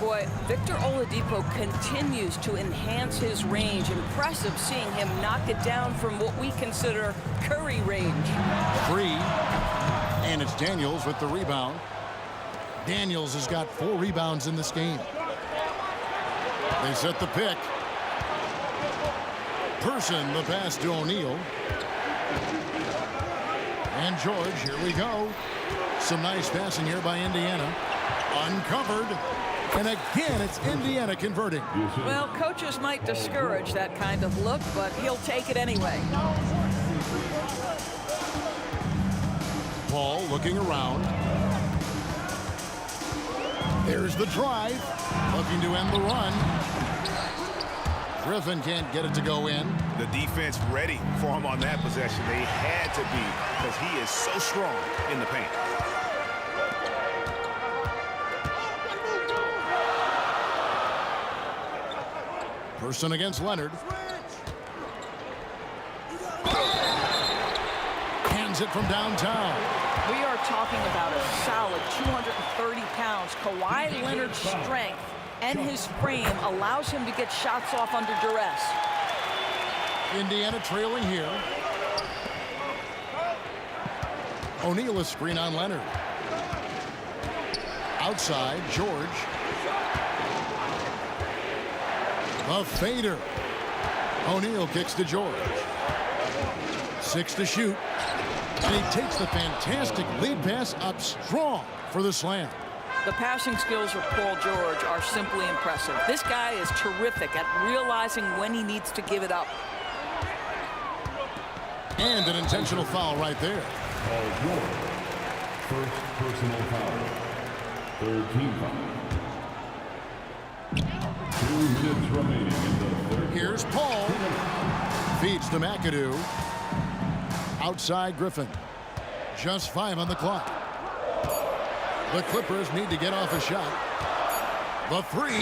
Boy, Victor Oladipo continues to enhance his range. Impressive seeing him knock it down from what we consider Curry range. Free. And it's Daniels with the rebound. Daniels has got 4 rebounds in this game. They set the pick. Person, the pass to O'Neal. And George, here we go. Some nice passing here by Indiana. Uncovered. And again, it's Indiana converting. Well, coaches might discourage that kind of look, but he'll take it anyway. Paul looking around. There's the drive. Looking to end the run. Griffin can't get it to go in. The defense ready for him on that possession. They had to be, because he is so strong in the paint. Person against Leonard. Hands it from downtown. We are talking about a solid 230 pounds. Kawhi Leonard's strength and his frame allows him to get shots off under duress. Indiana trailing here. O'Neal a screen on Leonard. Outside, George. A fader. O'Neal kicks to George. 6 to shoot. And he takes the fantastic lead pass up strong for the slam. The passing skills of Paul George are simply impressive. This guy is terrific at realizing when he needs to give it up. And an intentional foul right there. Paul George. First personal foul. Third team foul. 2 minutes remaining in the third. Here's Paul. Feeds to McAdoo. Outside Griffin. Just 5 on the clock. The Clippers need to get off a shot. The 3.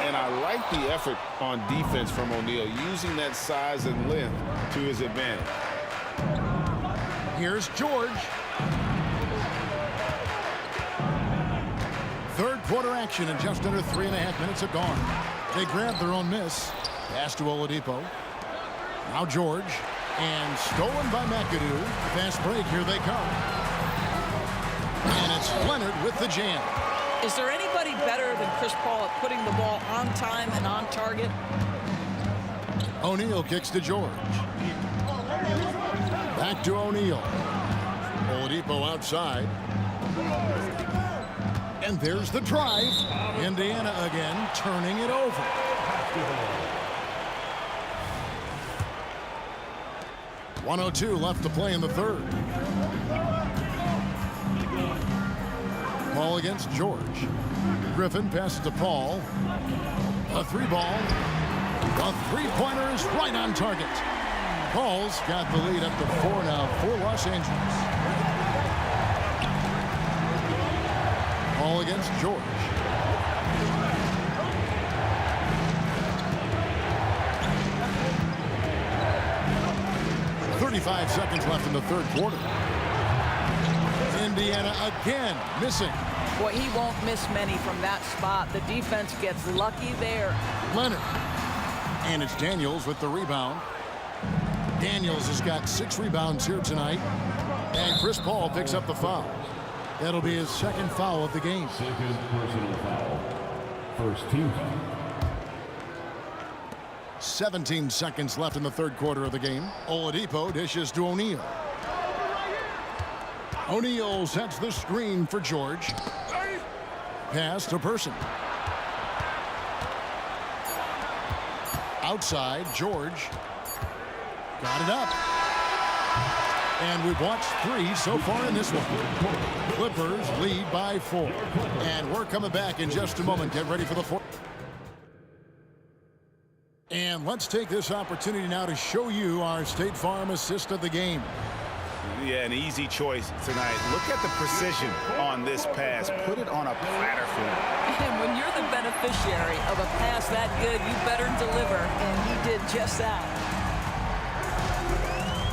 And I like the effort on defense from O'Neal, using that size and length to his advantage. Here's George. Third quarter action, and just under 3.5 minutes have gone. They grabbed their own miss. Pass to Oladipo. Now George. And stolen by McAdoo. Fast break, here they come. And it's Leonard with the jam. Is there anybody better than Chris Paul at putting the ball on time and on target? O'Neal kicks to George. Back to O'Neal. Oladipo outside. And there's the drive. Indiana again turning it over. 1:02 left to play in the third. Paul against George. Griffin passes to Paul. A 3-ball. A 3-pointer is right on target. Paul's got the lead up to 4 now for Los Angeles. Paul against George. .35 seconds left in the third quarter. Indiana again missing. Boy, he won't miss many from that spot. The defense gets lucky there. Leonard. And it's Daniels with the rebound. Daniels has got 6 rebounds here tonight. And Chris Paul picks up the foul. That'll be his second foul of the game. Second personal foul. First team foul. 17 seconds left in the third quarter of the game. Oladipo dishes to O'Neal. O'Neal sets the screen for George. Pass to Person. Outside, George. Got it up. And we've watched 3 so far in this one. Clippers lead by 4. And we're coming back in just a moment. Get ready for the 4th. And let's take this opportunity now to show you our State Farm assist of the game. Yeah, an easy choice tonight. Look at the precision on this pass. Put it on a platter for him. And when you're the beneficiary of a pass that good, you better deliver. And he did just that.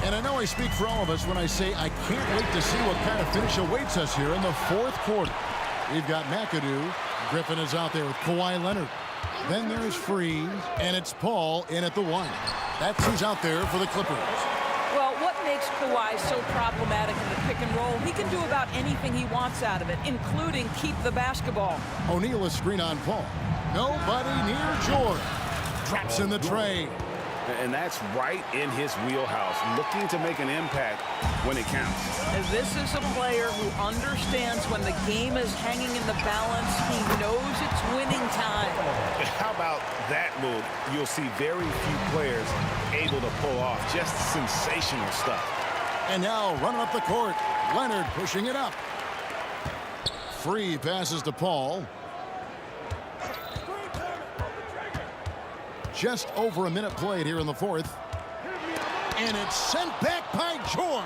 And I know I speak for all of us when I say I can't wait to see what kind of finish awaits us here in the fourth quarter. We've got McAdoo. Griffin is out there with Kawhi Leonard. Then there's Freeze, and it's Paul in at the 1. That's who's out there for the Clippers. Well, what makes Kawhi so problematic in the pick and roll? He can do about anything he wants out of it, including keep the basketball. O'Neal a screen on Paul. Nobody near George. Drops in the tray. And that's right in his wheelhouse, looking to make an impact when it counts. And this is a player who understands when the game is hanging in the balance. He knows it's winning time. How about that move? You'll see very few players able to pull off just sensational stuff. And now running up the court, Leonard pushing it up. Free passes to Paul. Just over a minute played here in the fourth. And it's sent back by George.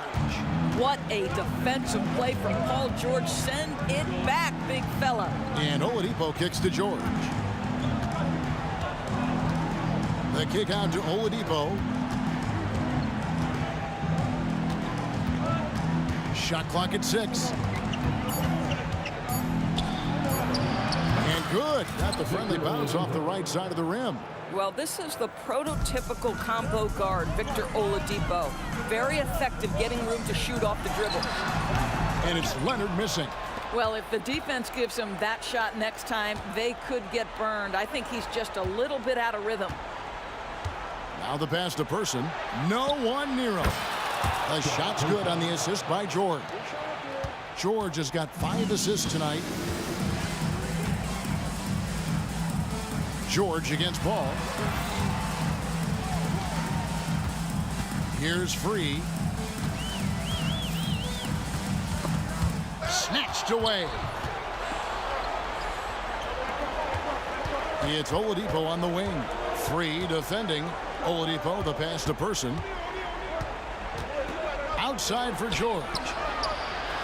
What a defensive play from Paul George. Send it back, big fella. And Oladipo kicks to George. The kick out to Oladipo. Shot clock at 6. And good. Got the friendly bounce off the right side of the rim. Well, this is the prototypical combo guard, Victor Oladipo. Very effective getting room to shoot off the dribble. And it's Leonard missing. Well, if the defense gives him that shot next time, they could get burned. I think he's just a little bit out of rhythm. Now the pass to Person. No one near him. The shot's good on the assist by George. George has got 5 assists tonight. George against Paul. Here's Free. Snatched away. It's Oladipo on the wing. Free defending. Oladipo, the pass to Person. Outside for George.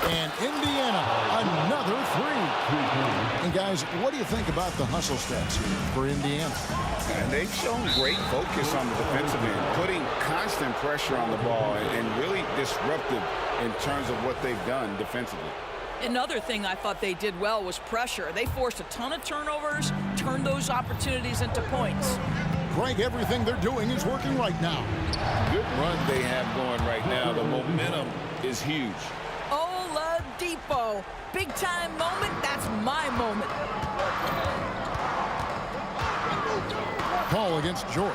And Indiana, another 3. And guys, what do you think about the hustle stats here for Indiana? And they've shown great focus on the defensive end, putting constant pressure on the ball and really disruptive in terms of what they've done defensively. Another thing I thought they did well was pressure. They forced a ton of turnovers, turned those opportunities into points. Greg, everything they're doing is working right now. Good run they have going right now. The momentum is huge. Oladipo, big time moment. That's my moment. Paul against George.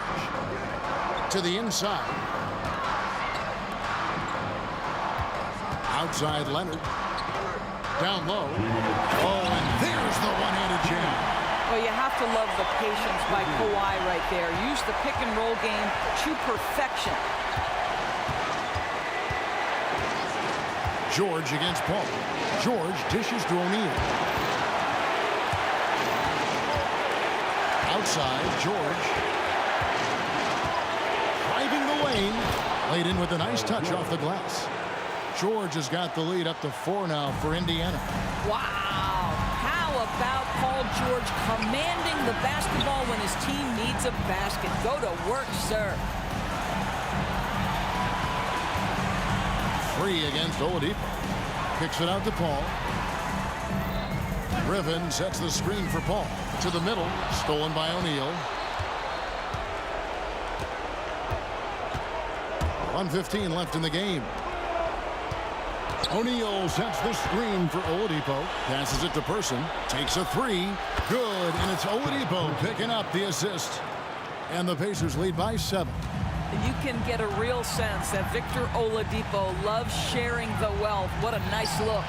To the inside. Outside Leonard. Down low. Oh, and there's the one-handed jam. Well, you have to love the patience by Kawhi right there. Use the pick and roll game to perfection. George against Paul. George dishes to O'Neal. Outside, George. Driving the lane. Laid in with a nice touch off the glass. George has got the lead up to 4 now for Indiana. Wow. How about Paul George commanding the basketball when his team needs a basket? Go to work, sir. Free against Oladipo. Kicks it out to Paul. Griffin sets the screen for Paul. To the middle. Stolen by O'Neal. 1:15 left in the game. O'Neal sets the screen for Oladipo. Passes it to Person. Takes a 3. Good. And it's Oladipo picking up the assist. And the Pacers lead by 7. You can get a real sense that Victor Oladipo loves sharing the wealth. What a nice look.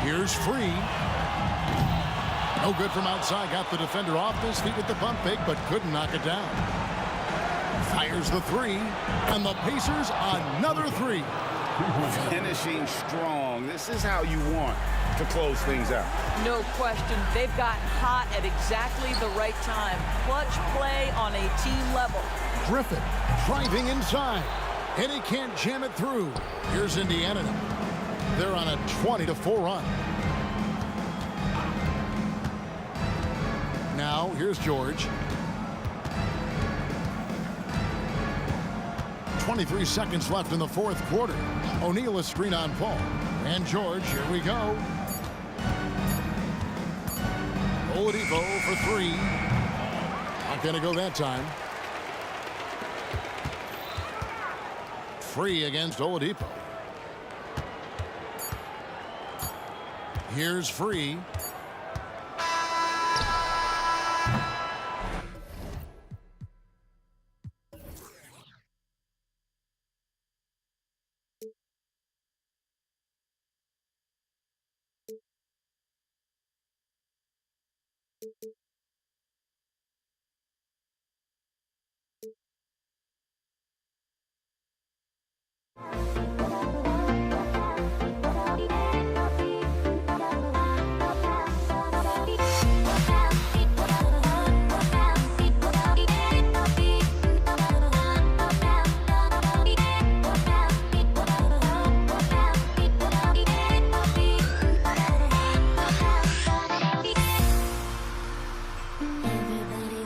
Here's Free. No good from outside. Got the defender off his feet with the pump fake, but couldn't knock it down. Fires the 3. And the Pacers another 3. Finishing strong. This is how you want to close things out. No question. They've gotten hot at exactly the right time. Clutch play on a team level. Griffin driving inside. And he can't jam it through. Here's Indiana now. They're on a 20-4 run. Now, here's George. 23 seconds left in the fourth quarter. O'Neal is screen on Paul. And George, here we go. Oladipo for 3. Not going to go that time. Free against Oladipo. Here's Free. Everybody's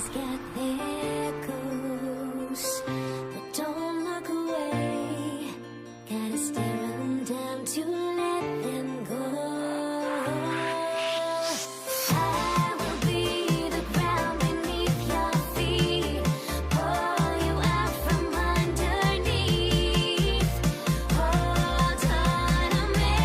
got their goals, but don't look away. Gotta stare 'em down to let them go. I will be the ground beneath your feet, pull you out from underneath. Hold on to me.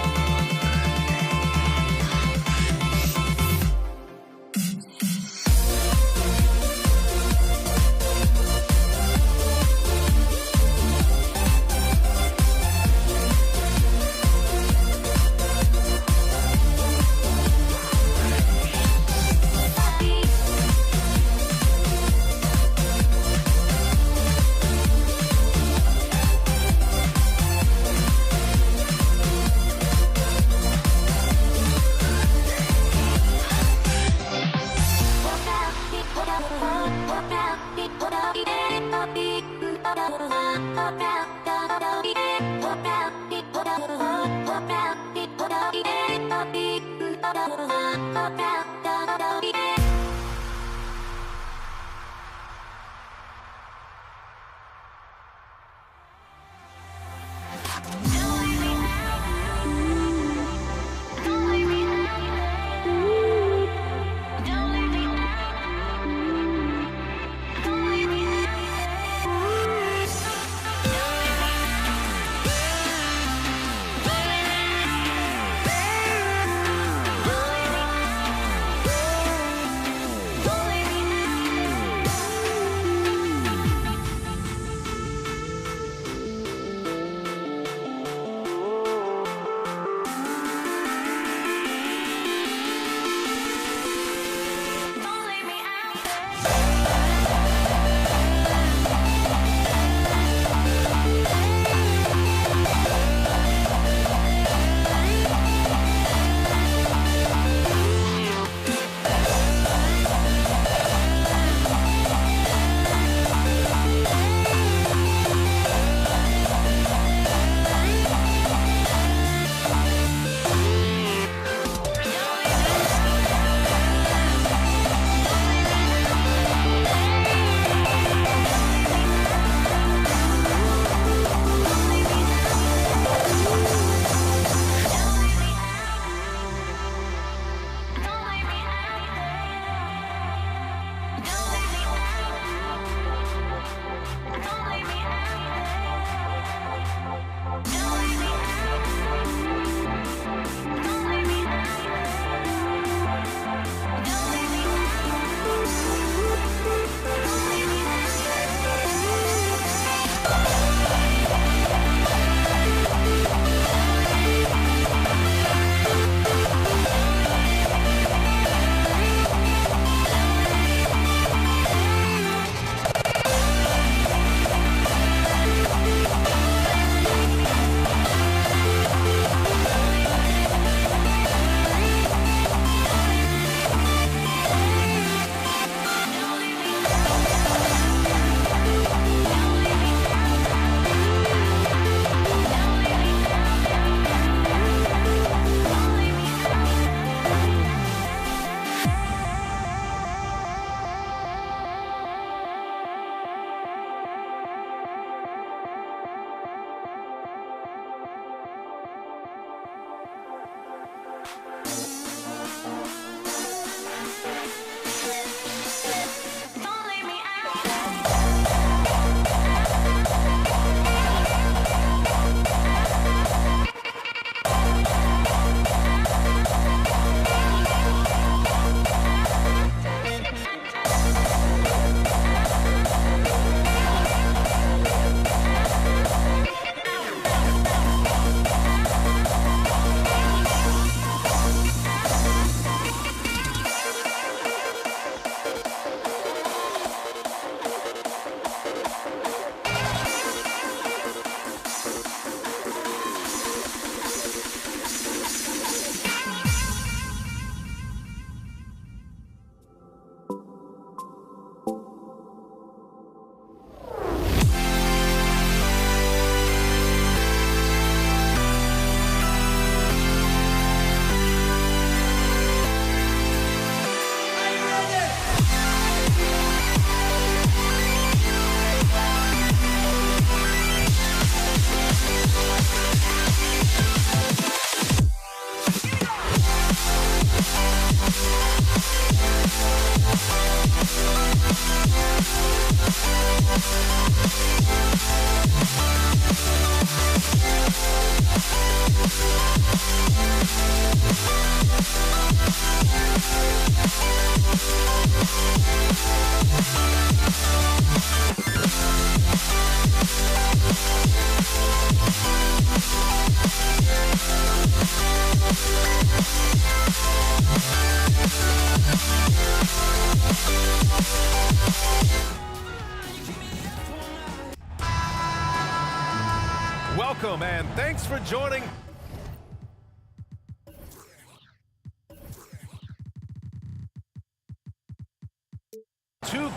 Welcome and thanks for joining.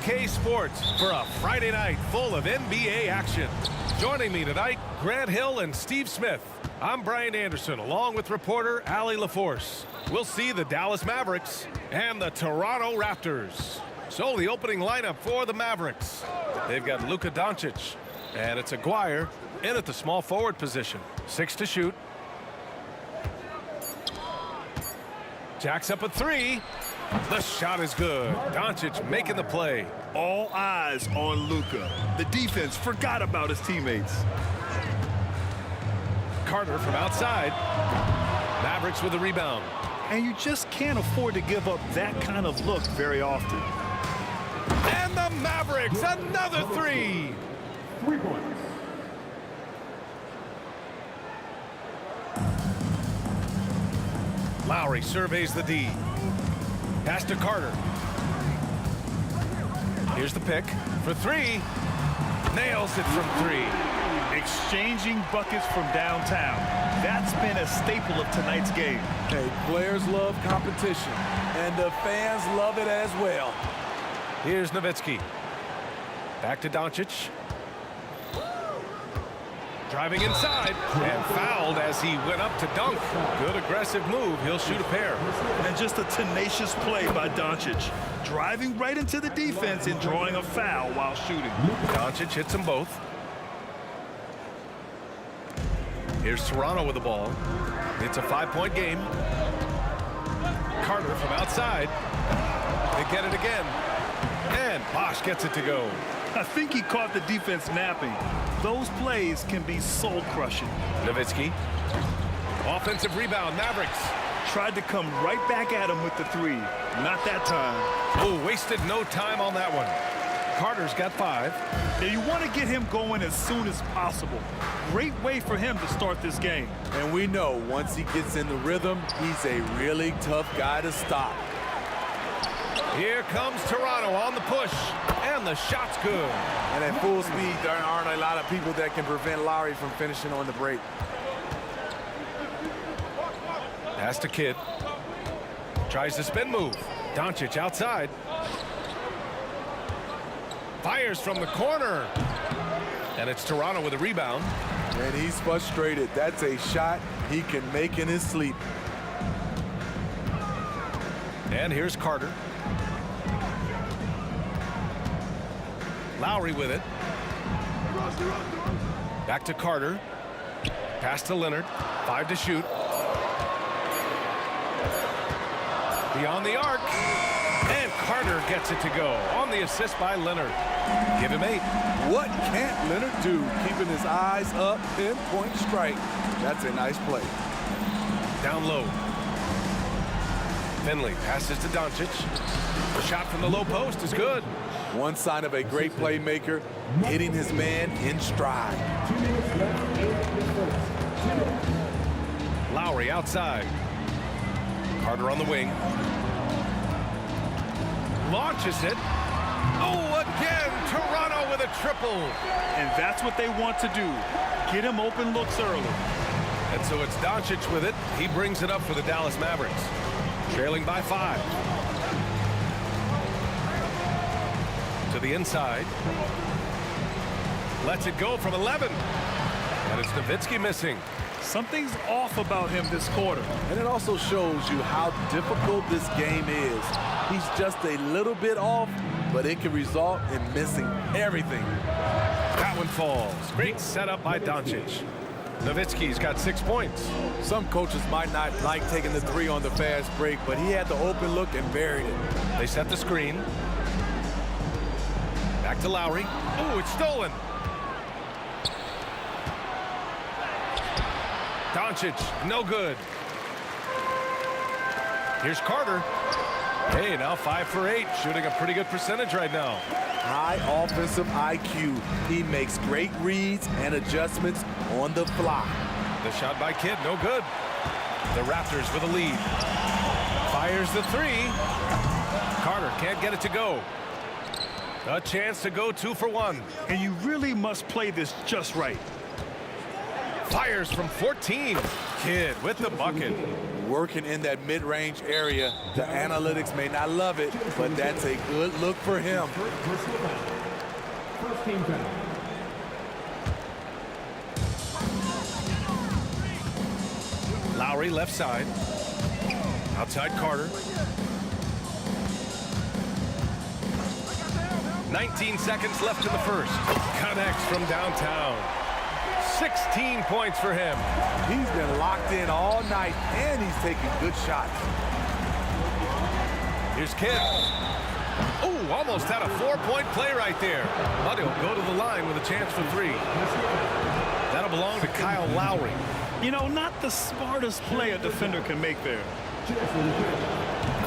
K Sports for a Friday night full of NBA action. Joining me tonight, Grant Hill and Steve Smith. I'm Brian Anderson, along with reporter Allie LaForce. We'll see the Dallas Mavericks and the Toronto Raptors. So the opening lineup for the Mavericks. They've got Luka Doncic, and it's Aguirre in at the small forward position. 6 to shoot. Jacks up a 3. The shot is good. Doncic making the play. All eyes on Luka. The defense forgot about his teammates. Carter from outside. Mavericks with the rebound. And you just can't afford to give up that kind of look very often. And the Mavericks, another 3. 3 points. Lowry surveys the D. Pass to Carter. Here's the pick for 3. Nails it from 3. Exchanging buckets from downtown. That's been a staple of tonight's game. Hey, players love competition, and the fans love it as well. Here's Nowitzki. Back to Doncic. Driving inside and fouled as he went up to dunk. Good aggressive move. He'll shoot a pair. And just a tenacious play by Doncic. Driving right into the defense and drawing a foul while shooting. Doncic hits them both. Here's Toronto with the ball. It's a 5-point game. Carter from outside. They get it again. And Bosh gets it to go. I think he caught the defense napping. Those plays can be soul-crushing. Nowitzki. Offensive rebound, Mavericks. Tried to come right back at him with the 3. Not that time. Oh, wasted no time on that one. Carter's got 5. Now you want to get him going as soon as possible. Great way for him to start this game. And we know once he gets in the rhythm, he's a really tough guy to stop. Here comes Toronto on the push, and the shot's good. And at full speed, there aren't a lot of people that can prevent Lowry from finishing on the break. Pass to Kidd. Tries the spin move. Doncic outside. Fires from the corner. And it's Toronto with a rebound. And he's frustrated. That's a shot he can make in his sleep. And here's Carter. Lowry with it. Back to Carter. Pass to Leonard. 5 to shoot. Beyond the arc. And Carter gets it to go on the assist by Leonard. Give him 8. What can't Leonard do? Keeping his eyes up, pinpoint strike. That's a nice play. Down low. Finley passes to Doncic. The shot from the low post is good. One sign of a great playmaker, hitting his man in stride. Lowry outside. Carter on the wing. Launches it. Oh, again, Toronto with a triple. And that's what they want to do. Get him open looks early. And so it's Doncic with it. He brings it up for the Dallas Mavericks. Trailing by 5. To the inside. Lets it go from 11. And it's Nowitzki missing. Something's off about him this quarter. And it also shows you how difficult this game is. He's just a little bit off, but it can result in missing everything. That one falls. Great setup by Doncic. Nowitzki's got 6 points. Some coaches might not like taking the 3 on the fast break, but he had the open look and buried it. They set the screen. Back to Lowry. Oh, it's stolen. Doncic, no good. Here's Carter. Hey, now 5 for 8, shooting a pretty good percentage right now. High offensive IQ. He makes great reads and adjustments on the fly. The shot by Kidd, no good. The Raptors with a lead. Fires the 3. Carter can't get it to go. A chance to go 2 for 1. And you really must play this just right. Fires from 14. Kidd with the bucket. Working in that mid-range area. The analytics may not love it, but that's a good look for him. First team foul. Lowry left side. Outside Carter. 19 seconds left in the first. Connects from downtown. 16 points for him. He's been locked in all night, and he's taking good shots. Here's Kidd. Oh, almost had a 4-point play right there. But he'll go to the line with a chance for 3. That'll belong to Kyle Lowry. You know, not the smartest play a defender can make there.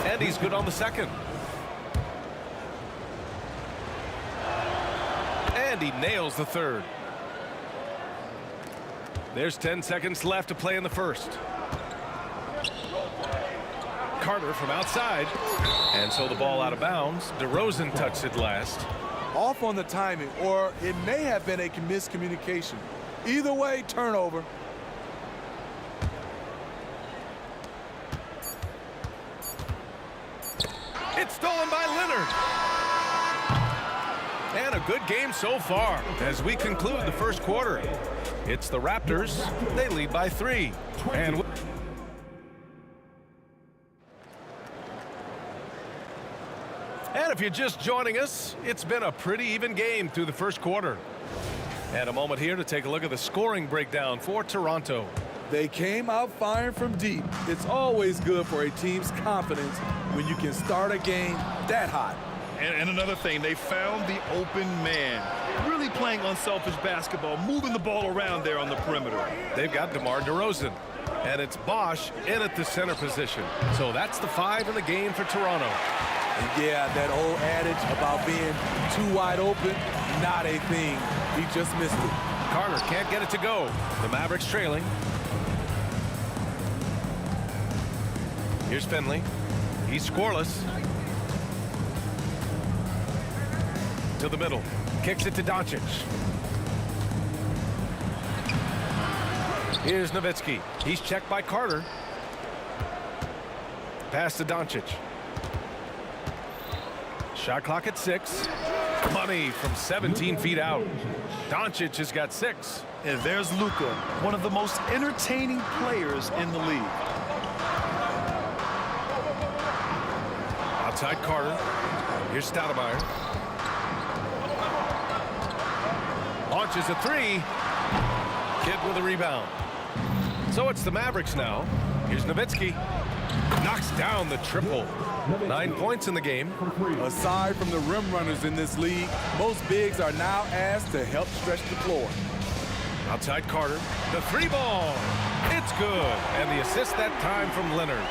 And he's good on the second. And he nails the third. There's 10 seconds left to play in the first. Carter from outside. And so the ball out of bounds. DeRozan touched it last. Off on the timing, or it may have been a miscommunication. Either way, turnover. It's stolen by Leonard. And a good game so far as we conclude the first quarter. It's the Raptors. They lead by 3. And if you're just joining us, it's been a pretty even game through the first quarter. And a moment here to take a look at the scoring breakdown for Toronto. They came out firing from deep. It's always good for a team's confidence when you can start a game that hot. And another thing, they found the open man. Really playing unselfish basketball, moving the ball around there on the perimeter. They've got DeMar DeRozan. And it's Bosch in at the center position. So that's the 5 in the game for Toronto. And yeah, that old adage about being too wide open, not a thing. He just missed it. Carter can't get it to go. The Mavericks trailing. Here's Finley. He's scoreless. To the middle. Kicks it to Doncic. Here's Nowitzki. He's checked by Carter. Pass to Doncic. Shot clock at 6. Money from 17 feet out. Doncic has got 6. And there's Luka, one of the most entertaining players in the league. Outside Carter. Here's Stoudemire. Launches a 3. Kidd with a rebound. So it's the Mavericks now. Here's Nowitzki. Knocks down the triple. 9 points in the game. Aside from the rim runners in this league, most bigs are now asked to help stretch the floor. Outside Carter. The 3 ball. It's good. And the assist that time from Leonard.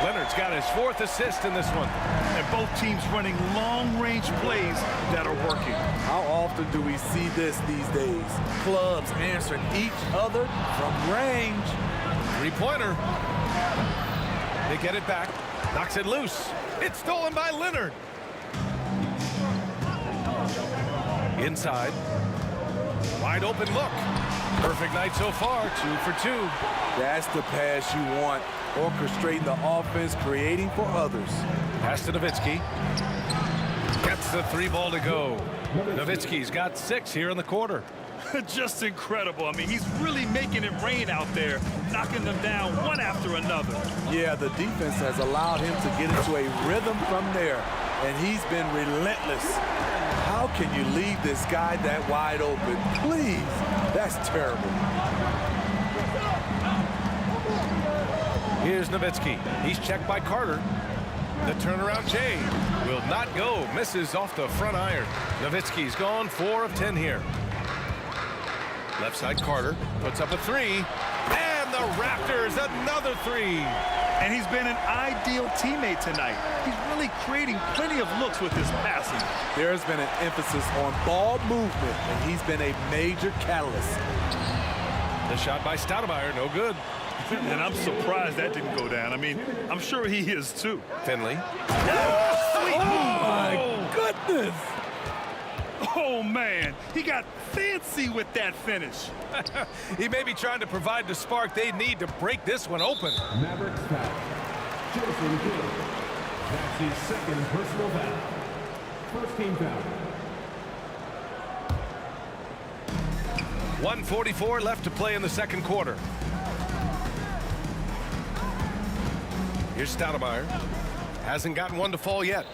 Leonard's got his 4th assist in this one. And both teams running long-range plays that are working. How often do we see this these days? Clubs answering each other from range. 3-pointer. They get it back. Knocks it loose. It's stolen by Leonard. Inside. Wide open look. Perfect night so far. 2 for 2. That's the pass you want. Orchestrating the offense, creating for others. Pass to Nowitzki. Gets the 3 ball to go. Nowitzki's got 6 here in the quarter. Just incredible. I mean, he's really making it rain out there, knocking them down one after another. Yeah, the defense has allowed him to get into a rhythm from there, and he's been relentless. How can you leave this guy that wide open? Please, that's terrible. Here's Nowitzki. He's checked by Carter. The turnaround Jay will not go. Misses off the front iron. Nowitzki's gone 4 of 10 here. Left side Carter puts up a 3. And the Raptors another 3. And he's been an ideal teammate tonight. He's really creating plenty of looks with his passing. There's been an emphasis on ball movement, and he's been a major catalyst. The shot by Stoudemire, no good. And I'm surprised that didn't go down. I mean, I'm sure he is too. Finley. Oh my goodness! Oh, man, he got fancy with that finish. He may be trying to provide the spark they need to break this one open. Mavericks foul. Jason Kidd. That's his second personal foul. First team foul. 1:44 left to play in the second quarter. Here's Stoudemire. Hasn't gotten one to fall yet.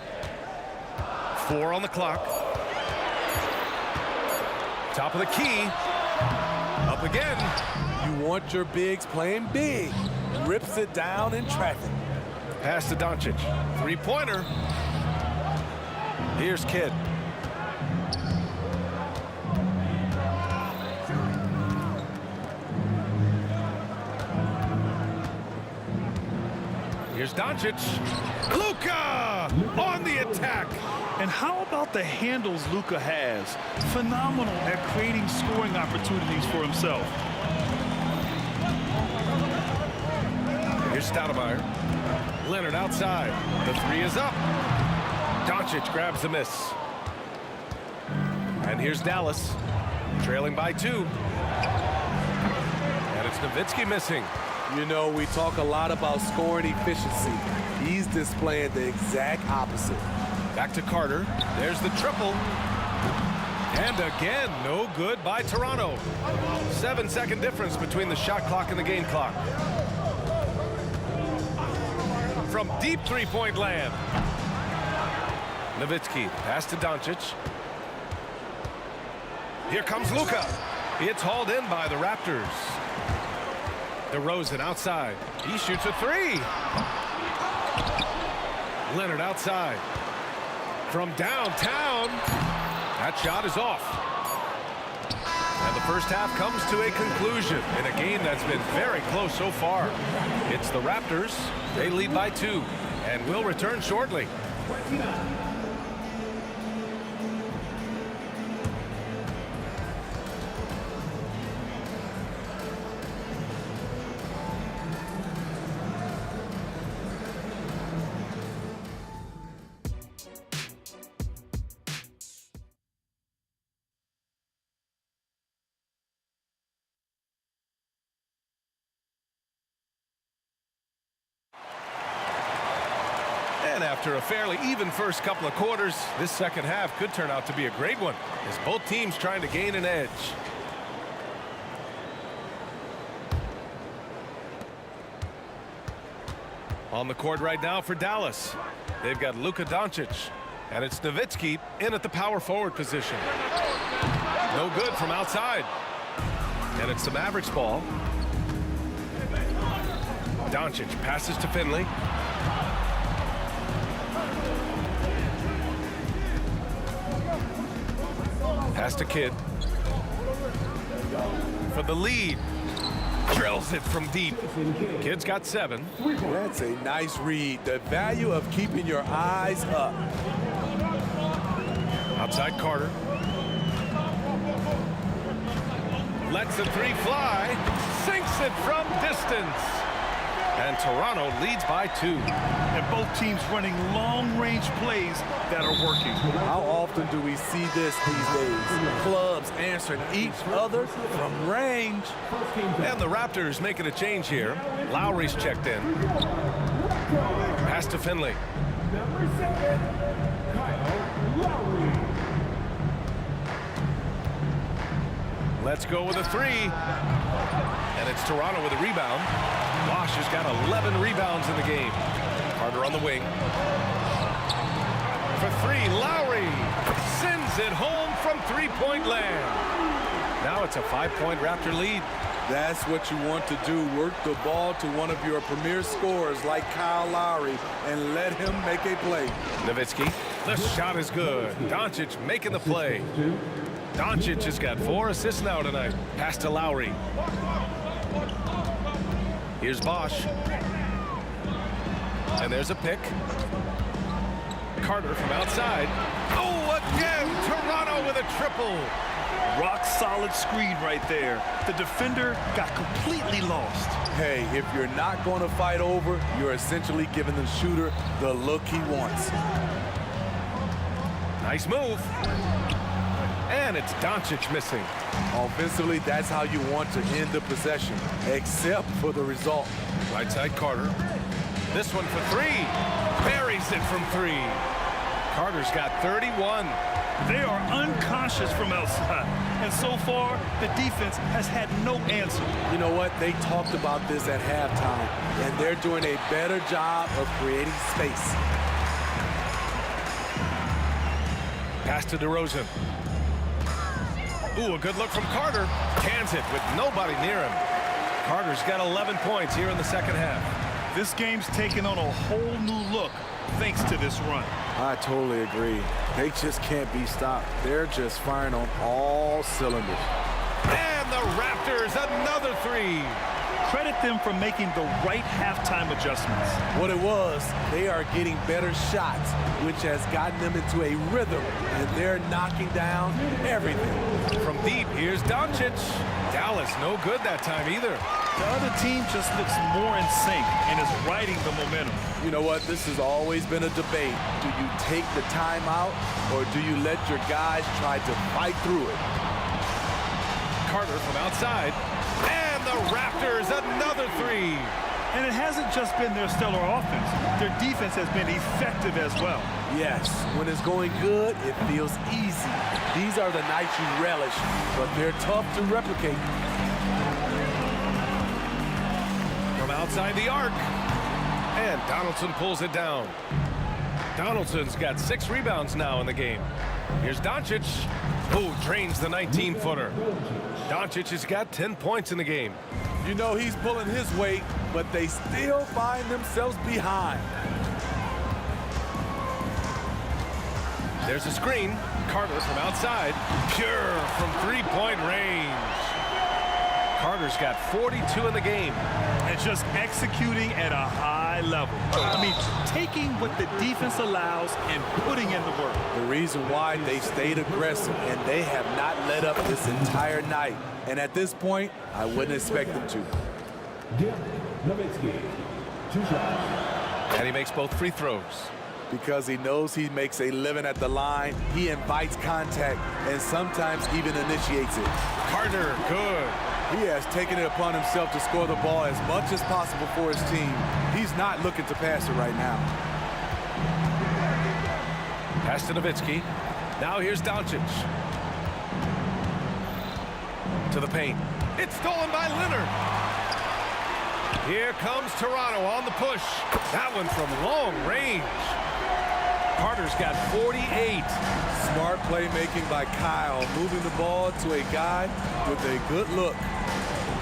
4 on the clock. Top of the key. Up again. You want your bigs playing big. Rips it down in traffic. Pass to Doncic. Three-pointer. Here's Kidd. Here's Doncic. Luka on the attack. And how about the handles Luka has? Phenomenal at creating scoring opportunities for himself. Here's Stoudemire. Leonard outside. The three is up. Doncic grabs the miss. And here's Dallas. Trailing by 2. And it's Nowitzki missing. You know, we talk a lot about scoring efficiency. He's displaying the exact opposite. Back to Carter. There's the triple. And again, no good by Toronto. 7-second difference between the shot clock and the game clock. From deep three-point land. Nowitzki, pass to Doncic. Here comes Luka. It's hauled in by the Raptors. DeRozan outside. He shoots a 3. Leonard outside. From downtown. That shot is off. And the first half comes to a conclusion in a game that's been very close so far. It's the Raptors. They lead by 2 and will return shortly. And after a fairly even first couple of quarters, this second half could turn out to be a great one as both teams trying to gain an edge. On the court right now for Dallas, they've got Luka Doncic, and it's Nowitzki in at the power forward position. No good from outside. And it's the Mavericks ball. Doncic passes to Finley. Pass to Kidd. For the lead. Drills it from deep. Kidd's got 7. That's a nice read. The value of keeping your eyes up. Outside Carter. Lets the 3 fly. Sinks it from distance. And Toronto leads by 2. And both teams running long-range plays that are working. How often do we see this these days? Clubs answering each other from range. And the Raptors making a change here. Lowry's checked in. Pass to Finley. Let's go with a 3. And it's Toronto with a rebound. Bosch has got 11 rebounds in the game. Carter on the wing. For 3, Lowry sends it home from three-point land. Now it's a 5-point Raptor lead. That's what you want to do. Work the ball to one of your premier scorers like Kyle Lowry and let him make a play. Nowitzki. The shot is good. Doncic making the play. Doncic has got 4 assists now tonight. Pass to Lowry. Here's Bosch. And there's a pick. Carter from outside. Oh, again! Toronto with a triple. Rock solid screen right there. The defender got completely lost. Hey, if you're not going to fight over, you're essentially giving the shooter the look he wants. Nice move. And it's Doncic missing. Offensively, that's how you want to end the possession, except for the result. Right side Carter. This one for three. Buries it from three. Carter's got 31. They are unconscious from outside. And so far, the defense has had no answer. You know what? They talked about this at halftime, and they're doing a better job of creating space. Pass to DeRozan. Ooh, a good look from Carter. Cans it with nobody near him. Carter's got 11 points here in the second half. This game's taken on a whole new look thanks to this run. I totally agree. They just can't be stopped. They're just firing on all cylinders. And the Raptors, another three. Credit them for making the right halftime adjustments. What it was, they are getting better shots, which has gotten them into a rhythm, and they're knocking down everything. From deep, here's Doncic. Dallas, no good that time either. The other team just looks more in sync and is riding the momentum. You know what? This has always been a debate. Do you take the timeout, or do you let your guys try to fight through it? Carter from outside. And the Raptors, another three. And it hasn't just been their stellar offense. Their defense has been effective as well. Yes, when it's going good, it feels easy. These are the nights you relish, but they're tough to replicate. From outside the arc. And Donaldson pulls it down. Donaldson's got 6 rebounds now in the game. Here's Doncic, who drains the 19-footer. Doncic has got 10 points in the game. You know he's pulling his weight, but they still find themselves behind. There's a screen. Carter from outside. Pure from three-point range. Carter's got 42 in the game. And just executing at a high level. I mean, taking what the defense allows and putting in the work. The reason why they stayed aggressive, and they have not let up this entire night. And at this point, I wouldn't expect them to. And he makes both free throws. Because he knows he makes a living at the line, he invites contact and sometimes even initiates it. Carter, good. He has taken it upon himself to score the ball as much as possible for his team. He's not looking to pass it right now. Pass to Nowitzki. Now here's Doncic. To the paint. It's stolen by Leonard. Here comes Toronto on the push. That one from long range. Carter's got 48. Smart playmaking by Kyle, moving the ball to a guy with a good look.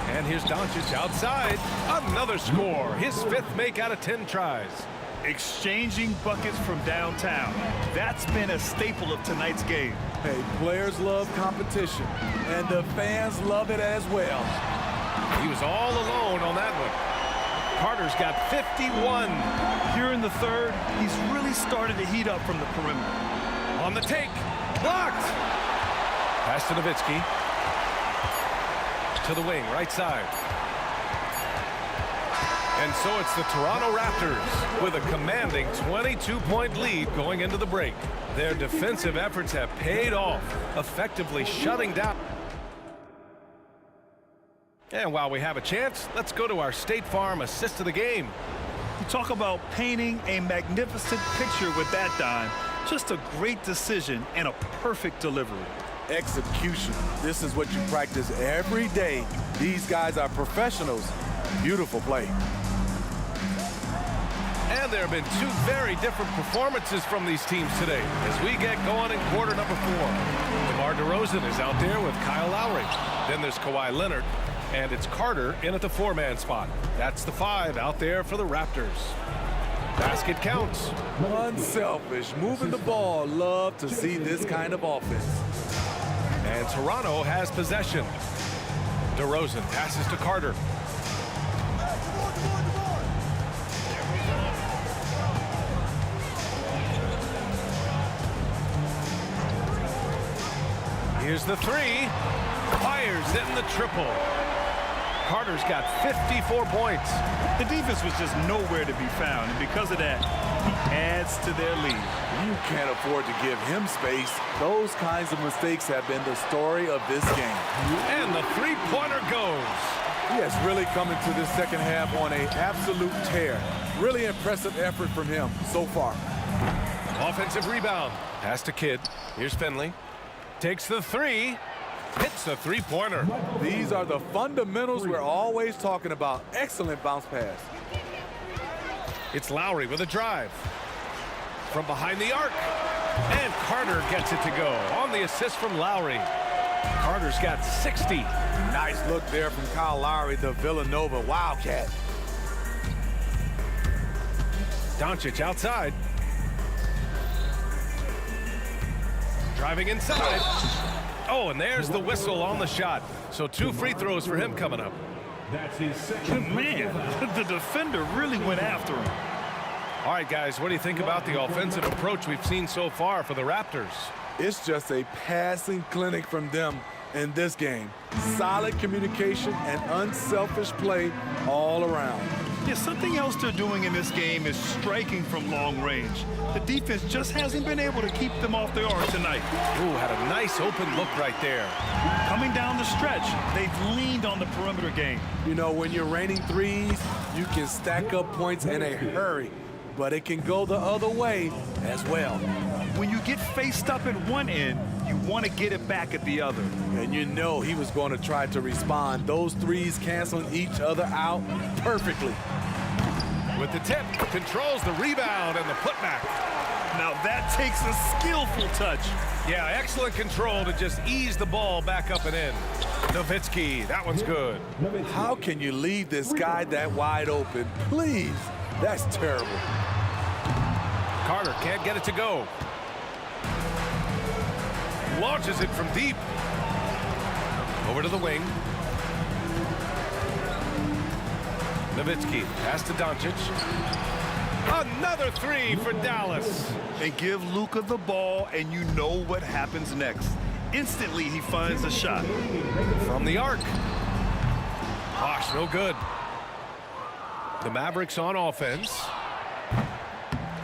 And here's Doncic outside. Another score. His 5th make out of 10 tries. Exchanging buckets from downtown. That's been a staple of tonight's game. Hey, players love competition, and the fans love it as well. He was all alone on that one. Carter's got 51. Here in the third, he's really started to heat up from the perimeter. On the take. Blocked. Pass to Nowitzki. To the wing, right side. And so it's the Toronto Raptors with a commanding 22-point lead going into the break. Their defensive efforts have paid off, effectively shutting down. And while we have a chance, let's go to our State Farm assist of the game. You talk about painting a magnificent picture with that dime. Just a great decision and a perfect delivery. Execution. This is what you practice every day. These guys are professionals. Beautiful play. And there have been 2 very different performances from these teams today as we get going in quarter number 4. DeMar DeRozan is out there with Kyle Lowry. Then there's Kawhi Leonard. And it's Carter in at the 4-man spot. That's the 5 out there for the Raptors. Basket counts. Unselfish, moving the ball. Love to see this kind of offense. And Toronto has possession. DeRozan passes to Carter. Here's the 3. Fires in the triple. Carter's got 54 points. The defense was just nowhere to be found, and because of that, he adds to their lead. You can't afford to give him space. Those kinds of mistakes have been the story of this game. And the three-pointer goes. He has really come into this second half on an absolute tear. Really impressive effort from him so far. Offensive rebound. Pass to Kidd. Here's Finley. Takes the three. Hits the three-pointer. These are the fundamentals we're always talking about. Excellent bounce pass. It's Lowry with a drive. From behind the arc. And Carter gets it to go on the assist from Lowry. Carter's got 60. Nice look there from Kyle Lowry, the Villanova Wildcat. Doncic outside. Driving inside. Oh, and there's the whistle on the shot. So 2 free throws for him coming up. That's his second. Man, the defender really went after him. All right, guys, what do you think about the offensive approach we've seen so far for the Raptors? It's just a passing clinic from them in this game. Solid communication and unselfish play all around. Yeah, something else they're doing in this game is striking from long range. The defense just hasn't been able to keep them off their arc tonight. Ooh, had a nice open look right there. Coming down the stretch, they've leaned on the perimeter game. You know, when you're raining threes, you can stack up points in a hurry, but it can go the other way as well. When you get faced up at one end, you want to get it back at the other. And you know he was going to try to respond. Those threes canceling each other out perfectly. With the tip, controls the rebound and the putback. Now that takes a skillful touch. Yeah, excellent control to just ease the ball back up and in. Nowitzki, that one's good. How can you leave this guy that wide open? Please, that's terrible. Carter can't get it to go. Launches it from deep. Over to the wing. Nowitzki, pass to Doncic. Another three for Dallas. They give Luka the ball, and you know what happens next. Instantly, he finds a shot. From the arc. Bosh, no good. The Mavericks on offense.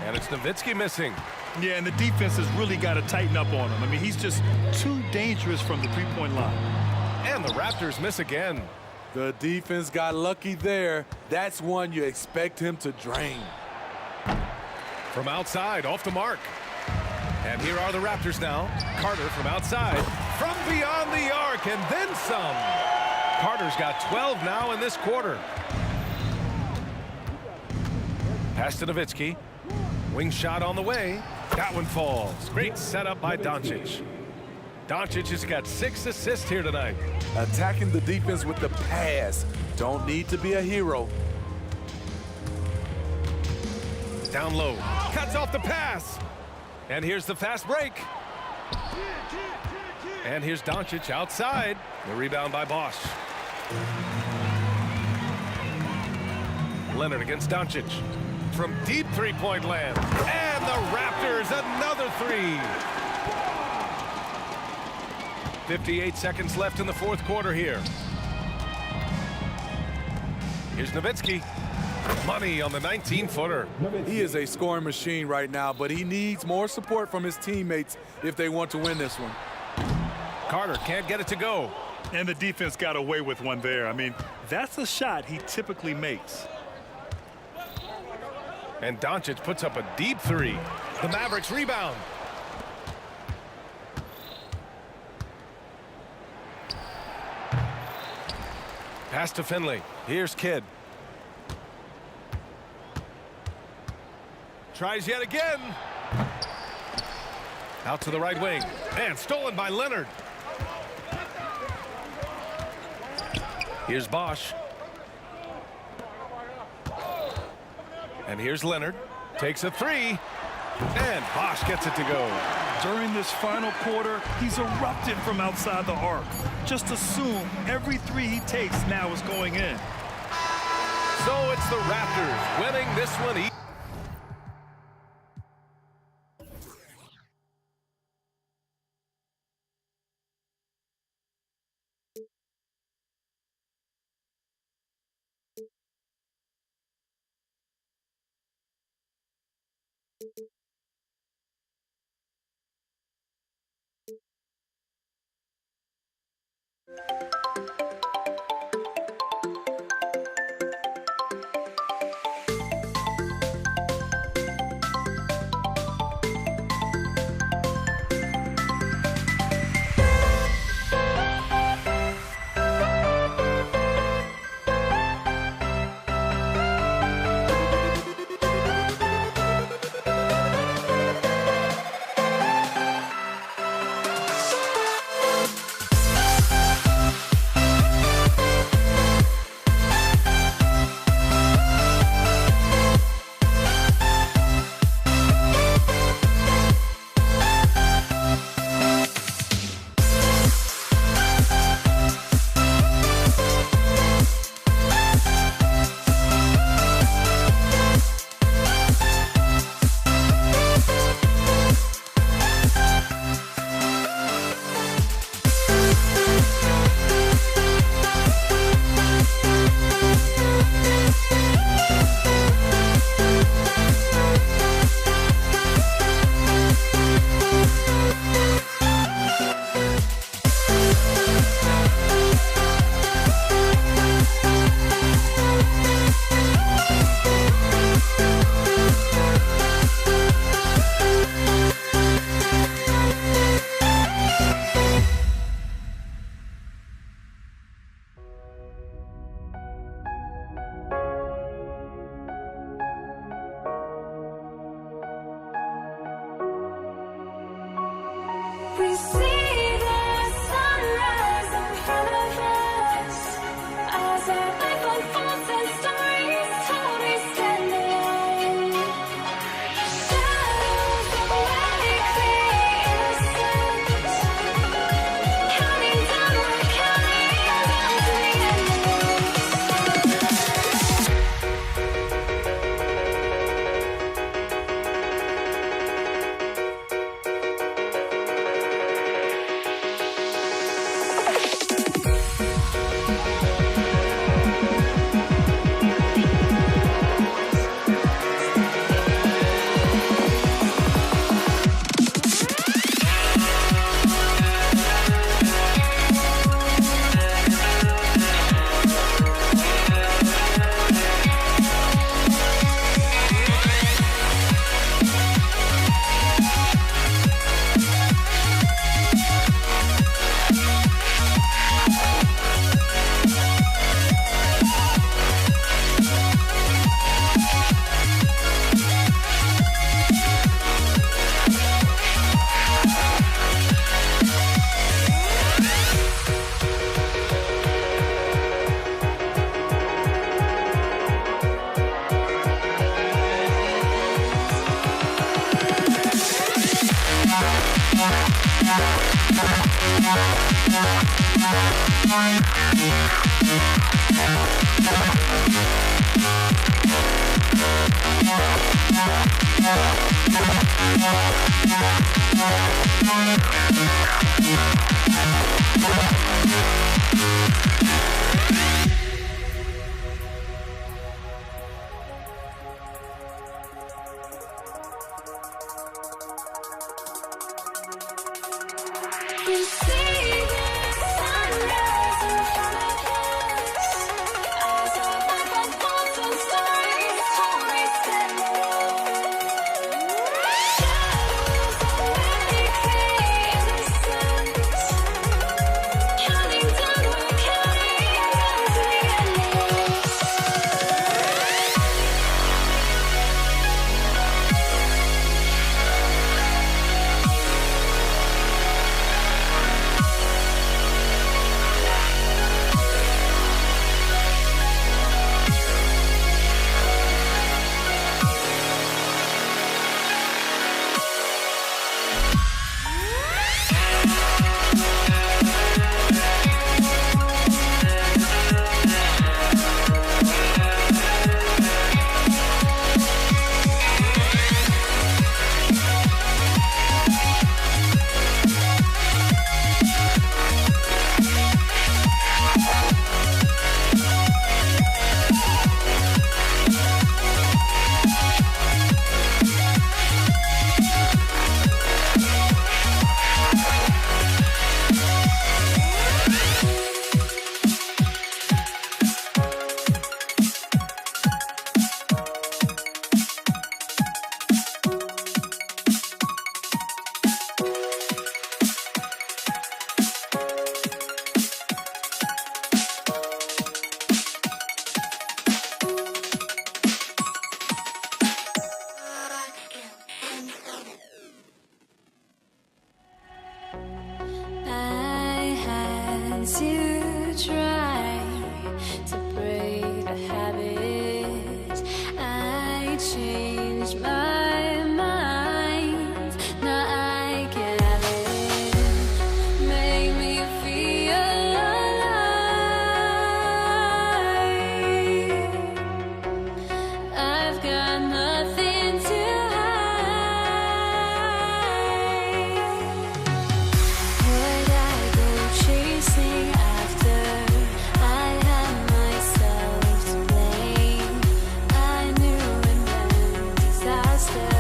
And it's Nowitzki missing. Yeah, and the defense has really got to tighten up on him. I mean, he's just too dangerous from the three-point line. And the Raptors miss again. The defense got lucky there. That's one you expect him to drain. From outside, off the mark. And here are the Raptors now. Carter from outside. From beyond the arc, and then some. Carter's got 12 now in this quarter. Pass to Nowitzki. Wing shot on the way. That one falls. Great setup by Doncic. Doncic has got 6 assists here tonight. Attacking the defense with the pass. Don't need to be a hero. Down low. Cuts off the pass. And here's the fast break. And here's Doncic outside. The rebound by Bosh. Leonard against Doncic. From deep three-point land. And the Raptors, another three. 58 seconds left in the fourth quarter here. Here's Nowitzki. Money on the 19-footer. He is a scoring machine right now, but he needs more support from his teammates if they want to win this one. Carter can't get it to go. And the defense got away with one there. I mean, that's a shot he typically makes. And Doncic puts up a deep three. The Mavericks rebound. Pass to Finley. Here's Kidd. Tries yet again. Out to the right wing. And stolen by Leonard. Here's Bosh. And here's Leonard. Takes a three. And Bosh gets it to go. During this final quarter, he's erupted from outside the arc. Just assume every three he takes now is going in. So it's the Raptors winning this one. We see the sunrise in front of us as our life unfolds and stories told. We stand alone. Shadows of likely innocence, counting down, we're counting down to the We see the sunrise in front of us as our life unfolds and stories told. We stand alone. Shadows of likely innocence, counting down, we're counting down to the since you tried to break the habit. I changed my mind. Now I can have it. Make me feel alive. I've got nothing to would I go chasing after? I had myself to blame. I knew it meant disaster.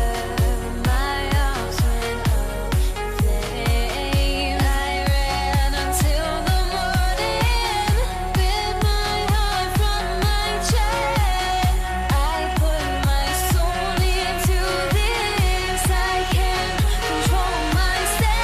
My arms went up in flames. I ran until the morning, bit my heart from my chest. I put my soul into this. I can't control myself.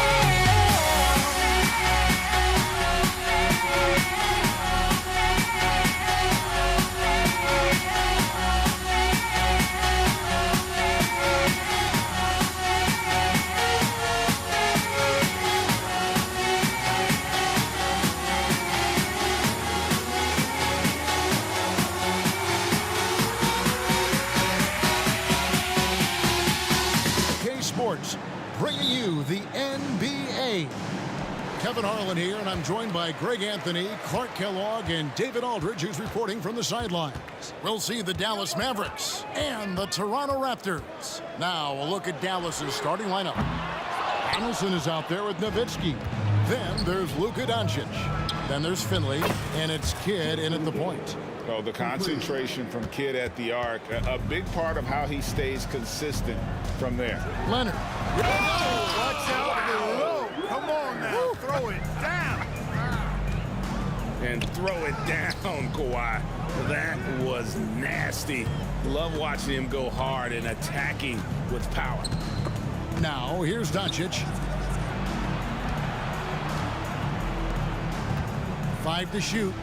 K Sports, bringing you the NBA. Kevin Harlan here, and I'm joined by Greg Anthony, Clark Kellogg, and David Aldridge, who's reporting from the sidelines. We'll see the Dallas Mavericks and the Toronto Raptors. Now, a look at Dallas's starting lineup. Donaldson is out there with Nowitzki. Then there's Luka Doncic. Then there's Finley, and it's Kidd in at the point. Oh, the concentration from Kidd at the arc, a big part of how he stays consistent from there. Leonard. Watch out below. Come on now. Throw it down. And throw it down, Kawhi. That was nasty. Love watching him go hard and attacking with power. Now, here's Doncic. 5 to shoot.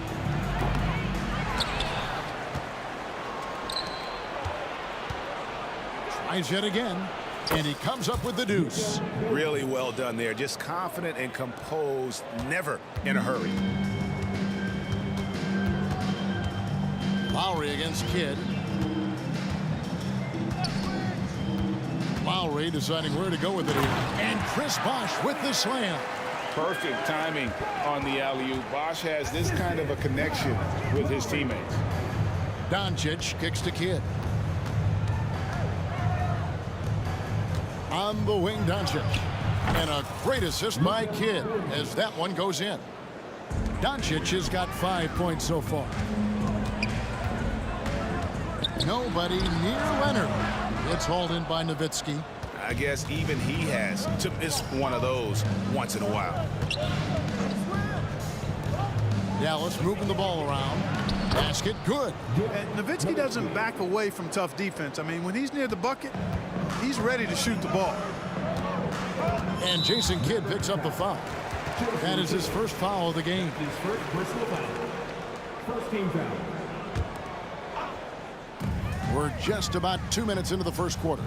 Tries yet again, and he comes up with the deuce. Really well done there. Just confident and composed, never in a hurry. Lowry against Kidd. Lowry deciding where to go with it here. And Chris Bosh with the slam. Perfect timing on the alley-oop. Bosh has this kind of a connection with his teammates. Doncic kicks to Kidd. On the wing, Doncic. And a great assist by Kidd as that one goes in. Doncic has got 5 points so far. Nobody near Leonard. It's hauled in by Nowitzki. I guess even he has to miss one of those once in a while. Dallas moving the ball around. Basket good. And Nowitzki doesn't back away from tough defense. I mean, when he's near the bucket, he's ready to shoot the ball. And Jason Kidd picks up the foul. That is his first foul of the game. His first personal foul. First team foul. We're just about 2 minutes into the first quarter.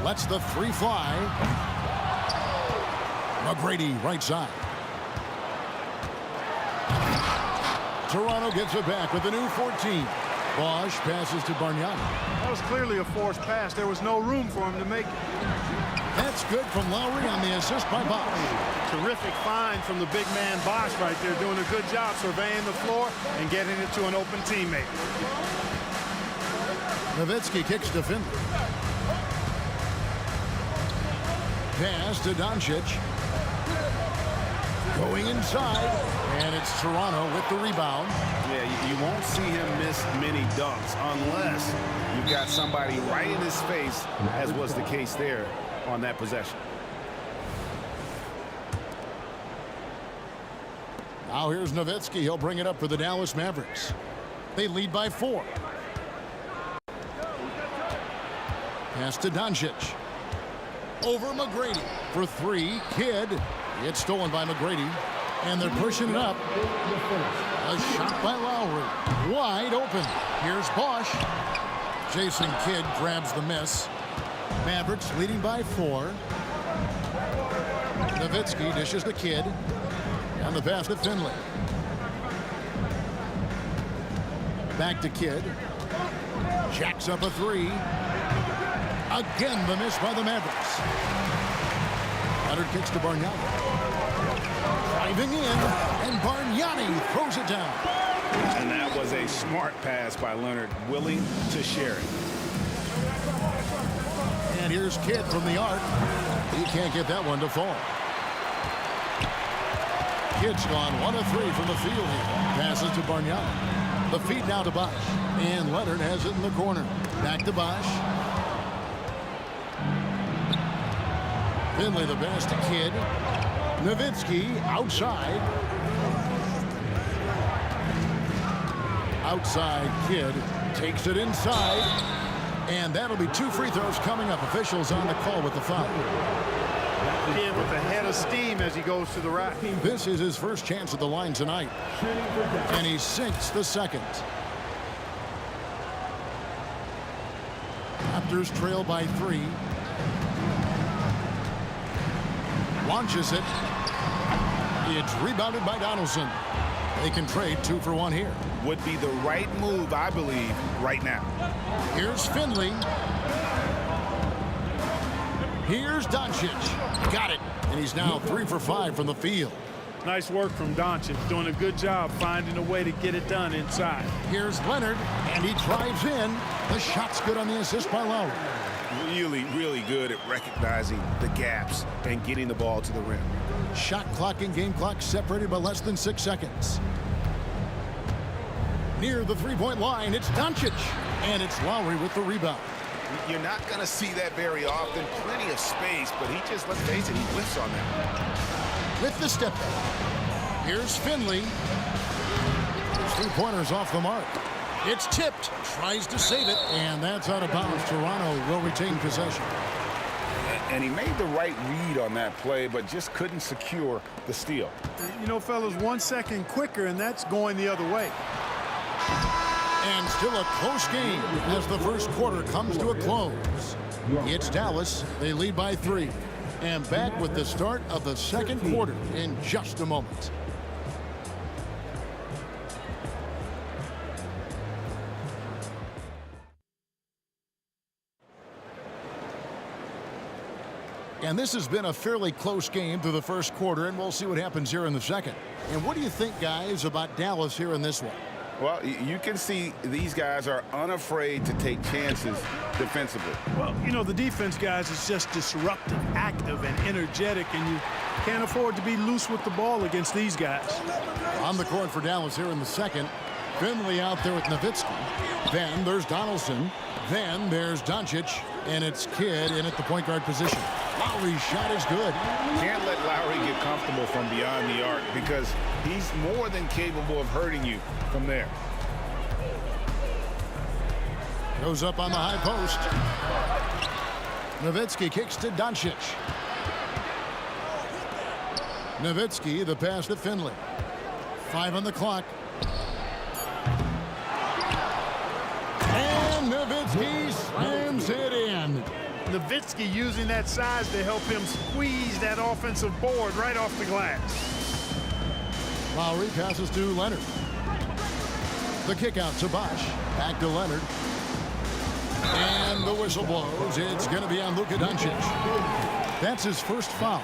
Lets the three fly. McGrady right side. Toronto gets it back with a new 14. Bosh passes to Bargnani. That was clearly a forced pass. There was no room for him to make it. That's good from Lowry on the assist by Bosh. Terrific find from the big man Bosh right there, doing a good job surveying the floor and getting it to an open teammate. Nowitzki kicks to Finley. Pass to Doncic. Going inside, and it's Toronto with the rebound. Yeah, you won't see him miss many dunks unless you've got somebody right in his face, as was the case there on that possession. Now here's Nowitzki. He'll bring it up for the Dallas Mavericks. They lead by 4. Pass to Doncic. Over McGrady for 3. Kidd. It's stolen by McGrady. And they're pushing it up. A shot by Lowry. Wide open. Here's Bosh. Jason Kidd grabs the miss. Mavericks leading by 4. Nowitzki dishes to Kidd. On the pass to Finley. Back to Kidd. Jacks up a three. Again, the miss by the Mavericks. Leonard kicks to Bargnani. Driving in, and Bargnani throws it down. And that was a smart pass by Leonard, willing to share it. And here's Kidd from the arc. He can't get that one to fall. Kidd's gone 1 of 3 from the field here. Passes to Bargnani. The feed now to Bosch. And Leonard has it in the corner. Back to Bosch. Finley the pass to Kidd. Nowitzki outside. Outside Kidd takes it inside. And that'll be 2 free throws coming up. Officials on the call with the foul. Kidd with a head of steam as he goes to the rack. This is his first chance at the line tonight. And he sinks the second. Raptors trail by 3. Launches it. It's rebounded by Donaldson. They can trade 2 for 1 here. Would be the right move, I believe, right now. Here's Finley. Here's Doncic. Got it. And he's now 3 for 5 from the field. Nice work from Doncic. Doing a good job finding a way to get it done inside. Here's Leonard. And he drives in. The shot's good on the assist by Lowry. Really, really good at recognizing the gaps and getting the ball to the rim. Shot clock and game clock separated by less than 6 seconds. Near the three-point line, it's Doncic. And it's Lowry with the rebound. You're not going to see that very often. Plenty of space, but he just, let's face it, he whiffs on that. With the step back. Here's Finley. His 3-pointers off the mark. It's tipped. Tries to save it. And that's out of bounds. Toronto will retain possession. And he made the right read on that play, but just couldn't secure the steal. You know, fellas, 1 second quicker, and that's going the other way. And still a close game as the first quarter comes to a close. It's Dallas. They lead by 3. And back with the start of the second quarter in just a moment. And this has been a fairly close game through the first quarter, and we'll see what happens here in the second. And what do you think, guys, about Dallas here in this one? Well, you can see these guys are unafraid to take chances defensively. Well, you know, the defense, guys, is just disruptive, active, and energetic, and you can't afford to be loose with the ball against these guys. On the court for Dallas here in the second. Finley out there with Nowitzki. Then there's Donaldson. Then there's Doncic. And it's Kidd in at the point guard position. Lowry's shot is good. Can't let Lowry get comfortable from beyond the arc because he's more than capable of hurting you from there. Goes up on the high post. Nowitzki kicks to Doncic. Nowitzki, the pass to Finley. 5 on the clock. And Nowitzki slams it in. Nowitzki using that size to help him squeeze that offensive board right off the glass. Lowry passes to Leonard. The kick out to Bosch. Back to Leonard. And the whistle blows. It's going to be on Luka Doncic. That's his first foul.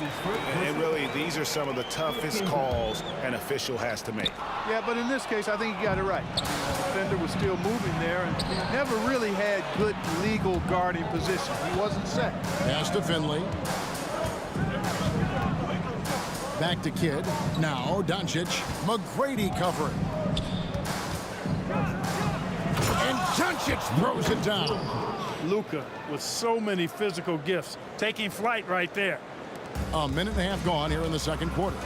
And really, these are some of the toughest calls an official has to make. Yeah, but in this case, I think he got it right. The defender was still moving there and he never really had good legal guarding position. He wasn't set. Pass to Finley. Back to Kidd. Now Doncic. McGrady covering. And Doncic throws it down. Luka with so many physical gifts, taking flight right there. A minute and a half gone here in the second quarter.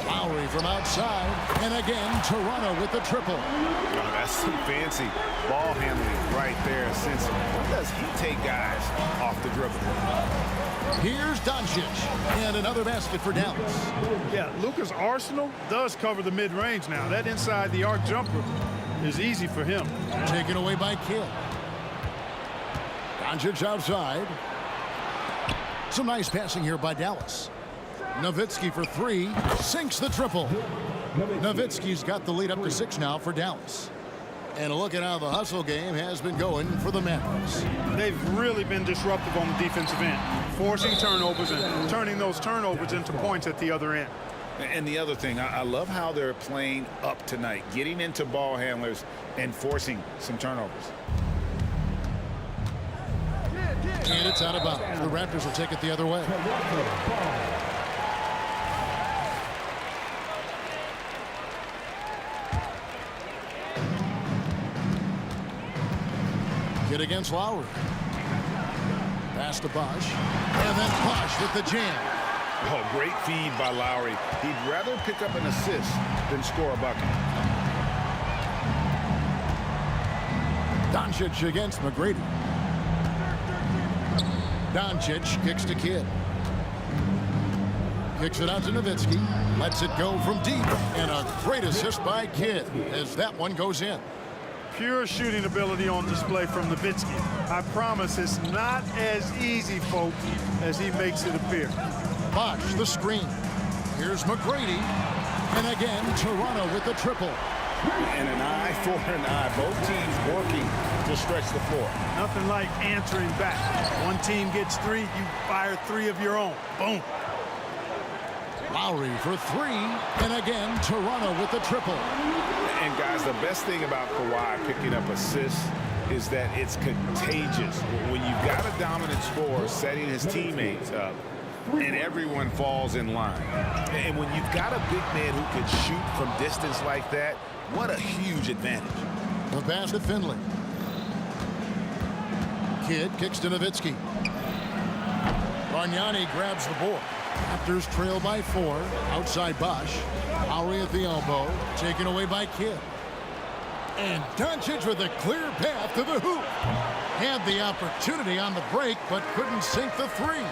Lowry from outside, and again Toronto with the triple. Oh, that's some fancy ball handling right there. Since when does he take guys off the dribble? Here's Doncic, and another basket for Dallas. Yeah, Luka's arsenal does cover the mid-range now. That inside the arc jumper is easy for him. Taken away by Kidd. Doncic outside. Some nice passing here by Dallas. Nowitzki for three, sinks the triple. Nowitzki's got the lead up to 6 now for Dallas. And a look at how the hustle game has been going for the Mavericks. They've really been disruptive on the defensive end, forcing turnovers and turning those turnovers into points at the other end. And the other thing, I love how they're playing up tonight, getting into ball handlers and forcing some turnovers. And it's out of bounds. The Raptors will take it the other way. Kid against Lowry. Pass to Bosh. And then Bosh with the jam. Oh, great feed by Lowry. He'd rather pick up an assist than score a bucket. Doncic against McGrady. Doncic kicks to Kidd. Kicks it out to Nowitzki. Lets it go from deep. And a great assist by Kidd as that one goes in. Pure shooting ability on display from Nowitzki. I promise it's not as easy, folks, as he makes it appear. Bosh the screen. Here's McGrady. And again, Toronto with the triple. And an eye for an eye. Both teams working to stretch the floor. Nothing like answering back. One team gets 3, you fire 3 of your own. Boom. Lowry for 3. And again, Toronto with the triple. And guys, the best thing about Kawhi picking up assists is that it's contagious. When you've got a dominant scorer setting his teammates up, and everyone falls in line. And when you've got a big man who can shoot from distance like that, what a huge advantage. The pass to Finley. Kidd kicks to Nowitzki. Bargnani grabs the board. Raptors trail by 4. Outside Bosh. Lowry at the elbow. Taken away by Kidd. And Doncic with a clear path to the hoop. Had the opportunity on the break, but couldn't sink the 3.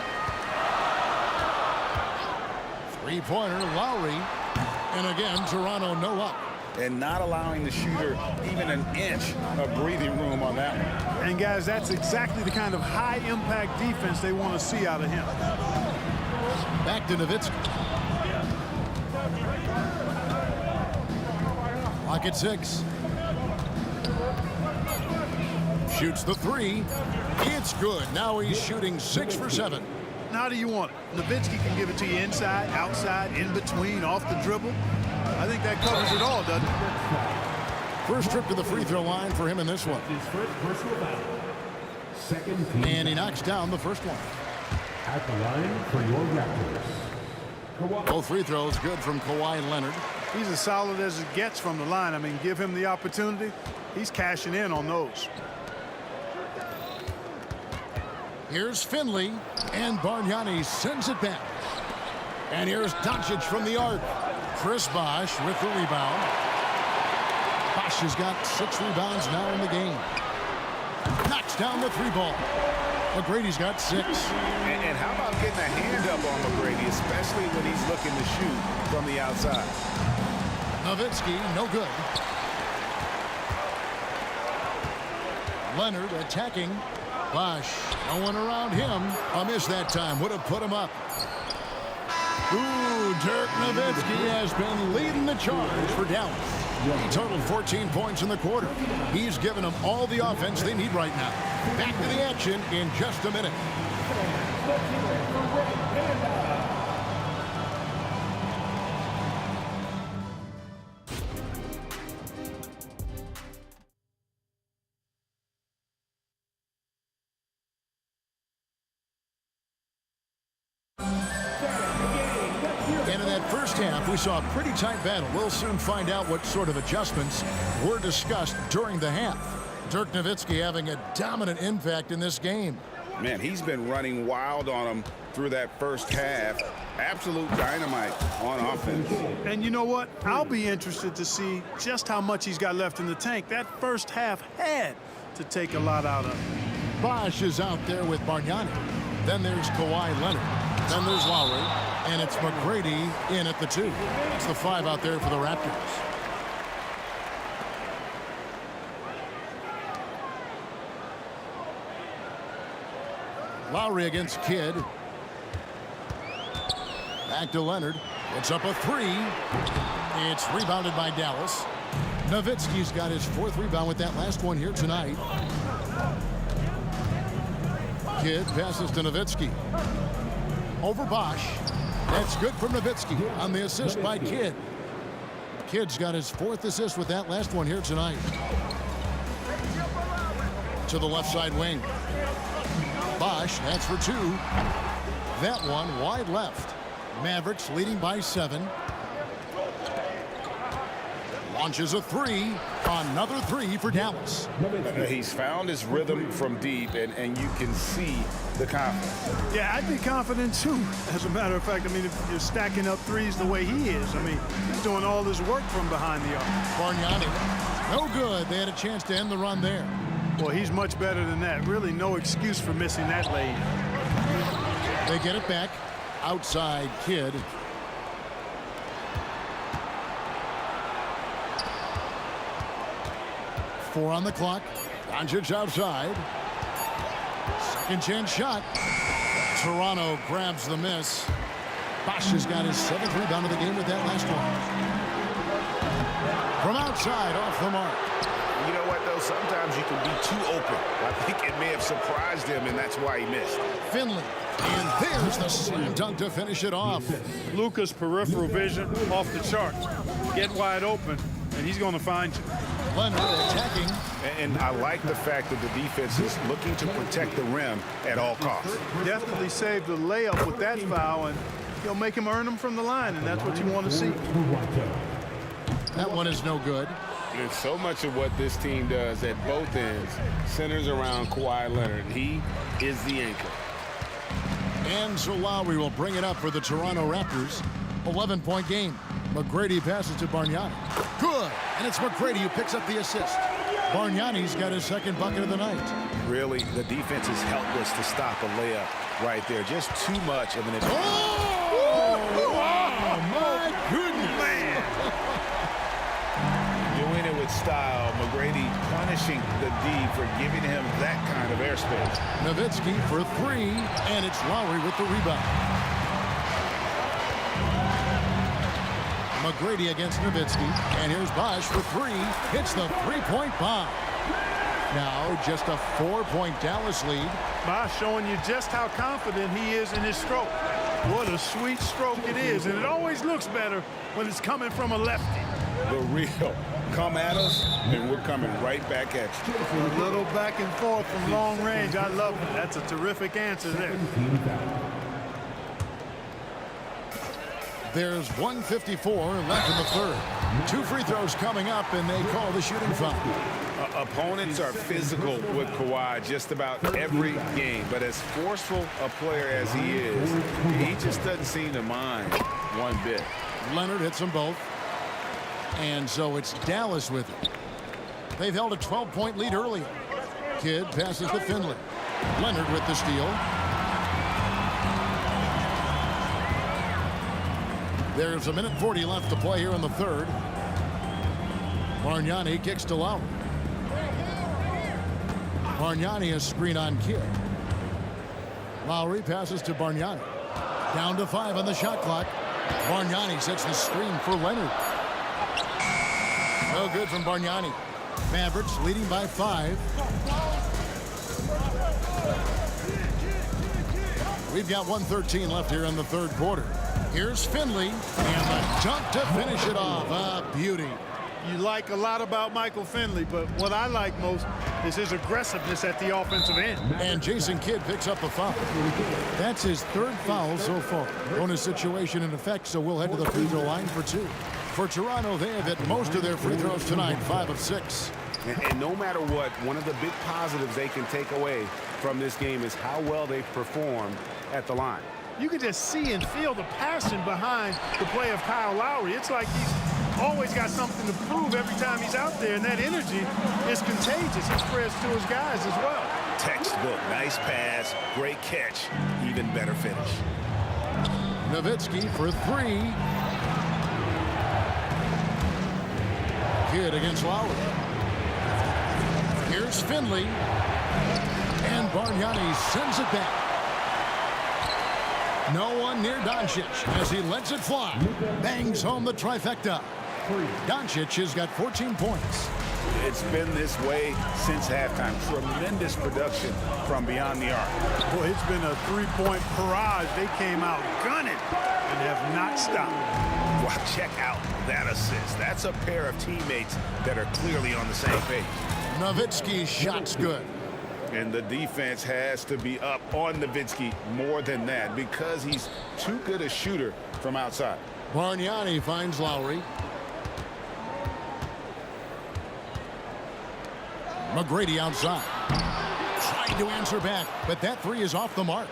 Three-pointer, Lowry. And again, Toronto no up. And not allowing the shooter even an inch of breathing room on that one. And guys, that's exactly the kind of high-impact defense they want to see out of him. Back to Nowitzki. Clock at 6. Shoots the 3. It's good. Now he's shooting 6 for 7. How do you want it? Nowitzki can give it to you inside, outside, in between, off the dribble. I think that covers it all, doesn't it? First trip to the free throw line for him in this one. And he knocks down the first one. At the line for your Raptors. Both free throws good from Kawhi Leonard. He's as solid as it gets from the line. I mean, give him the opportunity. He's cashing in on those. Here's Finley, and Bargnani sends it back. And here's Doncic from the arc. Chris Bosh with the rebound. Bosh has got 6 rebounds now in the game. Knocks down the 3-ball. McGrady's got 6. And how about getting a hand up on McGrady, especially when he's looking to shoot from the outside. Nowitzki, no good. Leonard attacking. Bosh, no one around him. A miss that time. Would have put him up. Ooh, Dirk Nowitzki has been leading the charge for Dallas. He totaled 14 points in the quarter. He's given them all the offense they need right now. Back to the action in just a minute. And in that first half, we saw a pretty tight battle. We'll soon find out what sort of adjustments were discussed during the half. Dirk Nowitzki having a dominant impact in this game. Man, he's been running wild on him through that first half. Absolute dynamite on offense. And you know what? I'll be interested to see just how much he's got left in the tank. That first half had to take a lot out of him. Bosh is out there with Bargnani. Then there's Kawhi Leonard. Then there's Lowry. And it's McGrady in at the 2. That's the 5 out there for the Raptors. Lowry against Kidd. Back to Leonard. It's up a three. It's rebounded by Dallas. Nowitzki's got his 4th rebound with that last one here tonight. Kidd passes to Nowitzki. Over Bosch. That's good for Nowitzki on the assist by Kidd. Kidd's got his 4th assist with that last one here tonight. To the left side wing. Bosch, that's for 2. That one wide left. Mavericks leading by 7. Launches a 3. Another 3 for Dallas. He's found his rhythm from deep, and you can see the confidence. Yeah, I'd be confident too. As a matter of fact, I mean, if you're stacking up threes the way he is, I mean, he's doing all this work from behind the arc. Bargnani, no good. They had a chance to end the run there. Well, he's much better than that. Really no excuse for missing that lay-in. They get it back. Outside Kidd. Four on the clock. Doncic outside. Second chance shot. Toronto grabs the miss. Bosch has got his 7th rebound of the game with that last one. From outside, off the mark. You know what, though? Sometimes you can be too open. I think it may have surprised him, and that's why he missed. Finley. And there's the slam dunk to finish it off. Luka's peripheral vision off the charts. Get wide open, and he's going to find you. Leonard attacking. And I like the fact that the defense is looking to protect the rim at all costs. Definitely saved the layup with that foul, and he'll make him earn them from the line, and that's what you want to see. That one is no good. And so much of what this team does at both ends centers around Kawhi Leonard. He is the anchor. And so Lowry will bring it up for the Toronto Raptors. 11-point game. McGrady passes to Bargnani. Good. And it's McGrady who picks up the assist. Bargnani's got his 2nd bucket of the night. Really, the defense is helpless to stop a layup right there. Just too much of an advantage. Oh, my goodness. Man. Doing it with style. McGrady punishing the D for giving him that kind of airspace. Nowitzki for 3, and it's Lowry with the rebound. McGrady against Nowitzki, and here's Bosch for 3. Hits the 3-point bomb. Now just a 4-point Dallas lead. Bosch showing you just how confident he is in his stroke. What a sweet stroke it is, and it always looks better when it's coming from a lefty. The real. Come at us, and we're coming right back at you. A little back and forth from long range. I love it. That's a terrific answer there. There's 1:54 left in the 3rd. 2 free throws coming up, and they call the shooting foul. Opponents are physical with Kawhi just about every game, but as forceful a player as he is, he just doesn't seem to mind one bit. Leonard hits them both. And so it's Dallas with it. They've held a 12-point lead earlier. Kidd passes to Finley. Leonard with the steal. There's 1:40 left to play here in the 3rd. Bargnani kicks to Lowry. Bargnani a screen on Kidd. Lowry passes to Bargnani. Down to 5 on the shot clock. Bargnani sets the screen for Leonard. No good from Bargnani. Mavericks leading by 5. We've got 1:13 left here in the 3rd quarter. Here's Finley, and the dunk to finish it off. A beauty. You like a lot about Michael Finley, but what I like most is his aggressiveness at the offensive end. And Jason Kidd picks up a foul. That's his 3rd foul so far. Bonus situation in effect, so we'll head to the free throw line for 2. For Toronto, they have hit most of their free throws tonight, 5 of 6. And no matter what, one of the big positives they can take away from this game is how well they've performed at the line. You can just see and feel the passion behind the play of Kyle Lowry. It's like he's always got something to prove every time he's out there, and that energy is contagious. He spreads to his guys as well. Textbook, nice pass, great catch, even better finish. Nowitzki for 3. Kidd against Lowry. Here's Finley. And Bargnani sends it back. No one near Doncic as he lets it fly. Bangs home the trifecta. Doncic has got 14 points. It's been this way since halftime. Tremendous production from beyond the arc. Boy, it's been a three-point barrage. They came out gunning and have not stopped. Wow, check out that assist. That's a pair of teammates that are clearly on the same page. Nowitzki's shot's good. And the defense has to be up on Nowitzki more than that because he's too good a shooter from outside. Bargnani finds Lowry. McGrady outside. Trying to answer back, but that three is off the mark.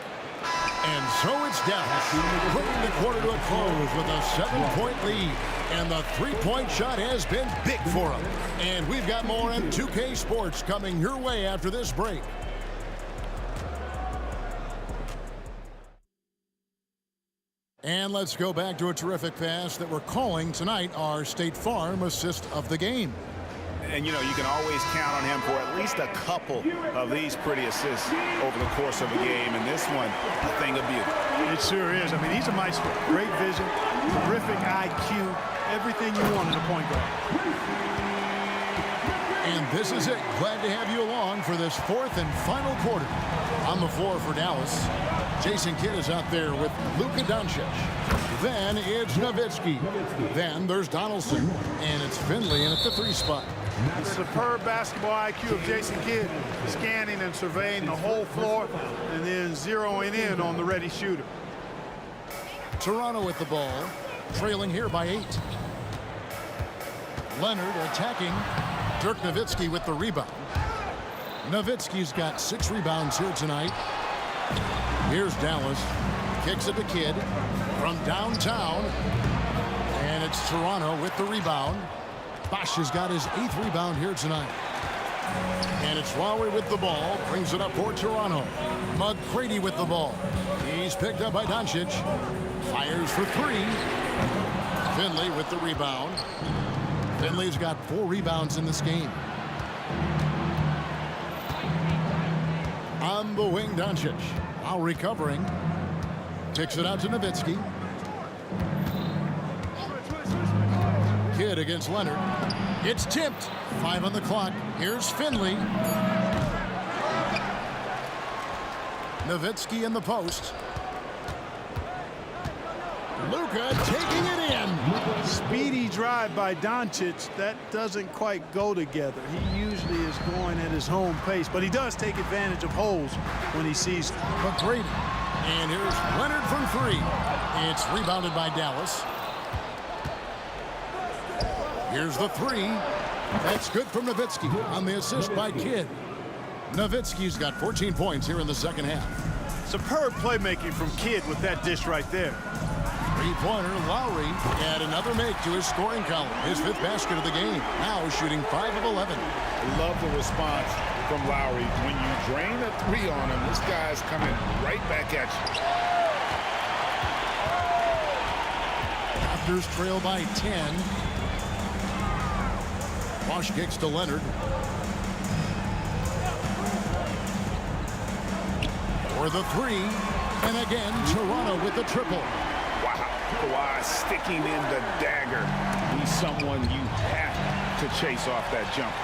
And so it's Dallas, bringing the quarter to a close with a 7-point lead. And the three-point shot has been big for him. And we've got more M2K Sports coming your way after this break. And let's go back to a terrific pass that we're calling tonight our State Farm assist of the game. And, you know, you can always count on him for at least a couple of these pretty assists over the course of a game. And this one, a thing of beauty. It sure is. I mean, he's a maestro. Great vision, terrific IQ, everything you want in a point guard. And this is it. Glad to have you along for this fourth and final quarter. On the floor for Dallas, Jason Kidd is out there with Luka Doncic. Then it's Nowitzki. Then there's Donaldson. And it's Finley in at the three spot. Superb basketball IQ of Jason Kidd, scanning and surveying the whole floor and then zeroing in on the ready shooter. Toronto with the ball, trailing here by 8. Leonard attacking. Dirk Nowitzki with the rebound. Nowitzki's got 6 rebounds here tonight. Here's Dallas. Kicks it to Kidd from downtown. And it's Toronto with the rebound. Bosch has got his 8th rebound here tonight. And it's Lowry with the ball. Brings it up for Toronto. McGrady with the ball. He's picked up by Doncic. Fires for 3. Finley with the rebound. Finley's got 4 rebounds in this game. On the wing, Doncic. Lowry covering. Kicks it out to Nowitzki. Kidd against Leonard. It's tipped. 5 on the clock. Here's Finley. Nowitzki in the post. Luka taking it in. Speedy drive by Doncic. That doesn't quite go together. He usually is going at his home pace, but he does take advantage of holes when he sees them. McGrady. And here's Leonard from 3. It's rebounded by Dallas. Here's the 3. That's good from Nowitzki on the assist by Kidd. Nowitzki's got 14 points here in the second half. Superb playmaking from Kidd with that dish right there. Three-pointer, Lowry, and another make to his scoring column. His 5th basket of the game. Now shooting 5 of 11. Love the response from Lowry. When you drain a 3 on him, this guy's coming right back at you. Raptors trail by 10. Bosch kicks to Leonard. For the 3. And again, Toronto with the triple. Wow. Kawhi sticking in the dagger. He's someone you have to chase off that jump.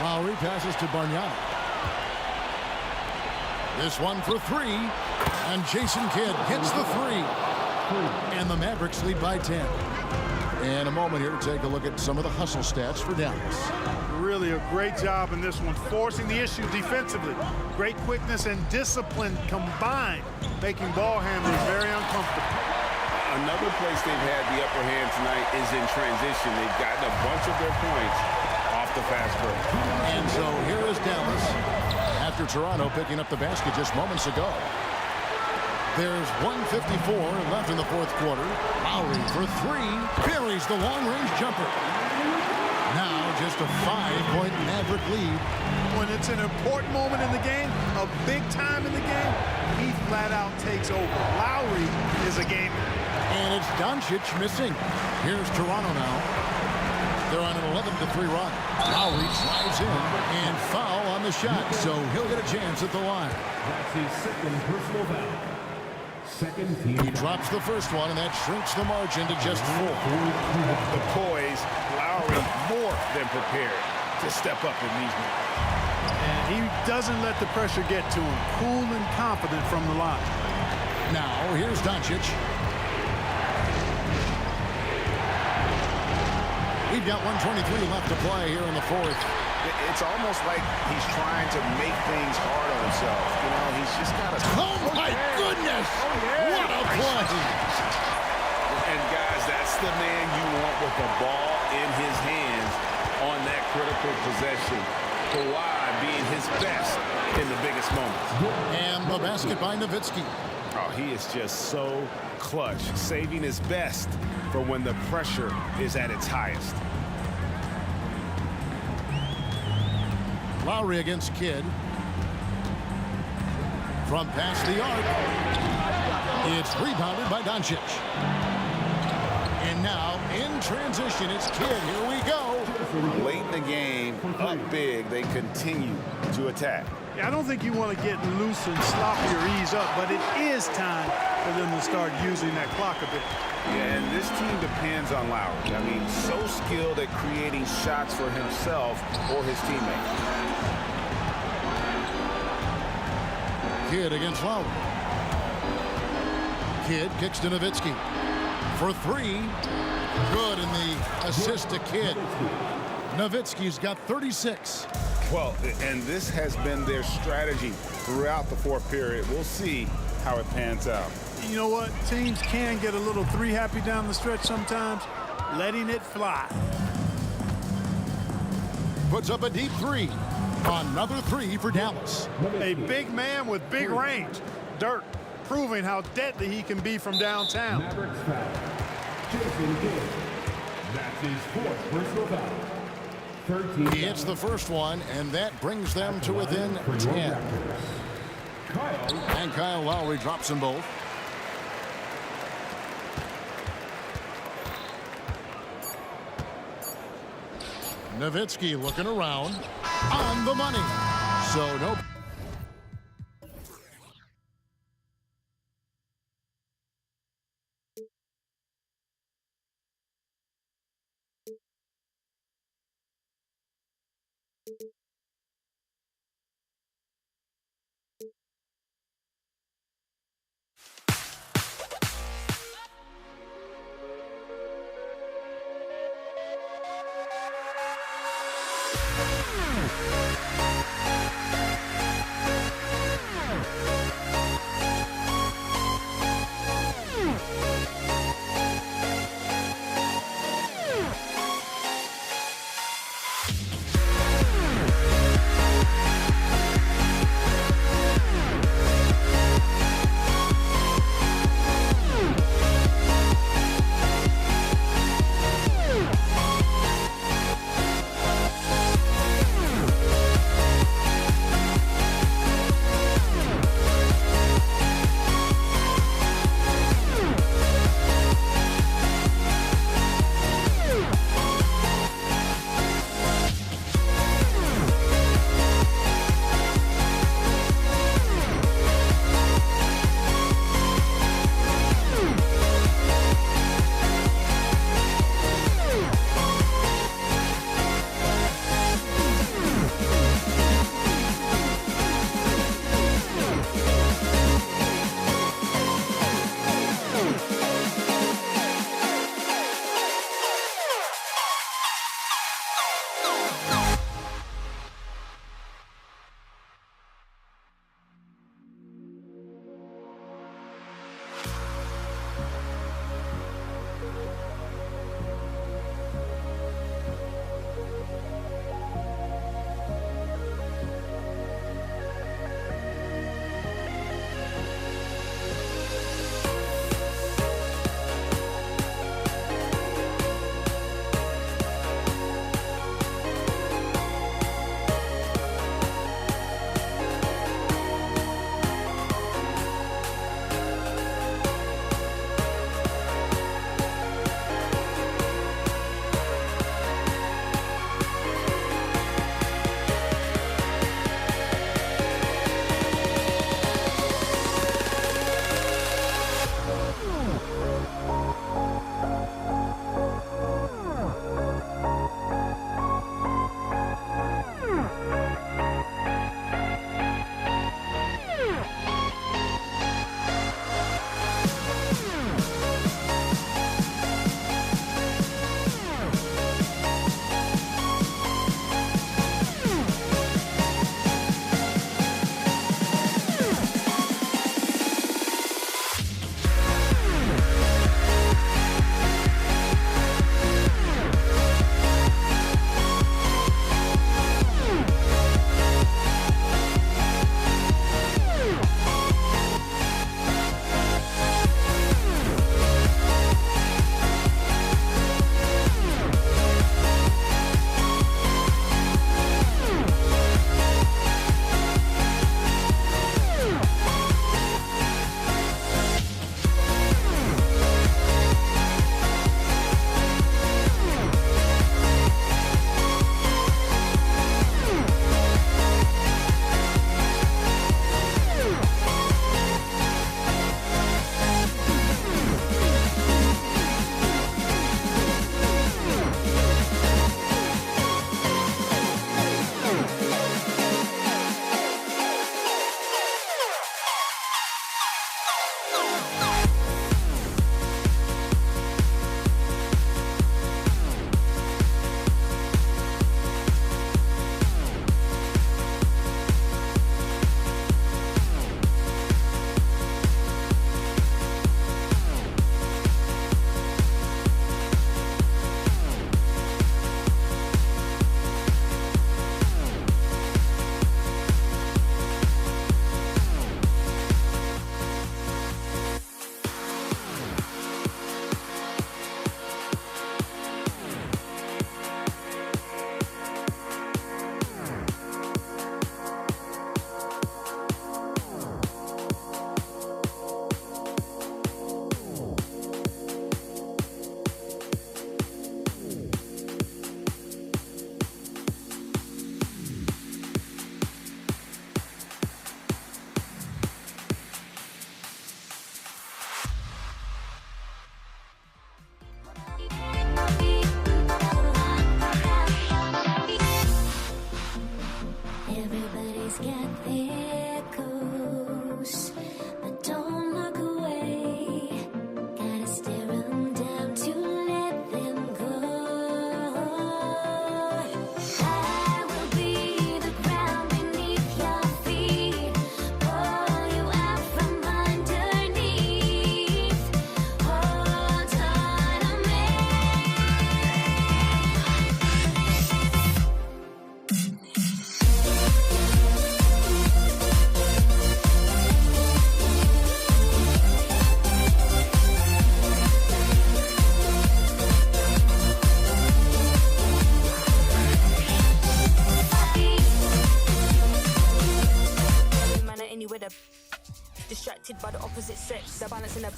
Lowry passes to Bargnani. This one for 3. And Jason Kidd hits the 3. And the Mavericks lead by 10. And a moment here to take a look at some of the hustle stats for Dallas. Really a great job in this one, forcing the issue defensively. Great quickness and discipline combined, making ball handlers very uncomfortable. Another place they've had the upper hand tonight is in transition. They've gotten a bunch of their points off the fast break. And so here is Dallas after Toronto picking up the basket just moments ago. There's 1:54 left in the fourth quarter. Lowry for 3. Buries the long-range jumper. Now just a 5-point Maverick lead. When it's an important moment in the game, a big time in the game, he flat out takes over. Lowry is a gamer. And it's Doncic missing. Here's Toronto now. They're on an 11-3 run. Lowry drives in and foul on the shot, so he'll get a chance at the line. That's his second personal foul. Second team. He drops the first one, and that shrinks the margin to just 4. The poise, Lowry more than prepared to step up in these moments. And he doesn't let the pressure get to him. Cool and confident from the line. Now, here's Doncic. We've got 1:23 left to play here in the fourth. It's almost like he's trying to make things hard on himself. You know, he's just got to... Oh, my goodness! What a play! And, guys, that's the man you want with the ball in his hands on that critical possession. Kawhi being his best in the biggest moments. And the basket by Nowitzki. Oh, he is just so clutch, saving his best for when the pressure is at its highest. Lowry against Kidd. From past the arc. It's rebounded by Doncic. And now, in transition, it's Kidd. Here we go. Late in the game, up big, they continue to attack. Yeah, I don't think you want to get loose and sloppy or ease up, but it is time for them to start using that clock a bit. Yeah, and this team depends on Lowry. I mean, so skilled at creating shots for himself or his teammates. Kidd against Lowry. Kidd kicks to Nowitzki. For 3. Good, and the assist to Kidd. Nowitzki's got 36. Well, and this has been their strategy throughout the fourth period. We'll see how it pans out. You know what? Teams can get a little three happy down the stretch sometimes. Letting it fly. Puts up a deep 3. Another 3 for Dallas. A big man with big range. Dirk proving how deadly he can be from downtown. Mavericks foul. Jason Kidd. That's his 4th personal foul. 13. He hits the first one, and that brings them to within 10. And Kyle Lowry drops them both. Nowitzki looking around on the money. So no.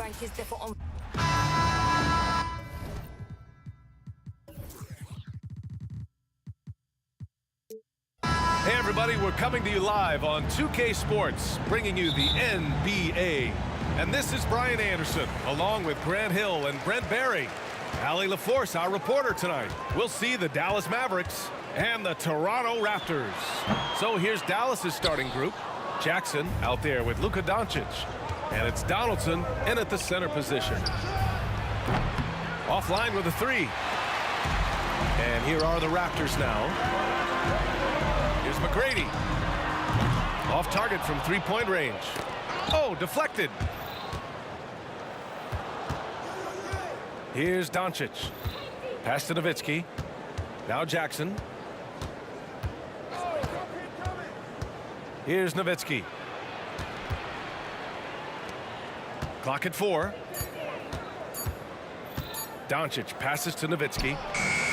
bank is different on. Hey everybody, we're coming to you live on 2K Sports, bringing you the NBA. And this is Brian Anderson, along with Grant Hill and Brent Barry. Allie LaForce, our reporter tonight. We'll see the Dallas Mavericks and the Toronto Raptors. So here's Dallas's starting group. Jackson out there with Luka Doncic. And it's Donaldson in at the center position. Offline with a three. And here are the Raptors now. Here's McGrady. Off target from three-point range. Oh, deflected. Here's Doncic. Pass to Nowitzki. Now Jackson. Here's Nowitzki. Clock at 4. Doncic passes to Nowitzki.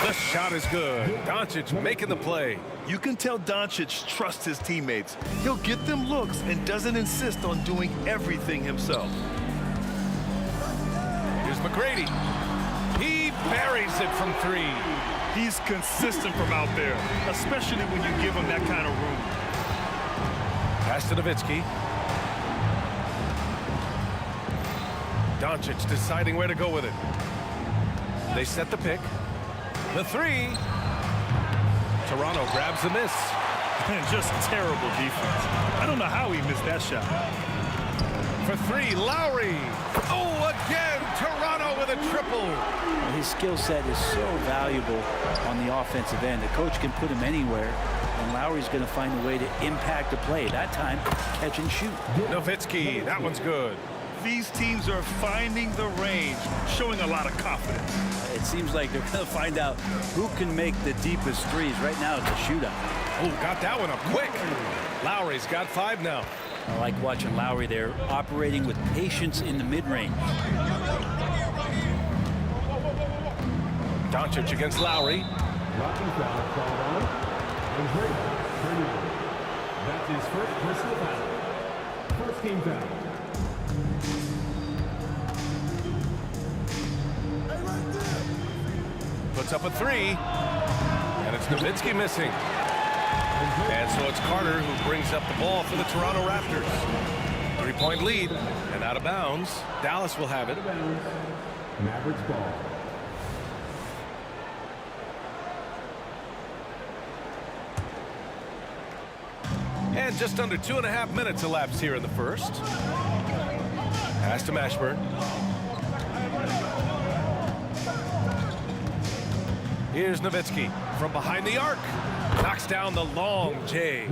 The shot is good. Doncic making the play. You can tell Doncic trusts his teammates. He'll get them looks and doesn't insist on doing everything himself. Here's McGrady. He buries it from 3. He's consistent from out there, especially when you give him that kind of room. Pass to Nowitzki. Doncic deciding where to go with it. They set the pick. The 3. Toronto grabs the miss. And just terrible defense. I don't know how he missed that shot. For 3, Lowry. Oh, again, Toronto with a triple. His skill set is so valuable on the offensive end. The coach can put him anywhere, and Lowry's going to find a way to impact the play. That time, catch and shoot. Nowitzki, that one's good. These teams are finding the range, showing a lot of confidence. It seems like they're going to find out who can make the deepest threes. Right now, it's a shootout. Oh, got that one up quick. Lowry's got 5 now. I like watching Lowry there, operating with patience in the mid-range. Doncic against Lowry. That's his first personal foul. First team foul. Puts up a 3. And it's Nowitzki missing. And so it's Carter who brings up the ball for the Toronto Raptors. 3-point lead and out of bounds. Dallas will have it. Mavericks ball. And just under 2.5 minutes elapsed here in the first. Pass to Mashburn. Here's Nowitzki from behind the arc. Knocks down the long J.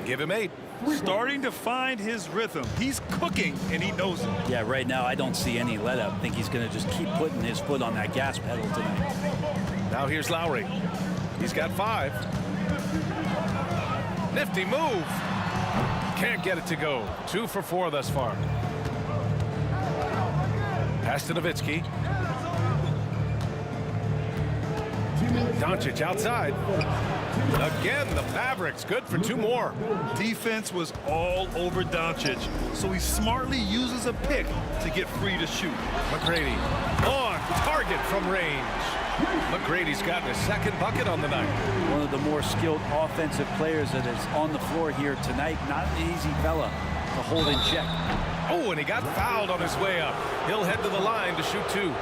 Give him 8. Starting to find his rhythm. He's cooking, and he knows it. Yeah, right now I don't see any let up. I think he's going to just keep putting his foot on that gas pedal tonight. Now here's Lowry. He's got 5. Nifty move. Can't get it to go. 2 for 4 thus far. Pass to Nowitzki. Doncic outside. Again, the Mavericks good for 2 more. Defense was all over Doncic, so he smartly uses a pick to get free to shoot. McGrady on target from range. McGrady's gotten his 2nd bucket on the night. One of the more skilled offensive players that is on the floor here tonight. Not an easy fella to hold in check. Oh, and he got fouled on his way up. He'll head to the line to shoot 2.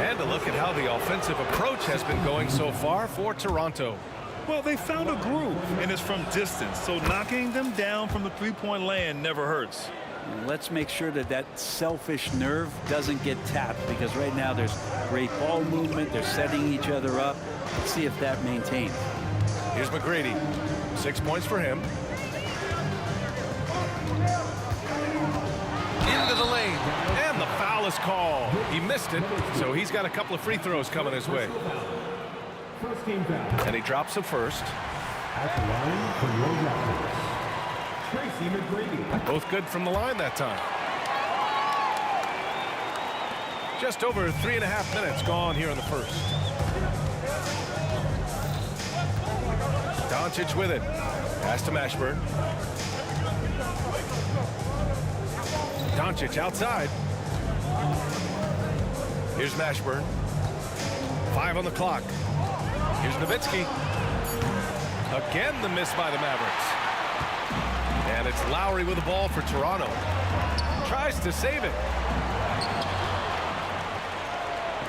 And a look at how the offensive approach has been going so far for Toronto. Well, they found a groove, and it's from distance, so knocking them down from the three-point land never hurts. Let's make sure that that selfish nerve doesn't get tapped, because right now there's great ball movement. They're setting each other up. Let's see if that maintains. Here's McGrady. 6 points for him. Into the lane. And the foul is called. He missed it, so he's got a couple of free throws coming his way. First team foul. And he drops the first. At the line for your Raptors, Tracy McGrady. Both good from the line that time. Just over 3.5 minutes gone here in the first. Doncic with it. Pass to Mashburn. Doncic outside. Here's Mashburn. 5 on the clock. Here's Nowitzki. Again, the miss by the Mavericks. And it's Lowry with the ball for Toronto. Tries to save it.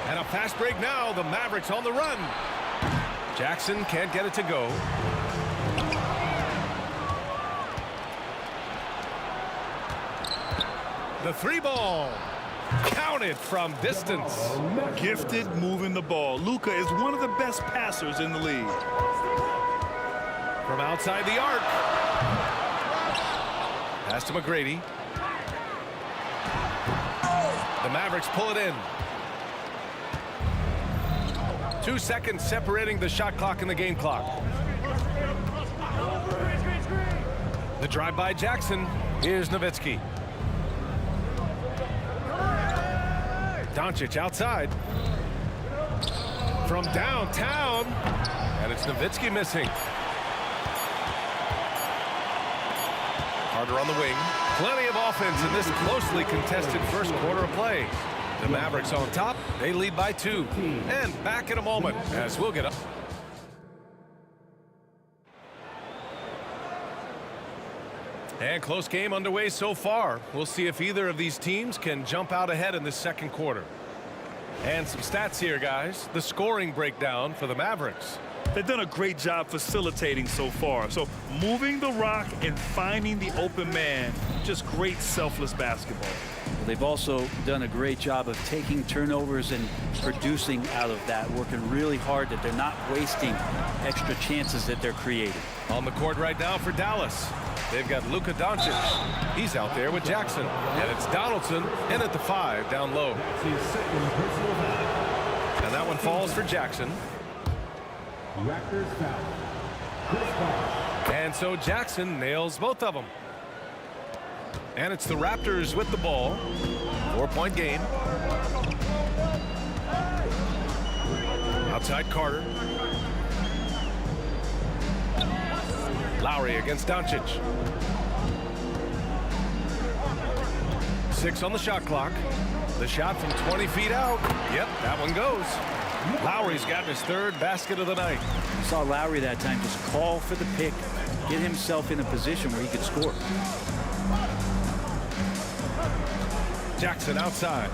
And a fast break now. The Mavericks on the run. Jackson can't get it to go. The 3-ball. Counted from distance. Gifted moving the ball. Luka is one of the best passers in the league. From outside the arc. Pass to McGrady. The Mavericks pull it in. 2 seconds separating the shot clock and the game clock. The drive by Jackson. Here's Nowitzki. Doncic outside. From downtown. And it's Nowitzki missing. Carter on the wing. Plenty of offense in this closely contested first quarter of play. The Mavericks on top. They lead by 2. And back in a moment as we'll get up. And close game underway so far. We'll see if either of these teams can jump out ahead in this second quarter. And some stats here, guys. The scoring breakdown for the Mavericks. They've done a great job facilitating so far. So moving the rock and finding the open man. Just great selfless basketball. They've also done a great job of taking turnovers and producing out of that, working really hard that they're not wasting extra chances that they're creating. On the court right now for Dallas. They've got Luka Doncic. He's out there with Jackson. And it's Donaldson in at the 5 down low. And that one falls for Jackson. And so Jackson nails both of them. And it's the Raptors with the ball. 4-point game. Outside Carter. Lowry against Doncic. 6 on the shot clock. The shot from 20 feet out. Yep, that one goes. Lowry's gotten his 3rd basket of the night. You saw Lowry that time just call for the pick, get himself in a position where he could score. Jackson outside.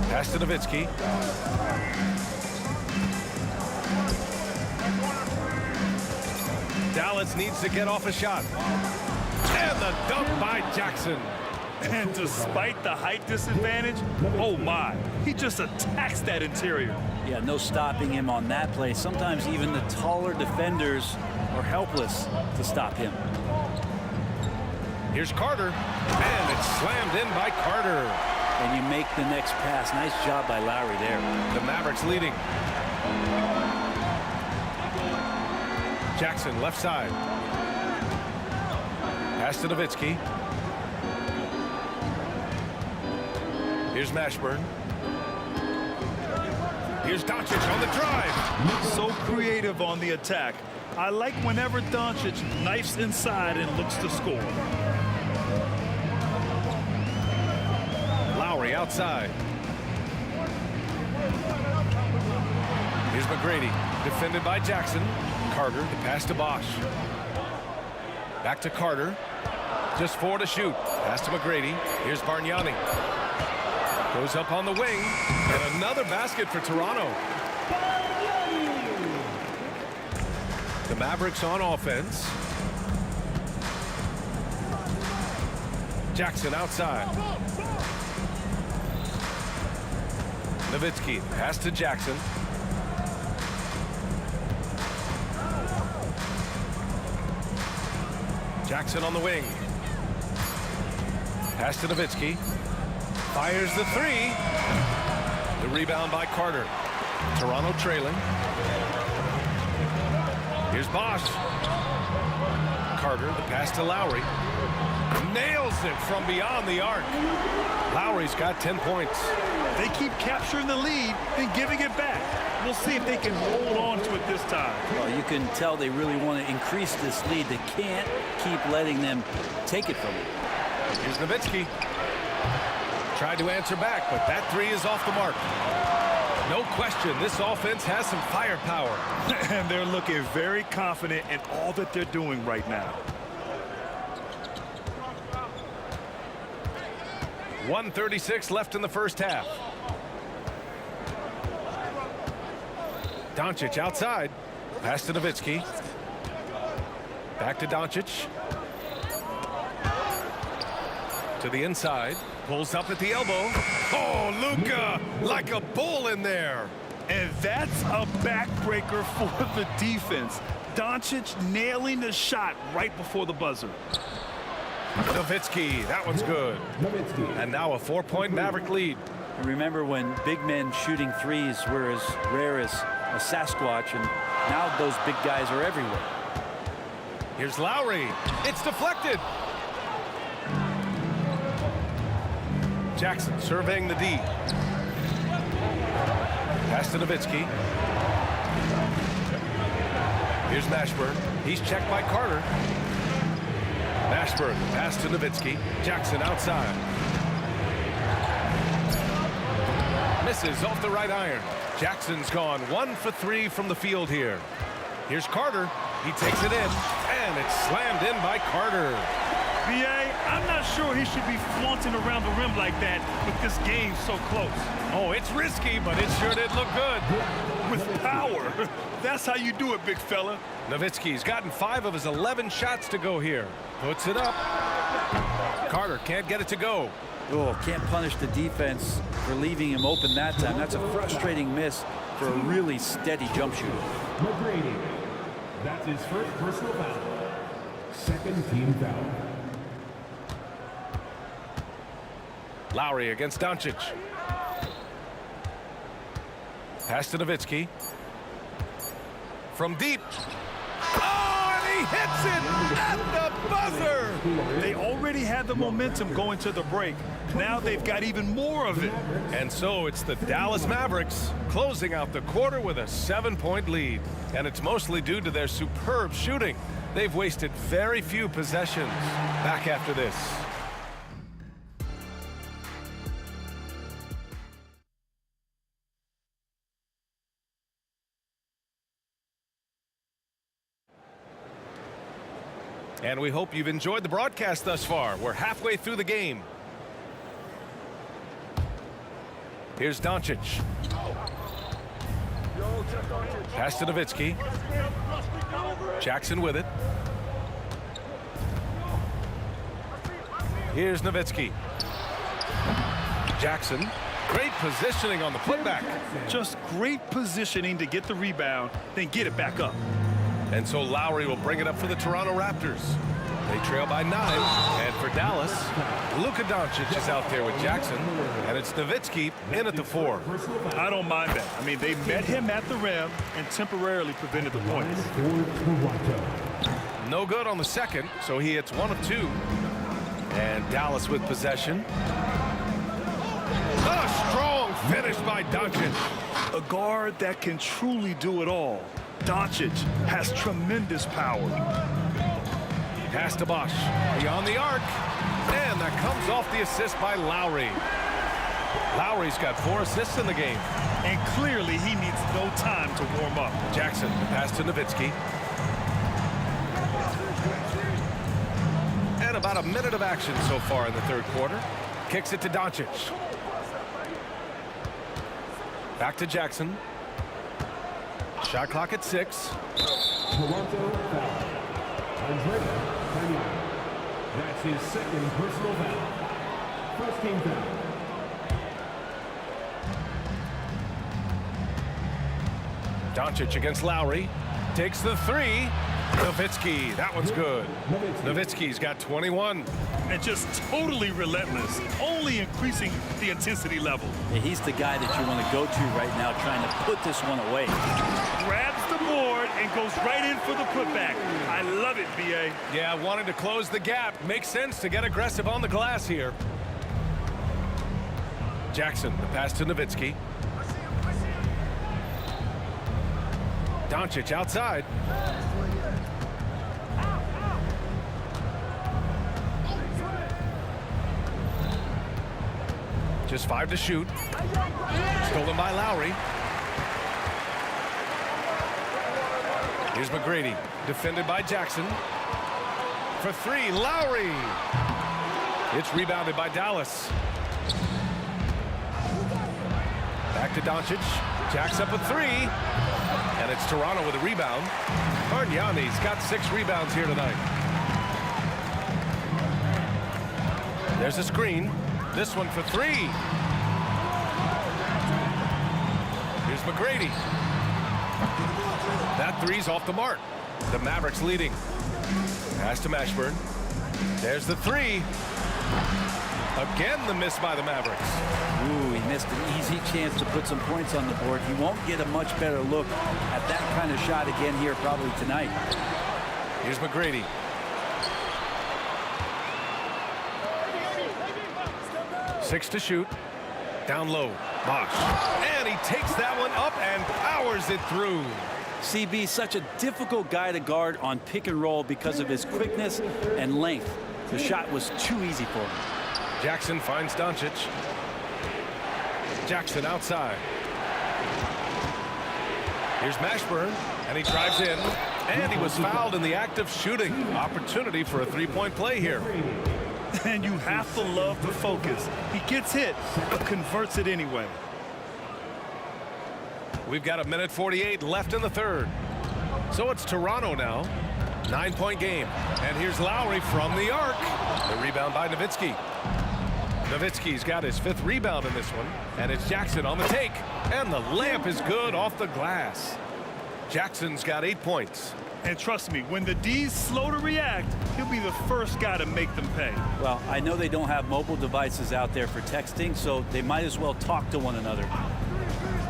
Pass to Nowitzki. Dallas needs to get off a shot. And the dunk by Jackson. And despite the height disadvantage, oh my, he just attacks that interior. Yeah, no stopping him on that play. Sometimes even the taller defenders are helpless to stop him. Here's Carter, and it's slammed in by Carter. And you make the next pass. Nice job by Lowry there. The Mavericks leading. Jackson left side. Pass to Nowitzki. Here's Mashburn. Here's Doncic on the drive. So creative on the attack. I like whenever Doncic knifes inside and looks to score. Lowry outside. Here's McGrady, defended by Jackson. Carter, the pass to Bosch. Back to Carter. Just 4 to shoot. Pass to McGrady. Here's Bargnani. Goes up on the wing. And another basket for Toronto. The Mavericks on offense. Jackson outside. Nowitzki, pass to Jackson. Jackson on the wing. Pass to Nowitzki. Fires the 3. The rebound by Carter. Toronto trailing. Here's Bosch. Carter, the pass to Lowry. Nails it from beyond the arc. Lowry's got 10 points. They keep capturing the lead and giving it back. We'll see if they can hold on to it this time. Well, you can tell they really want to increase this lead. They can't keep letting them take it from them. Here's Nowitzki. Tried to answer back, but that three is off the mark. No question, this offense has some firepower. And they're looking very confident in all that they're doing right now. 1:36 left in the first half. Doncic outside. Pass to Nowitzki. Back to Doncic. To the inside. Pulls up at the elbow. Oh, Luka, like a bull in there. And that's a backbreaker for the defense. Doncic nailing the shot right before the buzzer. Nowitzki, that one's good. And now a 4-point Maverick lead. And remember when big men shooting threes were as rare as a Sasquatch, and now those big guys are everywhere. Here's Lowry. It's deflected. Jackson surveying the D. Pass to Nowitzki. Here's Mashburn. He's checked by Carter. Mashburn, pass to Nowitzki. Jackson outside. Misses off the right iron. Jackson's gone 1 for 3 from the field here. Here's Carter. He takes it in, and it's slammed in by Carter. B.A., I'm not sure he should be flaunting around the rim like that with this game so close. Oh, it's risky, but it sure did look good. With power. That's how you do it, big fella. Nowitzki's gotten 5 of his 11 shots to go here. Puts it up. Carter can't get it to go. Oh, can't punish the defense for leaving him open that time. That's a frustrating miss for a really steady jump shooter. McGrady. That's his first personal foul. Second team foul. Lowry against Doncic. Pass to Nowitzki. From deep. Oh, and he hits it at the buzzer. They already had the momentum going to the break. Now they've got even more of it. And so it's the Dallas Mavericks closing out the quarter with a 7-point lead. And it's mostly due to their superb shooting. They've wasted very few possessions. Back after this. And we hope you've enjoyed the broadcast thus far. We're halfway through the game. Here's Doncic. Pass to Nowitzki. Jackson with it. Here's Nowitzki. Jackson. Great positioning on the putback. Just great positioning to get the rebound, then get it back up. And so Lowry will bring it up for the Toronto Raptors. They trail by 9. And for Dallas, Luka Doncic is out there with Jackson. And it's Nowitzki in at the 4. I don't mind that. I mean, they met him at the rim and temporarily prevented the points. No good on the second, so he hits 1 of 2. And Dallas with possession. A strong finish by Doncic. A guard that can truly do it all. Doncic has tremendous power. Pass to Bosch. Beyond the arc. And that comes off the assist by Lowry. Lowry's got 4 assists in the game. And clearly he needs no time to warm up. Jackson, pass to Nowitzki. And about a minute of action so far in the third quarter. Kicks it to Doncic. Back to Jackson. Shot clock at 6. Toronto foul. Andrea Carnegie. That's his second personal foul. First team foul. Doncic against Lowry. Takes the 3. Nowitzki, that one's good. Nowitzki's got 21. And just totally relentless, only increasing the intensity level. Yeah, he's the guy that you want to go to right now, trying to put this one away. Grabs the board and goes right in for the putback. I love it, B.A. Yeah, wanting to close the gap. Makes sense to get aggressive on the glass here. Jackson, the pass to Nowitzki. Doncic outside. Just 5 to shoot. Stolen by Lowry. Here's McGrady, defended by Jackson. For 3, Lowry. It's rebounded by Dallas. Back to Doncic. Jacks up a 3. And it's Toronto with a rebound. Bargnani's got 6 rebounds here tonight. There's a screen. This one for 3. Here's McGrady. That 3's off the mark. The Mavericks leading. Pass to Mashburn. There's the 3. Again, the miss by the Mavericks. Ooh, he missed an easy chance to put some points on the board. He won't get a much better look at that kind of shot again here probably tonight. Here's McGrady. Six to shoot. Down low. Bosh. And he takes that one up and powers it through. CB, such a difficult guy to guard on pick and roll because of his quickness and length. The shot was too easy for him. Jackson finds Doncic. Jackson outside. Here's Mashburn, and he drives in. And he was fouled in the act of shooting. Opportunity for a three-point play here. And you have to love the focus. He gets hit, but converts it anyway. We've got 1:48 left in the third. So it's Toronto now. 9-point game. And here's Lowry from the arc. The rebound by Nowitzki. Nowitzki's got his 5th rebound in this one. And it's Jackson on the take. And the layup is good off the glass. Jackson's got 8 points. And trust me, when the D's slow to react, he'll be the first guy to make them pay. Well, I know they don't have mobile devices out there for texting, so they might as well talk to one another.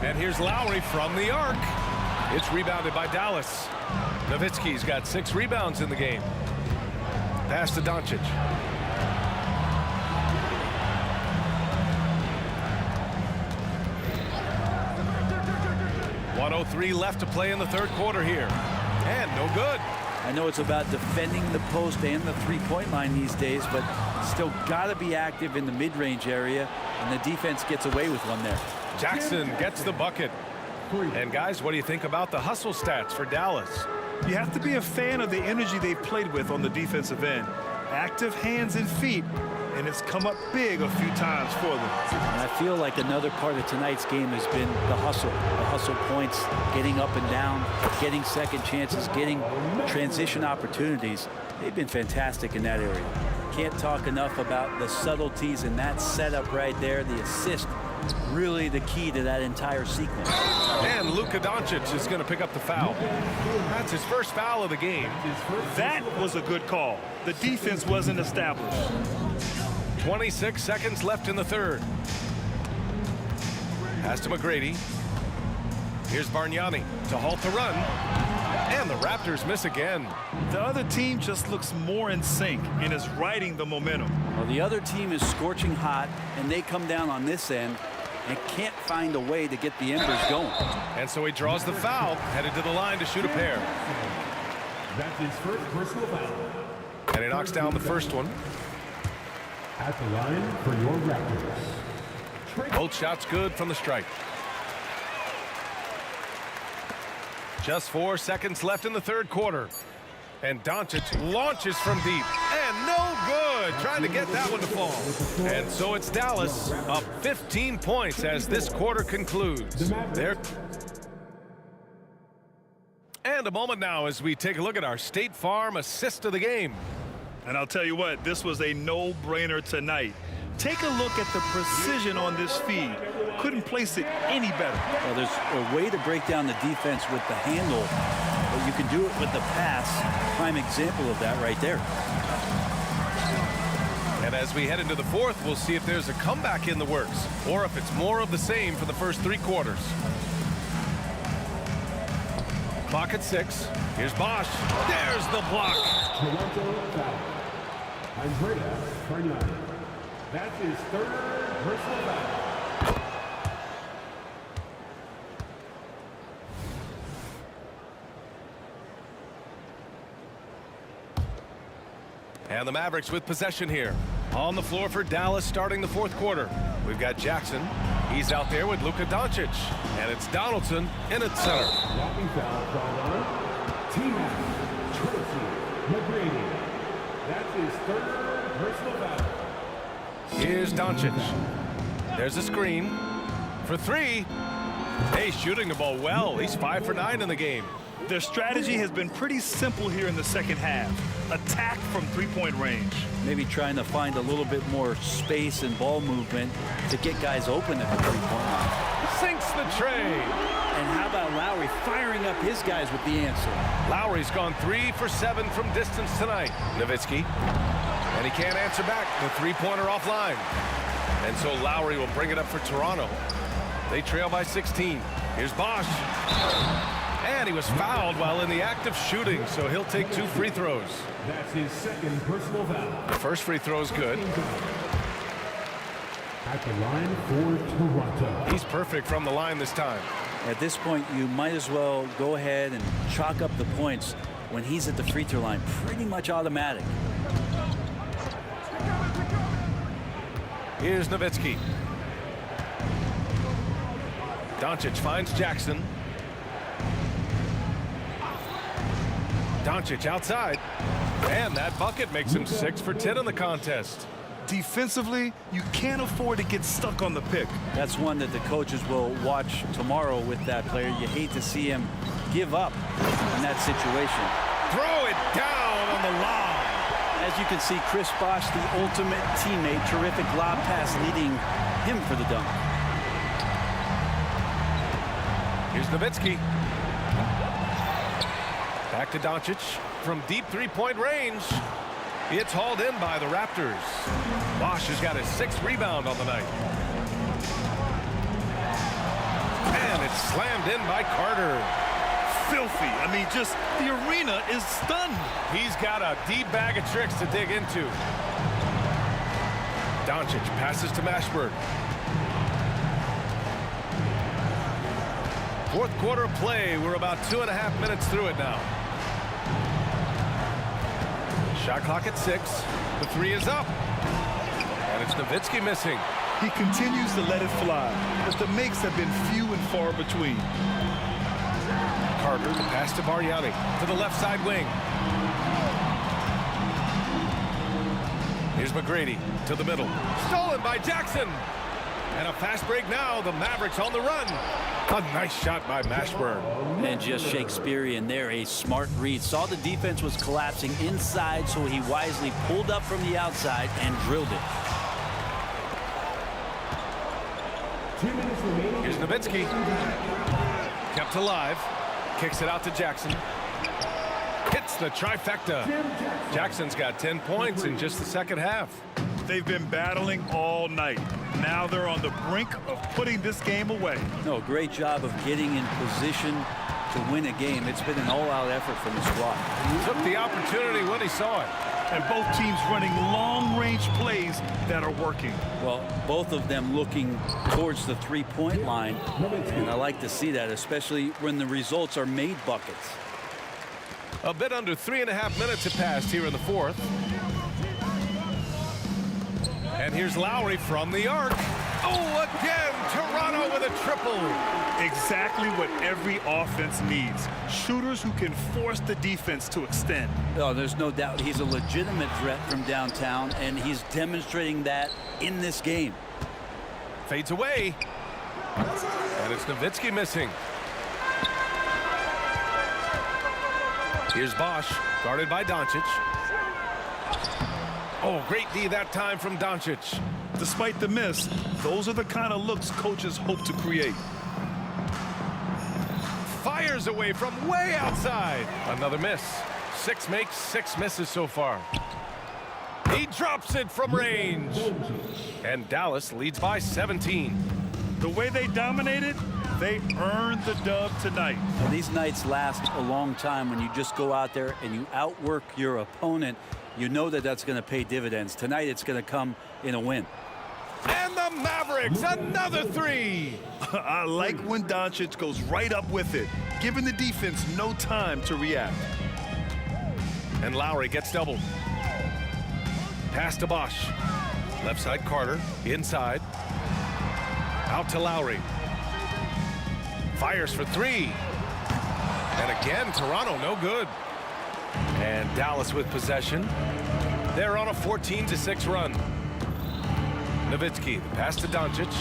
And here's Lowry from the arc. It's rebounded by Dallas. Nowitzki's got 6 rebounds in the game. Pass to Doncic. .103 left to play in the third quarter here. And no good. I know it's about defending the post and the three-point line these days, but still got to be active in the mid-range area, and the defense gets away with one there. Jackson gets the bucket. And guys, what do you think about the hustle stats for Dallas? You have to be a fan of the energy they've played with on the defensive end. Active hands and feet, and it's come up big a few times for them. And I feel like another part of tonight's game has been the hustle points, getting up and down, getting second chances, getting transition opportunities. They've been fantastic in that area. Can't talk enough about the subtleties in that setup right there. The assist, really the key to that entire sequence. And Luka Doncic is going to pick up the foul. That's his first foul of the game. That was a good call. The defense wasn't established. 26 seconds left in the third. Pass to McGrady. Here's Bargnani to halt the run. And the Raptors miss again. The other team just looks more in sync and is riding the momentum. Well, the other team is scorching hot, and they come down on this end and can't find a way to get the embers going. And so he draws the foul, headed to the line to shoot a pair. That's his first personal foul. And he knocks down the first one. At the line for your Raptors. Both shots good from the stripe. Just 4 seconds left in the third quarter. And Doncic launches from deep. And no good. Trying to get that one to fall. And so it's Dallas up 15 points as this quarter concludes. And a moment now as we take a look at our State Farm assist of the game. And I'll tell you what, this was a no-brainer tonight. Take a look at the precision on this feed. Couldn't place it any better. Well, there's a way to break down the defense with the handle, but you can do it with the pass. Prime example of that right there. And as we head into the fourth, we'll see if there's a comeback in the works or if it's more of the same for the first 3 quarters. Clock at 6. Here's Bosh. There's the block. Toronto foul. Andrea Bargnani. That's his 3rd personal foul. And the Mavericks with possession here. On the floor for Dallas starting the fourth quarter. We've got Jackson. He's out there with Luka Doncic. And it's Donaldson in at center. Walking foul called on T-Mac Tracy McGrady. That's his third personal foul. Here's Doncic. There's a screen for three. Hey, shooting the ball well. He's 5 for 9 in the game. Their strategy has been pretty simple here in the second half. Attack from three-point range. Maybe trying to find a little bit more space and ball movement to get guys open at the three-point line. Sinks the tray. And how about Lowry firing up his guys with the answer? Lowry's gone 3 for 7 from distance tonight. Nowitzki. And he can't answer back. The three-pointer offline. And so Lowry will bring it up for Toronto. They trail by 16. Here's Bosch. And he was fouled while in the act of shooting, so he'll take 2 free throws. That's his second personal foul. The first free throw is good. At the line for Toronto. He's perfect from the line this time. At this point, you might as well go ahead and chalk up the points when he's at the free throw line. Pretty much automatic. Here's Nowitzki. Doncic finds Jackson. Doncic outside. And that bucket makes him 6 for 10 in the contest. Defensively, you can't afford to get stuck on the pick. That's one that the coaches will watch tomorrow with that player. You hate to see him give up in that situation. Throw it down on the lob. As you can see, Chris Bosh, the ultimate teammate, terrific lob pass leading him for the dunk. Here's Nowitzki. Back to Doncic from deep three-point range. It's hauled in by the Raptors. Bosch has got his 6th rebound on the night. And it's slammed in by Carter. Filthy. I mean, just the arena is stunned. He's got a deep bag of tricks to dig into. Doncic passes to Mashburn. Fourth quarter of play. We're about 2.5 minutes through it now. Shot clock at 6. The 3 is up. And it's Nowitzki missing. He continues to let it fly, but the makes have been few and far between. Carter, the pass to Bargnani to the left side wing. Here's McGrady to the middle. Stolen by Jackson. And a fast break now. The Mavericks on the run. A nice shot by Mashburn. And just Shakespearean there, a smart read. Saw the defense was collapsing inside, so he wisely pulled up from the outside and drilled it. 2 minutes remaining. Here's Nowitzki. Kept alive. Kicks it out to Jackson. Hits the trifecta. Jackson's got 10 points in just the second half. They've been battling all night. Now they're on the brink of putting this game away. No, great job of getting in position to win a game. It's been an all-out effort from the squad. Took the opportunity when he saw it. And both teams running long-range plays that are working. Well, both of them looking towards the three-point line. And I like to see that, especially when the results are made buckets. A bit under 3.5 minutes have passed here in the fourth. And here's Lowry from the arc. Oh, again, Toronto with a triple. Exactly what every offense needs. Shooters who can force the defense to extend. Oh, there's no doubt he's a legitimate threat from downtown, and he's demonstrating that in this game. Fades away. And it's Nowitzki missing. Here's Bosch, guarded by Doncic. Oh, great D that time from Doncic. Despite the miss, those are the kind of looks coaches hope to create. Fires away from way outside. Another miss. 6 makes, 6 misses so far. He drops it from range. And Dallas leads by 17. The way they dominated, they earned the dub tonight. Well, these nights last a long time when you just go out there and you outwork your opponent. You know that that's going to pay dividends. Tonight it's going to come in a win. And the Mavericks, another 3. I like when Doncic goes right up with it, giving the defense no time to react. And Lowry gets doubled. Pass to Bosch. Left side Carter, inside. Out to Lowry. Fires for three. And again, Toronto no good. And Dallas with possession. They're on a 14-6 run. Nowitzki, the pass to Doncic.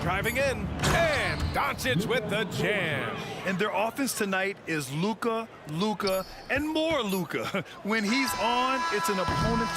Driving in, and Doncic with the jam. And their offense tonight is Luka, Luka, and more Luka. When he's on, it's an opponent.